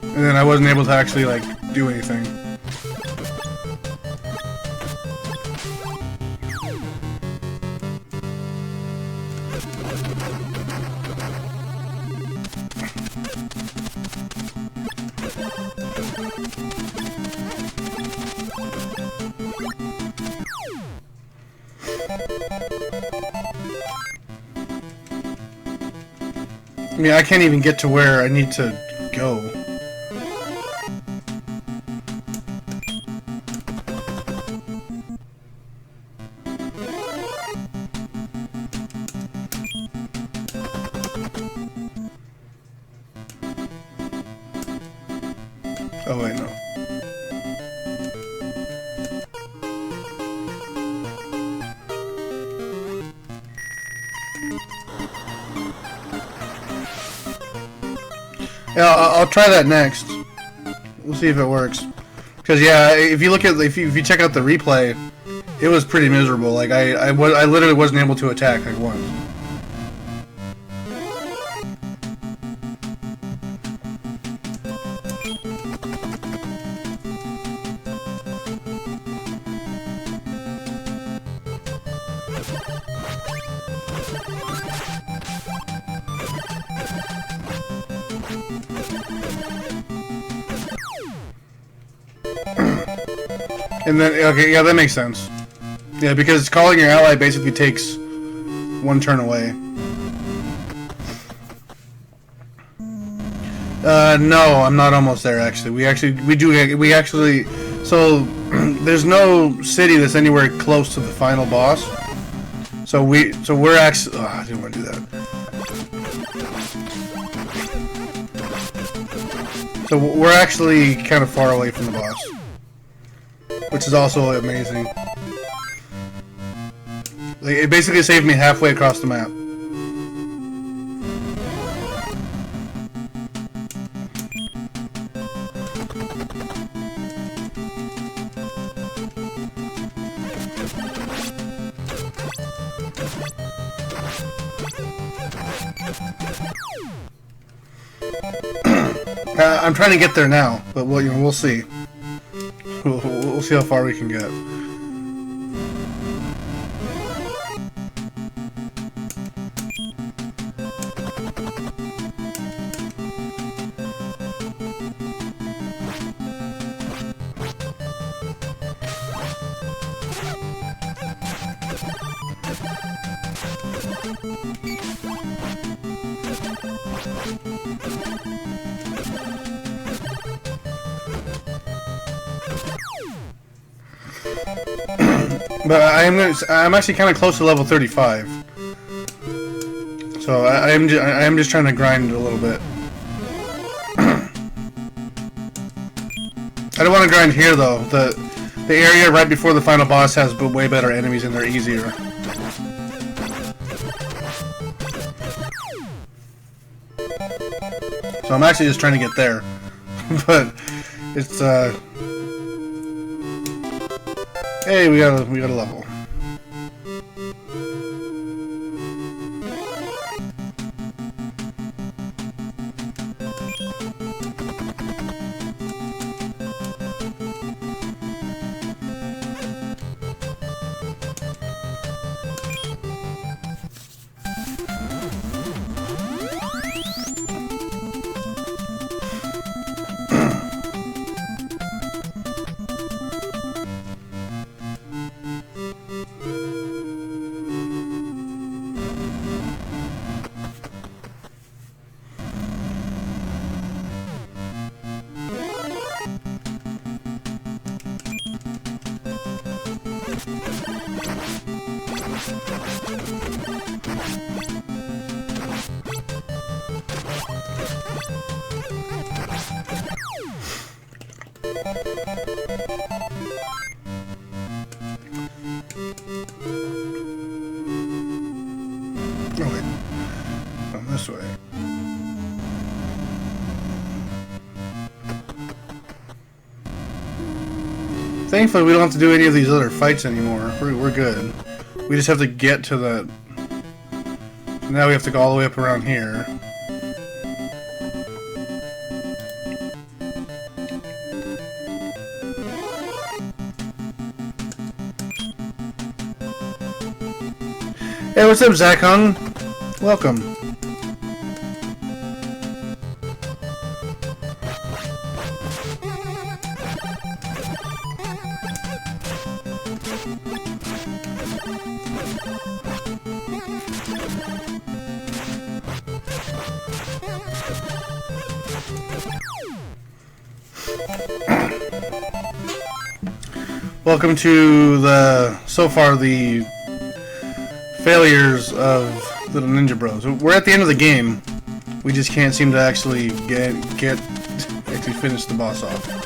And then I wasn't able to actually, like, do anything. I mean, I can't even get to where I need to go. Oh wait, no. Yeah, I'll try that next. We'll see if it works. Because yeah, if you look at if you check out the replay, it was pretty miserable. Like I literally wasn't able to attack like once. And then, okay, yeah, that makes sense. Yeah, because calling your ally basically takes one turn away. No, I'm not almost there, actually. We actually, so, there's no city that's anywhere close to the final boss. So we're actually, oh, I didn't want to do that. So we're actually kind of far away from the boss, which is also amazing. Like, it basically saved me halfway across the map. I'm trying to get there now, but we'll see. We'll see how far we can get. But I'm actually kind of close to level 35. So I am just trying to grind a little bit. I don't want to grind here though. The area right before the final boss has way better enemies and they're easier. So I'm actually just trying to get there. But it's hey, we got a level. Oh wait, oh, this way. Thankfully, we don't have to do any of these other fights anymore. We're good. We just have to get to the. Now we have to go all the way up around here. Hey, what's up, Zach Hung? Welcome. Welcome to so far the failures of Little Ninja Bros. We're at the end of the game. We just can't seem to actually actually finish the boss off.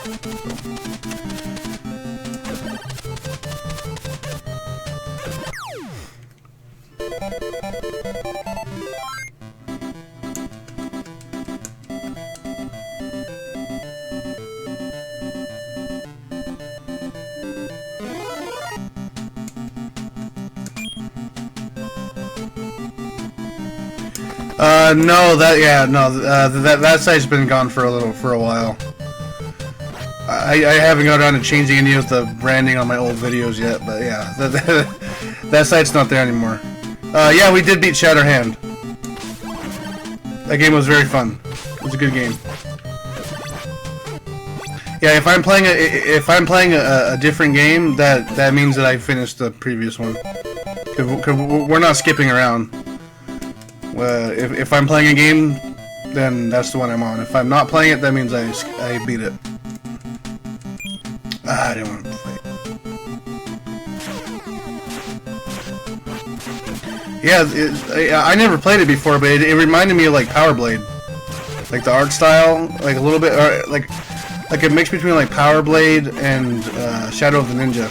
No, that site's been gone for a while. I haven't got around to changing any of the branding on my old videos yet, but yeah, that site's not there anymore. Yeah, we did beat Shatterhand. That game was very fun. It was a good game. Yeah, if I'm playing a different game, that means that I finished the previous one. Cause we're not skipping around. If I'm playing a game, then that's the one I'm on. If I'm not playing it, that means I beat it. I didn't want to play it. Yeah, I never played it before, but it reminded me of like Power Blade, like the art style, like a little bit, or like a mix between like Power Blade and Shadow of the Ninja,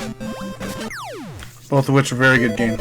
both of which are very good games.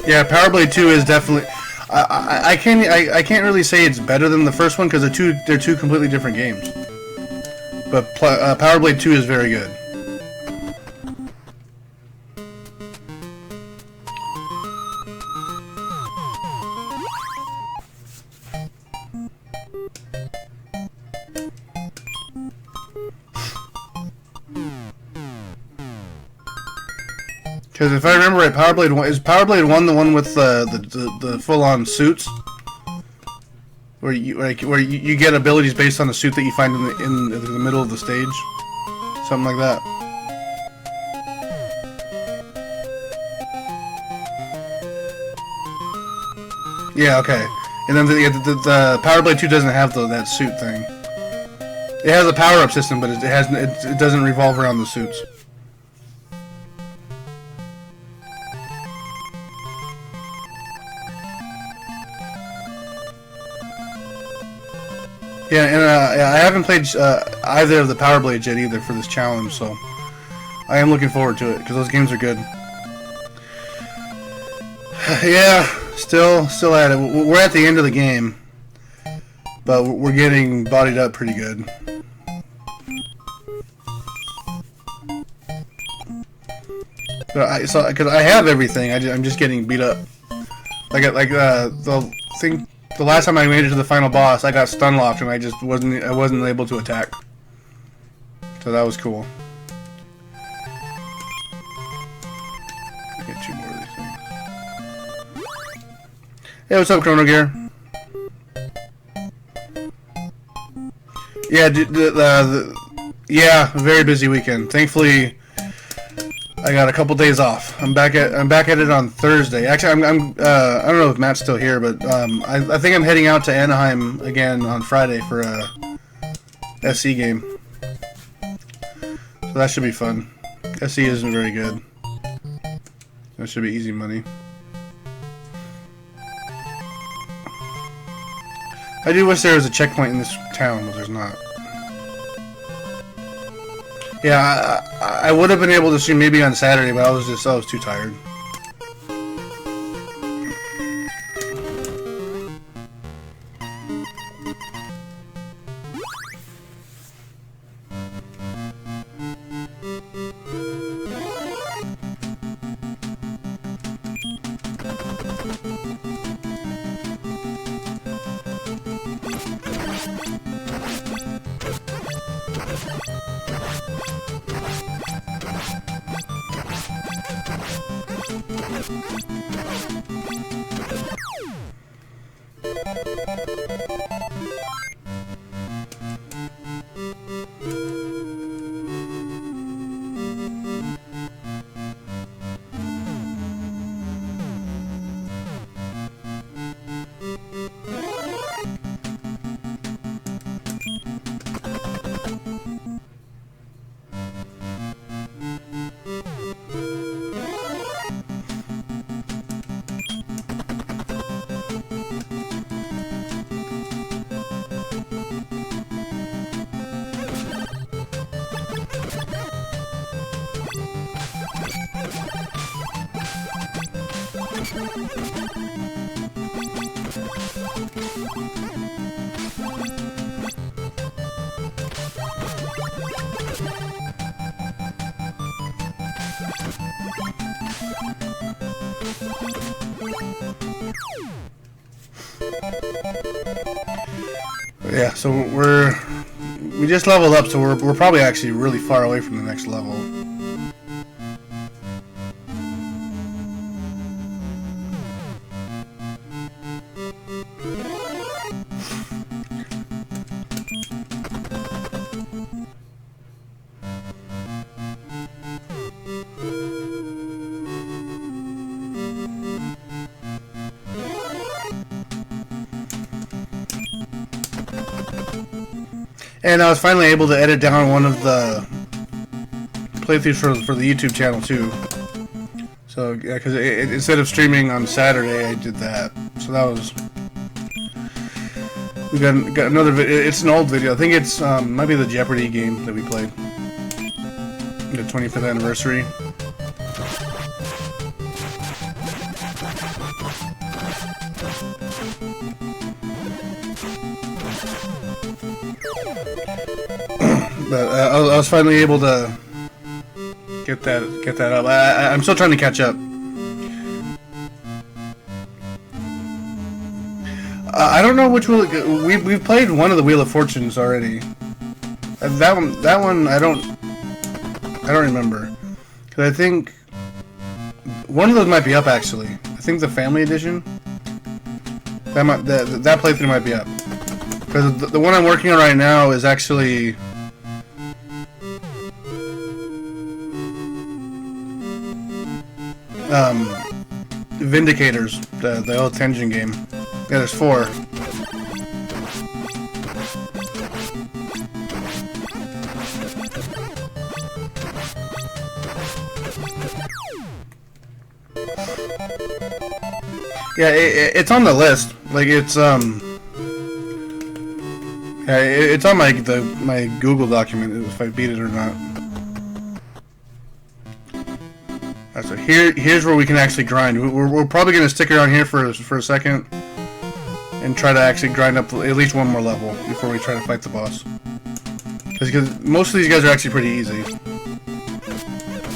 Yeah, Power Blade 2 is definitely. I can't really say it's better than the first one because they're two completely different games. But Power Blade 2 is very good. Because if I remember right, Power Blade 1 is Power Blade 1 the one with the full-on suits, where you get abilities based on the suit that you find in the middle of the stage, something like that. Yeah, okay. And then the Power Blade 2 doesn't have that suit thing. It has a power-up system, but it doesn't revolve around the suits. Yeah, and I haven't played either of the Power Blades yet either for this challenge, so I am looking forward to it because those games are good. Yeah, still at it. We're at the end of the game, but we're getting bodied up pretty good. Because I have everything, I'm just getting beat up. The last time I made it to the final boss, I got stun locked and I wasn't able to attack. So that was cool. Get 2 more of these things. Hey, what's up, Chrono Gear? Yeah, yeah, very busy weekend. Thankfully, I got a couple days off. I'm back at it on Thursday. Actually, I don't know if Matt's still here, but I think I'm heading out to Anaheim again on Friday for a SE game. So that should be fun. SE isn't very good. That should be easy money. I do wish there was a checkpoint in this town, but there's not. Yeah, I would have been able to stream maybe on Saturday, but I was too tired. Yeah, so we just leveled up, so we're probably actually really far away from the next level. And I was finally able to edit down one of the playthroughs for the YouTube channel too. So yeah, because instead of streaming on Saturday, I did that. So that was. We got another video. It's an old video. I think it's might be the Jeopardy game that we played. The 25th anniversary. But I was finally able to get that up. I'm still trying to catch up. I don't know which wheel. We've played one of the Wheel of Fortunes already. That one I don't remember, because I think one of those might be up actually. I think the Family Edition. That playthrough might be up, because the one I'm working on right now is actually. Vindicators, the old Tengen game. Yeah, there's 4. Yeah, it's on the list. Like it's yeah, it's on my Google document if I beat it or not. So here's where we can actually grind. We're probably going to stick around here for a second and try to actually grind up at least one more level before we try to fight the boss. Because most of these guys are actually pretty easy.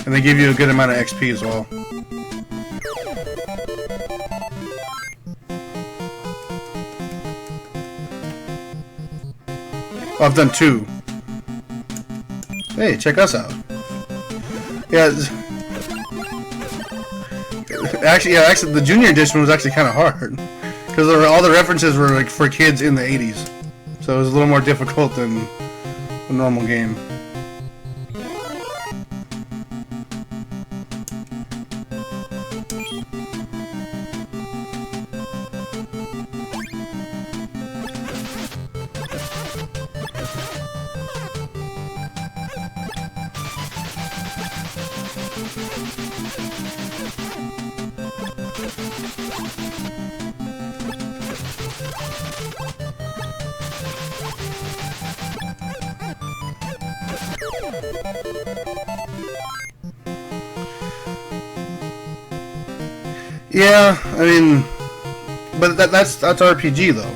And they give you a good amount of XP as well. Oh, I've done 2. Hey, check us out. Yeah. Actually, the Junior Edition was actually kind of hard because all the references were like for kids in the 80s, so it was a little more difficult than a normal game. Yeah, I mean, but that's RPG though.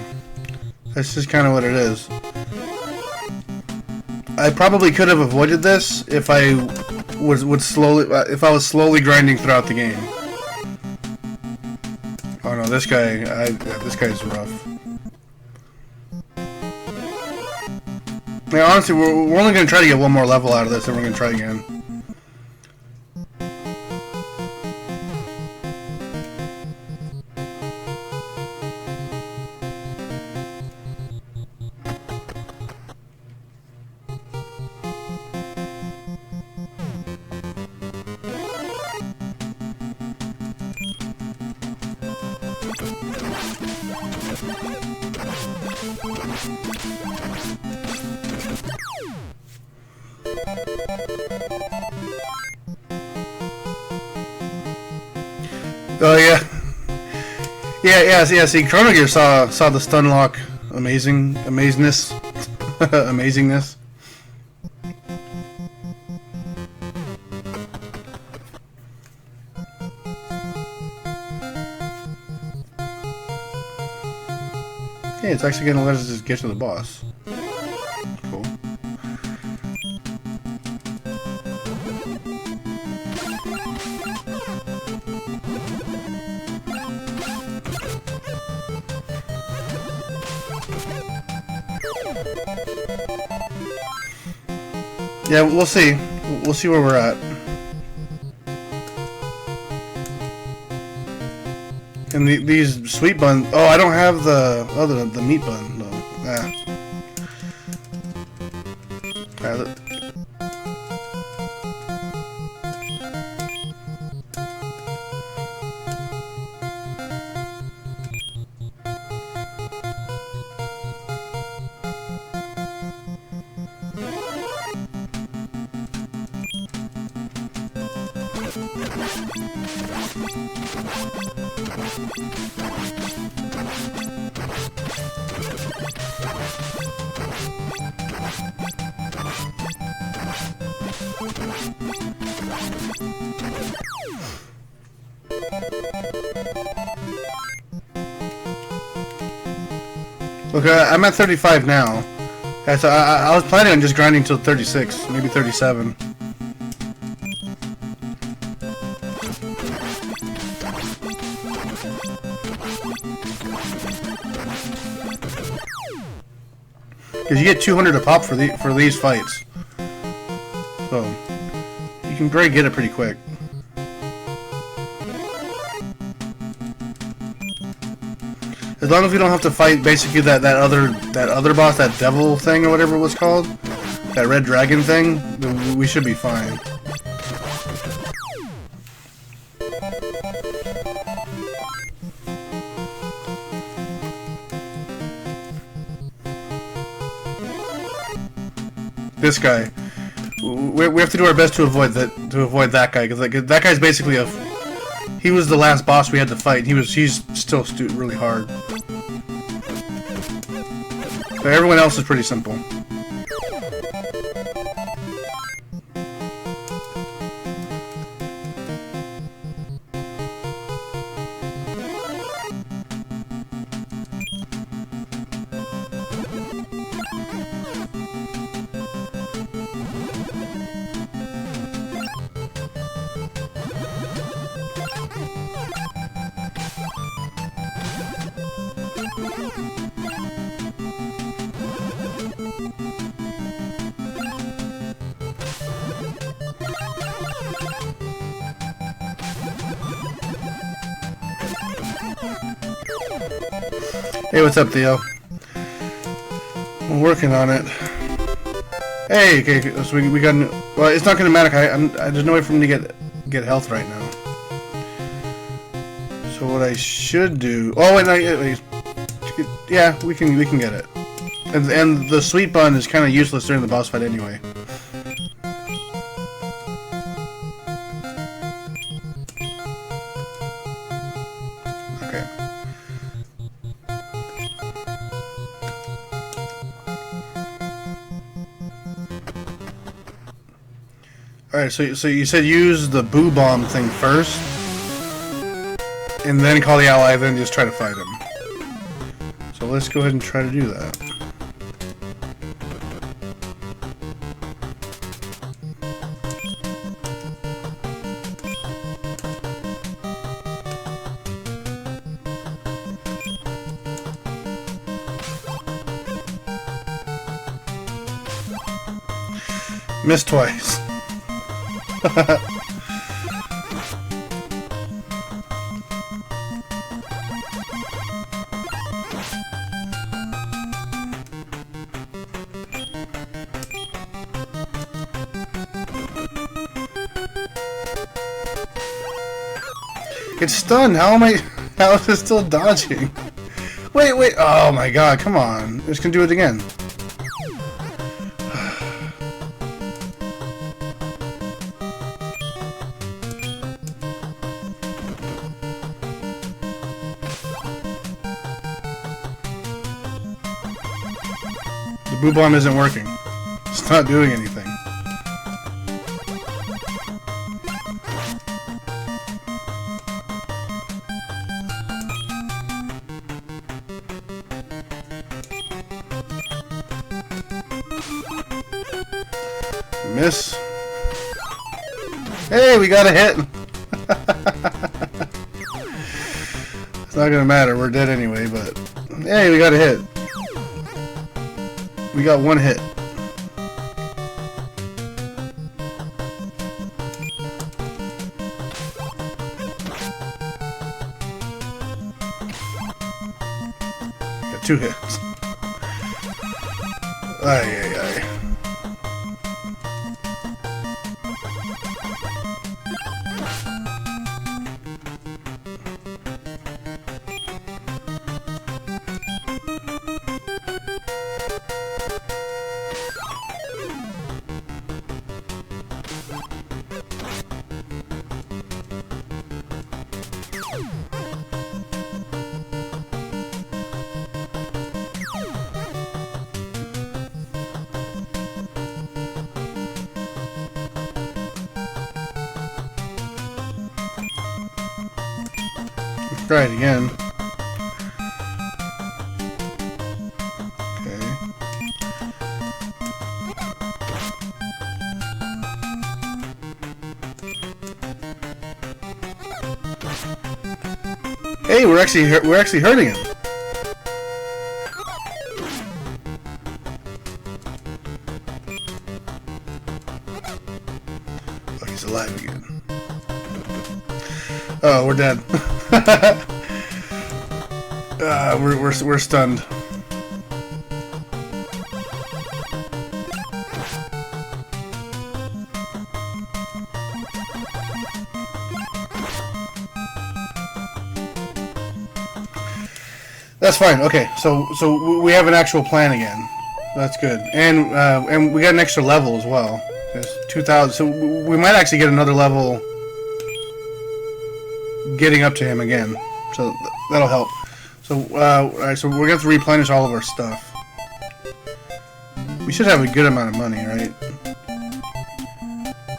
That's just kind of what it is. I probably could have avoided this if I was slowly grinding throughout the game. Oh no, this guy's rough. Yeah, honestly, we're only gonna try to get one more level out of this, and we're gonna try again. Oh yeah, yeah. See, Chrono Gear saw the stun lock, amazingness. Hey, it's actually gonna let us just get to the boss. Cool. Yeah, we'll see. We'll see where we're at. And these sweet buns. Oh, I don't have the meat bun. No. Ah. Alright, look, I'm at 35 now. Yeah, so I was planning on just grinding till 36, maybe 37. Because you get 200 a pop for these fights, so you can probably get it pretty quick. As long as we don't have to fight basically that other boss, that devil thing or whatever it was called, that red dragon thing, then we should be fine. This guy, we have to do our best to avoid that guy, because that guy's basically he was the last boss we had to fight. He's still really hard. But everyone else is pretty simple. Hey, what's up, Theo? We're working on it. Hey, okay, so we got. Well, it's not gonna matter. There's no way for me to get health right now. So what I should do? Oh wait, no, wait. Yeah, we can get it. And the sweet bun is kind of useless during the boss fight anyway. Okay. Alright, so you said use the boo bomb thing first, and then call the ally, then just try to fight him. So let's go ahead and try to do that. Missed twice. It's stunned. How is it still dodging? Wait. Oh my god, come on. It's gonna do it again. The boo bomb isn't working. It's not doing anything. Miss. Hey, we got a hit. It's not gonna matter. We're dead anyway, but hey, we got a hit. We got one hit. Got 2 hits. Ay, ay, ay. Try it again. Okay. Hey, we're actually hurting him. Oh, he's alive again. Oh, we're dead. We're stunned. That's fine. Okay, so we have an actual plan again. That's good, and we got an extra level as well. There's 2,000. So we might actually get another level getting up to him again. So that'll help. So alright, so we're gonna have to replenish all of our stuff. We should have a good amount of money, right?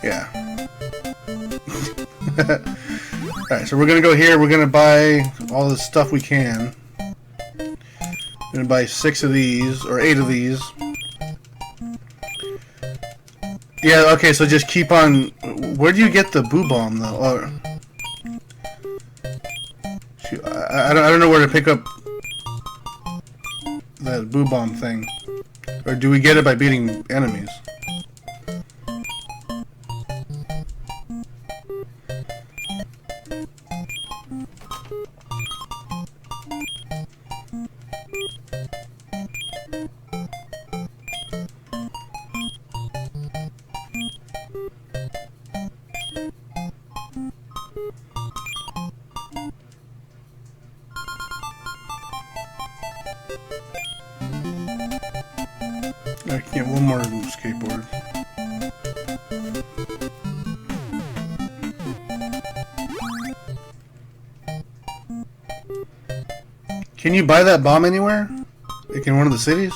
Yeah. Alright, so we're gonna go here. We're gonna buy all the stuff we can. We're gonna buy 6 of these, or 8 of these. Yeah, okay, so just keep on... Where do you get the boo bomb, though? Or, shoot, I don't know where to pick up that boo bomb thing. Or do we get it by beating enemies? I can get one more skateboard. Can you buy that bomb anywhere? Like in one of the cities?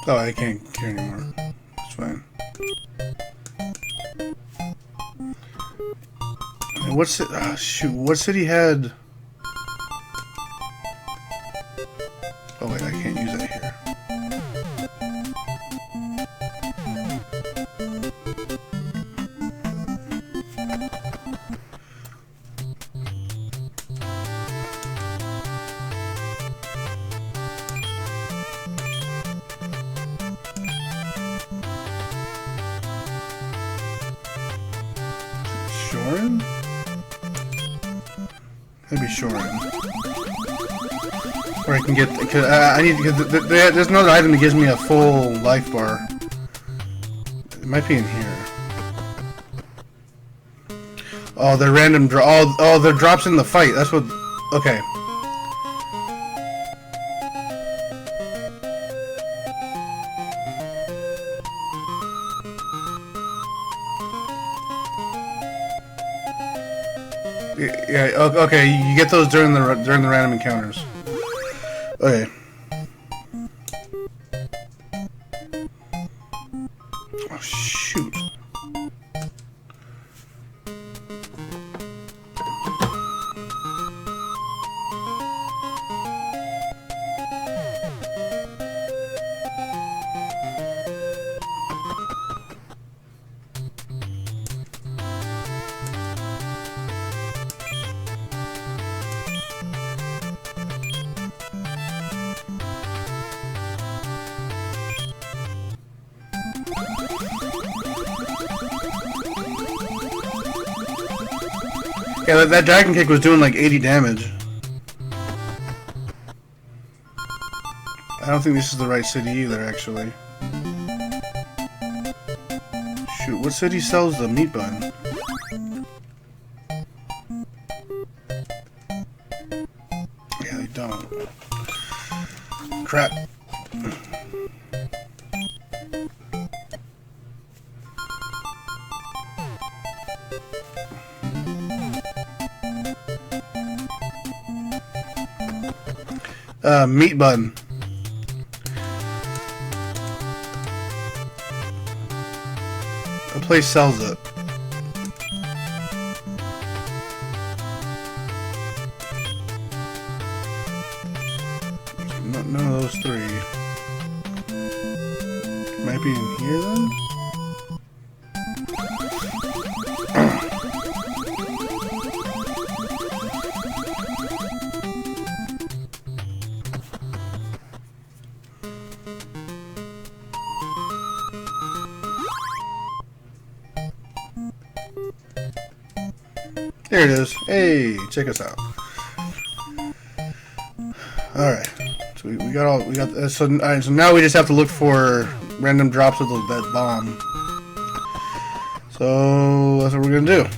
Oh, I can't care anymore. It's fine. And what's it? Oh, shoot, what city had... Oh wait, I can't use that here. Shorin? Maybe Shorin. Or I can get, cause I need to get, there's another item that gives me a full life bar. It might be in here. Oh, they're random oh, they're drops in the fight. That's what, okay. Yeah, okay, you get those during the random encounters. Okay. Oh, shoot. Yeah, that dragon kick was doing like 80 damage. I don't think this is the right city either, actually. Shoot, what city sells the meat bun? Yeah, they don't. Crap. Meat bun. A place sells it. None of those three. Might be in here then? There it is. Hey, check us out. All right. So we got. So all right. So now we just have to look for random drops of that bomb. So that's what we're gonna do.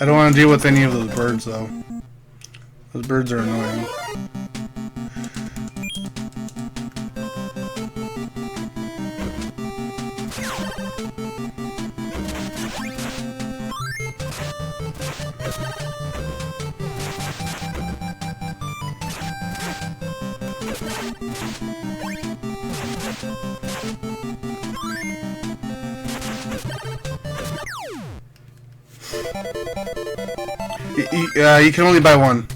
I don't want to deal with any of those birds though. Those birds are annoying. You can only buy one.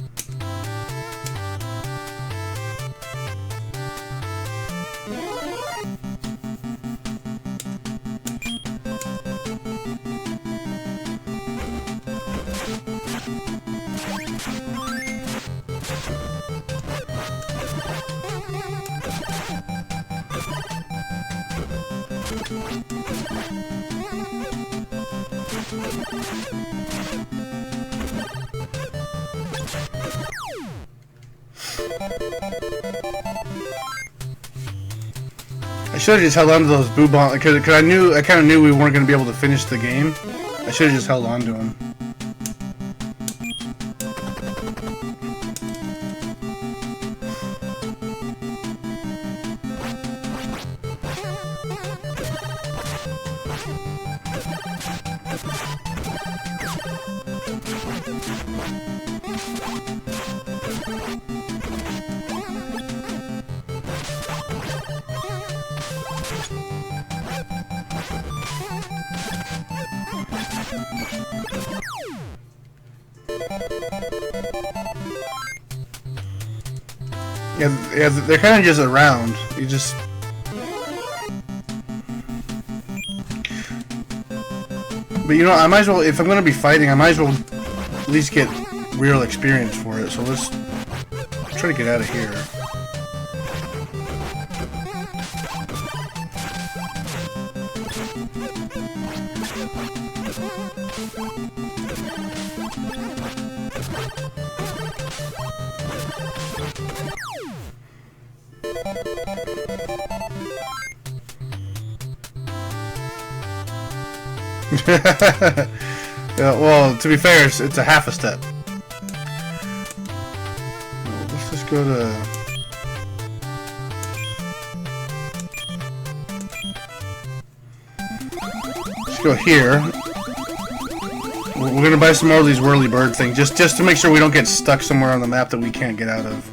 I should have just held on to those boo bombs because I kind of knew we weren't going to be able to finish the game. I should have just held on to them. Yeah, they're kind of just around. You just... But you know, I might as well, if I'm going to be fighting, I might as well at least get real experience for it. So let's try to get out of here. Yeah, well, to be fair, it's a half a step. Let's just go to... Let's go here. We're gonna buy some more of these whirly bird things, just to make sure we don't get stuck somewhere on the map that we can't get out of.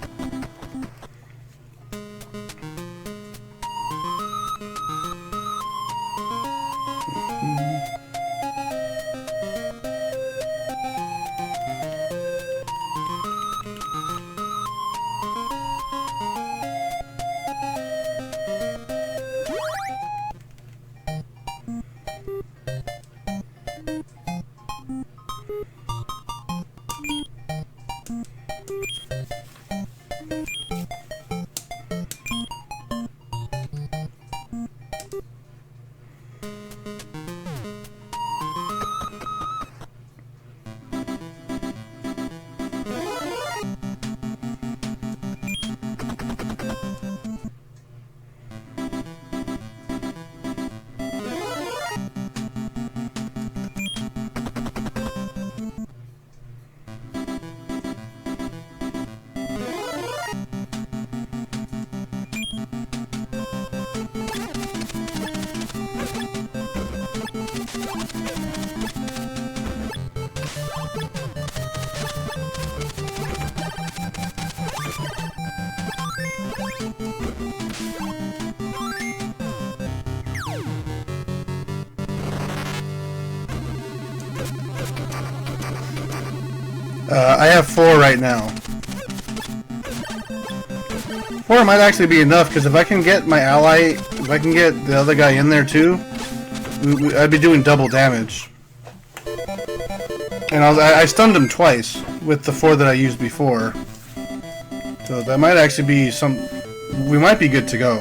I have 4 right now. 4 might actually be enough, because if I can get my ally, if I can get the other guy in there too, I'd be doing double damage. And I stunned him twice with the 4 that I used before. So that might actually be some... We might be good to go.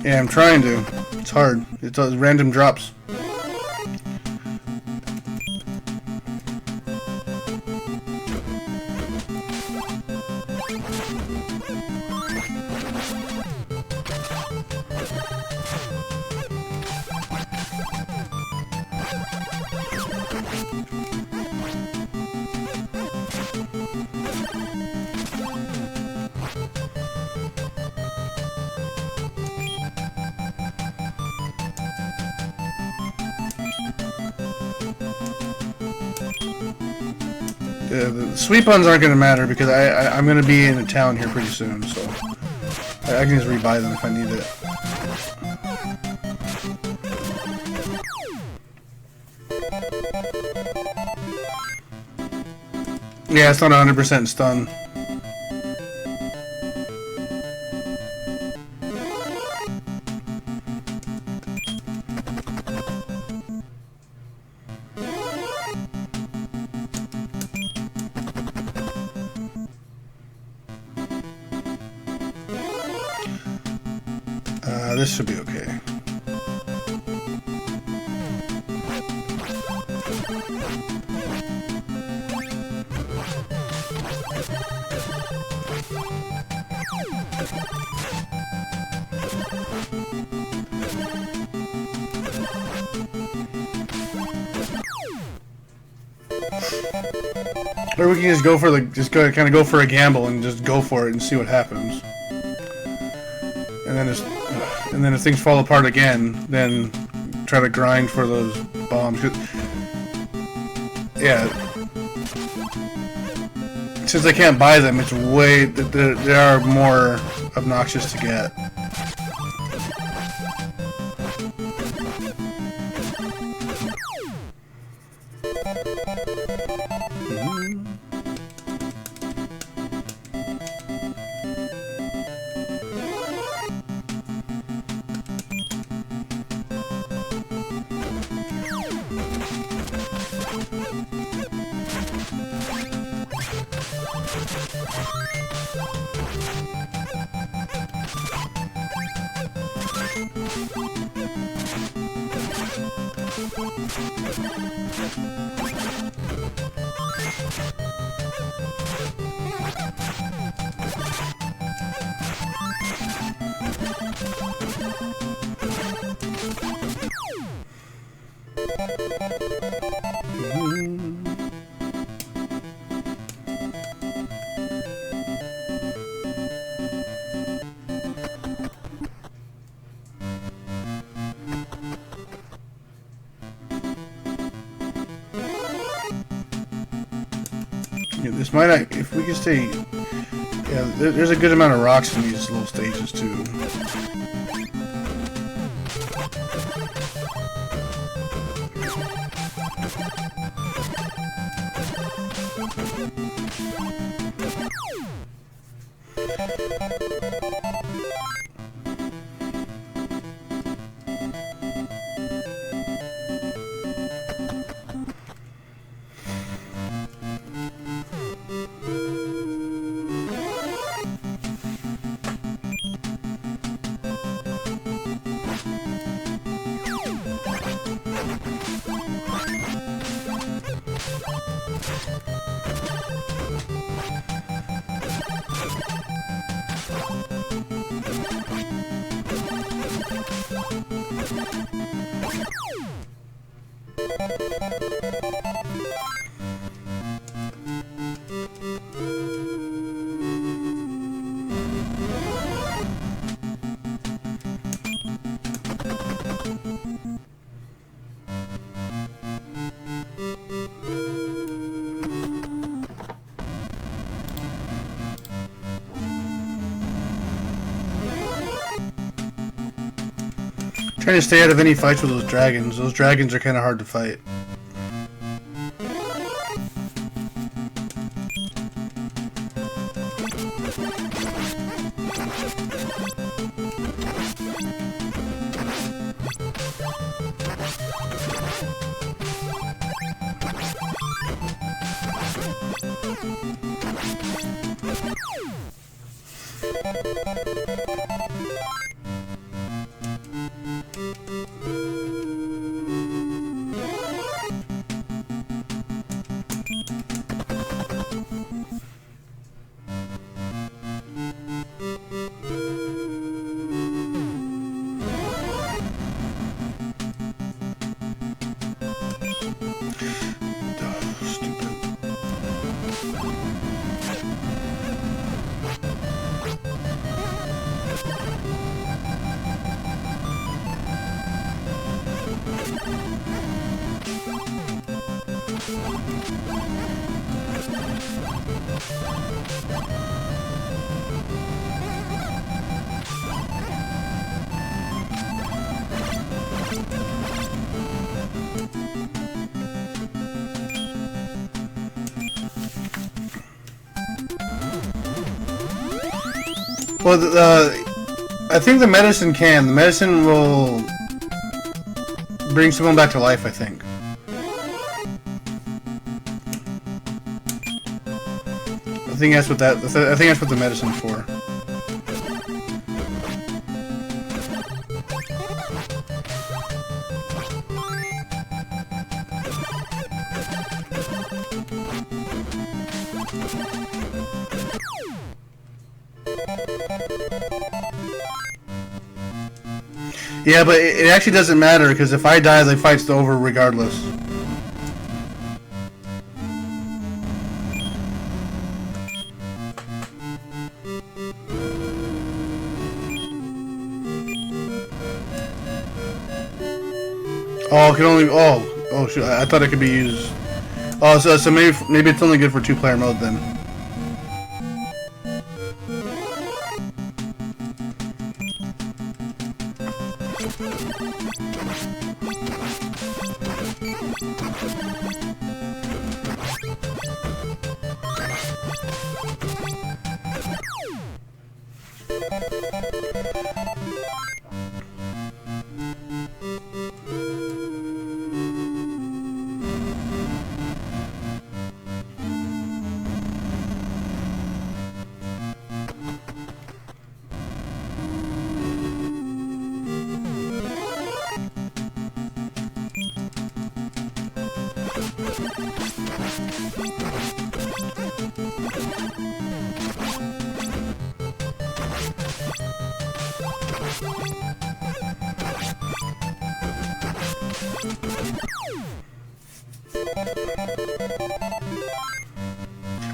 Yeah, I'm trying to. It's hard. It's random drops. The sweet buns aren't going to matter because I'm going to be in a town here pretty soon, so I can just rebuy them if I need it. Yeah, it's not 100% stun. This should be okay. Or we can just go for kind of go for a gamble and just go for it and see what happens. And then if things fall apart again, then try to grind for those bombs. Yeah. Since I can't buy them, it's way... They are more obnoxious to get. Yeah, this might not, if we can stay, yeah, there's a good amount of rocks in these little stages too. trying to stay out of any fights with those dragons. Those dragons are kind of hard to fight. Well, I think the medicine can. The medicine will bring someone back to life, I think. I think that's what the medicine's for. Yeah, but it actually doesn't matter, because if I die, the fight's over regardless. Oh, it can only... Oh, shoot, I thought it could be used... Oh, so maybe it's only good for two-player mode, then.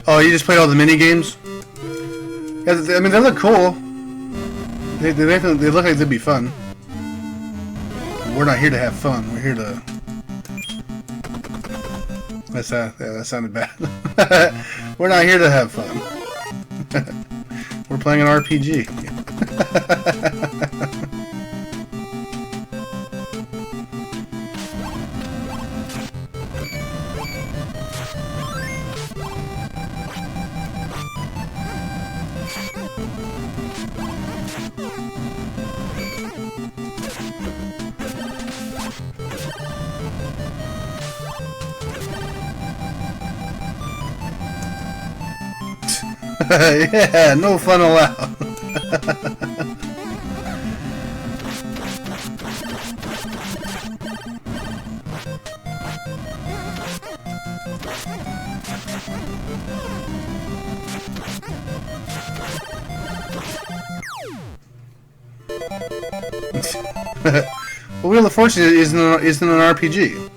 Oh, you just played all the mini games? Yeah, I mean, they look cool. They look like they'd be fun. We're not here to have fun. We're here to... yeah, that sounded bad. We're not here to have fun. We're playing an RPG. Yeah, no fun allowed. Well, Wheel of Fortune isn't an RPG.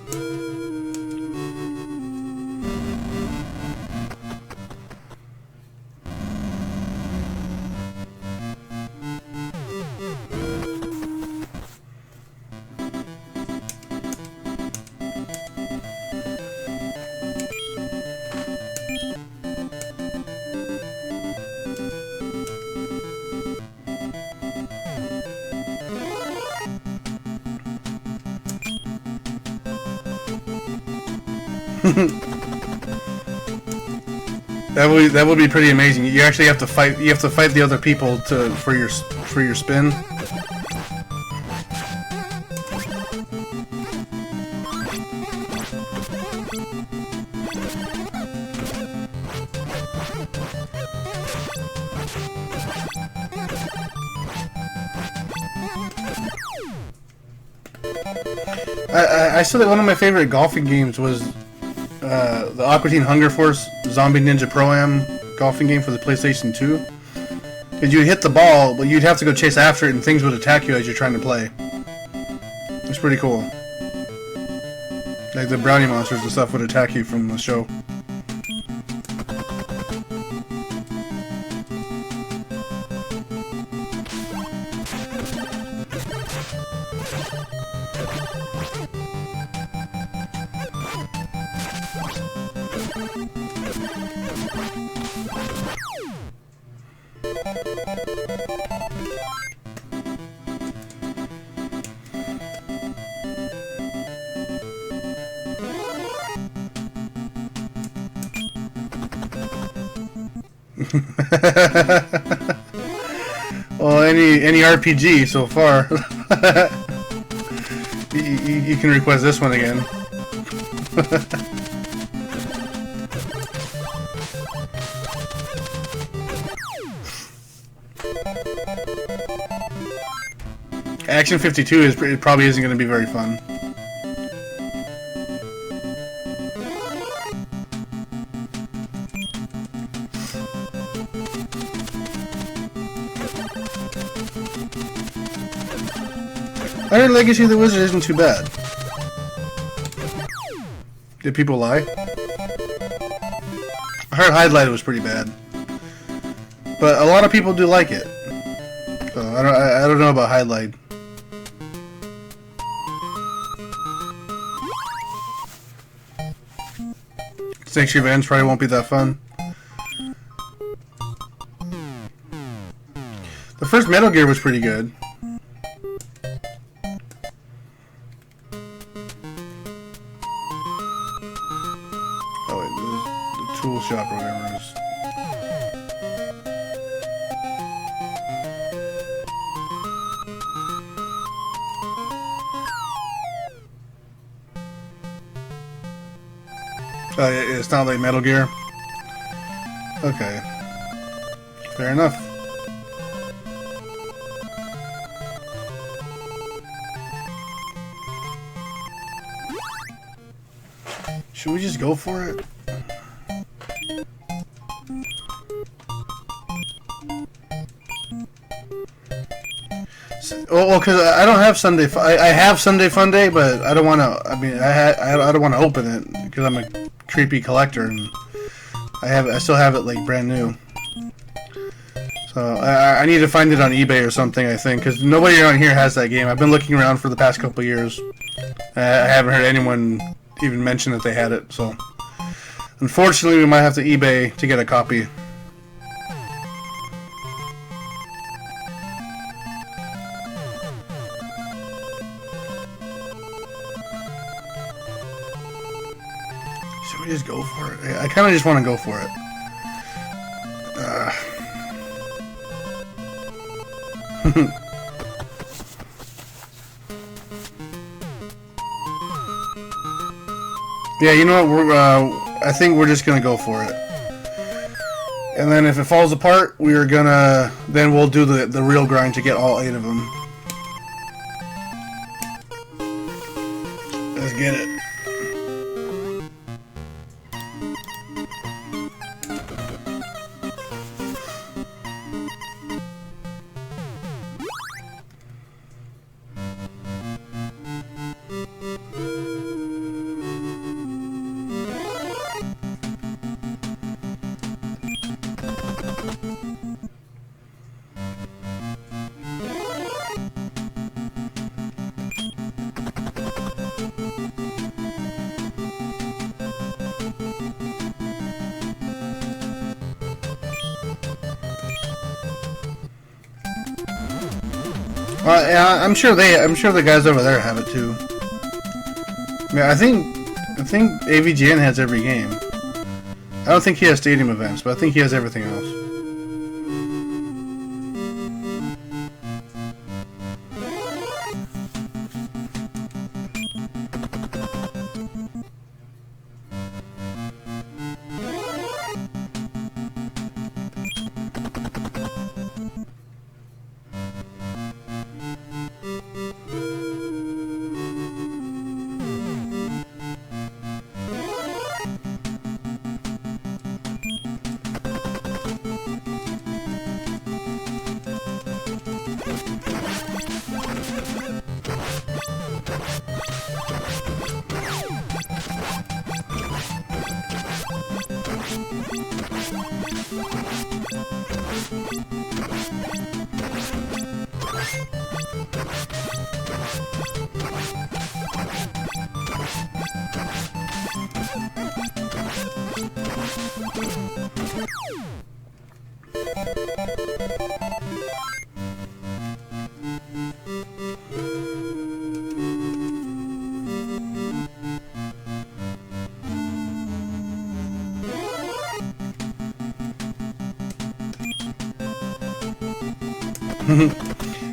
That would be pretty amazing. You actually have to fight. You have to fight the other people for your spin. I said that one of my favorite golfing games was the Aqua Teen Hunger Force Zombie Ninja Pro-Am golfing game for the PlayStation 2. Because you'd hit the ball, but you'd have to go chase after it and things would attack you as you're trying to play. It's pretty cool. Like the brownie monsters and stuff would attack you from the show. Well, any RPG so far. you can request this one again. Action 52 it probably isn't going to be very fun. Iron Legacy of the Wizard isn't too bad. Did people lie? I heard Highlight was pretty bad, but a lot of people do like it. So I don't know about Highlight. Sanctuary of Ends probably won't be that fun. The first Metal Gear was pretty good. Oh wait, the tool shop or whatever it is. Oh, it's not like Metal Gear? Okay. Fair enough. Should we just go for it? Well, because I don't have Sunday. I have Sunday Fun Day, but I don't want to. I mean, I don't want to open it because I'm a creepy collector, and I still have it like brand new. So I need to find it on eBay or something. I think because nobody around here has that game. I've been looking around for the past couple of years. I haven't heard anyone even mention that they had it. So unfortunately, we might have to eBay to get a copy. Should we just go for it? I kind of just want to go for it. Yeah, you know what? I think we're just gonna go for it. And then if it falls apart, then we'll do the real grind to get all 8 of them. Let's get it. Yeah, I'm sure the guys over there have it too. I mean, I think I think AVGN has every game. I don't think he has stadium events, but I think he has everything else.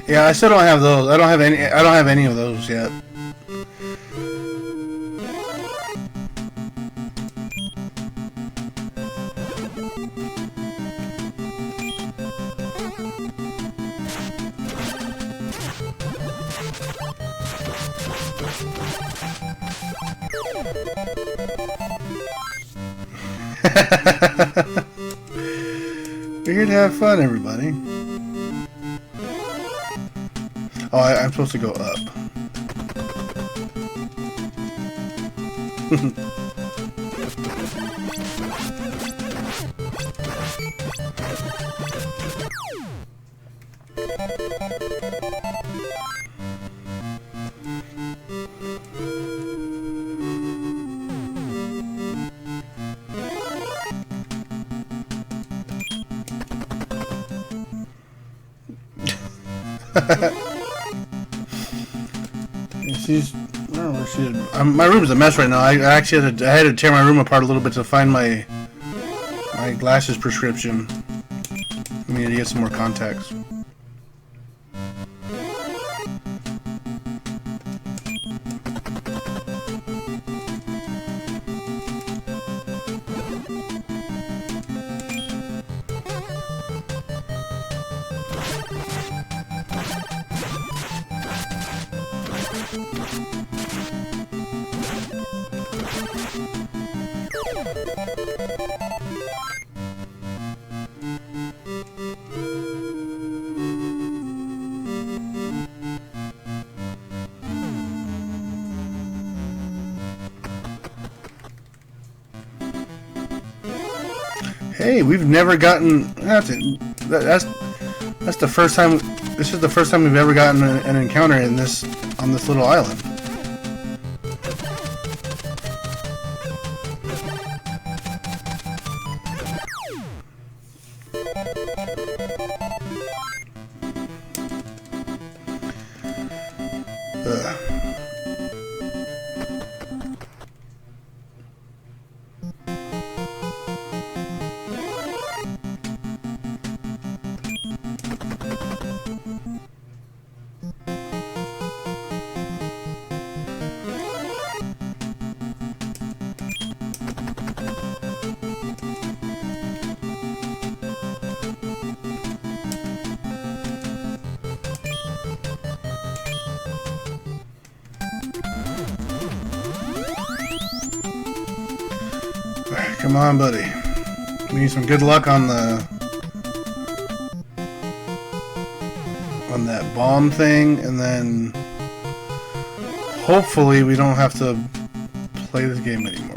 Yeah, I still don't have those. I don't have any of those yet. We're here to have fun, everybody. Oh, I'm supposed to go up. My room's a mess right now. I actually had to tear my room apart a little bit to find my glasses prescription. I need to get some more contacts. Hey, we've never gotten. That's the first time. This is the first time we've ever gotten an encounter on this little island. Come on, buddy. We need some good luck on that bomb thing, and then hopefully we don't have to play this game anymore.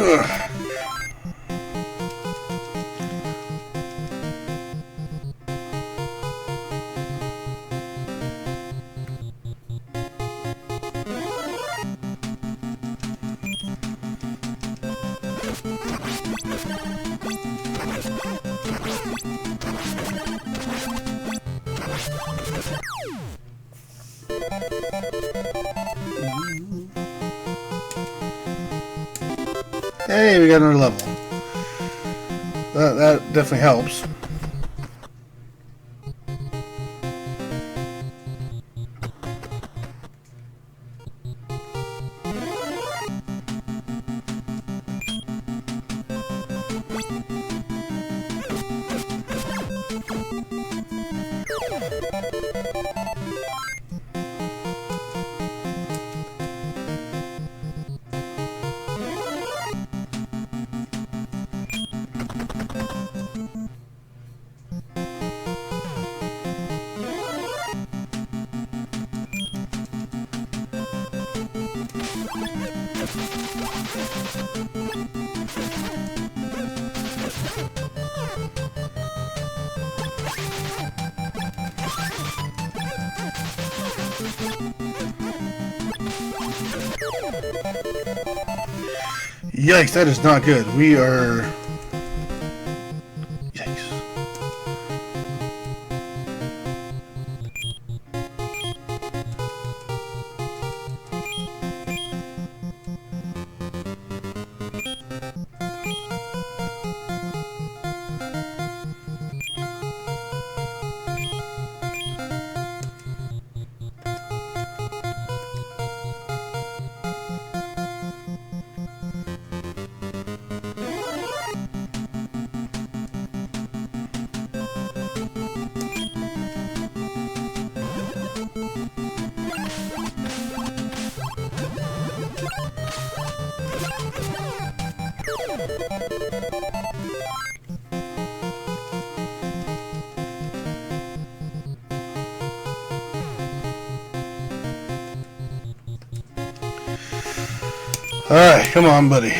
Ugh. Hey, we got another level. That definitely helps. Yikes, that is not good. We are... Yikes. Alright, come on, buddy.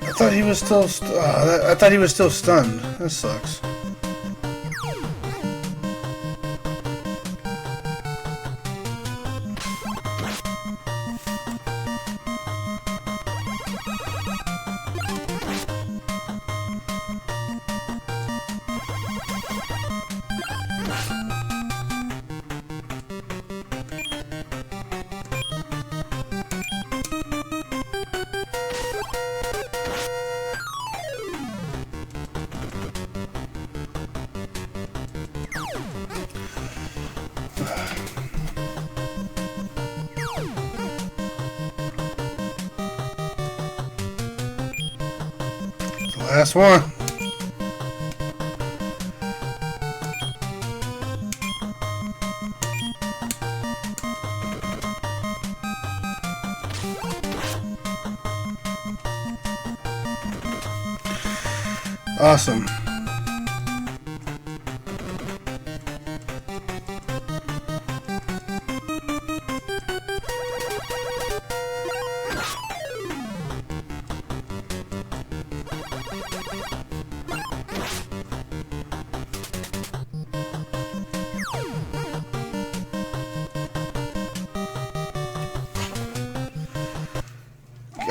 I thought he was still. I thought he was still stunned. That sucks. Last one. Awesome.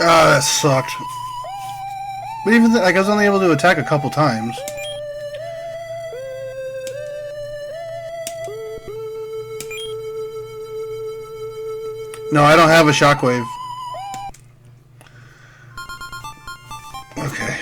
Ah, that sucked. But even like I was only able to attack a couple times. No, I don't have a shockwave. Okay.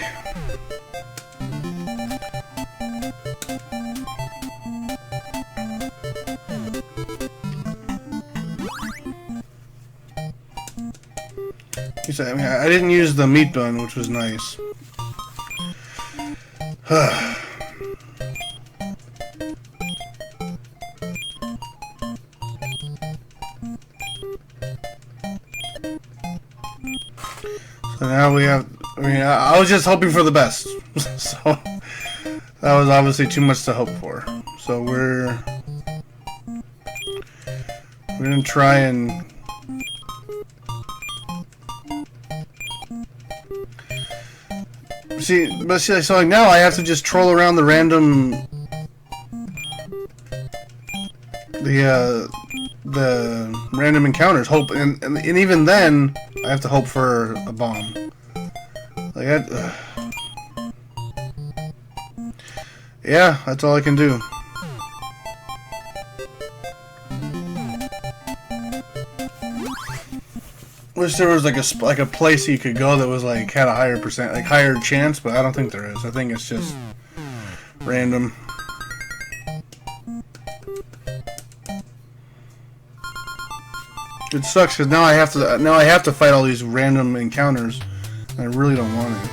I mean, I didn't use the meat bun, which was nice. So now we have, I mean, I was just hoping for the best. So that was obviously too much to hope for. So we're gonna try and see, so like now I have to just troll around the random the random encounters, hope, and even then I have to hope for a bomb. Like yeah, that's all I can do. Wish there was like a place you could go that was like had a higher percent, like higher chance, but I don't think there is. I think it's just random. It sucks because now I have to fight all these random encounters, and I really don't want to.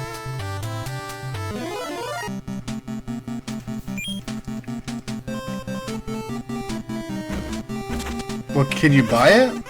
What, can you buy it?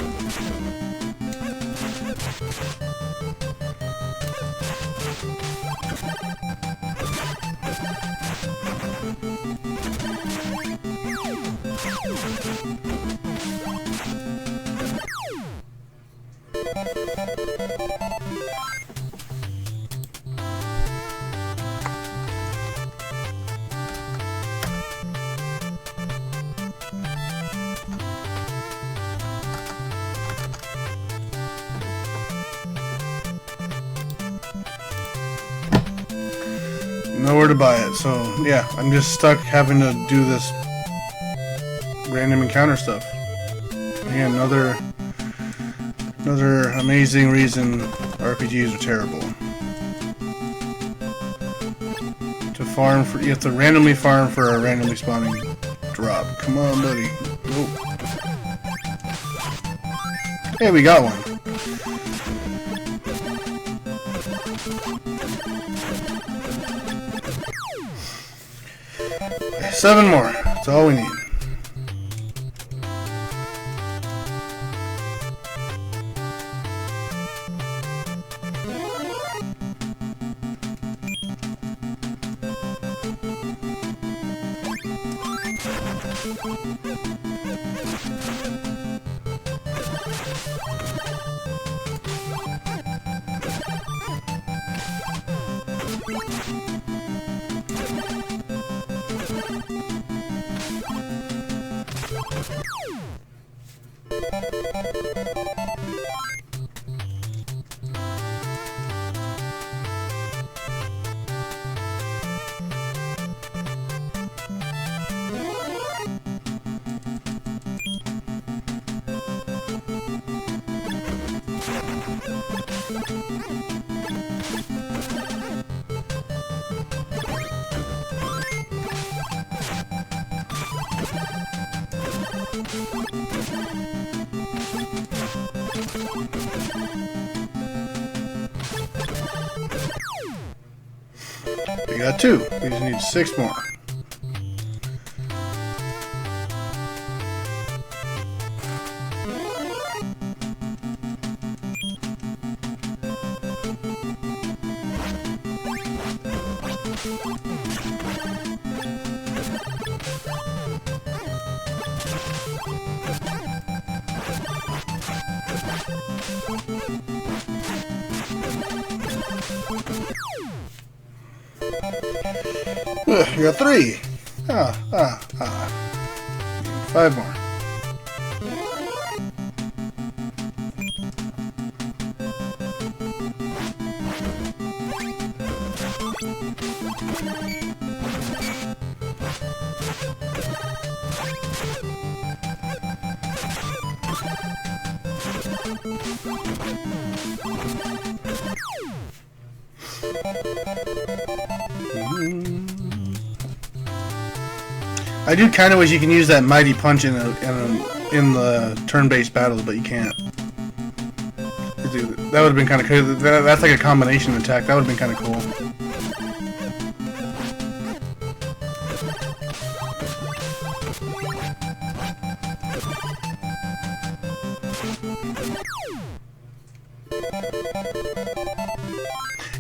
Nowhere to buy it, so yeah, I'm just stuck having to do this random encounter stuff. Again, another amazing reason RPGs are terrible. To farm for, you have to randomly farm for a randomly spawning drop. Come on, buddy. Nope. Hey, we got one. Seven more. That's all we need. We got 2. We just need 6 more. You got 3. 5 more. I do kind of wish you can use that mighty punch in the turn-based battles, but you can't. Dude, that would have been kind of cool. That's like a combination attack. That would have been kind of cool.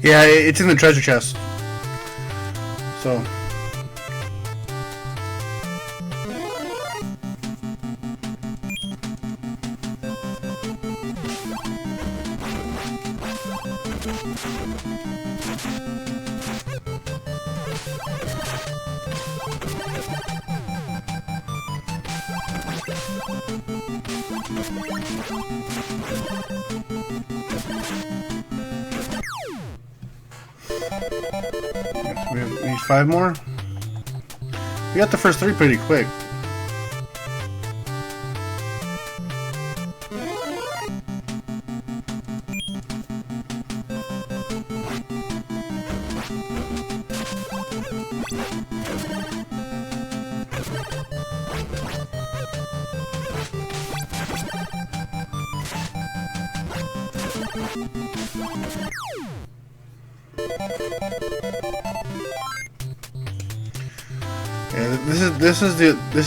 Yeah, it's in the treasure chest. So. We need 5 more. We got the first 3 pretty quick. Yeah, this is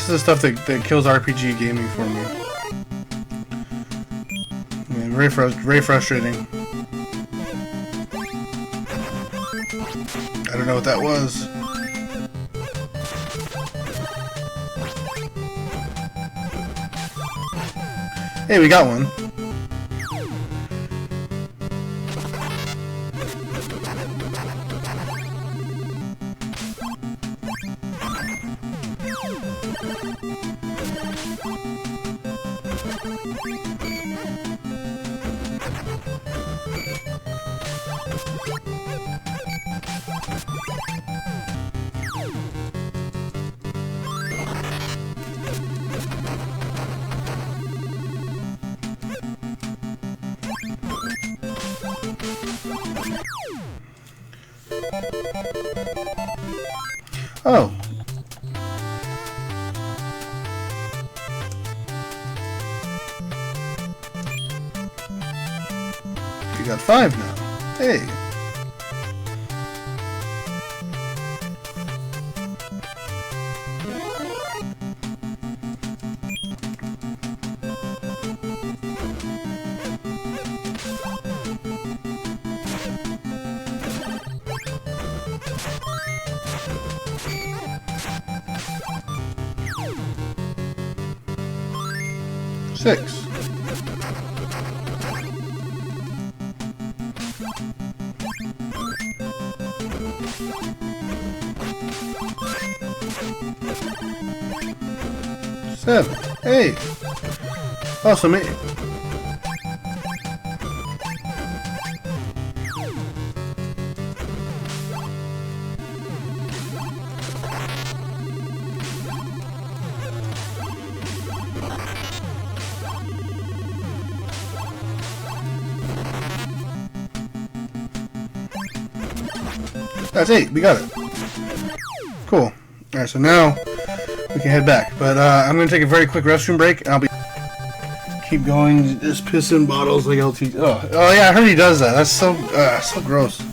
the stuff that kills RPG gaming for me. Yeah, very frustrating. I don't know what that was. Hey, we got one. Oh. You got 5 now. Hey. Six. Seven. 8. Awesome. 8. That's 8. We got it. Cool. Alright, so now we can head back. But I'm going to take a very quick restroom break, and I'll be... Keep going, just pissing bottles like LT... Oh yeah, I heard he does that. That's so gross.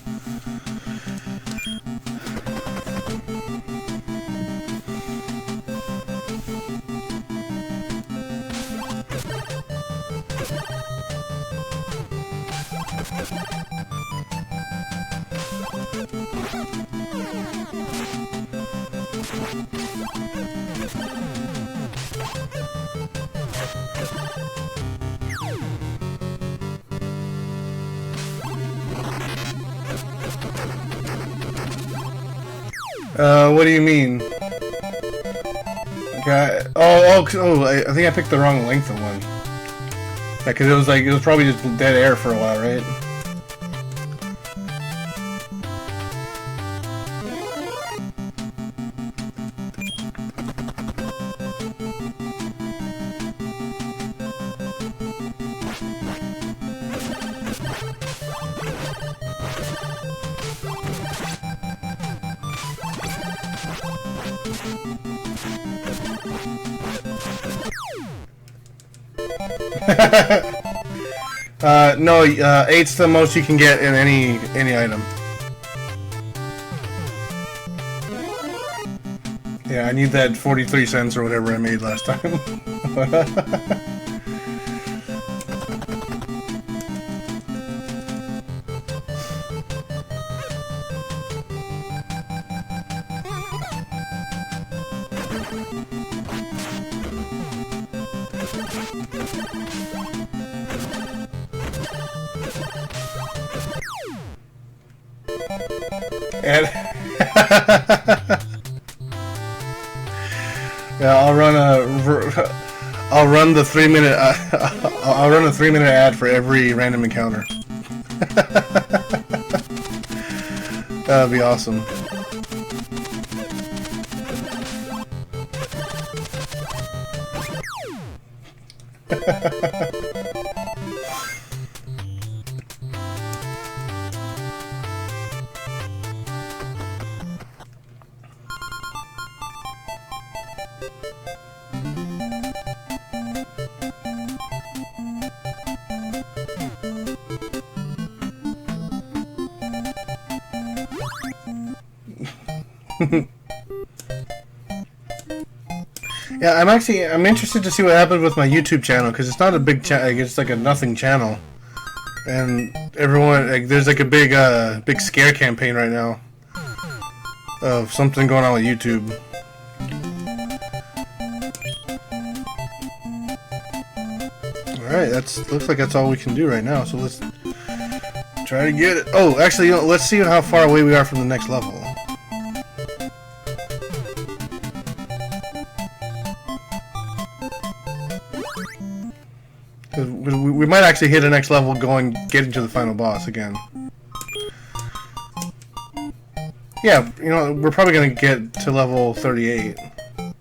What do you mean? Okay. I think I picked the wrong length of one. Yeah, because it was probably just dead air for a while, right? No, 8's the most you can get in any item. Yeah, I need that 43 cents or whatever I made last time. And yeah, I'll run the 3-minute I'll run a 3-minute ad for every random encounter. That'd be awesome. Yeah, I'm interested to see what happens with my YouTube channel, because it's not a big channel. It's like a nothing channel, and everyone there's like a big scare campaign right now of something going on with YouTube. All right, looks like that's all we can do right now. So let's try to get it. Oh, actually, let's see how far away we are from the next level. We might actually hit the next level getting to the final boss again. Yeah, we're probably going to get to level 38. I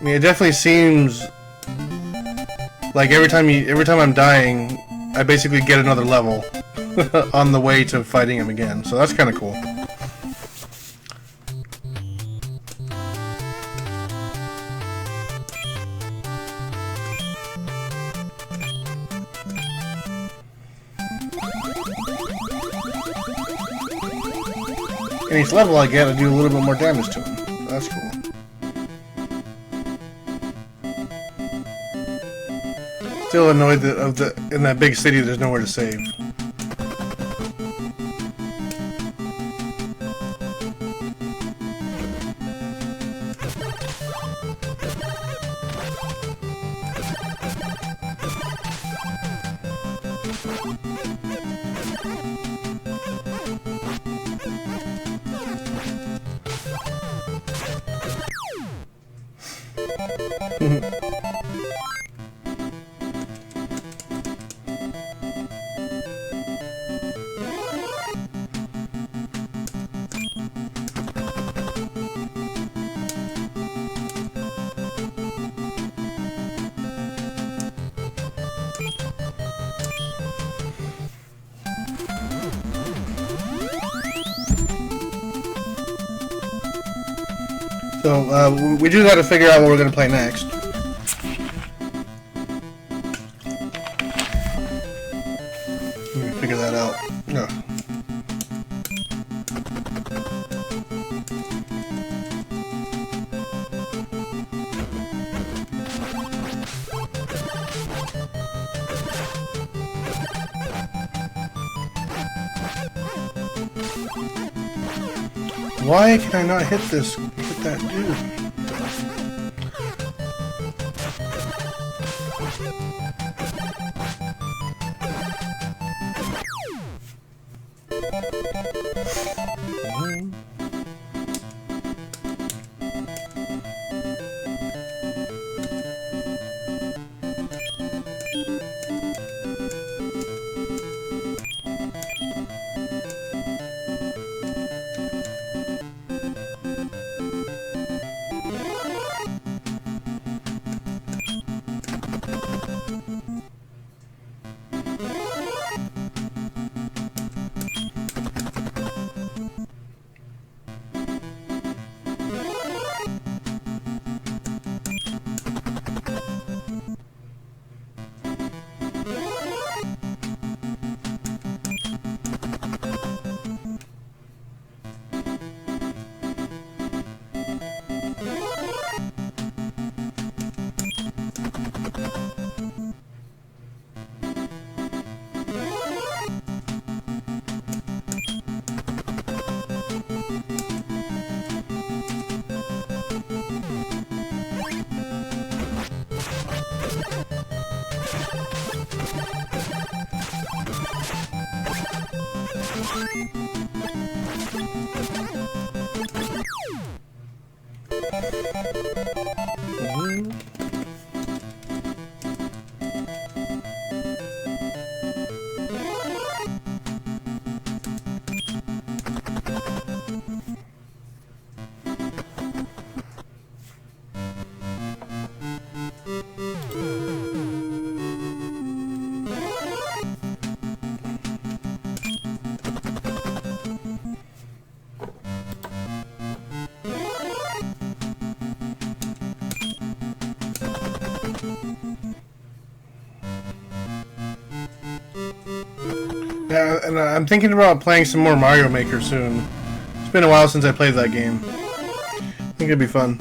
mean, it definitely seems like every time I'm dying, I basically get another level on the way to fighting him again. So that's kind of cool. And each level I get, I do a little bit more damage to him. So that's cool. Still annoyed that in that big city there's nowhere to save. So, we do got to figure out what we're going to play next. Let me figure that out. No. Why can I not hit that dude? Yeah, and I'm thinking about playing some more Mario Maker soon. It's been a while since I played that game. I think it'd be fun.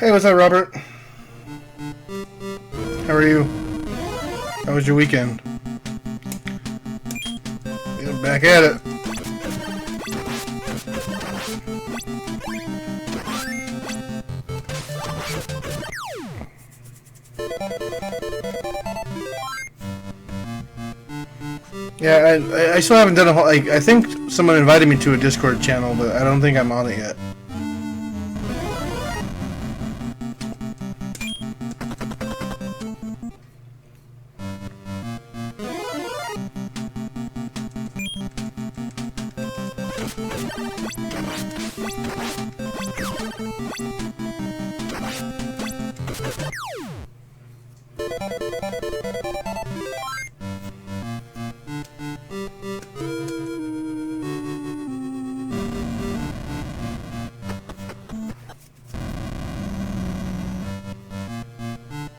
Hey, what's up, Robert? How are you? How was your weekend? Yeah, back at it. Yeah, I still haven't done a whole... I think someone invited me to a Discord channel, but I don't think I'm on it yet.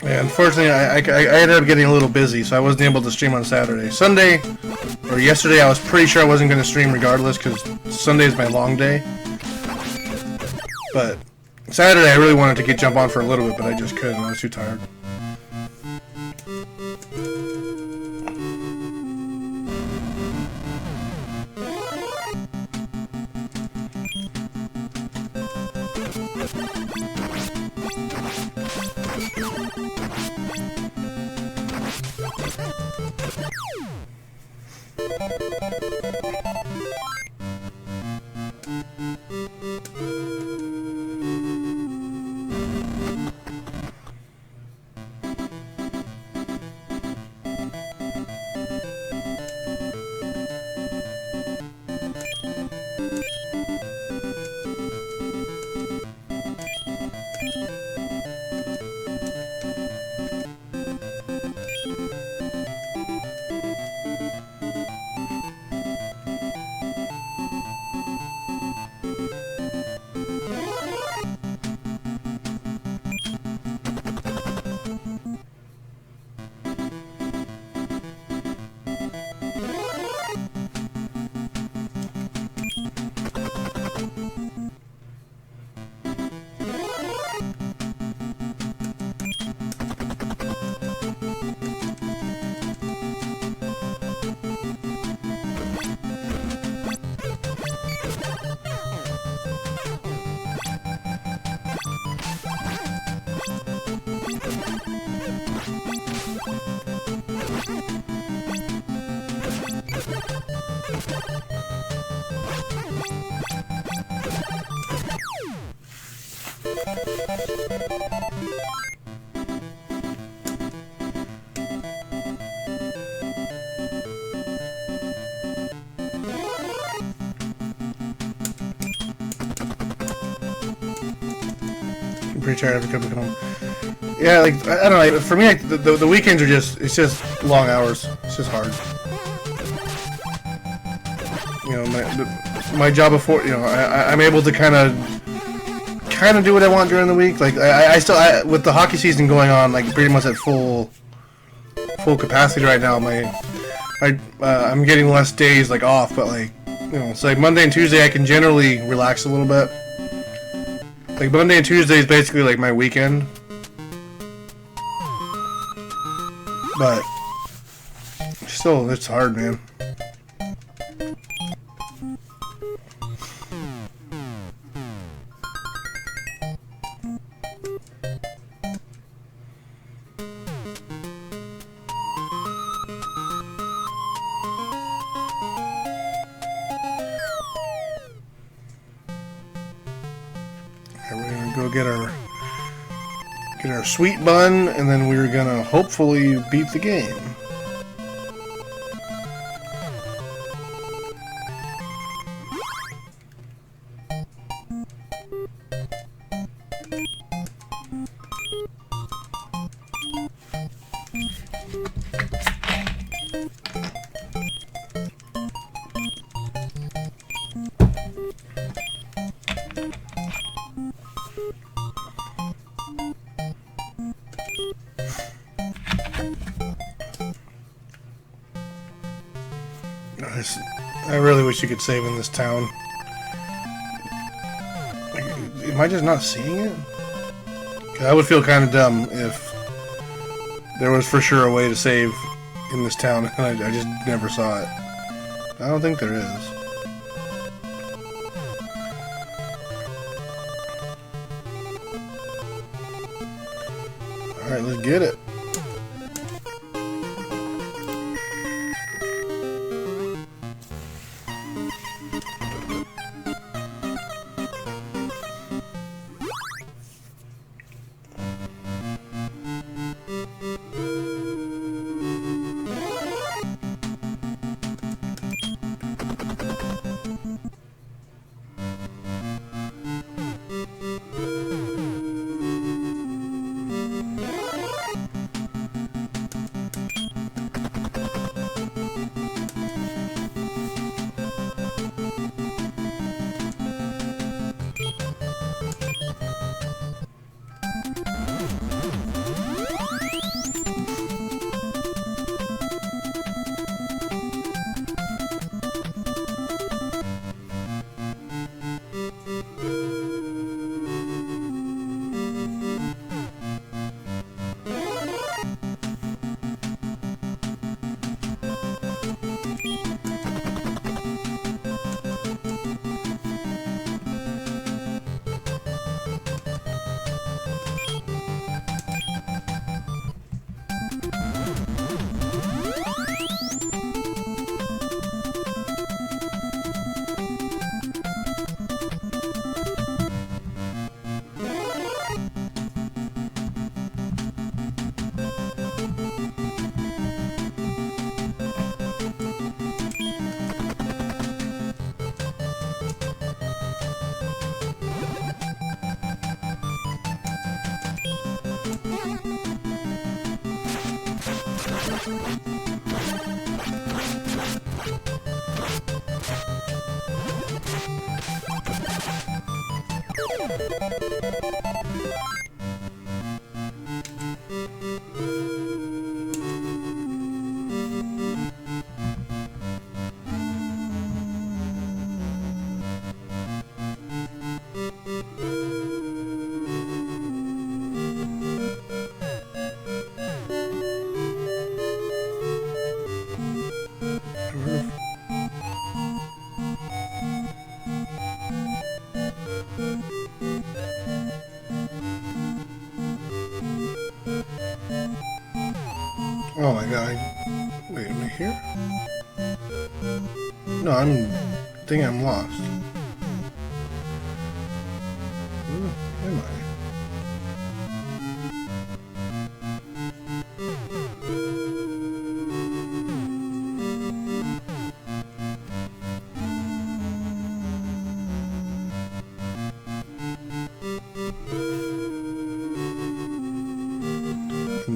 Yeah, unfortunately, I ended up getting a little busy, so I wasn't able to stream on Saturday. Sunday, or yesterday, I was pretty sure I wasn't going to stream regardless, because Sunday is my long day. But Saturday, I really wanted to jump on for a little bit, but I just couldn't. I was too tired. pretty tired after coming home. Yeah, like I don't know. For me, like, the weekends are it's just long hours. It's just hard. You know, my job before, you know, I'm able to kind of do what I want during the week. Like I still with the hockey season going on, like pretty much at full capacity right now. I'm getting less days like off, but like, you know, it's like Monday and Tuesday I can generally relax a little bit. Like Monday and Tuesday is basically like my weekend. But still, it's hard, man. We're gonna go get our sweet bun, and then we're gonna hopefully beat the game. I really wish you could save in this town. Am I just not seeing it? I would feel kind of dumb if there was for sure a way to save in this town and I just never saw it. I don't think there is. Alright, let's get it. Oh my god. Wait, am I here? No, I think I'm lost. Where am I?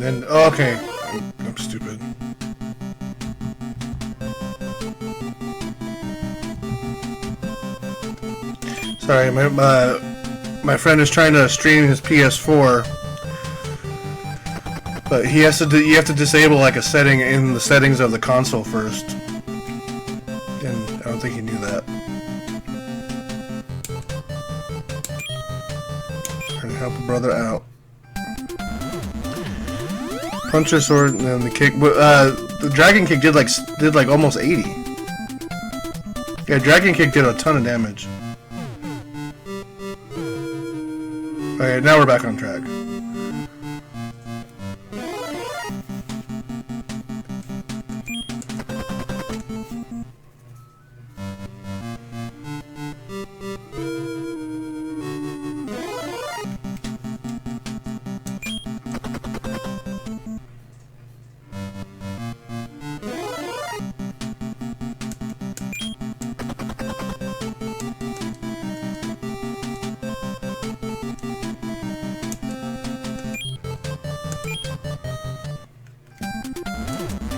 And oh, okay, I'm stupid. Sorry, my friend is trying to stream his PS4, but he has to. You have to disable like a setting in the settings of the console first, and I don't think he knew that. Trying to help a brother out. Puncher sword and then the kick. The dragon kick did like almost 80. Yeah, dragon kick did a ton of damage. Alright, now we're back on track.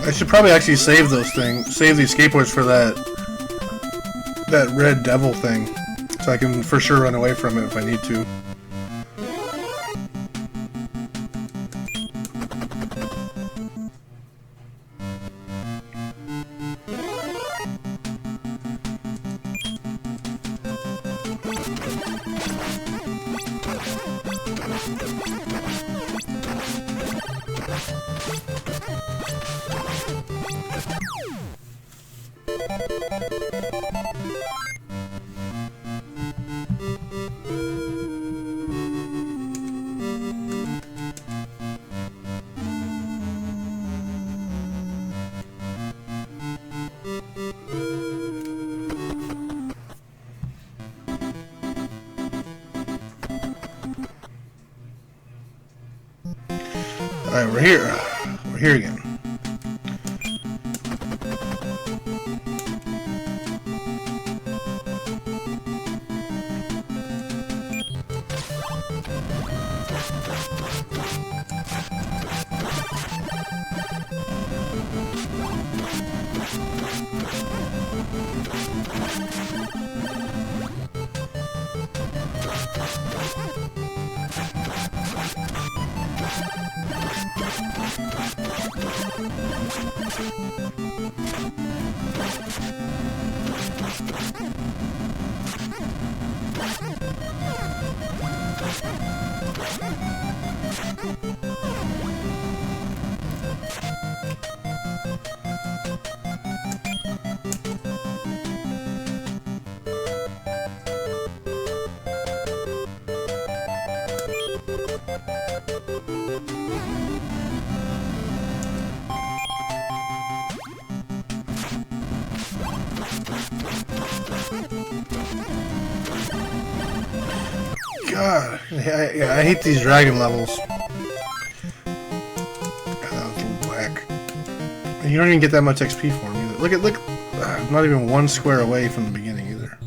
I should probably actually save those things, save these skateboards for that red devil thing, so I can for sure run away from it if I need to. Alright, we're here. We're here again. God, I hate these dragon levels. God, that was a little whack. You don't even get that much XP for them either. Look, I'm not even one square away from the beginning either.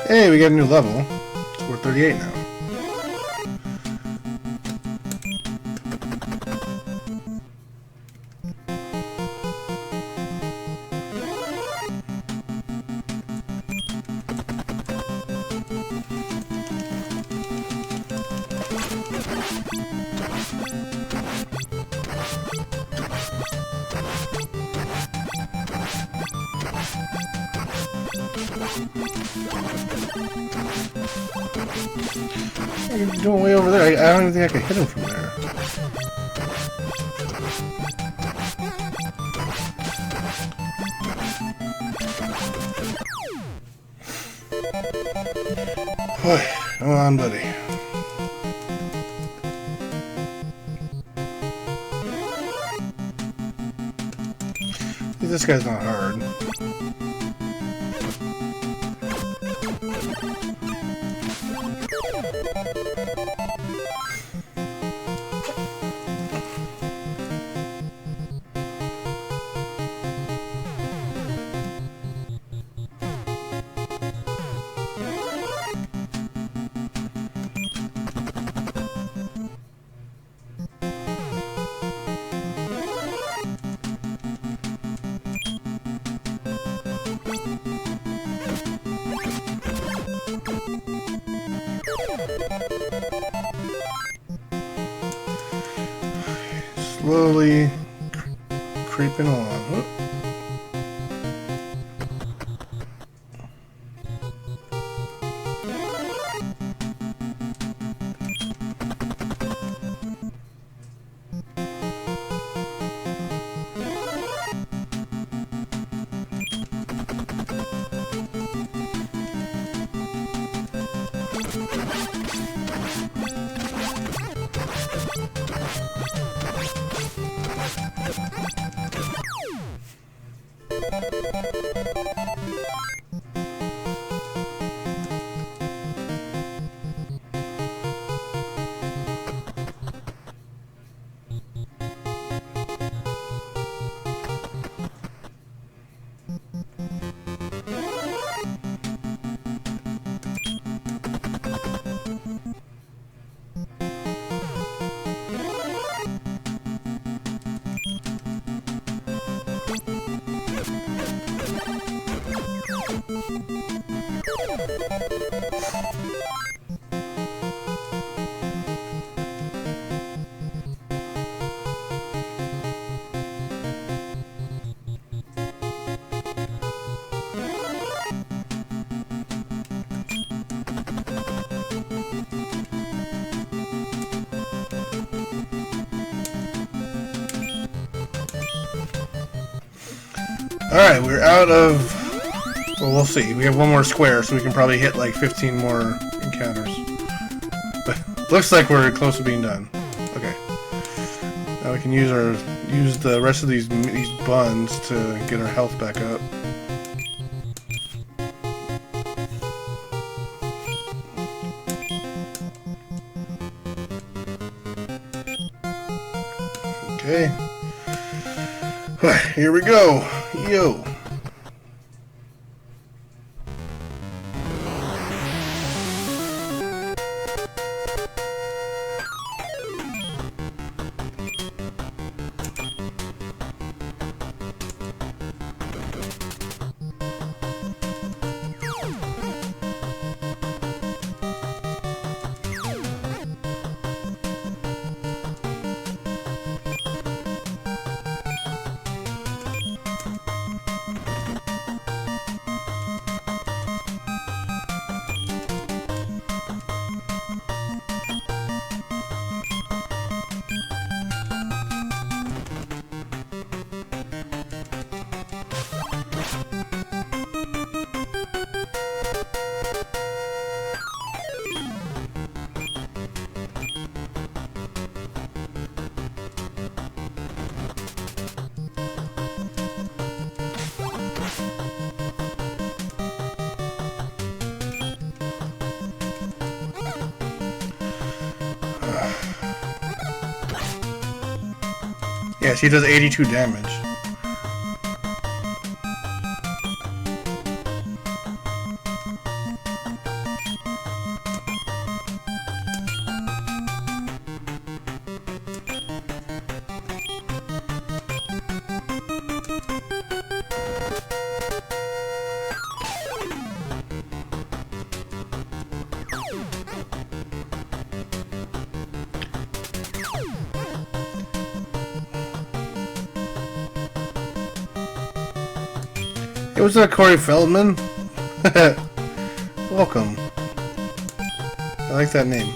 Hey, we got a new level. We're 38 now. He's doing way over there. I don't even think I can hit him from there. Come on, buddy. This guy's not hard. Slowly creeping along. Alright, we're out of... Well, we'll see. We have one more square, so we can probably hit like 15 more encounters. But looks like we're close to being done. Okay. Now we can use the rest of these buns to get our health back up. Okay. Here we go. Yo. Yeah, she does 82 damage. Hey, what's up, Corey Feldman? Welcome. I like that name.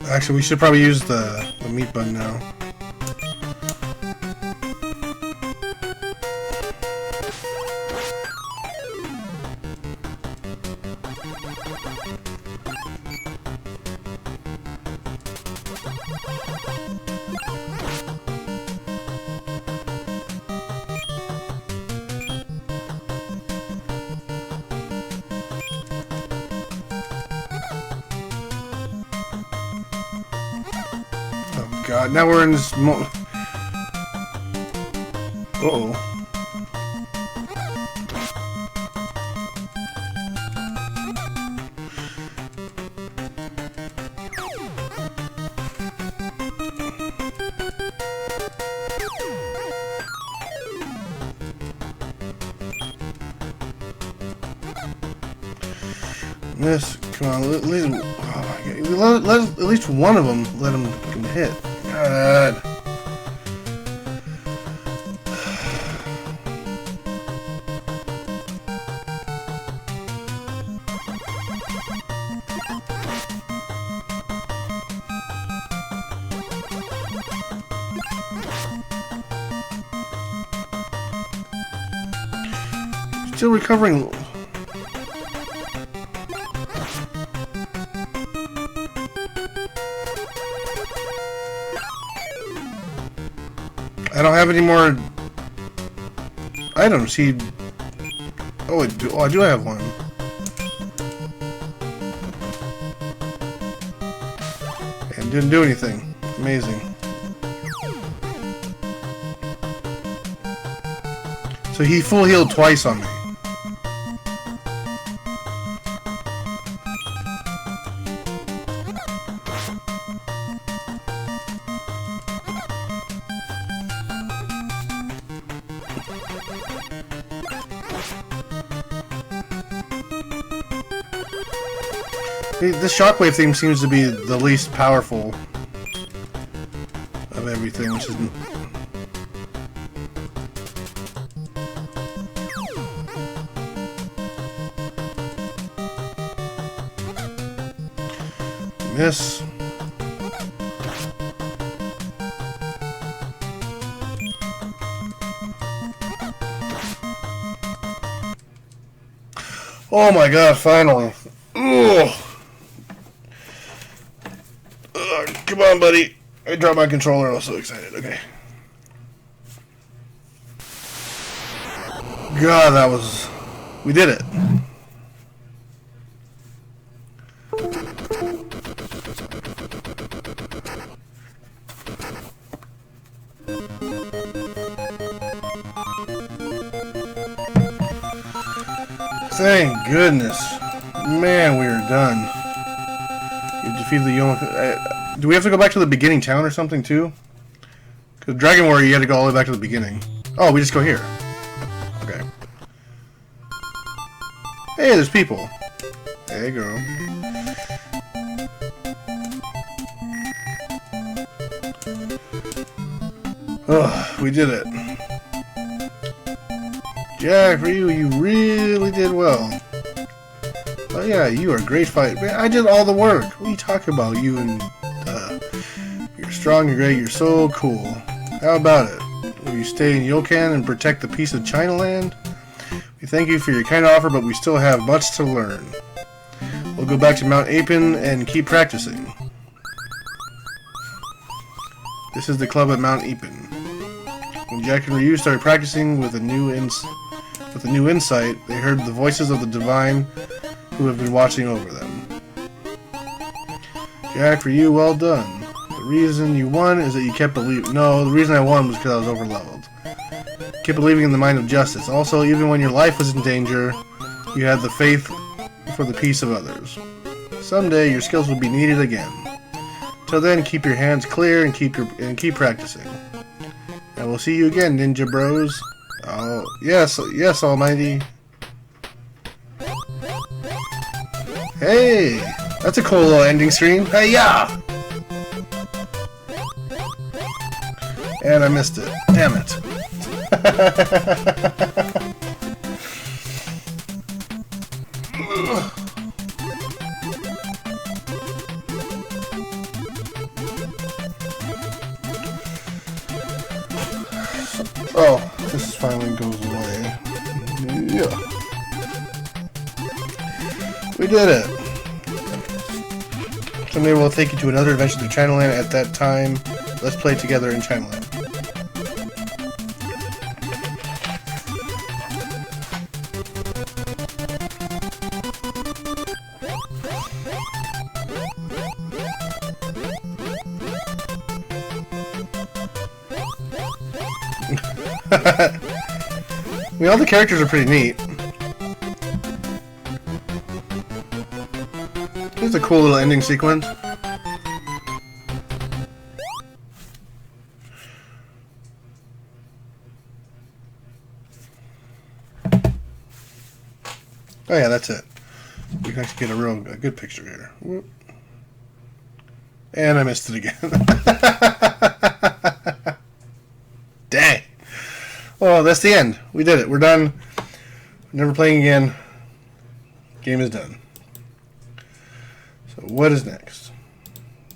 Actually, we should probably use the meat button now. God, now we're in this Uh-oh. This, come on, at least one of them let him hit. God. Still recovering. I don't have any more items. Oh, I do have one. And didn't do anything. Amazing. So he full healed twice on me. This shockwave theme seems to be the least powerful of everything, which is... Miss. Oh my god, finally. Ugh. Come on, buddy. I dropped my controller. I was so excited. Okay. God, that was... We did it. Thank goodness. Man, we are done. You defeated the Yoma... do we have to go back to the beginning town or something, too? Because Dragon Warrior, you had to go all the way back to the beginning. Oh, we just go here. Okay. Hey, there's people. Hey, girl. Oh, we did it. Jack, Ryu, you really did well. Oh yeah, you are a great fighter. Man, I did all the work. What are you talking about? You and you're strong, you're great, you're so cool. How about it? Will you stay in Yokan and protect the piece of China land? We thank you for your kind offer, but we still have much to learn. We'll go back to Mount Apin and keep practicing. This is the club at Mount Apin. When Jack and Ryu started practicing with a new insight, they heard the voices of the divine who have been watching over them. Jack, Ryu, well done. The reason you won is that you kept believing. No, the reason I won was because I was overleveled. Kept believing in the mind of justice. Also, even when your life was in danger, you had the faith for the peace of others. Someday, your skills will be needed again. Till then, keep your hands clear and keep practicing. And we'll see you again, Ninja Bros. Oh, yes, Almighty. Hey, that's a cool little ending stream. Hey-ya! And I missed it. Damn it. Oh, this finally goes away. Yeah. We did it. Someday we'll take you to another adventure through Chinaland. At that time, let's play together in Chinaland. I mean, all the characters are pretty neat. Here's a cool little ending sequence. Oh yeah, that's it. We can actually get a good picture here. Whoop. And I missed it again. Dang. Well, that's the end. We did it. We're done. Never playing again. Game is done. So what is next?